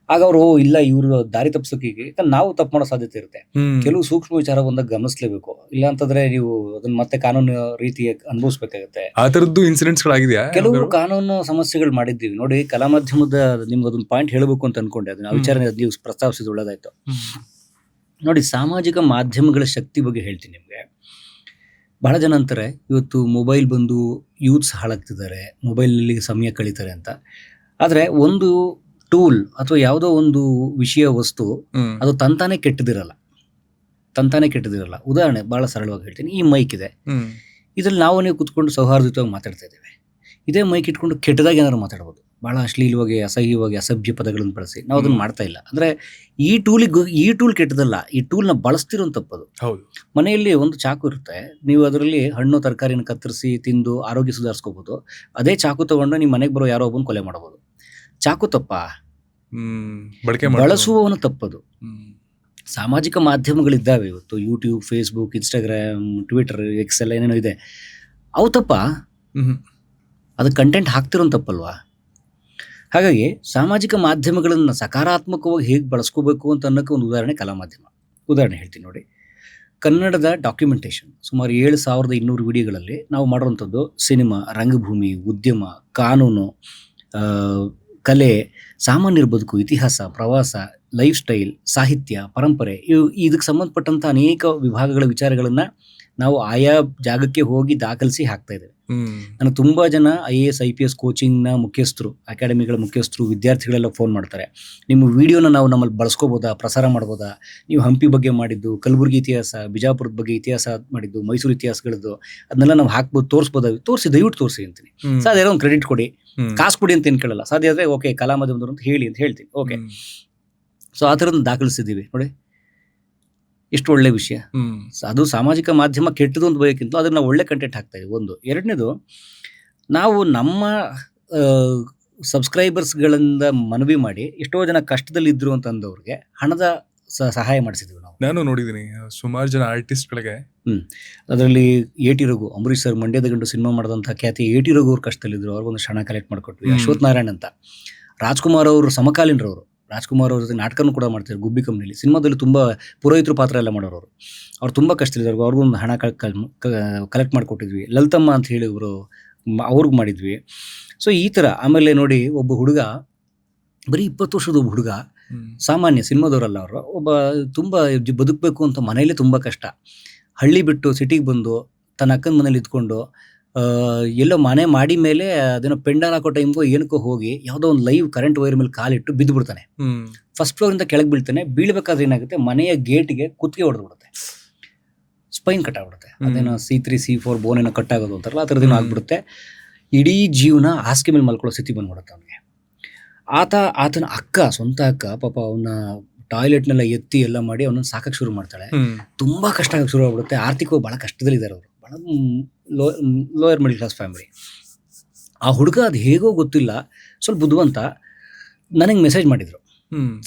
ಆಗ ಅವರು ಇಲ್ಲ, ಇವರು ದಾರಿ ತಪ್ಪಿಸೋಕೆ, ಯಾಕಂದ್ರೆ ನಾವು ತಪ್ಪು ಮಾಡೋ ಸಾಧ್ಯತೆ ಇರುತ್ತೆ. ಕೆಲವು ಸೂಕ್ಷ್ಮ ವಿಚಾರ ಬಂದಾಗ ಗಮನಿಸಲೇಬೇಕು, ಇಲ್ಲ ಅಂತಂದ್ರೆ ನೀವು ಅದನ್ನ ಮತ್ತೆ ಕಾನೂನು ರೀತಿ ಅನುಭವಿಸ್ಬೇಕಾಗತ್ತೆ. ಆ ತರದ್ದು ಇನ್ಸಿಡೆಂಟ್ಸ್ ಗಳಾಗಿದೆಯಾ? ಕೆಲವು ಕಾನೂನು ಸಮಸ್ಯೆಗಳು ಮಾಡಿದ್ದೀವಿ ನೋಡಿ. ಕಲಾ ಮಾಧ್ಯಮದ ನಿಮ್ಗೆ ಅದೊಂದು ಪಾಯಿಂಟ್ ಹೇಳಬೇಕು ಅಂತ ಅನ್ಕೊಂಡೆ, ಅದನ್ನ ವಿಚಾರ ನೀವು ಪ್ರಸ್ತಾವಿಸಿದ ಒಳ್ಳೇದಾಯ್ತು ನೋಡಿ. ಸಾಮಾಜಿಕ ಮಾಧ್ಯಮಗಳ ಶಕ್ತಿ ಬಗ್ಗೆ ಹೇಳ್ತೀನಿ ನಿಮ್ಗೆ. ಬಹಳ ಜನ ಅಂತಾರೆ ಇವತ್ತು ಮೊಬೈಲ್ ಬಂದು ಯೂತ್ಸ್ ಹಾಳಾಗ್ತಿದ್ದಾರೆ, ಮೊಬೈಲ್ನಲ್ಲಿ ಸಮಯ ಕಳೀತಾರೆ ಅಂತ. ಆದ್ರೆ ಒಂದು ಟೂಲ್ ಅಥವಾ ಯಾವುದೋ ಒಂದು ವಿಷಯ ವಸ್ತು ಅದು ತಂತಾನೆ ಕೆಟ್ಟದಿರಲ್ಲ. ಉದಾಹರಣೆ ಬಹಳ ಸರಳವಾಗಿ ಹೇಳ್ತೀನಿ. ಈ ಮೈಕ್ ಇದೆ, ಇದ್ರಲ್ಲಿ ನಾವು ನೀವು ಕುತ್ಕೊಂಡು ಸೌಹಾರ್ದಯುತವಾಗಿ ಮಾತಾಡ್ತಾ ಇದ್ದೇವೆ. ಇದೇ ಮೈಕ್ ಇಟ್ಕೊಂಡು ಕೆಟ್ಟದಾಗಿ ಏನಾದ್ರು ಮಾತಾಡ್ಬೋದು, ಬಹಳ ಅಶ್ಲೀಲವಾಗಿ, ಅಸಹ್ಯವಾಗಿ, ಅಸಭ್ಯ ಪದಗಳನ್ನು ಬಳಸಿ. ನಾವು ಅದನ್ನ ಮಾಡ್ತಾ ಇಲ್ಲ. ಅಂದ್ರೆ ಈ ಟೂಲ್ ಕೆಟ್ಟದಲ್ಲ, ಈ ಟೂಲ್ನ ಬಳಸ್ತಿರೋ ತಪ್ಪದು. ಮನೆಯಲ್ಲಿ ಒಂದು ಚಾಕು ಇರುತ್ತೆ, ನೀವು ಅದರಲ್ಲಿ ಹಣ್ಣು ತರಕಾರಿನ ಕತ್ತರಿಸಿ ತಿಂದು ಆರೋಗ್ಯ ಸುಧಾರಿಸ್ಕೋಬಹುದು. ಅದೇ ಚಾಕು ತಗೊಂಡು ನಿಮ್ಮ ಮನೆಗೆ ಬರೋ ಯಾರೋ ಒಬ್ಬನ ಕೊಲೆ ಮಾಡಬಹುದು. ಚಾಕು ತಪ್ಪ, ಬಳಸುವವನು ತಪ್ಪದು. ಸಾಮಾಜಿಕ ಮಾಧ್ಯಮಗಳಿದ್ದಾವೆ ಇವತ್ತು, YouTube, Facebook, Instagram, Twitter, X ಎಲ್ಲ ಏನೇನೋ ಇದೆ. ಅವು ತಪ್ಪ? ಅದು ಕಂಟೆಂಟ್ ಹಾಕ್ತಿರೋ ತಪ್ಪಲ್ವಾ? ಹಾಗಾಗಿ ಸಾಮಾಜಿಕ ಮಾಧ್ಯಮಗಳನ್ನು ಸಕಾರಾತ್ಮಕವಾಗಿ ಹೇಗೆ ಬಳಸ್ಕೋಬೇಕು ಅಂತ ಅನ್ನೋಕ್ಕೆ ಒಂದು ಉದಾಹರಣೆ ಕಲಾ ಮಾಧ್ಯಮ. ಉದಾಹರಣೆ ಹೇಳ್ತೀನಿ ನೋಡಿ. ಕನ್ನಡದ ಡಾಕ್ಯುಮೆಂಟೇಶನ್ ಸುಮಾರು 7200 ವಿಡಿಯೋಗಳಲ್ಲಿ ನಾವು ಮಾಡುವಂಥದ್ದು ಸಿನಿಮಾ, ರಂಗಭೂಮಿ, ಉದ್ಯಮ, ಕಾನೂನು, ಕಲೆ, ಸಾಮಾನ್ಯರ ಬದುಕು, ಇತಿಹಾಸ, ಪ್ರವಾಸ, ಲೈಫ್ ಸ್ಟೈಲ್, ಸಾಹಿತ್ಯ, ಪರಂಪರೆ, ಇದಕ್ಕೆ ಸಂಬಂಧಪಟ್ಟಂತ ಅನೇಕ ವಿಭಾಗಗಳ ವಿಚಾರಗಳನ್ನ ನಾವು ಆಯಾ ಜಾಗಕ್ಕೆ ಹೋಗಿ ದಾಖಲಿಸಿ ಹಾಕ್ತಾ ಇದ್ದೇವೆ. ನಾನು ತುಂಬಾ ಜನ IAS IPS ಕೋಚಿಂಗ್ನ ಮುಖ್ಯಸ್ಥರು, ಅಕಾಡೆಮಿಗಳ ಮುಖ್ಯಸ್ಥರು, ವಿದ್ಯಾರ್ಥಿಗಳೆಲ್ಲ ಫೋನ್ ಮಾಡ್ತಾರೆ, ನಿಮ್ಮ ವಿಡಿಯೋನ ನಾವು ನಮ್ಮಲ್ಲಿ ಬಳಸ್ಕೋಬೋದಾ, ಪ್ರಸಾರ ಮಾಡ್ಬೋದಾ? ನೀವು ಹಂಪಿ ಬಗ್ಗೆ ಮಾಡಿದ್ದು, ಕಲಬುರಗಿ ಇತಿಹಾಸ, ಬಿಜಾಪುರದ ಬಗ್ಗೆ ಇತಿಹಾಸ ಮಾಡಿದ್ದು, ಮೈಸೂರು ಇತಿಹಾಸಗಳದ್ದು, ಅದನ್ನೆಲ್ಲ ನಾವು ಹಾಕ್ಬೋದು, ತೋರಿಸ್ಬೋದಾ? ತೋರಿಸಿ, ದಯವಿಟ್ಟು ತೋರಿಸಿ ಅಂತೀನಿ. ಸಾಧ್ಯ ಒಂದು ಕ್ರೆಡಿಟ್ ಕೊಡಿ, ಕಾಸು ಕೊಡಿ ಅಂತ ಏನ್ ಕೇಳಲ್ಲ. ಸಾಧ್ಯ ಆದ್ರೆ ಓಕೆ, ಕಲಾ ಮಾಧ್ಯಮದವರು ಅಂತ ಹೇಳಿ ಅಂತ ಹೇಳ್ತೀನಿ. ಓಕೆ, ಸೊ ಆ ಥರದ್ದು ದಾಖಲಿಸಿದ್ದೀವಿ ನೋಡಿ. ಎಷ್ಟು ಒಳ್ಳೆ ವಿಷಯ. ಅದು ಸಾಮಾಜಿಕ ಮಾಧ್ಯಮ ಕೆಟ್ಟದು ಅಂತ ಬಯೋಕ್ಕಿಂತ ಅದನ್ನ ನಾವು ಒಳ್ಳೆ ಕಂಟೆಂಟ್ ಹಾಕ್ತಾ ಇದೀವಿ. ಒಂದು. ಎರಡನೇದು, ನಾವು ನಮ್ಮ ಸಬ್ಸ್ಕ್ರೈಬರ್ಸ್ಗಳಿಂದ ಮನವಿ ಮಾಡಿ ಎಷ್ಟೋ ಜನ ಕಷ್ಟದಲ್ಲಿ ಇದ್ರು ಅಂತಂದವ್ರಿಗೆ ಹಣದ ಸಹಾಯ ಮಾಡಿಸಿದ್ವಿ ನಾವು. ನಾನು ನೋಡಿದ್ದೀನಿ ಸುಮಾರು ಜನ ಆರ್ಟಿಸ್ಟ್ಗಳಿಗೆ. ಅದರಲ್ಲಿ AT ರಘು, ಅಂಬರೀಶ್ ಸರ್ ಮಂಡ್ಯದ ಗಂಡು ಸಿನಿಮಾ ಮಾಡಿದಂಥ ಖ್ಯಾತಿ AT ರಘು ಅವ್ರು ಕಷ್ಟದಲ್ಲಿದ್ರು, ಅವ್ರಿಗೊಂದು ಹಣ ಕಲೆಕ್ಟ್ ಮಾಡಿಕೊಟ್ವಿ. ಅಶ್ವಥ್ ನಾರಾಯಣ್ ಅಂತ, ರಾಜ್ಕುಮಾರ್ ಅವರು ಸಮಕಾಲೀನರವರು, ರಾಜ್ಕುಮಾರ್ ಅವ್ರ ಜೊತೆ ನಾಟಕನೂ ಕೂಡ ಮಾಡ್ತಾರೆ ಗುಬ್ಬಿ ಕಂಪ್ನಿಲಿ. ಸಿನಿಮಾದಲ್ಲಿ ತುಂಬ ಪುರೋಹಿತರು ಪಾತ್ರ ಎಲ್ಲ ಮಾಡೋರು. ಅವ್ರು ತುಂಬ ಕಷ್ಟದಲ್ಲಿದ್ದಾರೆ, ಅವ್ರಿಗೊಂದು ಹಣ ಕಲೆಕ್ಟ್ ಮಾಡಿಕೊಟ್ಟಿದ್ವಿ. ಲಲಿತಮ್ಮ ಅಂತ ಹೇಳಿ ಅವರು, ಅವ್ರಿಗೆ ಮಾಡಿದ್ವಿ. ಸೊ ಈ ಥರ. ಆಮೇಲೆ ನೋಡಿ, ಒಬ್ಬ ಹುಡುಗ, ಬರೀ 20 ವರ್ಷದ ಒಬ್ಬ ಹುಡುಗ, ಸಾಮಾನ್ಯ ಸಿನಿಮಾದವರಲ್ಲ ಅವರು, ಒಬ್ಬ ತುಂಬ ಬದುಕಬೇಕು ಅಂತ ಮನೆಯಲ್ಲೇ ತುಂಬ ಕಷ್ಟ, ಹಳ್ಳಿ ಬಿಟ್ಟು ಸಿಟಿಗೆ ಬಂದು ತನ್ನ ಅಕ್ಕನ ಮನೇಲಿ ಇದ್ಕೊಂಡು ಎಲ್ಲೋ ಮನೆ ಮಾಡಿ ಮೇಲೆ ಅದೇನೋ ಪೆಂಡಾಲ್ ಹಾಕೋ ಟೈಮ್ಗೋ ಏನಕ್ಕೋ ಹೋಗಿ ಯಾವುದೋ ಒಂದು ಲೈವ್ ಕರೆಂಟ್ ವೈರ್ ಮೇಲೆ ಕಾಲಿಟ್ಟು ಬಿದ್ದು ಬಿಡ್ತಾನೆ. ಫಸ್ಟ್ ಫ್ಲೋರಿಂದ ಕೆಳಗೆ ಬೀಳ್ತಾನೆ. ಬೀಳ್ಬೇಕಾದ್ರೆ ಏನಾಗುತ್ತೆ, ಮನೆಯ ಗೇಟ್ಗೆ ಕುತ್ತಿಗೆ ಹೊಡೆದ್ಬಿಡುತ್ತೆ, ಸ್ಪೈನ್ ಕಟ್ ಆಗ್ಬಿಡುತ್ತೆ. ಅದೇನೋ C3 C4 ಬೋನ್ ಏನೋ ಕಟ್ ಆಗೋದು ಅಂತಾರಲ್ಲ, ಆ ಥರದ್ದೇನೋ ಆಗ್ಬಿಡುತ್ತೆ. ಇಡೀ ಜೀವನ ಹಾಸಿಗೆ ಮೇಲೆ ಮಲ್ಕೊಳ್ಳೋ ಸ್ಥಿತಿ ಬಂದ್ಬಿಡುತ್ತೆ ಅವನಿಗೆ. ಆತನ ಅಕ್ಕ, ಸ್ವಂತ ಅಕ್ಕ, ಪಾಪ ಅವನ ಟಾಯ್ಲೆಟ್ನೆಲ್ಲ ಎತ್ತಿ ಎಲ್ಲ ಮಾಡಿ ಅವನನ್ನು ಸಾಕಕ್ಕೆ ಶುರು ಮಾಡ್ತಾಳೆ. ತುಂಬಾ ಕಷ್ಟ ಆಗಕ್ಕೆ ಶುರು ಆಗ್ಬಿಡುತ್ತೆ. ಆರ್ಥಿಕವಾಗಿ ಬಹಳ ಕಷ್ಟದಲ್ಲಿದ್ದಾರೆ ಅವರು, ಬಹಳ ಲೋಯರ್ ಮಿಡಲ್ ಕ್ಲಾಸ್ ಫ್ಯಾಮಿಲಿ. ಆ ಹುಡುಗ ಅದು ಹೇಗೋ ಗೊತ್ತಿಲ್ಲ, ಸ್ವಲ್ಪ ಬುದ್ಧಿವಂತ, ನನಗೆ ಮೆಸೇಜ್ ಮಾಡಿದ್ರು,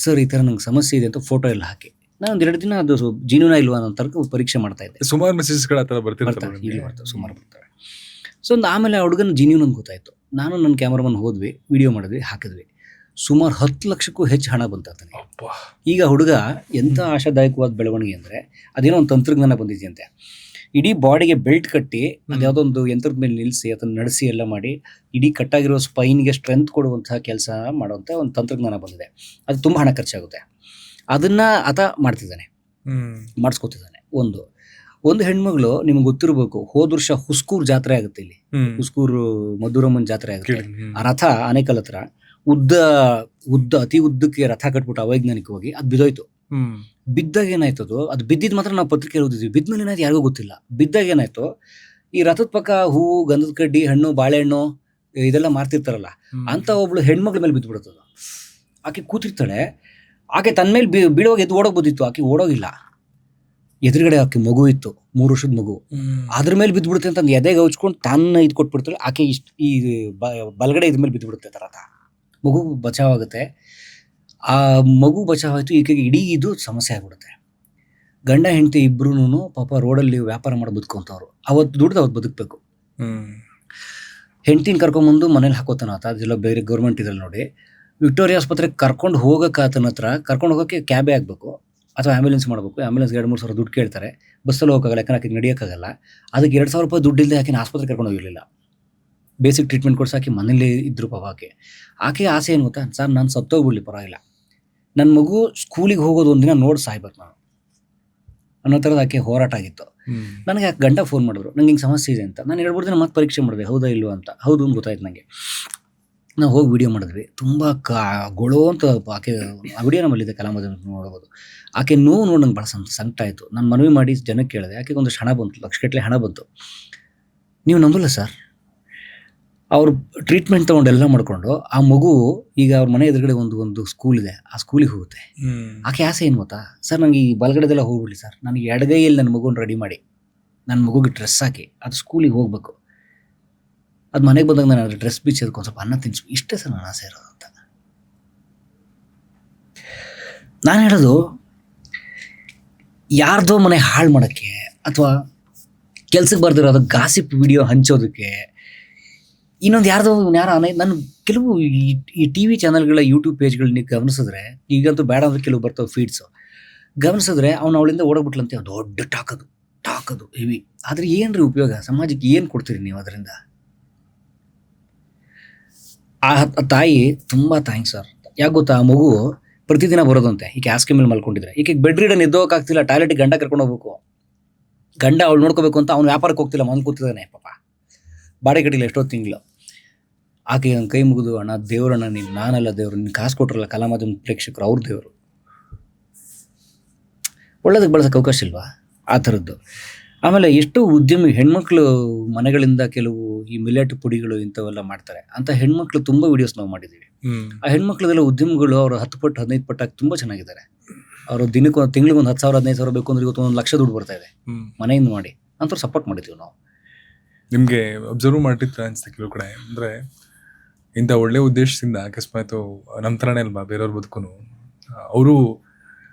ಸರ್ ಈ ಥರ ನಂಗೆ ಸಮಸ್ಯೆ ಇದೆ ಅಂತ ಫೋಟೋ ಎಲ್ಲ ಹಾಕಿ. ನಾನು 2 ದಿನ ಅದು ಜೀವನ ಇಲ್ವಾ ಅನ್ನೋ ತರಕ ಪರೀಕ್ಷೆ ಮಾಡ್ತಾ ಇದ್ದೆ. ಸುಮಾರು ಮೆಸೇಜ್ಗಳು ಆ ಥರ ಬರ್ತಾರೆ, ಸುಮಾರು ಬರ್ತಾರೆ. ಸೊ ಆಮೇಲೆ ಆ ಹುಡುಗನ ಜೀನ್ಯೂನ್ ಅಂತ ಗೊತ್ತಾಯ್ತು. ನಾನು ನನ್ನ ಕ್ಯಾಮ್ರಾಮನ್ ಹೋದ್ವಿ, ವಿಡಿಯೋ ಮಾಡಿದ್ವಿ, ಹಾಕಿದ್ವಿ. ಸುಮಾರು 10 ಲಕ್ಷಕ್ಕೂ ಹೆಚ್ಚು ಹಣ ಬಂತಾನೆ. ಈಗ ಹುಡುಗ ಎಂಥ ಆಶಾದಾಯಕವಾದ ಬೆಳವಣಿಗೆ ಅಂದರೆ, ಅದೇನೋ ಒಂದು ತಂತ್ರಜ್ಞಾನ ಬಂದಿದೆಯಂತೆ. ಇಡೀ ಬಾಡಿಗೆ ಬೆಲ್ಟ್ ಕಟ್ಟಿ ಅದ್ಯಾವುದೋ ಒಂದು ಯಂತ್ರದ ಮೇಲೆ ನಿಲ್ಲಿಸಿ ಅದನ್ನು ನಡೆಸಿ ಎಲ್ಲ ಮಾಡಿ ಇಡೀ ಕಟ್ಟಾಗಿರೋ ಸ್ಪೈನ್ಗೆ ಸ್ಟ್ರೆಂತ್ ಕೊಡುವಂತಹ ಕೆಲಸ ಮಾಡುವಂಥ ಒಂದು ತಂತ್ರಜ್ಞಾನ ಬಂದಿದೆ. ಅದು ತುಂಬ ಹಣ ಖರ್ಚಾಗುತ್ತೆ. ಅದನ್ನ ಆತ ಮಾಡ್ತಿದ್ದಾನೆ, ಮಾಡಿಸ್ಕೊತಿದ್ದಾನೆ. ಒಂದು ಹೆಣ್ಮಗಳು, ನಿಮ್ಗೆ ಗೊತ್ತಿರಬೇಕು, ಹೋದ ವರ್ಷ ಹುಸ್ಕೂರ್ ಜಾತ್ರೆ ಆಗುತ್ತೆ ಇಲ್ಲಿ, ಹುಸ್ಕೂರು ಮಧುರಮ್ಮನ ಜಾತ್ರೆ ಆಗುತ್ತೆ. ಆ ರಥ ಆನೇಕಲ್ ಹತ್ರ ಅತಿ ಉದ್ದಕ್ಕೆ ರಥ ಕಟ್ಬಿಟ್ಟು ಅವೈಜ್ಞಾನಿಕವಾಗಿ ಅದು ಬಿದ್ದೋಯ್ತು. ಬಿದ್ದಾಗ ಏನಾಯ್ತದು, ಅದು ಬಿದ್ದಿದ್ ಮಾತ್ರ ನಾವು ಪತ್ರಿಕೆ ಓದಿದ್ವಿ, ಬಿದ್ಮೇಲೆ ಏನಾಯ್ತು ಯಾರಿಗೂ ಗೊತ್ತಿಲ್ಲ. ಬಿದ್ದಾಗ ಏನಾಯ್ತು, ಈ ರಥದ ಪಕ್ಕ ಹೂವು, ಗಂಧದ ಕಡ್ಡಿ, ಹಣ್ಣು, ಬಾಳೆಹಣ್ಣು ಇದೆಲ್ಲ ಮಾರ್ತಿರ್ತಾರಲ್ಲ, ಅಂತ ಒಬ್ಳು ಹೆಣ್ಮಕ್ಳ ಮೇಲೆ ಬಿದ್ದುಬಿಡುತ್ತದು. ಆಕೆ ಕೂತಿರ್ತಾಳೆ, ಆಕೆ ತನ್ನ ಮೇಲೆ ಬೀಳುವಾಗ ಎದ್ದು ಓಡೋಗ್ಬೋದಿತ್ತು, ಆಕೆ ಓಡೋಗಿಲ್ಲ. ಎದುರುಗಡೆ ಆಕೆ ಮಗು ಇತ್ತು, 3 ವರ್ಷದ ಮಗು, ಅದ್ರ ಮೇಲೆ ಬಿದ್ದುಬಿಡುತ್ತೆ ಅಂತ ಎದೆಗೆ ಹಚ್ಕೊಂಡು ತನ್ನ ಇದು ಕೊಟ್ಬಿಡ್ತಾಳೆ. ಆಕೆ ಈ ಬಲಗಡೆ ಇದ್ರ ಮೇಲೆ ಬಿದ್ದುಬಿಡುತ್ತೆ ರಥ. ಮಗು ಬಚಾವಾಗುತ್ತೆ. ಆ ಮಗು ಬಚಾವಾಯ್ತು, ಈಕೆಗೆ ಇಡೀ ಇದು ಸಮಸ್ಯೆ ಆಗ್ಬಿಡುತ್ತೆ. ಗಂಡ ಹೆಂಡತಿ ಇಬ್ರು ಪಾಪ ರೋಡಲ್ಲಿ ವ್ಯಾಪಾರ ಮಾಡಿ ಬದುಕೊಂತವ್ರು. ಅವತ್ತು ದುಡ್ದು ಅವತ್ತು ಬದುಕಬೇಕು. ಹೆಂಡತಿನ ಕರ್ಕೊಂಬಂದು ಮನೇಲಿ ಹಾಕೋತಾನ ಆತ. ಅದೆಲ್ಲ ಬೇರೆ ಗೌರ್ಮೆಂಟ್ ಇದ್ರಲ್ಲಿ ನೋಡಿ, ವಿಕ್ಟೋರಿಯಾ ಆಸ್ಪತ್ರೆಗೆ ಕರ್ಕೊಂಡು ಹೋಗೋಕೆ ಆತನ ಹತ್ರ ಕರ್ಕೊಂಡು ಹೋಗೋಕ್ಕೆ ಕ್ಯಾಬೇ ಆಗಬೇಕು ಅಥವಾ ಆ್ಯಂಬುಲೆನ್ಸ್ ಮಾಡಬೇಕು. ಆ್ಯಂಬುಲೆನ್ಸ್ಗೆ 2-3 ಸಾವಿರ ದುಡ್ಡು ಕೇಳ್ತಾರೆ. ಬಸ್ಸಲ್ಲಿ ಹೋಗೋಕ್ಕಾಗಲ್ಲ, ಯಾಕಂದ್ರೆ ಆಕೆಗೆ ನಡೆಯೋಕ್ಕಾಗಲ್ಲ. ಅದಕ್ಕೆ 2,000 ರೂಪಾಯಿ ದುಡ್ಡು ಇಲ್ಲದೆ ಆಕೆನ ಆಸ್ಪತ್ರೆಗೆ ಕರ್ಕೊಂಡು ಹೋಗಿರಲಿಲ್ಲ. ಬೇಸಿಕ್ ಟ್ರೀಟ್ಮೆಂಟ್ ಕೊಡಿಸಿ ಆಕೆ ಮನೇಲಿ ಇದ್ರು ಪಾಪ. ಆಕೆ ಆಸೆ ಏನು ಗೊತ್ತಾ, ಸರ್ ನಾನು ಸತ್ತೋಗ್ಬಿಡ್ಲಿ ಪರವಾಗಿಲ್ಲ, ನನ್ನ ಮಗು ಸ್ಕೂಲಿಗೆ ಹೋಗೋದು ಒಂದಿನ ನೋಡಿ ಸಾಯ್ಬೇಕು ನಾನು ಅನ್ನೋ ಥರದ ಆಕೆ ಹೋರಾಟ ಆಗಿತ್ತು. ನನಗೆ ಆ ಗಂಡ ಫೋನ್ ಮಾಡಿದ್ರು, ನಂಗೆ ಹಿಂಗೆ ಸಮಸ್ಯೆ ಇದೆ ಅಂತ. ನಾನು 2-3 ದಿನ ಮತ್ತೆ ಪರೀಕ್ಷೆ ಮಾಡಿದೆ, ಹೌದಾ ಇಲ್ವೋ ಅಂತ. ಹೌದು ಅಂತ ಗೊತ್ತಾಯ್ತು ನನಗೆ. ನಾವು ಹೋಗಿ ವಿಡಿಯೋ ಮಾಡಿದ್ವಿ. ತುಂಬ ಗೊಳೋ ಅಂತ ಆಕೆ ಆ ವಿಡಿಯೋ ನಮ್ಮಲ್ಲಿದೆ, ಕಲಾಮದ ನೋಡ್ಬೋದು. ಆಕೆ ನೋವು ನೋಡಿ ನಂಗೆ ಭಾಳ ಸಂಕಟ ಆಯಿತು. ನಾನು ಮನವಿ ಮಾಡಿ ಜನಕ್ಕೆ ಕೇಳಿದೆ. ಆಕೆಗೆ ಒಂದಷ್ಟು ಹಣ ಬಂತು, ಲಕ್ಷಗಟ್ಟಲೆ ಹಣ ಬಂತು. ನೀವು ನಂಬಲ್ಲ ಸರ್, ಅವರು ಟ್ರೀಟ್ಮೆಂಟ್ ತೊಗೊಂಡೆಲ್ಲ ಮಾಡಿಕೊಂಡು ಆ ಮಗು ಈಗ ಅವ್ರ ಮನೆ ಎದುರುಗಡೆ ಒಂದು ಸ್ಕೂಲ್ ಇದೆ, ಆ ಸ್ಕೂಲಿಗೆ ಹೋಗುತ್ತೆ. ಆಕೆ ಆಸೆ ಏನು ಗೊತ್ತಾ, ಸರ್ ನನಗೆ ಈ ಬಲಗಡೆದೆಲ್ಲ ಹೋಗ್ಬಿಡ್ಲಿ ಸರ್, ನನಗೆ ಎಡಗೈಯಲ್ಲಿ ನನ್ನ ಮಗುನ ರೆಡಿ ಮಾಡಿ ನನ್ನ ಮಗುಗೆ ಡ್ರೆಸ್ ಹಾಕಿ ಅದು ಸ್ಕೂಲಿಗೆ ಹೋಗ್ಬೇಕು. ಅದು ಮನೆಗೆ ಬಂದಾಗ ನಾನು ಅದ್ರ ಡ್ರೆಸ್ ಬಿಚ್ಚೋದಕ್ಕೆ ಒಂದು ಸ್ವಲ್ಪ ಅನ್ನ ತಿನ್ನಿಸು, ಇಷ್ಟೇ ಸರ್ ನನ್ನ ಆಸೆ ಇರೋದು ಅಂತ. ನಾನು ಹೇಳೋದು, ಯಾರ್ದೋ ಮನೆ ಹಾಳು ಮಾಡೋಕ್ಕೆ ಅಥವಾ ಕೆಲ್ಸಕ್ಕೆ ಬರ್ದಿರೋದು ಗಾಸಿಪ್ ವಿಡಿಯೋ ಹಂಚೋದಕ್ಕೆ, ಇನ್ನೊಂದು ಯಾರೋ ನಾನು ಕೆಲವು ಈ ಟಿ ವಿ ಚಾನಲ್ಗಳ ಯೂಟ್ಯೂಬ್ ಪೇಜ್ಗಳನ್ನ ಗಮನಿಸಿದ್ರೆ, ಈಗಂತೂ ಬೇಡ ಅಂದ್ರೆ ಕೆಲವು ಬರ್ತಾವೆ ಫೀಡ್ಸು, ಗಮನಿಸಿದ್ರೆ ಅವಳಿಂದ ಓಡೋಗ್ಬಿಟ್ಲಂತೆ. ದೊಡ್ಡ ಟಾಕದು ಹೆವಿ. ಆದರೆ ಏನ್ರಿ ಉಪಯೋಗ, ಸಮಾಜಕ್ಕೆ ಏನು ಕೊಡ್ತೀರಿ ನೀವು ಅದರಿಂದ? ಆ ತಾಯಿ ತುಂಬ ಥ್ಯಾಂಕ್ಸ್ ಸರ್. ಯಾಕೆ ಗೊತ್ತಾ, ಆ ಮಗು ಪ್ರತಿದಿನ ಬರೋದಂತೆ. ಈಕೆ ಹಾಸಿಗೆ ಮೇಲೆ ಮಲ್ಕೊಂಡಿದ್ರೆ, ಈಕೆಗೆ ಬೆಡ್ ರೀಡನ್ ಎದ್ದೋಗಾಗ್ತಿಲ್ಲ, ಟಾಯ್ಲೆಟ್ಗೆ ಗಂಡ ಕರ್ಕೊಂಡು ಹೋಗ್ಬೇಕು. ಗಂಡ ಅವಳು ನೋಡ್ಕೋಬೇಕು ಅಂತ ಅವ್ನು ವ್ಯಾಪಾರಕ್ಕೆ ಹೋಗ್ತಿಲ್ಲ, ಮನೆ ಕೂತಿದ್ದಾನೆ ಪಾಪ, ಬಾಡಿಗೆ ಕಟ್ಟಿಲ್ಲ ಎಷ್ಟೊತ್ತು ತಿಂಗಳು. ಆಕೆ ನನ್ನ ಕೈ ಮುಗಿದು, ಅಣ್ಣ ದೇವರಣ್ಣ ನೀನು, ನಾನಲ್ಲ ದೇವರು, ನಿನ್ನ ಕಾಸು ಕೊಟ್ರಲ್ಲ ಕಲಾಮಾಧ್ಯಮ ಪ್ರೇಕ್ಷಕರು, ಅವ್ರ ದೇವರು. ಒಳ್ಳೇದಕ್ಕೆ ಬಳಸೋಕೆ ಅವಕಾಶ ಇಲ್ವಾ ಆ ಥರದ್ದು? ಆಮೇಲೆ ಎಷ್ಟು ಉದ್ಯಮಿ ಹೆಣ್ಮಕ್ಳು ಮನೆಗಳಿಂದ ಕೆಲವು ಈ ಮಿಲೆಟ್ ಪುಡಿಗಳು ಇಂಥವೆಲ್ಲ ಮಾಡ್ತಾರೆ ಅಂತ ಹೆಣ್ಮಕ್ಳು ತುಂಬ ವಿಡಿಯೋಸ್ ನಾವು ಮಾಡಿದ್ದೀವಿ. ಆ ಹೆಣ್ಮಕ್ಳದೆಲ್ಲ ಉದ್ಯಮಗಳು ಅವರು 10 ಪಟ್ಟು 15 ಪಟ್ಟಾಗಿ ತುಂಬ ಚೆನ್ನಾಗಿದ್ದಾರೆ. ಅವರು ತಿಂಗಳಿಗೆ ಒಂದು 10,000 15,000 ಬೇಕು ಅಂದ್ರೆ ಇವತ್ತು 1 ಲಕ್ಷ ದುಡ್ಡು ಬರ್ತಾ ಇದೆ ಮನೆಯಿಂದ ಮಾಡಿ. ಅಂಥವ್ರು ಸಪೋರ್ಟ್ ಮಾಡಿದ್ದೀವಿ ನಾವು. ನಿಮಗೆ ಅಬ್ಸರ್ವ್ ಮಾಡಿರ್ತೀರ ಅನ್ಸುತ್ತೆ ಕೆಲವು ಕಡೆ, ಅಂದರೆ ಇಂಥ ಒಳ್ಳೆ ಉದ್ದೇಶದಿಂದ ಅಕಸ್ಮಾತ್ ನಮ್ಮ ಥರನೇ ಅಲ್ವಾ ಬೇರೆಯವ್ರ ಬದುಕು,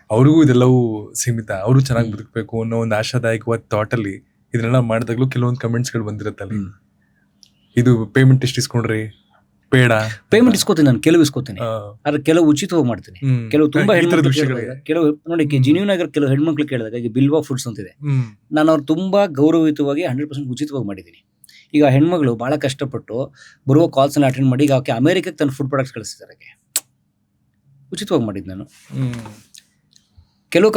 ಅವ್ರಿಗೂ ಇದೆಲ್ಲವೂ ಸೀಮಿತ, ಅವರು ಚೆನ್ನಾಗಿ ಬದುಕಬೇಕು ಅನ್ನೋ ಒಂದು ಆಶಾದಾಯಕವಾದ ಥಾಟಲ್ಲಿ ಇದನ್ನೆಲ್ಲ ಮಾಡಿದಾಗಲೂ ಕೆಲವೊಂದು ಕಮೆಂಟ್ಸ್ಗಳು ಬಂದಿರುತ್ತಲ್ಲಿ, ಇದು ಪೇಮೆಂಟ್ ಎಷ್ಟು ಇಸ್ಕೊಂಡ್ರಿ, ಬೇಡ ಪೇಮೆಂಟ್ ಇಸ್ಕೋತೀನಿ ನಾನು, ಕೆಲವು ಇಸ್ಕೋತೀನಿ, ಆದ್ರೆ ಕೆಲವು ಉಚಿತವಾಗಿ ಮಾಡ್ತೀನಿ. ಕೆಲವು ತುಂಬಾ ಕೆಲವು ನೋಡಿ ಜಿನ್ಯೂನ್ ಆಗಿರೋ ಕೆಲವು ಹೆಣ್ಮಕ್ಳು ಕೇಳಿದಾಗ, ಈಗ ಬಿಲ್ವಾ ಫುಡ್ಸ್ ಅಂತಿದೆ, ನಾನು ಅವ್ರು ತುಂಬಾ ಗೌರವಯುತವಾಗಿ 100% ಉಚಿತವಾಗಿ ಮಾಡಿದ್ದೀನಿ. ಈಗ ಹೆಣ್ಮಗಳು ಬಹಳ ಕಷ್ಟಪಟ್ಟು ಬರುವ ಕಾಲ್ಸ್ ಅಟೆಂಡ್ ಮಾಡಿ ಈಗ ಆಕೆ ಅಮೆರಿಕಕ್ಕೆ ತನ್ನ ಫುಡ್ ಪ್ರಾಡಕ್ಟ್ಸ್ ಕಳಿಸ್ತಿದ್ದಾರೆ, ಉಚಿತವಾಗಿ ಮಾಡಿದ್ದು ನಾನು. ಕೆಲವು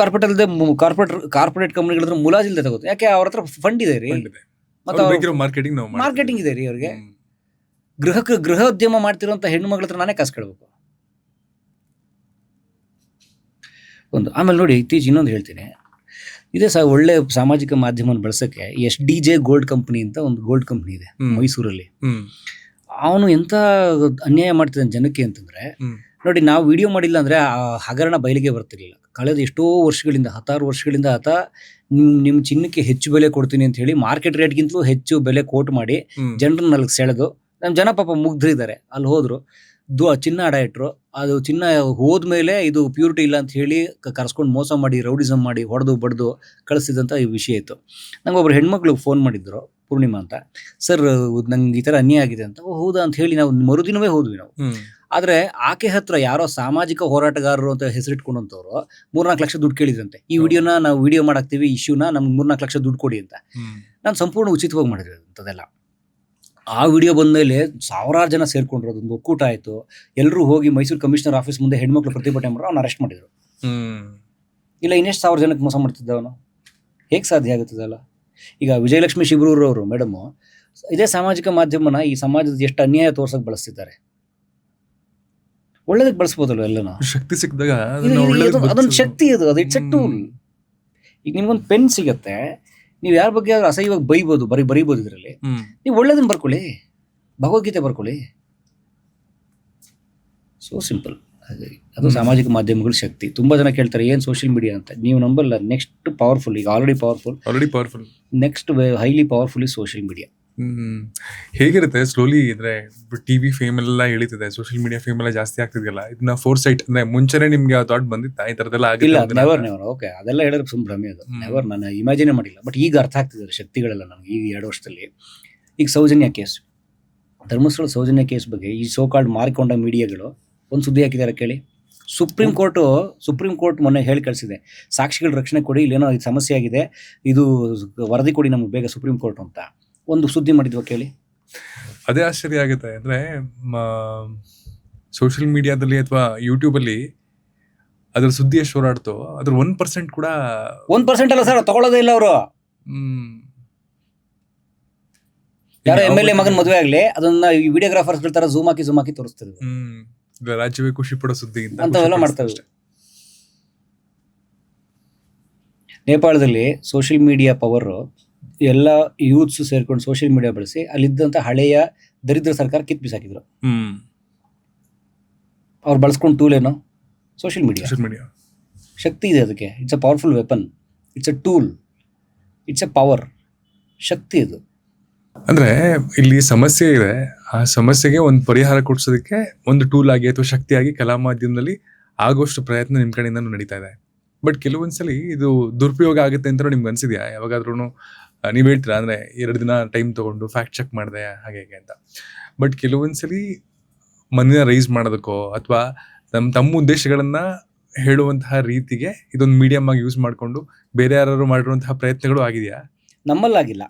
ಕಾರ್ಪೊರೇಟ್ ಕಂಪ್ನಿಗಳಿದ್ರೆ ಮುಲಾಜಿಲ್ದೆ ತಗೋದು, ಯಾಕೆ ಅವ್ರ ಹತ್ರ ಫಂಡ್ ಇದೆ ರೀ, ಮತ್ತೆ ಮಾರ್ಕೆಟಿಂಗ್ ಇದೆ ರೀ ಅವ್ರಿಗೆ. ಗೃಹೋದ್ಯಮ ಮಾಡ್ತಿರೋಂಥ ಹೆಣ್ಣು ಮಗಳ ಹತ್ರ ನಾನೇ ಕಾಸು ಕೇಳಬೇಕು ಒಂದು. ಆಮೇಲೆ ನೋಡಿ, ಇತ್ತೀಚೆಗೆ ಇನ್ನೊಂದು ಹೇಳ್ತೀನಿ, ಇದೇ ಒಳ್ಳೆ ಸಾಮಾಜಿಕ ಮಾಧ್ಯಮವನ್ನು ಬಳಸೋಕ್ಕೆ SDJ ಗೋಲ್ಡ್ ಕಂಪನಿ ಅಂತ ಒಂದು ಗೋಲ್ಡ್ ಕಂಪನಿ ಇದೆ ಮೈಸೂರಲ್ಲಿ. ಅವನು ಎಂಥ ಅನ್ಯಾಯ ಮಾಡ್ತಿದ್ದಾನೆ ಜನಕ್ಕೆ ಅಂತಂದ್ರೆ, ನೋಡಿ ನಾವು ವಿಡಿಯೋ ಮಾಡಿಲ್ಲ ಅಂದ್ರೆ ಆ ಹಗರಣ ಬಯಲಿಗೆ ಬರ್ತಿರ್ಲಿಲ್ಲ. ಕಳೆದ ಎಷ್ಟೋ ವರ್ಷಗಳಿಂದ 16 ವರ್ಷಗಳಿಂದ ಆತ ನಿಮ್ಮ ಚಿನ್ನಕ್ಕೆ ಹೆಚ್ಚು ಬೆಲೆ ಕೊಡ್ತೀನಿ ಅಂತ ಹೇಳಿ ಮಾರ್ಕೆಟ್ ರೇಟ್ಗಿಂತಲೂ ಹೆಚ್ಚು ಬೆಲೆ ಕೋಟ್ ಮಾಡಿ ಜನರನ್ನ ಅಲ್ಲಿಗೆ ಸೆಳೆದು, ನಮ್ಮ ಜನ ಪಾಪ ಮುಗ್ಧರಿದ್ದಾರೆ, ಅಲ್ಲಿ ಹೋದ್ರು ಚಿನ್ನ ಅಡ ಇಟ್ರು, ಅದು ಚಿನ್ನ ಹೋದ್ಮೇಲೆ ಇದು ಪ್ಯೂರಿಟಿ ಇಲ್ಲ ಅಂತ ಹೇಳಿ ಕರ್ಸ್ಕೊಂಡು ಮೋಸ ಮಾಡಿ ರೌಡಿಸಮ್ ಮಾಡಿ ಹೊಡೆದು ಬಡ್ದು ಕಳಿಸಿದಂಥ ಈ ವಿಷಯ ಇತ್ತು. ನಂಗೆ ಒಬ್ರು ಹೆಣ್ಮಕ್ಳು ಫೋನ್ ಮಾಡಿದ್ರು, ಪೂರ್ಣಿಮಾ ಅಂತ, ಸರ್ ನಂಗೆ ಈ ಥರ ಅನ್ಯಾಯ ಆಗಿದೆ ಅಂತ. ಹೌದಾ ಅಂತ ಹೇಳಿ ನಾವು ಮರುದಿನವೇ ಹೋದ್ವಿ ನಾವು. ಆದರೆ ಆಕೆ ಹತ್ರ ಯಾರೋ ಸಾಮಾಜಿಕ ಹೋರಾಟಗಾರರು ಅಂತ ಹೆಸರಿಟ್ಕೊಂಡಂಥವ್ರು 3-4 ಲಕ್ಷ ದುಡ್ಡು ಕೇಳಿದ್ರಂತೆ. ಈ ವಿಡಿಯೋನ ನಾವು ವಿಡಿಯೋ ಮಾಡಾಕ್ತೀವಿ, ಇಶ್ಯೂನ ನಮ್ಗೆ 3-4 ಲಕ್ಷ ದುಡ್ಡು ಕೊಡಿ ಅಂತ. ನಾನು ಸಂಪೂರ್ಣ ಉಚಿತವಾಗಿ ಮಾಡಿದ್ವಿ ಅಂಥದ್ದೆಲ್ಲ. ಆ ವಿಡಿಯೋ ಬಂದಮೇಲೆ ಸಾವಿರಾರು ಜನ ಸೇರ್ಕೊಂಡ್ರು, ಅದೊಂದು ಒಕ್ಕೂಟ ಆಯಿತು. ಎಲ್ಲರೂ ಹೋಗಿ ಮೈಸೂರು ಕಮಿಷನರ್ ಆಫೀಸ್ ಮುಂದೆ ಹೆಣ್ಮಕ್ಳು ಪ್ರತಿಭಟನೆ ಮಾಡಿದ್ರು, ಅವ್ನು ಅರೆಸ್ಟ್ ಮಾಡಿದ್ರು. ಇಲ್ಲ ಇನ್ನೆಷ್ಟು 1000 ಜನಕ್ಕೆ ಮೋಸ ಮಾಡ್ತಿದ್ದ ಅವನು, ಹೇಗೆ ಸಾಧ್ಯ ಆಗುತ್ತದಲ್ಲ? ಈಗ ವಿಜಯಲಕ್ಷ್ಮಿ ಶಿಬ್ರೂರ್ ಅವರು ಮೇಡಮು ಇದೇ ಸಾಮಾಜಿಕ ಮಾಧ್ಯಮನ ಈ ಸಮಾಜದ ಎಷ್ಟು ಅನ್ಯಾಯ ತೋರ್ಸಕ್ಕೆ ಬಳಸ್ತಿದ್ದಾರೆ. ಒಳ್ಳೇದಕ್ಕೆ ಬಳಸ್ಬೋದಲ್ವ ಎಲ್ಲನೂ. ಶಕ್ತಿ ಸಿಕ್ಕಿದಾಗ ಅದೊಂದು ಶಕ್ತಿ ಅದು ಇಟ್ಸ್ ಎ ಟೂಲ್. ಈಗ ನಿಮ್ಗೊಂದು ಪೆನ್ ಸಿಗತ್ತೆ, ನೀವು ಯಾರ ಬಗ್ಗೆ ಅಸಹ್ಯವಾಗಿ ಬರೀಬೋದು ಇದರಲ್ಲಿ. ನೀವು ಒಳ್ಳೇದನ್ನ ಬರ್ಕೊಳ್ಳಿ, ಭಗವದ್ಗೀತೆ ಬರ್ಕೊಳ್ಳಿ, ಸೋ ಸಿಂಪಲ್. ಅದು ಸಾಮಾಜಿಕ ಮಾಧ್ಯಮಗಳ ಶಕ್ತಿ. ತುಂಬಾ ಜನ ಕೇಳ್ತಾರೆ ಏನ್ ಸೋಷಿಯಲ್ ಮೀಡಿಯಾ ಅಂತ. ನೀವು ನಂಬಲ್ಲ, ನೆಕ್ಸ್ಟ್ ಪವರ್ಫುಲ್, ಈಗ already powerful, next highly powerful is social media. ಹೇಗಿರುತ್ತೆ ಸ್ಲೋಲಿ ಅಂದ್ರೆ ಟಿವಿ ಫೇಮ್ ಎಲ್ಲ ಇಳಿತಿದೆ, ಸೋಷಿಯಲ್ ಮೀಡಿಯಾ ಫೇಮ್ ಎಲ್ಲ ಜಾಸ್ತಿ ಆಗ್ತಿದೆಯಲ್ಲ, ಇದನ್ನ ಫೋರ್ ಸೈಟ್ ಅಂದ್ರೆ ಮುಂಚೆನೆ ನಿಮ್ಗೆ ಆ ಥಾಟ್ ಬಂದಿತ್ತಾ ಈ ತರದೆಲ್ಲ ಆಗಿಲ್ಲ? ನೆವರ್. ಓಕೆ, ಅದೆಲ್ಲ ಹೇಳಿದ್ರೆ ಸುಮ್ ಭ್ರಮೆ ಅದು. ನೆವರ್, ನಾನು ಇಮ್ಯಾಜಿನೇ ಮಾಡಿಲ್ಲ. ಬಟ್ ಈಗ ಅರ್ಥ ಆಗ್ತಿದೆ ಶಕ್ತಿಗಳೆಲ್ಲ ನನಗೆ ಈಗ 2 ವರ್ಷದಲ್ಲಿ. ಈಗ ಸೌಜನ್ಯ ಕೇಸ್, ಧರ್ಮಸ್ಥಳ ಸೌಜನ್ಯ ಕೇಸ್ ಬಗ್ಗೆ ಈ ಸೋ ಕಾಲ್ಡ್ ಮಾರಿಕೊಂಡ ಮೀಡಿಯಾಗಳು ಒಂದು ಸುದ್ದಿ ಹಾಕಿದ್ದಾರೆ ಕೇಳಿ. ಸುಪ್ರೀಂ ಕೋರ್ಟ್ ಮೊನ್ನೆ ಹೇಳಿ ಕಳಿಸಿದೆ, ಸಾಕ್ಷಿಗಳ ರಕ್ಷಣೆ ಕೊಡಿ, ಇಲ್ಲೇನೋ ಸಮಸ್ಯೆ ಆಗಿದೆ, ಇದು ವರದಿ ಕೊಡಿ ನಮ್ಗೆ ಬೇಗ ಸುಪ್ರೀಂ ಕೋರ್ಟ್ ಅಂತ ಒಂದು ಸುದ್ದಿ ಮಾಡಿದ್ವ ಕೇಳಿ. ಅದೇ ಆಶ್ಚರ್ಯ ಆಗುತ್ತೆ. ಅಂದ್ರೆ ಸೋಷಿಯಲ್ ಮೀಡಿಯಾದಲ್ಲಿ ಅಥವಾ ಯೂಟ್ಯೂಬ್ ಅಲ್ಲಿ ಅದ್ರ ಸುದ್ದಿ ಎಷ್ಟು ಹೋರಾಡ್ತೋ ಅದ್ರ 1% ಕೂಡ 1% ಅಲ್ಲ ಸರ್, ತಗೊಳ್ಳೋದೇ ಇಲ್ಲ ಅವರು. ಯಾರೋ MLA ಮಗನ್ ಮದುವೆ ಆಗ್ಲಿ, ಅದನ್ನ ವಿಡಿಯೋಗ್ರಾಫರ್ಸ್ ತರ ಝೂಮ್ ಹಾಕಿ ತೋರಿಸ್ತಾರೆ. ರಾಜ್ಯವೇ ಖುಷಿ ಪಡೋ ಸುದ್ದಿ ಅಂತವೆಲ್ಲ ಮಾಡ್ತಾರೆ. ನೇಪಾಳದಲ್ಲಿ ಸೋಷಿಯಲ್ ಮೀಡಿಯಾ ಪವರ್, ಎಲ್ಲ ಯೂತ್ಸ್ ಸೇರ್ಕೊಂಡು ಸೋಷಿಯಲ್ ಮೀಡಿಯಾ ಬಳಸಿ ಅಲ್ಲಿದ್ದಂತ ಹಳೆಯ ದರಿದ್ರ ಸರ್ಕಾರ ಕಿತ್ ಬಿಸಾಕಿದ್ರು. ಅವ್ರು ಬಳಸ್ಕೊಂಡು ಟೂಲ್ ಏನೋ ಸೋಷಿಯಲ್ ಮೀಡಿಯಾ. ಶಕ್ತಿ ಇದೆ ಅದಕ್ಕೆ. It's a powerful weapon, it's a tool, it's a power, ಶಕ್ತಿ ಇದು. ಅಂದ್ರೆ ಇಲ್ಲಿ ಸಮಸ್ಯೆ ಇದೆ, ಆ ಸಮಸ್ಯೆಗೆ ಒಂದು ಪರಿಹಾರ ಕೊಡ್ಸೋದಕ್ಕೆ ಒಂದು ಟೂಲ್ ಆಗಿ ಅಥವಾ ಶಕ್ತಿಯಾಗಿ ಕಲಾ ಮಾಧ್ಯಮದಲ್ಲಿ ಆಗೋಷ್ಟು ಪ್ರಯತ್ನ ನಿಮ್ ಕಡೆಯಿಂದ ನಡೀತಾ ಇದೆ. ಬಟ್ ಕೆಲವೊಂದ್ಸಲಿ ಇದು ದುರುಪಯೋಗ ಆಗುತ್ತೆ ಅಂತ ನಿಮ್ಗೆ ಅನ್ಸಿದ್ಯಾ ಯಾವಾಗಾದ್ರೂ? ನೀವ್ ಹೇಳ್ತೀರಾ ಅಂದ್ರೆ 2 ದಿನ ಟೈಮ್ ತಗೊಂಡು ಫ್ಯಾಕ್ಟ್ ಚೆಕ್ ಮಾಡಿದೆ ಹಾಗೆ ಅಂತ. ಬಟ್ ಕೆಲವೊಂದ್ಸಲಿ ಮನಿನ ರೈಸ್ ಮಾಡೋದಕ್ಕೋ ಅಥವಾ ತಮ್ಮ ಉದ್ದೇಶಗಳನ್ನ ಹೇಳುವಂತಹ ರೀತಿಗೆ ಇದೊಂದು ಮೀಡಿಯಂ ಆಗಿ ಯೂಸ್ ಮಾಡ್ಕೊಂಡು ಬೇರೆ ಯಾರು ಮಾಡಿರುವಂತಹ ಪ್ರಯತ್ನಗಳು ಆಗಿದೆಯಾ? ನಮ್ಮಲ್ಲಾಗಿಲ್ಲ.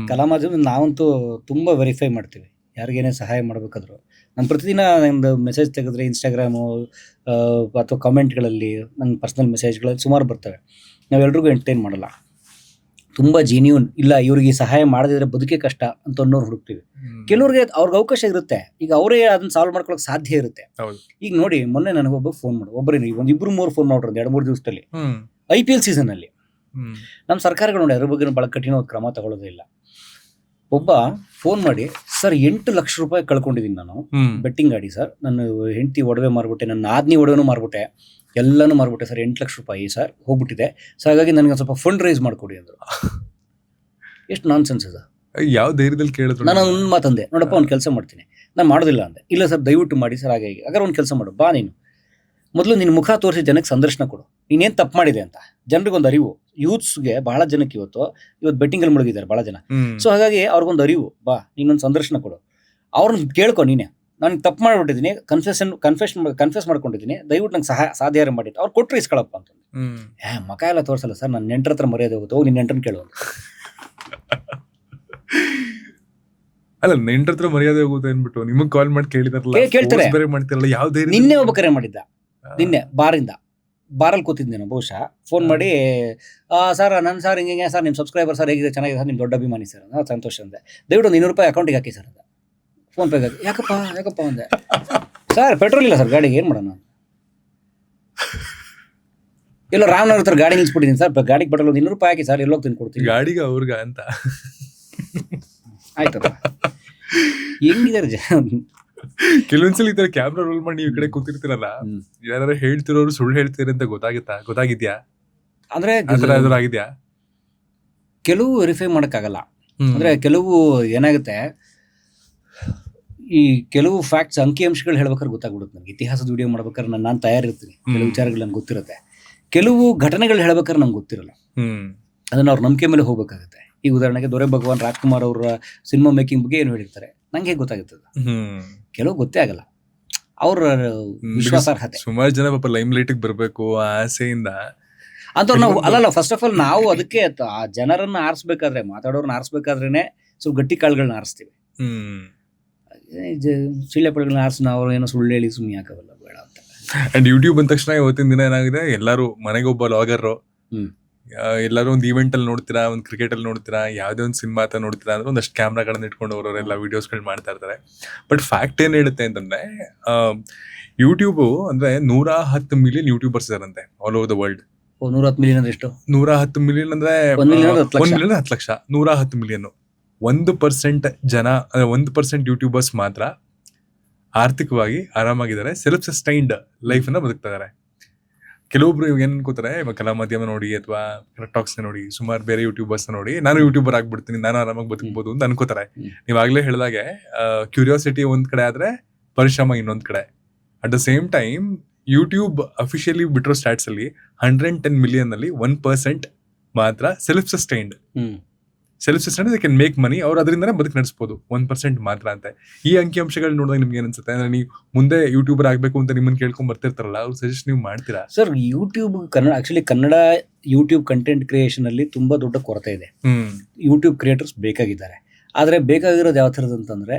ಕಲಾ ಮಾಧ್ಯಮ ನಾವಂತೂ ತುಂಬಾ ವೆರಿಫೈ ಮಾಡ್ತೀವಿ. ಯಾರಿಗೇನೇ ಸಹಾಯ ಮಾಡ್ಬೇಕಾದ್ರು ನಾನು ಪ್ರತಿದಿನ ಒಂದು ಮೆಸೇಜ್ ತೆಗೆದ್ರೆ ಇನ್ಸ್ಟಾಗ್ರಾಮು ಅಥವಾ ಕಮೆಂಟ್ಗಳಲ್ಲಿ ನನ್ನ ಪರ್ಸನಲ್ ಮೆಸೇಜ್ಗಳಲ್ಲಿ ಸುಮಾರು ಬರ್ತವೆ. ನಾವೆಲ್ರಿಗೂ ಎಂಟರ್ಟೈನ್ ಮಾಡಲ್ಲ. ತುಂಬ ಜೆನ್ಯೂನ್ ಇಲ್ಲ, ಇವ್ರಿಗೆ ಸಹಾಯ ಮಾಡದಿದ್ರೆ ಬದುಕೇ ಕಷ್ಟ ಅಂತ ಅನ್ನೋರು ಹುಡುಕ್ತೀವಿ. ಕೆಲವ್ರಿಗೆ ಅವ್ರಿಗೆ ಅವಕಾಶ ಇರುತ್ತೆ, ಈಗ ಅವರೇ ಅದನ್ನ ಸಾಲ್ವ್ ಮಾಡ್ಕೊಳಕ್ ಸಾಧ್ಯ ಇರುತ್ತೆ. ಈಗ ನೋಡಿ, ಮೊನ್ನೆ ನನಗೊಬ್ಬ ಫೋನ್ ಮಾಡು, ಒಬ್ಬರೇ ಒಂದು 2-3 ಫೋನ್ ಮಾಡ್ರು 2-3 ದಿವಸದಲ್ಲಿ. IPL ಸೀಸನ್ ಅಲ್ಲಿ ನಮ್ಮ ಸರ್ಕಾರಗಳು ನೋಡಿ ಅದ್ರ ಬಗ್ಗೆ ಬಹಳ ಕಠಿಣವಾದ ಕ್ರಮ ತಗೊಳ್ಳೋದೇ ಇಲ್ಲ. ಒಬ್ಬ ಫೋನ್ ಮಾಡಿ, ಸರ್ 8 ಲಕ್ಷ ರೂಪಾಯಿ ಕಳ್ಕೊಂಡಿದ್ದೀನಿ ನಾನು ಬೆಟ್ಟಿಂಗ್ ಆಡಿ ಸರ್, ನನ್ನ ಹೆಂಡತಿ ಒಡವೆ ಮಾರ್ಬಿಟ್ಟೆ, ನನ್ನ ಆದ್ನಿ ಒಡವೆನೂ ಮಾರ್ಬಿಟ್ಟೆ, ಎಲ್ಲನೂ ಮಾರ್ಬಿಟ್ಟೆ ಸರ್, 8 ಲಕ್ಷ ರೂಪಾಯಿ ಸರ್ ಹೋಗ್ಬಿಟ್ಟಿದೆ, ಸೊ ಹಾಗಾಗಿ ನನಗೆ ಸ್ವಲ್ಪ ಫಂಡ್ ರೈಸ್ ಮಾಡ್ಕೊಡಿ ಅಂದರು. ಎಷ್ಟು ನಾನ್ ಸೆನ್ಸ್ ಅದ. ಯಾವ ಧೈರ್ಯದಲ್ಲಿ ಕೇಳಿದ್ರು? ನಾನು ಒಂದು ಮಾತಂದೆ, ನೋಡಪ್ಪ ಒಂದು ಕೆಲಸ ಮಾಡ್ತೀನಿ, ನಾನು ಮಾಡೋದಿಲ್ಲ ಅಂದೆ. ಇಲ್ಲ ಸರ್ ದಯವಿಟ್ಟು ಮಾಡಿ ಸರ್, ಹಾಗೆ ಹಾಗಾದ್ರೆ ಒಂದು ಕೆಲಸ ಮಾಡು, ಬಾ ನೀನು ಮೊದಲು ನಿನ್ನ ಮುಖ ತೋರಿಸಿ ಜನಕ್ಕೆ ಸಂದರ್ಶನ ಕೊಡು, ನೀನೇನು ತಪ್ಪು ಮಾಡಿದೆ ಅಂತ ಜನರಿಗೊಂದು ಅರಿವು. ಯೂತ್ಸ್ಗೆ ಬಹಳ ಜನಕ್ಕೆ ಇವತ್ತು ಬೆಟ್ಟಿಂಗಲ್ಲಿ ಮುಳುಗಿದ್ದಾರೆ ಬಹಳ ಜನ. ಸೊ ಹಾಗಾಗಿ ಅವ್ರಿಗೊಂದು ಅರಿವು, ಬಾ ನೀನೊಂದು ಸಂದರ್ಶನ ಕೊಡು, ಅವ್ರನ್ನ ಕೇಳ್ಕೊ, ನೀನೆ ನಾನು ತಪ್ಪು ಮಾಡಿಬಿಟ್ಟಿದ್ದೀನಿ, ಕನ್ಫೆಸ್ ಮಾಡ್ಕೊಂಡಿದ್ದೀನಿ, ದಯವಿಟ್ಟು ನಂಗೆ ಸಾಧ್ಯ ಮಾಡಿದ್ದು ಅವ್ರು ಕೊಟ್ಟರು ಇಸ್ಕೊಳಪ್ಪ ಅಂತ. ಮಕ ಎಲ್ಲ ತೋರಿಸಲ್ಲ ಸರ್, ನನ್ನ ನೆಂಟರ ಹತ್ರ ಮರ್ಯಾದೆ ಹೋಗುತ್ತೆ, ಹೋಗಿ ನಿನ್ನ ನೆಂಟರನ್ನ ಕೇಳು. ಅಲ್ಲ, ನೆಂಟರ ಹತ್ರ ಮರ್ಯಾದೆ ಹೋಗುತ್ತೆ ಅಂದ್ಬಿಟ್ಟು ನಿಮಗೆ ಕಾಲ್ ಮಾಡಿ ಕೇಳಿದಾರಲ್ಲ, ಕೇಳ್ತಾರೆ, ಮಾಡ್ತಿರಲ್ಲ. ಯಾವ್ದೇ ನಿನ್ನೆ ಒಬ್ಬ ಕರೆ ಮಾಡಿದ್ದ, ನಿನ್ನೆ ಬಾರಲ್ಲಿ ಕೂತಿದ್ದೆ ನಾನು ಬಹುಶಃ, ಫೋನ್ ಮಾಡಿ ಸರ್ ನನ್ನ ಸರ್ ಹಿಂಗೆ ಸರ್ ನಿಮ್ಮ ಸಬ್ಸ್ಕ್ರೈಬರ್ ಸರ್ ಹೇಗಿದೆ, ಚೆನ್ನಾಗಿದೆ ಸರ್, ನಿಮ್ಮ ದೊಡ್ಡ ಅಭಿಮಾನಿ ಸರ್, ಸಂತೋಷ ಅಂದೆ. ದಯವಿಟ್ಟು ಒಂದು 200 ರೂಪಾಯಿ ಅಕೌಂಟಿಗೆ ಹಾಕಿ ಸರ್ ಅಂತ. ಫೋನ್ ಪೇಗೆ ಹಾಕಿ. ಯಾಕಪ್ಪ ಅಂದೆ. ಸರ್ ಪೆಟ್ರೋಲ್ ಇಲ್ಲ ಸರ್ ಗಾಡಿಗೆ, ಏನು ಮಾಡೋಣ, ಇಲ್ಲ ರಾಮನಗರ ಹತ್ರ ಗಾಡಿ ನಿಲ್ಸ್ಬಿಟ್ಟಿದ್ದೀನಿ ಸರ್, ಗಾಡಿಗೆ ಪೆಟ್ರೋಲ್ 200 ರೂಪಾಯಿ ಹಾಕಿ ಸರ್, ಎಲ್ಲೋಗಿ ತಿಂದು ಕೊಡ್ತೀನಿ ಗಾಡಿಗೆ ಅವ್ರಿಗ ಅಂತ. ಆಯ್ತಪ್ಪ, ಹೆಂಗಿದ್ದಾರೆ ಜನ. ಕೆಲವೊಂದ್ಸಲ ಈ ತರ ಕ್ಯಾಮ್ರಾ ರೋಲ್ ಮಾಡಿ ನೀವು ಈ ಕಡೆ ಕೂತಿರ್ತೀರಲ್ಲ, ಯಾರು ಹೇಳ್ತಿರೋರು ಸುಳ್ಳು ಹೇಳ್ತೀರಿ ಅಂತ ಗೊತ್ತಾಗಿದ್ಯಾ? ಅಂದ್ರೆ ಆಗಿದ್ಯಾ? ಕೆಲವು ವೆರಿಫೈ ಮಾಡಕ್ಕಾಗಲ್ಲ. ಅಂದ್ರೆ ಕೆಲವು ಏನಾಗುತ್ತೆ, ಈ ಕೆಲವು ಫ್ಯಾಕ್ಟ್ಸ್ ಅಂಕಿಅಂಶಗಳು ಹೇಳ್ಬೇಕಾದ್ರೆ ಗೊತ್ತಾಗ್ಬಿಡುತ್ತೆ ನನಗೆ. ಇತಿಹಾಸದ ವಿಡಿಯೋ ಮಾಡ್ಬೇಕಾದ್ರೆ ನಾನು ತಯಾರಿರ್ತೀನಿ, ಕೆಲವು ವಿಚಾರಗಳು ನಂಗೆ ಗೊತ್ತಿರುತ್ತೆ. ಕೆಲವು ಘಟನೆಗಳು ಹೇಳ್ಬೇಕಾದ್ರೆ ನಂಗೆ ಗೊತ್ತಿರಲ್ಲ, ಅದನ್ನ ಅವ್ರ ನಂಬಿಕೆ ಮೇಲೆ ಹೋಗ್ಬೇಕಾಗುತ್ತೆ. ಈಗ ಉದಾಹರಣೆಗೆ ದೊರೆ ಭಗವಾನ್ ರಾಜ್ಕುಮಾರ್ ಅವರ ಸಿನಿಮಾ ಮೇಕಿಂಗ್ ಬಗ್ಗೆ ಏನು ಹೇಳಿರ್ತಾರೆ, ನಂಗೆ ಹೇಗೆ ಗೊತ್ತಾಗುತ್ತದೆ? ಕೆಲವು ಗೊತ್ತೇ ಆಗಲ್ಲ, ಅವ್ರ ವಿಶ್ವಾಸಾರ್ಹತೆ. ಸುಮಾರು ಜನ ಪಾಪ ಲೈಮ್ ಲೈಟಿಗೆ ಬರಬೇಕು ಆಸೆಯಿಂದ ಅಂತ ನಾವು ಅಲ್ಲಲ್ಲ. ಫಸ್ಟ್ ಆಫ್ ಆಲ್ ನಾವು ಅದಕ್ಕೆ ಆ ಜನರನ್ನ ಆರಿಸ್ಬೇಕಾದ್ರೆ, ಮಾತಾಡೋರ್ನ ಆರಿಸ್ಬೇಕಾದ್ರೇನೆ ಸ್ವಲ್ಪ ಗಟ್ಟಿ ಕಾಳುಗಳನ್ನ ಆರಿಸ್ತೀವಿ. ಚಿಳ್ಳೆಪಳಗಳನ್ನ ಆರಿಸಿ ನಾವು ಏನೋ ಸುಳ್ಳು ಹೇಳಿ ಸುಮ್ಮನೆ ಯಾಕವಲ್ಲ ಬೇಡ ಅಂತ. ಅಂಡ್ ಯೂಟ್ಯೂಬ್ ಅಂದ ತಕ್ಷಣ ಇವತ್ತಿನ ದಿನ ಏನಾಗಿದೆ, ಎಲ್ಲರೂ ಮನೆಗೊಬ್ಬ ಲಾಗರ್ ಎಲ್ಲರೂ ಒಂದು ಈವೆಂಟ್ ಅಲ್ಲಿ ನೋಡ್ತೀರಾ, ಒಂದು ಕ್ರಿಕೆಟ್ ಅಲ್ಲಿ ನೋಡ್ತೀರಾ, ಯಾವುದೇ ಒಂದು ಸಿನಿಮಾ ಅಂತ ನೋಡ್ತೀರಾ ಅಂದ್ರೆ ಒಂದಷ್ಟು ಕ್ಯಾಮ್ರಾಗಳನ್ನ ಇಟ್ಕೊಂಡು ಅವರೆಲ್ಲ ವಿಡಿಯೋಸ್ಗಳು ಮಾಡ್ತಾ ಇರ್ತಾರೆ. ಬಟ್ ಫ್ಯಾಕ್ಟ್ ಏನ್ ಹೇಳುತ್ತೆ ಅಂತಂದ್ರೆ ಯೂಟ್ಯೂಬ್ ಅಂದ್ರೆ 110 ಮಿಲಿಯನ್ ಯೂಟ್ಯೂಬರ್ಸ್ ಇದಾರಂತೆ all over the world. 110 million ಅಂದ್ರೆ ಎಷ್ಟು? 110 ಮಿಲಿಯನ್ ಅಂದ್ರೆ 1 million 10 lakh. 1 million 10 lakh. 110 million 1% ಜನ, 1% ಯೂಟ್ಯೂಬರ್ಸ್ ಮಾತ್ರ ಆರ್ಥಿಕವಾಗಿ ಆರಾಮಾಗಿದ್ದಾರೆ, ಸೆಲ್ಫ್ ಸಸ್ಟೈನ್ಡ್ ಲೈಫ್ ಅನ್ನ ಬದುಕ್ತಾ ಇದಾರೆ. ಕೆಲವೊಬ್ರು ಏನ್ ಅನ್ಕೋತಾರೆ, ಇವಾಗ ಕಲಾ ಮಾಧ್ಯಮ ನೋಡಿ ಅಥವಾ ಟಾಕ್ಸ್ ನೋಡಿ, ಸುಮಾರು ಬೇರೆ ಯೂಟ್ಯೂಬರ್ಸ್ ನೋಡಿ, ನಾನು ಯೂಟ್ಯೂಬರ್ ಆಗ್ಬಿಡ್ತೀನಿ, ನಾನು ಆರಾಮಾಗಿ ಬದುಕಬಹುದು ಅಂತ ಅನ್ಕೋತಾರೆ. ನೀವಾಗ್ಲೇ ಹೇಳಿದಾಗೆ ಕ್ಯೂರಿಯಾಸಿಟಿ ಒಂದ್ ಕಡೆ ಆದ್ರೆ ಪರಿಶ್ರಮ ಇನ್ನೊಂದ್ ಕಡೆ. At the same time YouTube officially ಬಿಟ್ಟಿರೋ ಸ್ಟಾಟ್ಸ್ ಅಲ್ಲಿ 110 ಮಿಲಿಯನ್ ಅಲ್ಲಿ 1% ಮಾತ್ರ self sustained can make money, ಅವ್ರು ಅದರಿಂದನೇ ಬದುಕು ನಡೆಸಬಹುದು. 1% ಮಾತ್ರ ಅಂತ. ಈ ಅಂಕಿಅಂಶಗಳು ನೋಡಿದಾಗ ನಿಮ್ಗೆ ಏನ್ ಅನ್ಸುತ್ತೆ? ಅಂದ್ರೆ ನೀವು ಮುಂದೆ ಯೂಟ್ಯೂಬರ್ ಆಗ್ಬೇಕು ಅಂತ ನಿಮ್ಮನ್ನ ಕೇಳ್ಕೊಂಡ್ ಬರ್ತಿರ್ತಾರಲ್ಲ, ಅವ್ರು ಸಜೆಸ್ಟ್ ನೀವು ಮಾಡ್ತೀರಾ? Sir, YouTube Kannada YouTube content creation ಅಲ್ಲಿ ತುಂಬಾ ದೊಡ್ಡ ಕೊರತೆ ಇದೆ. ಯೂಟ್ಯೂಬ್ ಕ್ರಿಯೇಟರ್ಸ್ ಬೇಕಾಗಿದ್ದಾರೆ. ಆದ್ರೆ ಬೇಕಾಗಿರೋದು ಯಾವ ಥರದ್ದು ಅಂತಂದ್ರೆ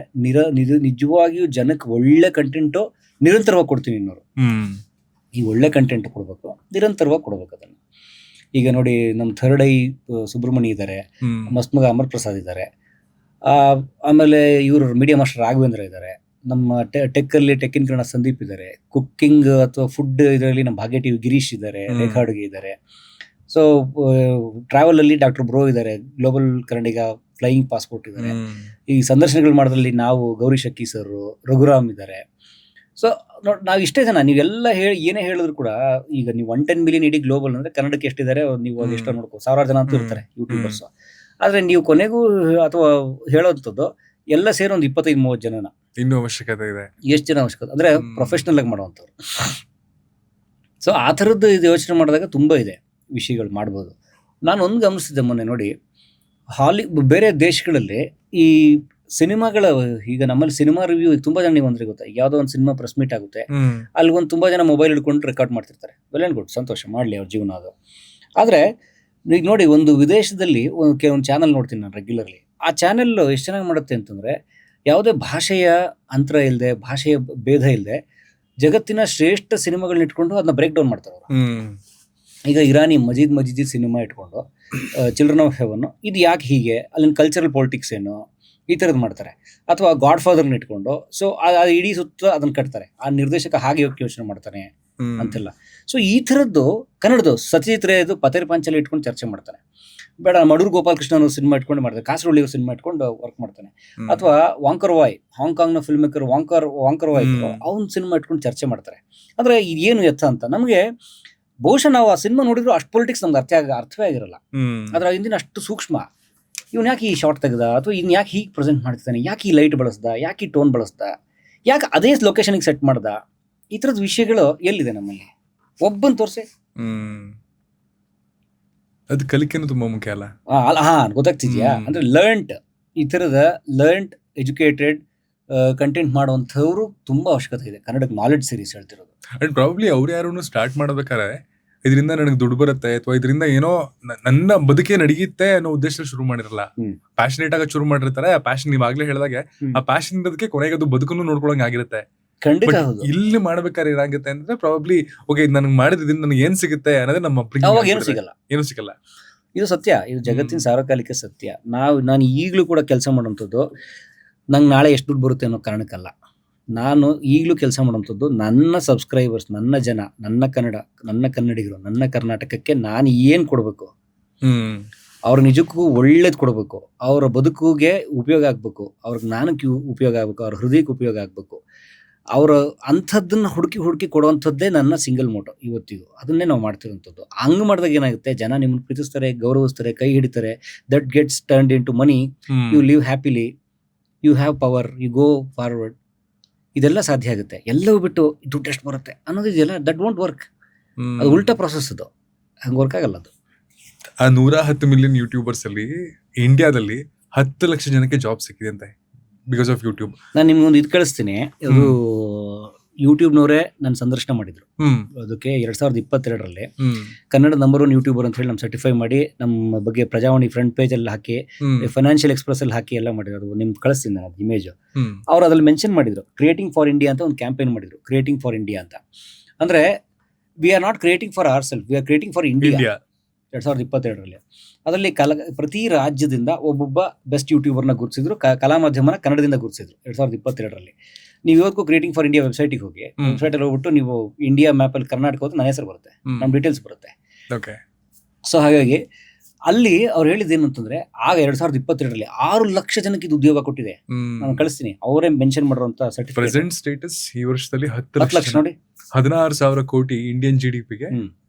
ನಿಜವಾಗಿಯೂ ಜನಕ್ಕೆ ಒಳ್ಳೆ ಕಂಟೆಂಟು ನಿರಂತರವಾಗಿ ಕೊಡ್ತೀನಿ ಅನ್ನೋರು. ಈ ಒಳ್ಳೆ ಕಂಟೆಂಟ್ ಕೊಡ್ಬೇಕು, ನಿರಂತರವಾಗಿ ಕೊಡ್ಬೇಕು ಅದನ್ನ. ಈಗ ನೋಡಿ, ನಮ್ಮ ಥರ್ಡ್ ಐ ಸುಬ್ರಹ್ಮಣ್ಯ ಇದ್ದಾರೆ, ಮಸ್ಮಗ ಅಮರ್ ಪ್ರಸಾದ್ ಇದ್ದಾರೆ, ಆಮೇಲೆ ಇವರು ಮೀಡಿಯಾ ಮಾಸ್ಟರ್ ರಾಘವೇಂದ್ರ ಇದ್ದಾರೆ, ನಮ್ಮ ಟೆಕ್ ಇನ್ ಕನ್ನಡ ಸಂದೀಪ್ ಇದ್ದಾರೆ, ಕುಕ್ಕಿಂಗ್ ಅಥವಾ ಫುಡ್ ಇದರಲ್ಲಿ ನಮ್ಮ ಭಾಗ್ಯ ಟಿವಿ ಗಿರೀಶ್ ಇದ್ದಾರೆ, ರೇಖಾ ಅಡುಗೆ ಇದ್ದಾರೆ. ಸೊ ಟ್ರಾವೆಲ್ ಅಲ್ಲಿ ಡಾಕ್ಟರ್ ಬ್ರೋ ಇದ್ದಾರೆ, ಗ್ಲೋಬಲ್ ಕನ್ನಡಿಗ ಫ್ಲೈಯಿಂಗ್ ಪಾಸ್ಪೋರ್ಟ್ ಇದ್ದಾರೆ. ಈ ಸಂದರ್ಶನಗಳು ಮಾಡೋದ್ರಲ್ಲಿ ನಾವು ಗೌರಿ ಶಕ್ಕಿ ಸರ್, ರಘುರಾಮ್ ಇದ್ದಾರೆ. ಸೊ ನಾವು ಇಷ್ಟೇ ಜನ, ನೀವೆಲ್ಲ ಏನೇ ಹೇಳಿದ್ರು ಕೂಡ, ಈಗ ನೀವು 110 ಮಿಲಿಯನ್ ಇಡೀ ಗ್ಲೋಬಲ್ ಅಂದ್ರೆ ಕನ್ನಡಕ್ಕೆ ಎಷ್ಟಿದ್ದಾರೆ ನೀವು ಅದು ಎಷ್ಟೋ ನೋಡ್ಕೋ, 1000 ಜನ ಅಂತೂ ಇರ್ತಾರೆ ಯೂಟ್ಯೂಬರ್ಸ್. ಆದ್ರೆ ನೀವು ಕೊನೆಗೂ ಅಥವಾ ಹೇಳೋಂಥದ್ದು ಎಲ್ಲ ಸೇರಿ ಒಂದು 25-30 ಜನನ ಇನ್ನೂ ಅವಶ್ಯಕತೆ ಇದೆ. ಎಷ್ಟು ಜನ ಅವಶ್ಯಕತೆ ಅಂದ್ರೆ ಪ್ರೊಫೆಷನಲ್ ಆಗಿ ಮಾಡುವಂಥವ್ರು. ಸೊ ಆ ಥರದ್ದು ಇದು ಯೋಚನೆ ಮಾಡಿದಾಗ ತುಂಬಾ ಇದೆ ವಿಷಯಗಳು ಮಾಡ್ಬೋದು. ನಾನು ಒಂದು ಗಮನಿಸಿದ್ದೆ ಮೊನ್ನೆ ನೋಡಿ, ಬೇರೆ ದೇಶಗಳಲ್ಲಿ ಈ ಸಿನಿಮಾಗಳ, ಈಗ ನಮ್ಮಲ್ಲಿ ಸಿನಿಮಾ ರಿವ್ಯೂ ತುಂಬಾ ಜನ, ನೀವು ಅಂದ್ರೆ ಗೊತ್ತಾ, ಯಾವುದೋ ಒಂದು ಸಿನಿಮಾ ಪ್ರೆಸ್ ಮೀಟ್ ಆಗುತ್ತೆ, ಅಲ್ಲಿ ಒಂದು ತುಂಬಾ ಜನ ಮೊಬೈಲ್ ಹಿಡ್ಕೊಂಡು ರೆಕಾರ್ಡ್ ಮಾಡ್ತಿರ್ತಾರೆ. ವೆಲ್ ಅಂಡ್ ಗುಡ್, ಸಂತೋಷ ಮಾಡಲಿ, ಅವ್ರ ಜೀವನ ಅದು. ಆದ್ರೆ ಈಗ ನೋಡಿ, ಒಂದು ವಿದೇಶದಲ್ಲಿ ಕೆಲವೊಂದು ಚಾನಲ್ ನೋಡ್ತೀನಿ ನಾನು ರೆಗ್ಯುಲರ್ಲಿ. ಆ ಚಾನೆಲ್ ಎಷ್ಟು ಚೆನ್ನಾಗಿ ಮಾಡುತ್ತೆ ಅಂತಂದ್ರೆ, ಯಾವುದೇ ಭಾಷೆಯ ಅಂತರ ಇಲ್ಲದೆ, ಭಾಷೆಯ ಭೇದ ಇಲ್ಲದೆ, ಜಗತ್ತಿನ ಶ್ರೇಷ್ಠ ಸಿನಿಮಾಗಳನ್ನ ಇಟ್ಕೊಂಡು ಅದನ್ನ ಬ್ರೇಕ್ ಡೌನ್ ಮಾಡ್ತಾರೆ ಅವರು. ಈಗ ಇರಾನಿ ಮಜೀದ್ ಸಿನಿಮಾ ಇಟ್ಕೊಂಡು ಚಿಲ್ಡ್ರನ್ ಆಫ್ ಹೆವನ್, ಇದು ಯಾಕೆ ಹೀಗೆ, ಅಲ್ಲಿನ ಕಲ್ಚರಲ್ ಪೊಲಿಟಿಕ್ಸ್ ಏನು, ಈ ಥರದ್ದು ಮಾಡ್ತಾರೆ. ಅಥವಾ ಗಾಡ್ ಫಾದರ್ನ ಇಟ್ಕೊಂಡು ಸೊ ಇಡೀ ಸುತ್ತ ಅದನ್ನ ಕಟ್ತಾರೆ, ಆ ನಿರ್ದೇಶಕ ಹಾಗೆ ಯೋಚನೆ ಮಾಡ್ತಾನೆ ಅಂತೆಲ್ಲ. ಸೊ ಈ ಥರದ್ದು ಕನ್ನಡದು ಸತ್ಯಜಿತ್ ರೇದು ಪತೇರ್ ಪಾಂಚಾಲಿ ಇಟ್ಕೊಂಡು ಚರ್ಚೆ ಮಾಡ್ತಾನೆ. ಬೇಡ, ಮಡೂರು ಗೋಪಾಲಕೃಷ್ಣ ಅನ್ನೋ ಸಿನಿಮಾ ಇಟ್ಕೊಂಡು ಮಾಡ್ತಾರೆ, ಕಾಸರವಳ್ಳಿ ಸಿನಿಮಾ ಇಟ್ಕೊಂಡು ವರ್ಕ್ ಮಾಡ್ತಾನೆ. ಅಥವಾ ವಾಂಕರ್ ವಾಯ್, ಹಾಂಗ್ಕಾಂಗ್ನ ಫಿಲ್ಮ್ ಮೇಕರ್ ವಾಂಕರ್ ವಾಯ್ ಅವ್ನ ಸಿನಿಮಾ ಇಟ್ಕೊಂಡು ಚರ್ಚೆ ಮಾಡ್ತಾರೆ. ಅಂದ್ರೆ ಇದೇನು ಎತ್ತ ಅಂತ ನಮಗೆ ಬಹುಶಃ ನಾವು ಆ ಸಿನಿಮಾ ನೋಡಿದ್ರು ಅಷ್ಟು ಪೊಲಿಟಿಕ್ಸ್ ನಮ್ಗೆ ಅರ್ಥವೇ ಆಗಿರಲ್ಲ. ಅದ್ರ ಹಿಂದಿನ ಅಷ್ಟು ಸೂಕ್ಷ್ಮ. ಇವನ್ ಯಾಕೆ ಈ ಶಾರ್ಟ್ ತೆಗೆದ, ಅಥವಾ ಇನ್ ಯಾಕೆ ಹೀಗೆ ಪ್ರೆಸೆಂಟ್ ಮಾಡ್ತಾನೆ, ಯಾಕೆ ಈ ಲೈಟ್ ಬಳಸ್ದ, ಯಾಕೆ ಈ ಟೋನ್ ಬಳಸ್ದ, ಯಾಕೆ ಅದೇ ಲೊಕೇಶನ್ಗೆ ಸೆಟ್ ಮಾಡ್ದ, ಈ ಥರದ ವಿಷಯಗಳು ಎಲ್ಲಿದೆ ನಮ್ಮಲ್ಲಿ? ಒಬ್ಬನ್ ತೋರ್ಸೆ. ಅದು ಕಲಿಕೆನೂ ತುಂಬಾ ಮುಖ್ಯ ಅಲ್ಲ? ಗೊತ್ತಾಗ್ತಿದ್ಯಾ? ಅಂದ್ರೆ ಈ ಥರದ ಎಜುಕೇಟೆಡ್ ಕಂಟೆಂಟ್ ಮಾಡುವಂಥವ್ರು ತುಂಬಾ ಅವಶ್ಯಕತೆ ಇದೆ. ಕನ್ನಡಕ್ಕೆ ನಾಲೆಡ್ಜ್ ಸೀರೀಸ್ ಹೇಳ್ತಿರೋದು. ಅಂಡ್ ಪ್ರಾಬಬ್ಲಿ ಅವ್ರು ಯಾರು ಸ್ಟಾರ್ಟ್ ಮಾಡ್ಬೇಕಾದ್ರೆ ಇದರಿಂದ ನನಗೆ ದುಡ್ಡು ಬರುತ್ತೆ ಅಥವಾ ಇದರಿಂದ ಏನೋ ನನ್ನ ಬದುಕೆ ನಡೀಯುತ್ತೆ ಅನ್ನೋ ಉದ್ದೇಶದಲ್ಲಿ ಶುರು ಮಾಡಿರಲ್ಲ. ಪ್ಯಾಷನೇಟ್ ಆಗಿ ಶುರು ಮಾಡಿರ್ತಾರೆ. ಆ ಪ್ಯಾಷನ್ ನೀವಾಗ್ಲೇ ಹೇಳಿದಾಗೆ ಆ ಪ್ಯಾಷನ್ ಇರೋದಕ್ಕೆ ಕೊನೆಗೆ ಅದು ಬದುಕನ್ನು ನೋಡ್ಕೊಳಂಗ್ ಆಗಿರುತ್ತೆ. ಖಂಡಿತ ಇಲ್ಲಿ ಮಾಡ್ಬೇಕಾದ್ರೆ ಏನಾಗುತ್ತೆ ಅಂದ್ರೆ ಪ್ರಾಬಬ್ಲಿ ಓಕೆ, ನನಗೆ ಮಾಡಿದ್ರಿಂದ ನನಗೆ ಏನ್ ಸಿಗುತ್ತೆ ಅನ್ನೋದೇ ನಮ್ಮ ಏನು ಸಿಗಲ್ಲ. ಇದು ಸತ್ಯ, ಇದು ಜಗತ್ತಿನ ಸಾರ್ವಕಾಲಿಕ ಸತ್ಯ. ನಾನು ಈಗಲೂ ಕೂಡ ಕೆಲಸ ಮಾಡುವಂಥದ್ದು ನಂಗೆ ನಾಳೆ ಎಷ್ಟು ದುಡ್ಡು ಬರುತ್ತೆ ಅನ್ನೋ ಕಾರಣಕ್ಕಲ್ಲ. ನಾನು ಈಗಲೂ ಕೆಲಸ ಮಾಡುವಂಥದ್ದು ನನ್ನ ಸಬ್ಸ್ಕ್ರೈಬರ್ಸ್, ನನ್ನ ಜನ, ನನ್ನ ಕನ್ನಡಿಗರು, ನನ್ನ ಕರ್ನಾಟಕಕ್ಕೆ ನಾನು ಏನು ಕೊಡಬೇಕು, ಅವ್ರ ನಿಜಕ್ಕೂ ಒಳ್ಳೇದು ಕೊಡಬೇಕು, ಅವರ ಬದುಕಿಗೆ ಉಪಯೋಗ ಆಗಬೇಕು, ಅವ್ರ ಜ್ಞಾನಕ್ಕೆ ಉಪಯೋಗ ಆಗಬೇಕು, ಅವ್ರ ಹೃದಯಕ್ಕೆ ಉಪಯೋಗ ಆಗಬೇಕು. ಅವರ ಅಂಥದ್ದನ್ನು ಹುಡುಕಿ ಕೊಡುವಂಥದ್ದೇ ನನ್ನ ಸಿಂಗಲ್ ಮೋಟೋ ಇವತ್ತಿಗೂ. ಅದನ್ನೇ ನಾವು ಮಾಡ್ತಿರೋಂಥದ್ದು. ಹಂಗೆ ಮಾಡಿದಾಗ ಏನಾಗುತ್ತೆ, ಜನ ನಿಮ್ಮನ್ನು ಪ್ರೀತಿಸ್ತಾರೆ, ಗೌರವಿಸ್ತಾರೆ, ಕೈ ಹಿಡಿತಾರೆ. That gets turned into money. You live happily, you have power, you go forward. ಇದೆಲ್ಲ ಸಾಧ್ಯ ಆಗುತ್ತೆ. ಎಲ್ಲವೂ ಬಿಟ್ಟು ದುಡ್ಡು ಎಷ್ಟು ಬರುತ್ತೆ ಅನ್ನೋದು ಇದೆಯಲ್ಲ, ದಟ್ ವೋಂಟ್ ವರ್ಕ್. ಅದು ಉಲ್ಟಾ ಪ್ರೊಸೆಸ್. ಅದು ಹಂಗೆ ವರ್ಕ್ ಆಗಲ್ಲ. ಅದು ಆ 110 ಮಿಲಿಯನ್ ಯೂಟ್ಯೂಬರ್ಸ್ ಅಲ್ಲಿ ಇಂಡಿಯಾದಲ್ಲಿ 10 ಲಕ್ಷ ಜನಕ್ಕೆ ಜಾಬ್ ಸಿಕ್ಕಿದೆ ಅಂತ, ಬಿಕಾಸ್ ಆಫ್ ಯೂಟ್ಯೂಬ್. ನಾನು ನಿಮ್ಗೊಂದು ಇದು ಕಳಿಸ್ತೀನಿ. ಅದು ಯೂಟ್ಯೂಬ್ನವರೇ ನನ್ನ ಸಂದರ್ಶನ ಮಾಡಿದ್ರು. ಅದಕ್ಕೆ 2022ರಲ್ಲಿ ಕನ್ನಡ ನಂಬರ್ 1 ಯೂಟ್ಯೂಬರ್ ಅಂತ ಹೇಳಿ ನಮ್ಮ ಸರ್ಟಿಫೈ ಮಾಡಿ, ನಮ್ಮ ಬಗ್ಗೆ ಪ್ರಜಾವಾಣಿ ಫ್ರಂಟ್ ಪೇಜ್ ಅಲ್ಲಿ ಹಾಕಿ, ಫೈನಾನ್ಷಿಯಲ್ ಎಕ್ಸ್ಪ್ರೆಸ್ ಅಲ್ಲಿ ಹಾಕಿ ಎಲ್ಲ ಮಾಡಿದ್ರು. ಅದು ನಿಮ್ಗೆ ಕಳಿಸ್ತೀನಿ ನಾನು ಇಮೇಜ್. ಅವ್ರು ಅದ್ರಲ್ಲಿ ಮೆನ್ಷನ್ ಮಾಡಿದ್ರು, ಕ್ರಿಯೇಟಿಂಗ್ ಫಾರ್ ಇಂಡಿಯಾ ಅಂತ ಒಂದು ಕ್ಯಾಂಪೇನ್ ಮಾಡಿದ್ರು. ಕ್ರಿಯೇಟಿಂಗ್ ಫಾರ್ ಇಂಡಿಯಾ ಅಂತ ಅಂದ್ರೆ we are not creating for our self, we are creating for India. 2022ರಲ್ಲಿ. ಅದರಲ್ಲಿ ಪ್ರತಿ ರಾಜ್ಯದಿಂದ ಒಬ್ಬೊಬ್ಬ ಬೆಸ್ಟ್ ಯೂಟ್ಯೂಬರ್ನ ಗುರುತಿಸಿದ್ರು, ಕಲಾ ಮಾಧ್ಯಮನ ಕನ್ನಡದಿಂದ ಗುರುತಿಸಿದ್ರು 2022ರಲ್ಲಿ. ನೀವು ಇವತ್ತು ಕ್ರಿಯೇಟಿಂಗ್ ಫಾರ್ ಇಂಡಿಯಾ ವೆಬ್ಸೈಟಿಗೆ ಹೋಗಿ, ವೆಬ್ಸೈಟಲ್ಲಿ ಹೋಗ್ಬಿಟ್ಟು ನೀವು ಇಂಡಿಯಾ ಮ್ಯಾಪಲ್ಲಿ ಕರ್ನಾಟಕ ಹೋದ್ರೆ ನನ್ನ ಹೆಸರು ಬರುತ್ತೆ, ನಮ್ಮ ಡೀಟೇಲ್ಸ್ ಬರುತ್ತೆ. ಸೊ ಹಾಗಾಗಿ ಅಲ್ಲಿ ಅವ್ರು ಹೇಳಿದ್ದೇನು ಅಂತಂದ್ರೆ, ಆಗ 2022ರಲ್ಲಿ 6 ಲಕ್ಷ ಜನಕ್ಕೆ ಇದು ಉದ್ಯೋಗ ಕೊಟ್ಟಿದೆ. ನಾನು ಕಳಿಸ್ತೀನಿ, ಅವರೇ ಮೆನ್ಷನ್ ಮಾಡಿರುವಂತ ಸರ್ಟಿಫಿಕೇಟ್. ಪ್ರೆಸೆಂಟ್ ಸ್ಟೇಟಸ್ ಈ ವರ್ಷದಲ್ಲಿ 10 ಲಕ್ಷ ನೋಡಿ, 16,000 ಕೋಟಿ ಇಂಡಿಯನ್ GDPಗೆ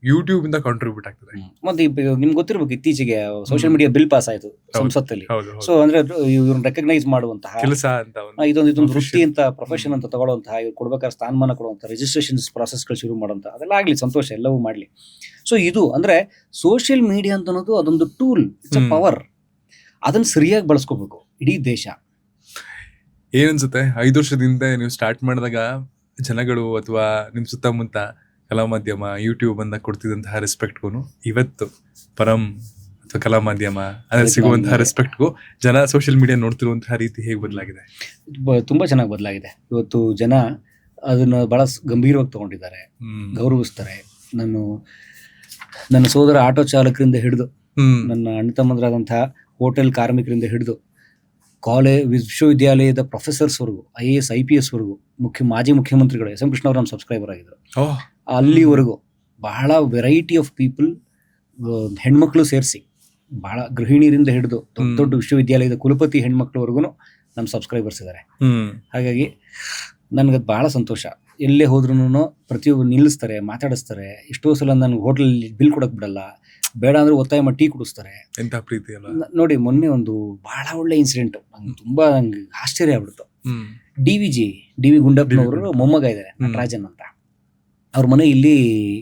ಯೂಟ್ಯೂಬ್ ಇಂದ ಕಾಂಟ್ರಿಬ್ಯೂಟ್ ಆಗ್ತದೆ. ಮತ್ತೆ ನಿಮ್ಗೆ ಗೊತ್ತಿರ್ಬೇಕು, ಇತ್ತೀಚೆಗೆ ಸೋಷಿಯಲ್ ಮೀಡಿಯಾ ಬಿಲ್ ಪಾಸ್ ಆಯ್ತು ಸಂಸತ್ತಲ್ಲಿ. ಸೊ ಅಂದ್ರೆ ಇವ್ರನ್ನ ರೆಕಗ್ನೈಸ್ ಮಾಡುವಂತಹ ಕೆಲಸ ಅಂತ ಇದೊಂದು ವೃತ್ತಿ ಅಂತ, ಪ್ರೊಫೆಷನ್ ಅಂತ ತಗೊಳ್ಳುವಂತಹ, ಇವ್ರು ಕೊಡ್ಬೇಕಾದ್ರೆ ಸ್ಥಾನಮಾನ ಕೊಡುವಂತ, ರಿಜಿಸ್ಟ್ರೇಷನ್ ಪ್ರಾಸೆಸ್ಗಳು ಶುರು ಮಾಡುವಂತ, ಅದೆಲ್ಲ ಆಗ್ಲಿ, ಸಂತೋಷ, ಎಲ್ಲವೂ ಮಾಡ್ಲಿ. ಸೊ ಇದು ಅಂದ್ರೆ ಸೋಷಿಯಲ್ ಮೀಡಿಯಾ ಅಂತ ಅನ್ನೋದು ಅದೊಂದು ಟೂಲ್, ಇಟ್ಸ್ ಅ ಪವರ್. ಅದನ್ನ ಸರಿಯಾಗಿ ಬಳಸ್ಕೋಬೇಕು ಇಡೀ ದೇಶ. ಏನನ್ಸುತ್ತೆ 5 ವರ್ಷದಿಂದ ನೀವು ಸ್ಟಾರ್ಟ್ ಮಾಡಿದಾಗ ಜನಗಳು ಅಥವಾ ನಿಮ್ ಸುತ್ತಮುತ್ತ ಕಲಾ ಮಾಧ್ಯಮ ಯೂಟ್ಯೂಬ್ ಅಂತ ಕೊಡ್ತಿದ್ದಂತಹ ರೆಸ್ಪೆಕ್ಟ್ಗೂ ಇವತ್ತು ಪರಂ ಅಥವಾ ಕಲಾ ಮಾಧ್ಯಮ ಅದ್ರಲ್ಲಿ ಸಿಗುವಂತಹ ರೆಸ್ಪೆಕ್ಟ್ಗೂ ಜನ ಸೋಷಿಯಲ್ ಮೀಡಿಯಾ ನೋಡ್ತಿರುವಂತಹ ರೀತಿ ಹೇಗೆ ಬದಲಾಗಿದೆ? ತುಂಬಾ ಚೆನ್ನಾಗಿ ಬದಲಾಗಿದೆ. ಇವತ್ತು ಜನ ಅದನ್ನ ಬಹಳ ಗಂಭೀರವಾಗಿ ತಗೊಂಡಿದ್ದಾರೆ, ಗೌರವಿಸ್ತಾರೆ. ನನ್ನ ಸೋದರ ಆಟೋ ಚಾಲಕರಿಂದ ಹಿಡಿದು, ನನ್ನ ಅಣ್ಣ ತಮ್ಮಂದ್ರಾದಂತಹ ಹೋಟೆಲ್ ಕಾರ್ಮಿಕರಿಂದ ಹಿಡಿದು, ವಿಶ್ವವಿದ್ಯಾಲಯದ ಪ್ರೊಫೆಸರ್ಸ್ವರೆಗೂ, IAS IPS ವರೆಗೂ, ಮಾಜಿ ಮುಖ್ಯಮಂತ್ರಿಗಳು SM ಕೃಷ್ಣ ಅವರು ನಮ್ಮ ಸಬ್ಸ್ಕ್ರೈಬರ್ ಆಗಿದ್ರು. ಅಲ್ಲಿವರೆಗೂ ಬಹಳ ವೆರೈಟಿ ಆಫ್ ಪೀಪಲ್, ಹೆಣ್ಮಕ್ಳು ಸೇರಿಸಿ, ಬಹಳ ಗೃಹಿಣಿಯರಿಂದ ಹಿಡಿದು ದೊಡ್ಡ ದೊಡ್ಡ ವಿಶ್ವವಿದ್ಯಾಲಯದ ಕುಲಪತಿ ಹೆಣ್ಮಕ್ಳವರೆಗೂ ನಮ್ಮ ಸಬ್ಸ್ಕ್ರೈಬರ್ಸ್ ಇದ್ದಾರೆ. ಹಾಗಾಗಿ ನನಗದು ಬಹಳ ಸಂತೋಷ. ಎಲ್ಲೇ ಹೋದ್ರೂ ಪ್ರತಿಯೊಬ್ಬರು ನಿಲ್ಲಿಸ್ತಾರೆ, ಮಾತಾಡಿಸ್ತಾರೆ. ಎಷ್ಟೋ ಸಲ ನನಗೆ ಹೋಟೆಲ್ ಬಿಲ್ ಕೊಡಕ್ ಬಿಡಲ್ಲ, ಬೇಡ ಅಂದ್ರೆ ಒತ್ತಾಯ ಮಾಡಿ ಟೀ ಕುಡಿಸ್ತಾರೆ. ಎಂತ ಪ್ರೀತಿ ಅಲ್ಲ. ನೋಡಿ, ಮೊನ್ನೆ ಒಂದು ಬಹಳ ಒಳ್ಳೆ ಇನ್ಸಿಡೆಂಟ್, ನಂಗೆ ಆಶ್ಚರ್ಯ ಆಗ್ಬಿಡ್ತು. ಡಿ ವಿ ಗುಂಡಪ್ಪನವರು ಮೊಮ್ಮಗ ಇದ್ದಾರೆ, ನಟರಾಜನ್ ಅಂತ. ಅವ್ರ ಮನೆ ಇಲ್ಲಿ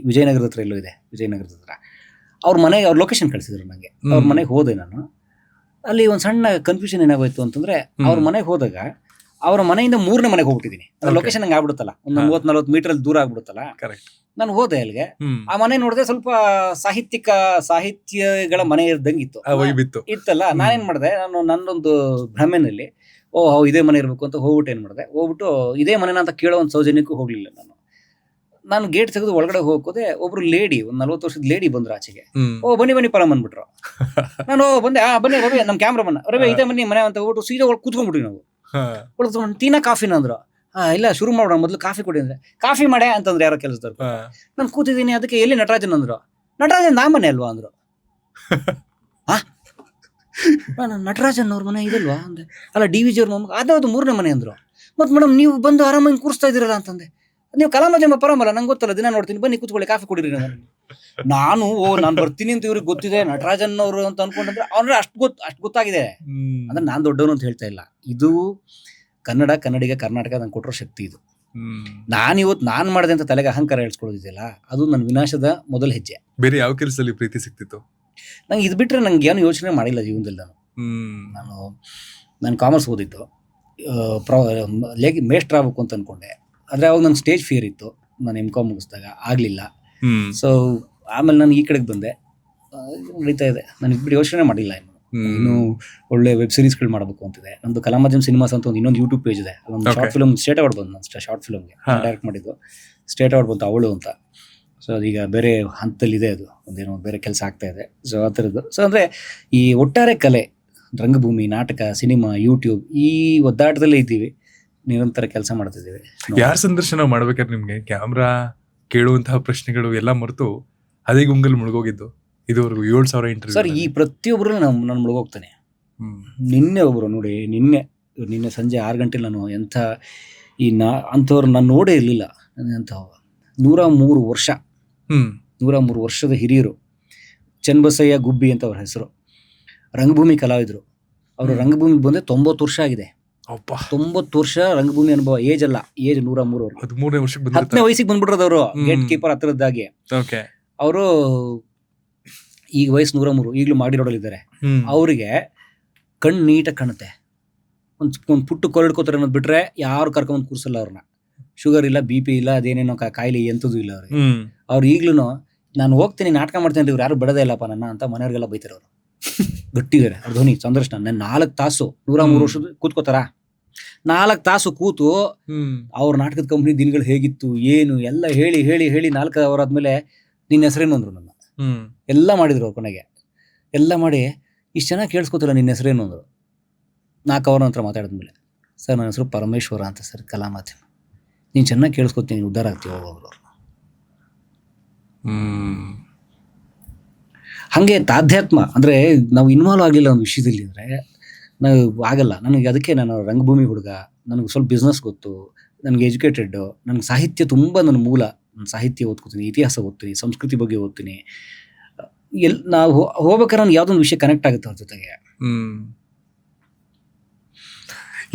ವಿಜಯನಗರದ ಹತ್ರ ಎಲ್ಲೋ ಇದೆ, ವಿಜಯನಗರದ ಹತ್ರ. ಅವ್ರ ಲೊಕೇಶನ್ ಕಳಿಸಿದ್ರು ನಂಗೆ. ಅವ್ರ ಮನೆಗೆ ಹೋದೆ ನಾನು. ಅಲ್ಲಿ ಒಂದು ಸಣ್ಣ ಕನ್ಫ್ಯೂಷನ್ ಏನಾಗೋಯ್ತು ಅಂತಂದ್ರೆ, ಅವ್ರ ಮನೆಗೆ ಹೋದಾಗ ಅವ್ರ ಮನೆಯಿಂದ 3ನೇ ಮನೆಗೆ ಹೋಗ್ಬಿಟ್ಟಿದ್ದೀನಿ. ಲೊಕೇಶನ್ ಹಂಗೆ ಆಗ್ಬಿಡುತ್ತಲ್ಲ, ಒಂದು 30-40 ಮೀಟರ್ ದೂರ ಆಗ್ಬಿಡುತ್ತಲ್ಲ. ನಾನು ಹೋದೆ ಅಲ್ಲಿಗೆ. ಆ ಮನೆ ನೋಡಿದೆ, ಸ್ವಲ್ಪ ಸಾಹಿತ್ಯಗಳ ಮನೆ ಇದ್ದಂಗಿತ್ತು, ಇತ್ತಲ್ಲ. ನಾನೇನ್ ಮಾಡಿದೆ, ನನ್ನೊಂದು ಭ್ರಮೆನಲ್ಲಿ ಇದೇ ಮನೆ ಇರ್ಬೇಕು ಅಂತ ಹೋಗ್ಬಿಟ್ಟು ಏನ್ ಮಾಡಿದೆ, ಹೋಗ್ಬಿಟ್ಟು ಇದೇ ಮನೆನ ಅಂತ ಕೇಳೋ ಒಂದು ಸೌಜನ್ಯಕ್ಕೂ ಹೋಗ್ಲಿಲ್ಲ ನಾನು ಗೇಟ್ ತೆಗೆದು ಒಳಗಡೆ ಹೋಗೋದೆ. ಒಬ್ರು ಲೇಡಿ, ಒಂದು 40 ವರ್ಷದ ಲೇಡಿ ಬಂದ್ರು ಆಚೆಗೆ. ಬನ್ನಿ ಪರಂ ಬಂದ್ಬಿಟ್ರು. ನಾನು ಬಂದೆ, ಬನ್ನಿ ರವಿ, ನಮ್ ಕ್ಯಾಮ್ರಾಮನ್ ರವಿ, ಇದೇ ಮನೆ ಅಂತ ಹೋಗ್ಬಿಟ್ಟು ಸೀದಾ ಒಳಗೆ ಕೂತ್ಕೊಂಡ್ಬಿಟ್ವಿ ನಾವು. ಟೀನಾ ಕಾಫಿನ ಅಂದ್ರು. ಇಲ್ಲ, ಶುರು ಮಾಡೋಣ, ಮೊದಲು ಕಾಫಿ ಕೊಡಿ ಅಂದ್ರೆ. ಕಾಫಿ ಮಾಡೇ ಅಂತಂದ್ರೆ ಯಾರೋ ಕೆಲಸದವ್ರು. ನಾನು ಕೂತಿದ್ದೀನಿ. ಅದಕ್ಕೆ ಎಲ್ಲಿ ನಟರಾಜನ್ ಅಂದ್ರು. ನಟರಾಜನ್ ನಾ ಮನೆ ಅಲ್ವಾ ಅಂದ್ರು. ನಟರಾಜನ್ ಅವ್ರ ಮನೆ ಇದಲ್ವಾ ಅಂದೆ. ಅಲ್ಲ, DVG ಅವ್ರ ಮೊಮ್ಮಗ, ಅದಾவது 3ನೇ ಮನೆ ಅಂದ್ರು. ಮತ್ ಮೇಡಮ್ ನೀವು ಬಂದು ಆರಾಮಾಗಿ ಕೂರಿಸ್ತಾ ಇದೀರಲ್ಲ ಅಂತಂದೆ. ನೀವು ಕಲಾ ಮಾಧ್ಯಮ ಪರಮಲ್ಲ, ನಂಗೆ ಗೊತ್ತಲ್ಲ, ದಿನ ನೋಡ್ತೀನಿ, ಬನ್ನಿ ಕೂತ್ಕೊಳ್ಳಿ, ಕಾಫಿ ಕುಡಿರಿ. ನಾನು ಬರ್ತೀನಿ ಅಂತ ಇವ್ರಿಗೆ ಗೊತ್ತಿದೆ, ನಟರಾಜನ್ ಅವರು ಅಂತ ಅನ್ಕೊಂಡ್ರೆ ಅವ್ರೆ ಅಷ್ಟು ಗೊತ್ತಾಗಿದೆ. ಅಂದ್ರೆ ನಾನ್ ದೊಡ್ಡವನು ಅಂತ ಹೇಳ್ತಾ ಇಲ್ಲ. ಇದು ಕನ್ನಡಿಗ, ಕರ್ನಾಟಕ ನಂಗೆ ಕೊಟ್ಟಿರೋ ಶಕ್ತಿ ಇದು. ನಾನ್ ಮಾಡಿದೆ ಅಂತ ತಲೆಗೆ ಅಹಂಕಾರ ಹೇಳ್ಸ್ಕೊಳ್ಳೋದಿದೆಯಲ್ಲ, ಅದು ನನ್ನ ವಿನಾಶದ ಮೊದಲ ಹೆಜ್ಜೆ. ಬೇರೆ ಯಾವ ಕೆಲಸದಲ್ಲಿ ಪ್ರೀತಿ ಸಿಕ್ತಿತ್ತು? ನಂಗೆ ಇದು ಬಿಟ್ರೆ ನಂಗೆ ಏನು ಯೋಚನೆ ಮಾಡಿಲ್ಲ ಜೀವನದಲ್ಲಿ. ನಾನು ಕಾಮರ್ಸ್ ಓದಿದ್ದು, ಮೇಸ್ಟ್ರ್ ಆಗ್ಬೇಕು ಅಂತ ಅನ್ಕೊಂಡೆ. ಆದ್ರೆ ಅವಾಗ ನಂಗೆ ಸ್ಟೇಜ್ ಫಿಯರ್ ಇತ್ತು. ನಾನು MCom ಮುಗಿಸಿದಾಗ ಆಗ್ಲಿಲ್ಲ. ಸೊ ಆಮೇಲೆ ನಾನು ಈ ಕಡೆಗೆ ಬಂದೆ. ನಡೀತಾ ಇದೆ. ನಾನು ಇದ್ಬಿಟ್ಟು ಯೋಚನೆ ಮಾಡಿಲ್ಲ ಇನ್ನು ಒಳ್ಳೆ ವೆಬ್ ಸೀರೀಸ್ಗಳು ಮಾಡಬೇಕು ಅಂತಿದೆ. ನಮ್ದು ಕಲಾ ಮಾಧ್ಯಮ ಸಿನಿಮಾಸ್ ಅಂತ ಇನ್ನೊಂದು ಯೂಟ್ಯೂಬ್ ಪೇಜ್ ಇದೆ. ಅದೊಂದು ಶಾರ್ಟ್ ಫಿಲ್ಮ್ ಸ್ಟೇಟ್ ಅವಾರ್ಡ್ ಬಂದು, ಶಾರ್ಟ್ ಫಿಲ್ಮ್ಗೆ ಡೈರೆಕ್ಟ್ ಮಾಡಿದ್ದು, ಸ್ಟೇಟ್ ಅವಾರ್ಡ್ ಬಂತು ಅವಳು ಅಂತ. ಸೊ ಅದೀಗ ಬೇರೆ ಹಂತದಲ್ಲಿ ಇದೆ, ಅದು ಒಂದೇನೋ ಬೇರೆ ಕೆಲಸ ಆಗ್ತಾ ಇದೆ. ಸೊ ಆ ಥರದ್ದು. ಸೊ ಅಂದ್ರೆ ಈ ಒಟ್ಟಾರೆ ಕಲೆ, ರಂಗಭೂಮಿ, ನಾಟಕ, ಸಿನಿಮಾ, ಯೂಟ್ಯೂಬ್, ಈ ಒದ್ದಾಟದಲ್ಲೇ ಇದ್ದೀವಿ, ನಿರಂತರ ಕೆಲಸ ಮಾಡ್ತಿದ್ದೀವಿ. ಯಾರ ಸಂದರ್ಶನ ಮಾಡ್ಬೇಕಾದ್ರೆ ನಿಮ್ಗೆ ಕ್ಯಾಮ್ರಾ ಕೇಳುವಂತಹ ಪ್ರಶ್ನೆಗಳು ಎಲ್ಲ ಮರೆತು ಅದೇ ಗುಂಗಲ್ ಮುಳುಗೋಗಿದ್ದು ಇದುವರೆಗೂ 7,000 ಇಂಟರ್ವ್ಯೂ? ಸರ್, ಈ ಪ್ರತಿಯೊಬ್ಬರು ನಾನು ಮುಳುಗೋಗ್ತಾನೆ. ನಿನ್ನೆ ಒಬ್ರು ನೋಡಿ, ನಿನ್ನೆ ಸಂಜೆ 6 ಗಂಟೆಲಿ ನಾನು ಅಂಥವ್ರು ನಾನು ನೋಡೇ ಇರಲಿಲ್ಲ. ಅಂತ 103 ವರ್ಷ 103 ವರ್ಷದ ಹಿರಿಯರು, ಚನ್ನಬಸಯ್ಯ ಗುಬ್ಬಿ ಅಂತ ಅವ್ರ ಹೆಸರು. ರಂಗಭೂಮಿ ಕಲಾವಿದರು. ಅವರು ರಂಗಭೂಮಿಗೆ ಬಂದೆ 90 ವರ್ಷ ಆಗಿದೆ. 90 ವರ್ಷ ರಂಗಭೂಮಿ ಅನುಭವ. ಏಜ್ 103 ವರ್ಷ. 10ನೇ ವಯಸ್ಸಿಗೆ ಬಂದ್ಬಿಟ್ರದವ್ರು, ಗೇಟ್ ಕೀಪರ್ ಹತ್ರದ್ದಾಗಿ. ಅವರು ಈಗ ವಯಸ್ಸು 103, ಈಗಲೂ ಮಾಡಿ ರೋಡಲ್ಲಿದ್ದಾರೆ. ಅವರಿಗೆ ಕಣ್ಣು ನೀಟಾಗಿ ಕಾಣುತ್ತೆ. ಒಂದು ಪುಟ್ಟು ಕೊರಡ್ಕೋತಾರೆ ಅನ್ನೋದು ಬಿಟ್ರೆ ಯಾರು ಕರ್ಕೊಂಡ್ ಕೂರ್ಸಲ್ಲ ಅವ್ರನ್ನ. ಶುಗರ್ ಇಲ್ಲ, BP ಇಲ್ಲ, ಅದೇನೇನೋ ಕಾಯಿಲೆ ಎಂತದೂ ಇಲ್ಲ ಅವ್ರಿಗೆ. ಅವ್ರು ಈಗ್ಲೂ ನಾನು ಹೋಗ್ತೀನಿ, ನಾಟಕ ಮಾಡ್ತೇನೆ, ಇವ್ರು ಯಾರು ಬಿಡೋದೇ ಇಲ್ಲಪ್ಪ ನನ್ನ ಅಂತ ಮನೆಯವ್ರಿಗೆಲ್ಲ ಬೈತಾರೆ. ಅವರು ಗಟ್ಟಿದ್ದಾರೆ. ಅವ್ರ ಧ್ವನಿ ಸಂದರ್ಶನ. ನಾನು 4 ತಾಸು 103 ವರ್ಷದ ಕೂತ್ಕೋತಾರ. 4 ತಾಸು ಕೂತು ಅವ್ರ ನಾಟಕದ ಕಂಪ್ನಿ ದಿನಗಳು ಹೇಗಿತ್ತು ಏನು ಎಲ್ಲ ಹೇಳಿ 4 ಅವರ್ ಆದ್ಮೇಲೆ ನಿನ್ನ ಹೆಸರೇನು ಅಂದ್ರು ನನ್ನ. ಎಲ್ಲ ಮಾಡಿದ್ರು ಅವ್ರು ಕೊನೆಗೆ. ಎಲ್ಲ ಮಾಡಿ ಇಷ್ಟು ಚೆನ್ನಾಗಿ ಕೇಳಿಸ್ಕೊತಿಲ್ಲ, ನಿನ್ನ ಹೆಸರೇನು ಅಂದರು. 4 ಅವರ್ ನಂತರ ಮಾತಾಡಿದ್ಮೇಲೆ, ಸರ್ ನನ್ನ ಹೆಸರು ಪರಮೇಶ್ವರ ಅಂತ ಸರ್, ಕಲಾ ಮಾಧ್ಯಮ. ನೀನು ಚೆನ್ನಾಗಿ ಕೇಳಿಸ್ಕೊತೀನಿ, ಉದ್ಧಾರ ಆಗ್ತೀವಿ ಹೋಗೋರು. ಹಾಗೆ ತಾಧ್ಯಾತ್ಮ ಅಂದರೆ ನಾವು ಇನ್ವಾಲ್ವ್ ಆಗಿಲ್ಲ ಒಂದು ವಿಷಯದಲ್ಲಿ ಅಂದರೆ ನಾವು ಆಗಲ್ಲ. ನನಗೆ ಅದಕ್ಕೆ ನಾನು ರಂಗಭೂಮಿ ಹುಡುಗ, ನನಗೆ ಸ್ವಲ್ಪ ಬಿಸ್ನೆಸ್ ಗೊತ್ತು, ನನಗೆ ಎಜುಕೇಟೆಡ್ಡು, ನನಗೆ ಸಾಹಿತ್ಯ ತುಂಬ ನನ್ನ ಮೂಲ. ನಾನು ಸಾಹಿತ್ಯ ಓದ್ಕೋತೀನಿ, ಇತಿಹಾಸ ಓದ್ತೀನಿ, ಸಂಸ್ಕೃತಿ ಬಗ್ಗೆ ಓದ್ತೀನಿ. ನಾವು ಹೋಗ್ಬೇಕಾದ್ರೆ ನನಗೆ ಯಾವುದೊಂದು ವಿಷಯ ಕನೆಕ್ಟ್ ಆಗುತ್ತೆ ಅವ್ರ ಜೊತೆಗೆ.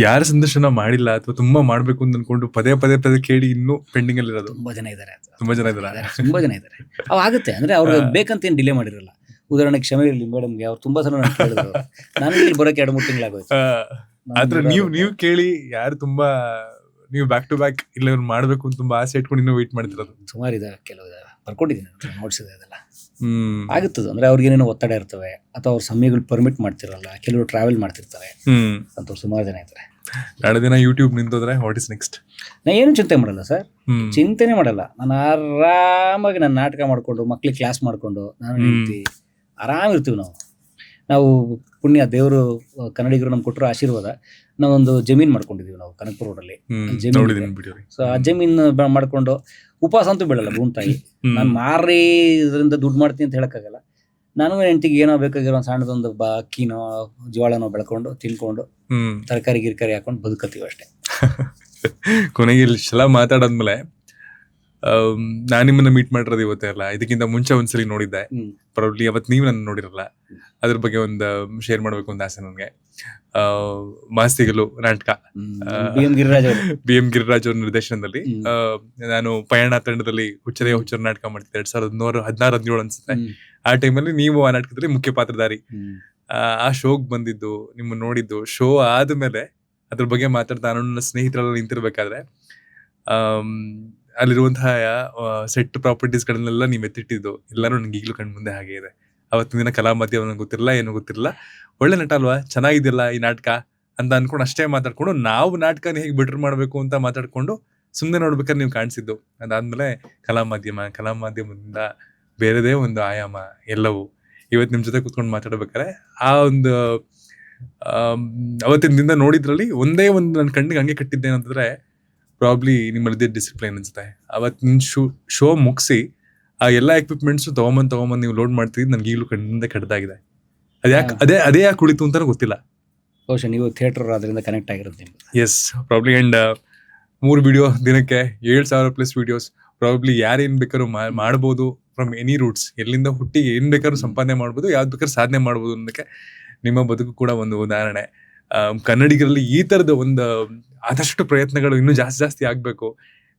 ಯಾರ ಸಂದರ್ಶನ ಮಾಡಿಲ್ಲ ಅಥವಾ ತುಂಬಾ ಮಾಡ್ಬೇಕು ಅಂತ ಅನ್ಕೊಂಡು ಪದೇ ಪದೇ ಪದೇ ಕೇಳಿ ಇನ್ನೂ ಪೆಂಡಿಂಗ್ ಅಲ್ಲಿ ಇರೋದು ತುಂಬ ಜನ ಇದ್ದಾರೆ. ತುಂಬಾ ಜನ ಇದ್ದಾರೆ. ಅವು ಆಗುತ್ತೆ ಅಂದರೆ ಅವ್ರಿಗೆ ಬೇಕಂತ ಏನು ಡಿಲೇ ಮಾಡಿರಲ್ಲ. ಉದಾಹರಣೆಗೆ ಕ್ಷಮೆ ಇರಲಿ ಮೇಡಮ್ಗೆ, ಅವ್ರು ತುಂಬಾ ಸಲ ನಾನು ಕೇಳಿದ್ರು, ನನಗೆ ಇಲ್ಲಿ ಬರೋಕೆ 2-3 ತಿಂಗಳಾಗೋಯ್ತು. ಆದ್ರೆ ನೀವು ಕೇಳಿ ಯಾರು ತುಂಬಾ ನೀವು ಬ್ಯಾಕ್ ಟು ಬ್ಯಾಕ್ ಇಲ್ಲ ಮಾಡ್ಬೇಕು ಅಂತ ತುಂಬಾ ಆಸೆ ಇಟ್ಕೊಂಡು ಇನ್ನೂ ವೇಟ್ ಮಾಡ್ತಿರೋದು ಸುಮಾರು ಇದಾವೆ. ಕೆಲವು ಬರ್ಕೊಂಡಿದ್ದೀನಿ, ನೋಡ್ಸಿದೆ ಅದೆಲ್ಲ. ಆಗುತ್ತದೆ ಅಂದ್ರೆ ಅವ್ರಿಗೆ ಏನೇನೋ ಒತ್ತಡ ಇರ್ತವೆ, ಅಥವಾ ಅವ್ರ ಸಮಯಗಳು ಪರ್ಮಿಟ್ ಮಾಡ್ತಿರಲ್ಲ, ಕೆಲವರು ಟ್ರಾವೆಲ್ ಮಾಡ್ತಿರ್ತಾರೆ ಅಂತ ಸುಮಾರು ಜನ ಇದ್ದಾರೆ. ನಾಳೆ ದಿನ ಯೂಟ್ಯೂಬ್ ನಿಂತೋದ್ರೆ ವಾಟ್ ಇಸ್ ನೆಕ್ಸ್ಟ್? ನಾ ಏನು ಚಿಂತೆ ಮಾಡಲ್ಲ ಸರ್, ಚಿಂತೆನೆ ಮಾಡಲ್ಲ. ನಾನು ಆರಾಮಾಗಿ ನಾನು ನಾಟಕ ಮಾಡ್ಕೊಂಡು, ಮಕ್ಳಿಗೆ ಕ್ಲಾಸ್ ಮಾಡ್ಕೊಂಡು, ನಾನು ಹೇಳ್ತೀವಿ ಆರಾಮಿರ್ತೀವಿ. ನಾವು ಪುಣ್ಯ ದೇವರು ಕನ್ನಡಿಗರು ನಮ್ಗೆ ಕೊಟ್ಟರು ಆಶೀರ್ವಾದ. ನಾವೊಂದು ಜಮೀನ್ ಮಾಡ್ಕೊಂಡಿದೀವಿ ನಾವು ಕನಕಪುರ ರೋಡಲ್ಲಿ. ಸೊ ಆ ಜಮೀನ್ ಮಾಡ್ಕೊಂಡು ಉಪವಾಸ ಅಂತೂ ಬಿಡಲ್ಲ ಭೂಮಿ ತಾಯಿ. ನಾನು ಮಾರಿ ಇದರಿಂದ ದುಡ್ಡು ಮಾಡ್ತೀನಿ ಅಂತ ಹೇಳಕ್ಕಾಗಲ್ಲ. ನಾನು ಹೆಂಡತಿಗೆ ಏನೋ ಬೇಕಾಗಿರೋ ಒಂದು ಸಣ್ಣದೊಂದು ಅಕ್ಕಿನೋ ಜೋಳನೋ ಬೆಳ್ಕೊಂಡು ತಿನ್ಕೊಂಡು ತರಕಾರಿ ಗಿರ್ಕಾರಿ ಹಾಕೊಂಡು ಬದುಕತ್ತೀವಿ ಅಷ್ಟೇ. ಕೊನೆಗೆ ಇಷ್ಟೆಲ್ಲ ಮಾತಾಡಾದ್ಮೇಲೆ ನಾನು ನಿಮ್ಮನ್ನ ಮೀಟ್ ಮಾಡಿರೋದು ಇವತ್ತೇ ಅಲ್ಲ, ಇದಕ್ಕಿಂತ ಮುಂಚೆ ಒಂದ್ಸಲಿ ನೋಡಿದ್ದೆ. ಪ್ರಾಬ್ಲಿ ಅವತ್ತು ನೀವು ನನ್ನ ನೋಡಿರಲ್ಲ. ಅದ್ರ ಬಗ್ಗೆ ಒಂದು ಶೇರ್ ಮಾಡ್ಬೇಕು ಅಂತ ಆಸೆ ನನಗೆ. ಮಾಸ್ತಿಗಲು ನಾಟಕ ಬಿ ಎಂ ಗಿರಿರಾಜ್ ಅವ್ರ ನಿರ್ದೇಶನದಲ್ಲಿ ನಾನು ಪಯಣ ತಂಡದಲ್ಲಿ ಹುಚ್ಚರ ನಾಟಕ ಮಾಡ್ತಿದ್ದೆ 2016-17 ಅನ್ಸುತ್ತೆ. ಆ ಟೈಮಲ್ಲಿ ನೀವು ಆ ನಾಟಕದಲ್ಲಿ ಮುಖ್ಯ ಪಾತ್ರಧಾರಿ. ಆ ಶೋಗ್ ಬಂದಿದ್ದು, ನಿಮ್ಮ ನೋಡಿದ್ದು, ಶೋ ಆದ್ಮೇಲೆ ಅದ್ರ ಬಗ್ಗೆ ಮಾತಾಡ್ತಾ ನಾನು ನನ್ನ ಸ್ನೇಹಿತರೆಲ್ಲ ನಿಂತಿರ್ಬೇಕಾದ್ರೆ ಅಲ್ಲಿರುವಂತಹ ಸೆಟ್ ಪ್ರಾಪರ್ಟೀಸ್ಗಳನ್ನೆಲ್ಲ ನೀವು ಎತ್ತಿಟ್ಟಿದ್ದು ಎಲ್ಲರೂ ನನಗೆ ಈಗಲೂ ಕಣ್ ಮುಂದೆ ಹಾಗೆ ಇದೆ. ಅವತ್ತಿನ ದಿನ ಕಲಾ ಮಾಧ್ಯಮ ನನಗೆ ಗೊತ್ತಿರಲ್ಲ, ಏನೂ ಗೊತ್ತಿರಲ್ಲ. ಒಳ್ಳೆ ನಟ ಅಲ್ವಾ, ಚೆನ್ನಾಗಿದ್ಯಲ್ಲ ಈ ನಾಟಕ ಅಂತ ಅನ್ಕೊಂಡು ಅಷ್ಟೇ ಮಾತಾಡ್ಕೊಂಡು, ನಾವು ನಾಟಕನ ಹೇಗೆ ಬೆಟರ್ ಮಾಡಬೇಕು ಅಂತ ಮಾತಾಡ್ಕೊಂಡು ಸುಮ್ಮನೆ ನೋಡ್ಬೇಕಾದ್ರೆ ನೀವು ಕಾಣಿಸಿದ್ದು. ಅದಾದ್ಮೇಲೆ ಕಲಾ ಮಾಧ್ಯಮದಿಂದ ಬೇರೆದೇ ಒಂದು ಆಯಾಮ ಎಲ್ಲವೂ. ಇವತ್ತು ನಿಮ್ಮ ಜೊತೆ ಕೂತ್ಕೊಂಡು ಮಾತಾಡ್ಬೇಕಾದ್ರೆ ಆ ಒಂದು ಅವತ್ತಿನ ದಿನ ನೋಡಿದ್ರಲ್ಲಿ ಒಂದೇ ಒಂದು ನನ್ನ ಕಣ್ಣಿಗೆ ಹಂಗೆ ಕಟ್ಟಿದ್ದೇನಂತಂದ್ರೆ ಪ್ರಾಬ್ಲಿ ನಿಮ್ಮಲ್ಲಿದ್ದೇ ಡಿಸಿಪ್ಲೈನ್ ಅನ್ಸುತ್ತೆ. ಅವತ್ತಿನ ಶೋ ಮುಗಿಸಿ ಆ ಎಲ್ಲ ಎಕ್ವಿಪ್ಮೆಂಟ್ಸು ತಗೊಂಬಂದು ನೀವು ಲೋಡ್ ಮಾಡ್ತಿದ್ದು ನನಗೆ ಈಗಲೂ ಕಣ್ಣಿಂದ ಕಡ್ದಾಗಿದೆ. ಅದೇ ಯಾಕೆ ಕುಳಿತು ಅಂತ ಗೊತ್ತಿಲ್ಲ. ಬಹುಶಃ ನೀವು ಥಿಯೇಟರ್ ಅದರಿಂದ ಕನೆಕ್ಟ್ ಆಗಿರುತ್ತೆ. S probably. ಅಂಡ್ 3 ವಿಡಿಯೋ ದಿನಕ್ಕೆ 7,000+ ವಿಡಿಯೋಸ್. ಪ್ರಾಬ್ಲಿ ಯಾರೇನು ಬೇಕಾದ್ರೂ ಮಾಡ್ಬೋದು, ಫ್ರಮ್ ಎನಿ ರೂಟ್ಸ್, ಎಲ್ಲಿಂದ ಹುಟ್ಟಿ ಏನ್ ಬೇಕಾದ್ರೂ ಸಂಪಾದನೆ ಮಾಡ್ಬೋದು, ಯಾವ್ದು ಬೇಕಾದ್ರೂ ಸಾಧನೆ ಮಾಡ್ಬೋದು ಅನ್ನೋದಕ್ಕೆ ನಿಮ್ಮ ಬದುಕು ಕೂಡ ಒಂದು ಉದಾಹರಣೆ. ಕನ್ನಡಿಗರಲ್ಲಿ ಈ ತರದ ಒಂದು ಆದಷ್ಟು ಪ್ರಯತ್ನಗಳು ಇನ್ನೂ ಜಾಸ್ತಿ ಆಗ್ಬೇಕು.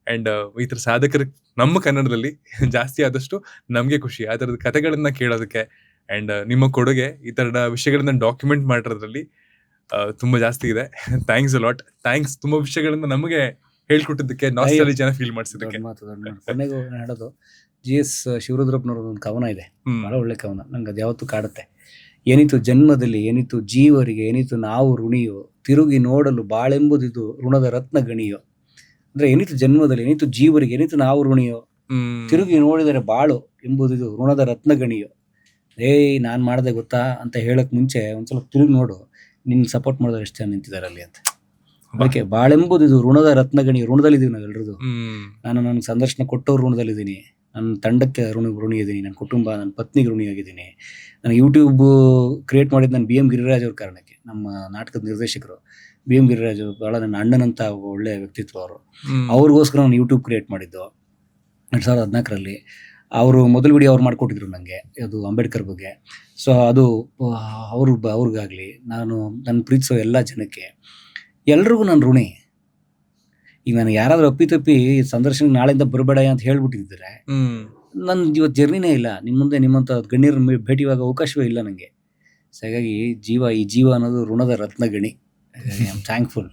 ಅಂಡ್ ಈ ತರ ಸಾಧಕರು ನಮ್ಮ ಕನ್ನಡದಲ್ಲಿ ಜಾಸ್ತಿ ಆದಷ್ಟು ನಮ್ಗೆ ಖುಷಿ ಆ ತರದ ಕಥೆಗಳನ್ನ ಕೇಳೋದಕ್ಕೆ. ಅಂಡ್ ನಿಮ್ಮ ಕೊಡುಗೆ ಈ ತರ ವಿಷಯಗಳನ್ನ ಡಾಕ್ಯುಮೆಂಟ್ ಮಾಡೋದ್ರಲ್ಲಿ ತುಂಬಾ ಜಾಸ್ತಿ ಇದೆ. Thanks a lot. ಥ್ಯಾಂಕ್ಸ್ ತುಂಬಾ ವಿಷಯಗಳನ್ನ ನಮಗೆ ಹೇಳ್ಕೊಟ್ಟಿದ್ದಕ್ಕೆ, ನಾಸ್ಟಾಲಜಿನ ಫೀಲ್ ಮಾಡಿಸಿದ್ದಕ್ಕೆ. ಕೊನೆಗೂ ಹೇಳೋದು, GS ಶಿವರುದ್ರಪ್ಪನವ್ರ ಒಂದು ಕವನ ಇದೆ, ಬಹಳ ಒಳ್ಳೆ ಕವನ. ನಂಗೆ ಅದು ಯಾವತ್ತೂ ಕಾಡುತ್ತೆ. ಏನಿತು ಜನ್ಮದಲ್ಲಿ ಏನಿತು ಜೀವರಿಗೆ, ಏನಿತು ನಾವು ಋಣಿಯೋ, ತಿರುಗಿ ನೋಡಲು ಬಾಳೆಂಬುದಿದು ಋಣದ ರತ್ನ ಗಣಿಯೋ. ಅಂದ್ರೆ ಏನಿತು ಜನ್ಮದಲ್ಲಿ ಏನಿತು ಜೀವರಿಗೆ, ಏನಿತು ನಾವು ಋಣಿಯೋ, ತಿರುಗಿ ನೋಡಿದರೆ ಬಾಳು ಎಂಬುದಿದು ಋಣದ ರತ್ನ ಗಣಿಯೋ. ನಾನ್ ಮಾಡ್ದೆ ಗೊತ್ತಾ ಅಂತ ಹೇಳಕ್ ಮುಂಚೆ ಒಂದ್ಸಲ ತಿರುಗಿ ನೋಡು, ನಿನ್ ಸಪೋರ್ಟ್ ಮಾಡಿದ್ರೆ ಎಷ್ಟು ಜನ ನಿಂತಿದ್ದಾರೆ ಅಲ್ಲಿ ಅಂತ. ಅದಕ್ಕೆ ಬಾಳೆಂಬುದಿದು ಋಣದ ರತ್ನ ಗಣಿ. ಋಣದಲ್ಲಿದ್ದೀವಿ ನಾವೆಲ್ಲರದು. ನಾನು ನನ್ನ ಸಂದರ್ಶನ ಕೊಟ್ಟವ್ರು ಋಣದಲ್ಲಿದ್ದೀನಿ, ನನ್ನ ತಂಡಕ್ಕೆ ಋಣಿ ಇದ್ದೀನಿ, ನನ್ನ ಕುಟುಂಬ, ನನ್ನ ಪತ್ನಿಗೆ ಋಣಿಯಾಗಿದ್ದೀನಿ. ನಾನು ಯೂಟ್ಯೂಬ್ ಕ್ರಿಯೇಟ್ ಮಾಡಿದ್ದು ನಾನು BM ಗಿರಿರಾಜ್ ಅವ್ರ ಕಾರಣಕ್ಕೆ. ನಮ್ಮ ನಾಟಕದ ನಿರ್ದೇಶಕರು BM ಗಿರಿರಾಜ್ ಬಹಳ ನನ್ನ ಅಣ್ಣನಂತ ಒಳ್ಳೆ ವ್ಯಕ್ತಿತ್ವ ಅವರು. ಅವ್ರಿಗೋಸ್ಕರ ನಾನು ಯೂಟ್ಯೂಬ್ ಕ್ರಿಯೇಟ್ ಮಾಡಿದ್ದು 2014ರಲ್ಲಿ. ಅವರು ಮೊದಲ ವಿಡಿಯೋ ಅವ್ರು ಮಾಡಿಕೊಟ್ಟಿದ್ರು ನನಗೆ, ಅದು ಅಂಬೇಡ್ಕರ್ ಬಗ್ಗೆ. ಸೊ ಅದು ಅವ್ರಿಗಾಗಲಿ, ನಾನು ನನ್ನ ಪ್ರೀತಿಸೋ ಎಲ್ಲ ಜನಕ್ಕೆ, ಎಲ್ರಿಗೂ ನಾನು ಋಣಿ. ಈಗ ನಾನು ಯಾರಾದ್ರೂ ಅಪ್ಪಿತಪ್ಪಿ ಸಂದರ್ಶನ ನಾಳೆಯಿಂದ ಬರಬೇಡ ಅಂತ ಹೇಳ್ಬಿಟ್ಟಿದ್ರೆ ನನ್ನ ಇವತ್ತು ಜರ್ನಿನೇ ಇಲ್ಲ. ನಿಮ್ಮ ಮುಂದೆ ನಿಮ್ಮಂಥ ಗಣ್ಯರನ್ನು ಭೇಟಿಯಾಗ ಅವಕಾಶವೇ ಇಲ್ಲ ನನಗೆ. ಸೊ ಹಾಗಾಗಿ ಈ ಜೀವ ಅನ್ನೋದು ಋಣದ ರತ್ನ ಗಣಿ. ಥ್ಯಾಂಕ್ಫುಲ್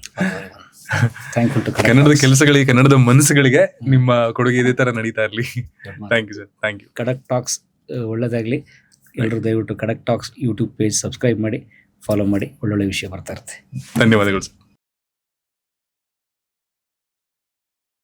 ಟು ಕನ್ನಡದ ಕೆಲಸಗಳಿಗೆ, ಕನ್ನಡದ ಮನಸ್ಸುಗಳಿಗೆ ನಿಮ್ಮ ಕೊಡುಗೆ ಇದೇ ತರ ನಡೀತಾ ಇರಲಿ. Thank you sir. Thank you. Khadak talks ಒಳ್ಳೆದಾಗಲಿ. ಎಲ್ಲರೂ ದಯವಿಟ್ಟು Khadak talks YouTube page subscribe ಮಾಡಿ, ಫಾಲೋ ಮಾಡಿ. ಒಳ್ಳೊಳ್ಳೆ ವಿಷಯ ಬರ್ತಾ ಇರುತ್ತೆ. ಧನ್ಯವಾದಗಳು ಸರ್.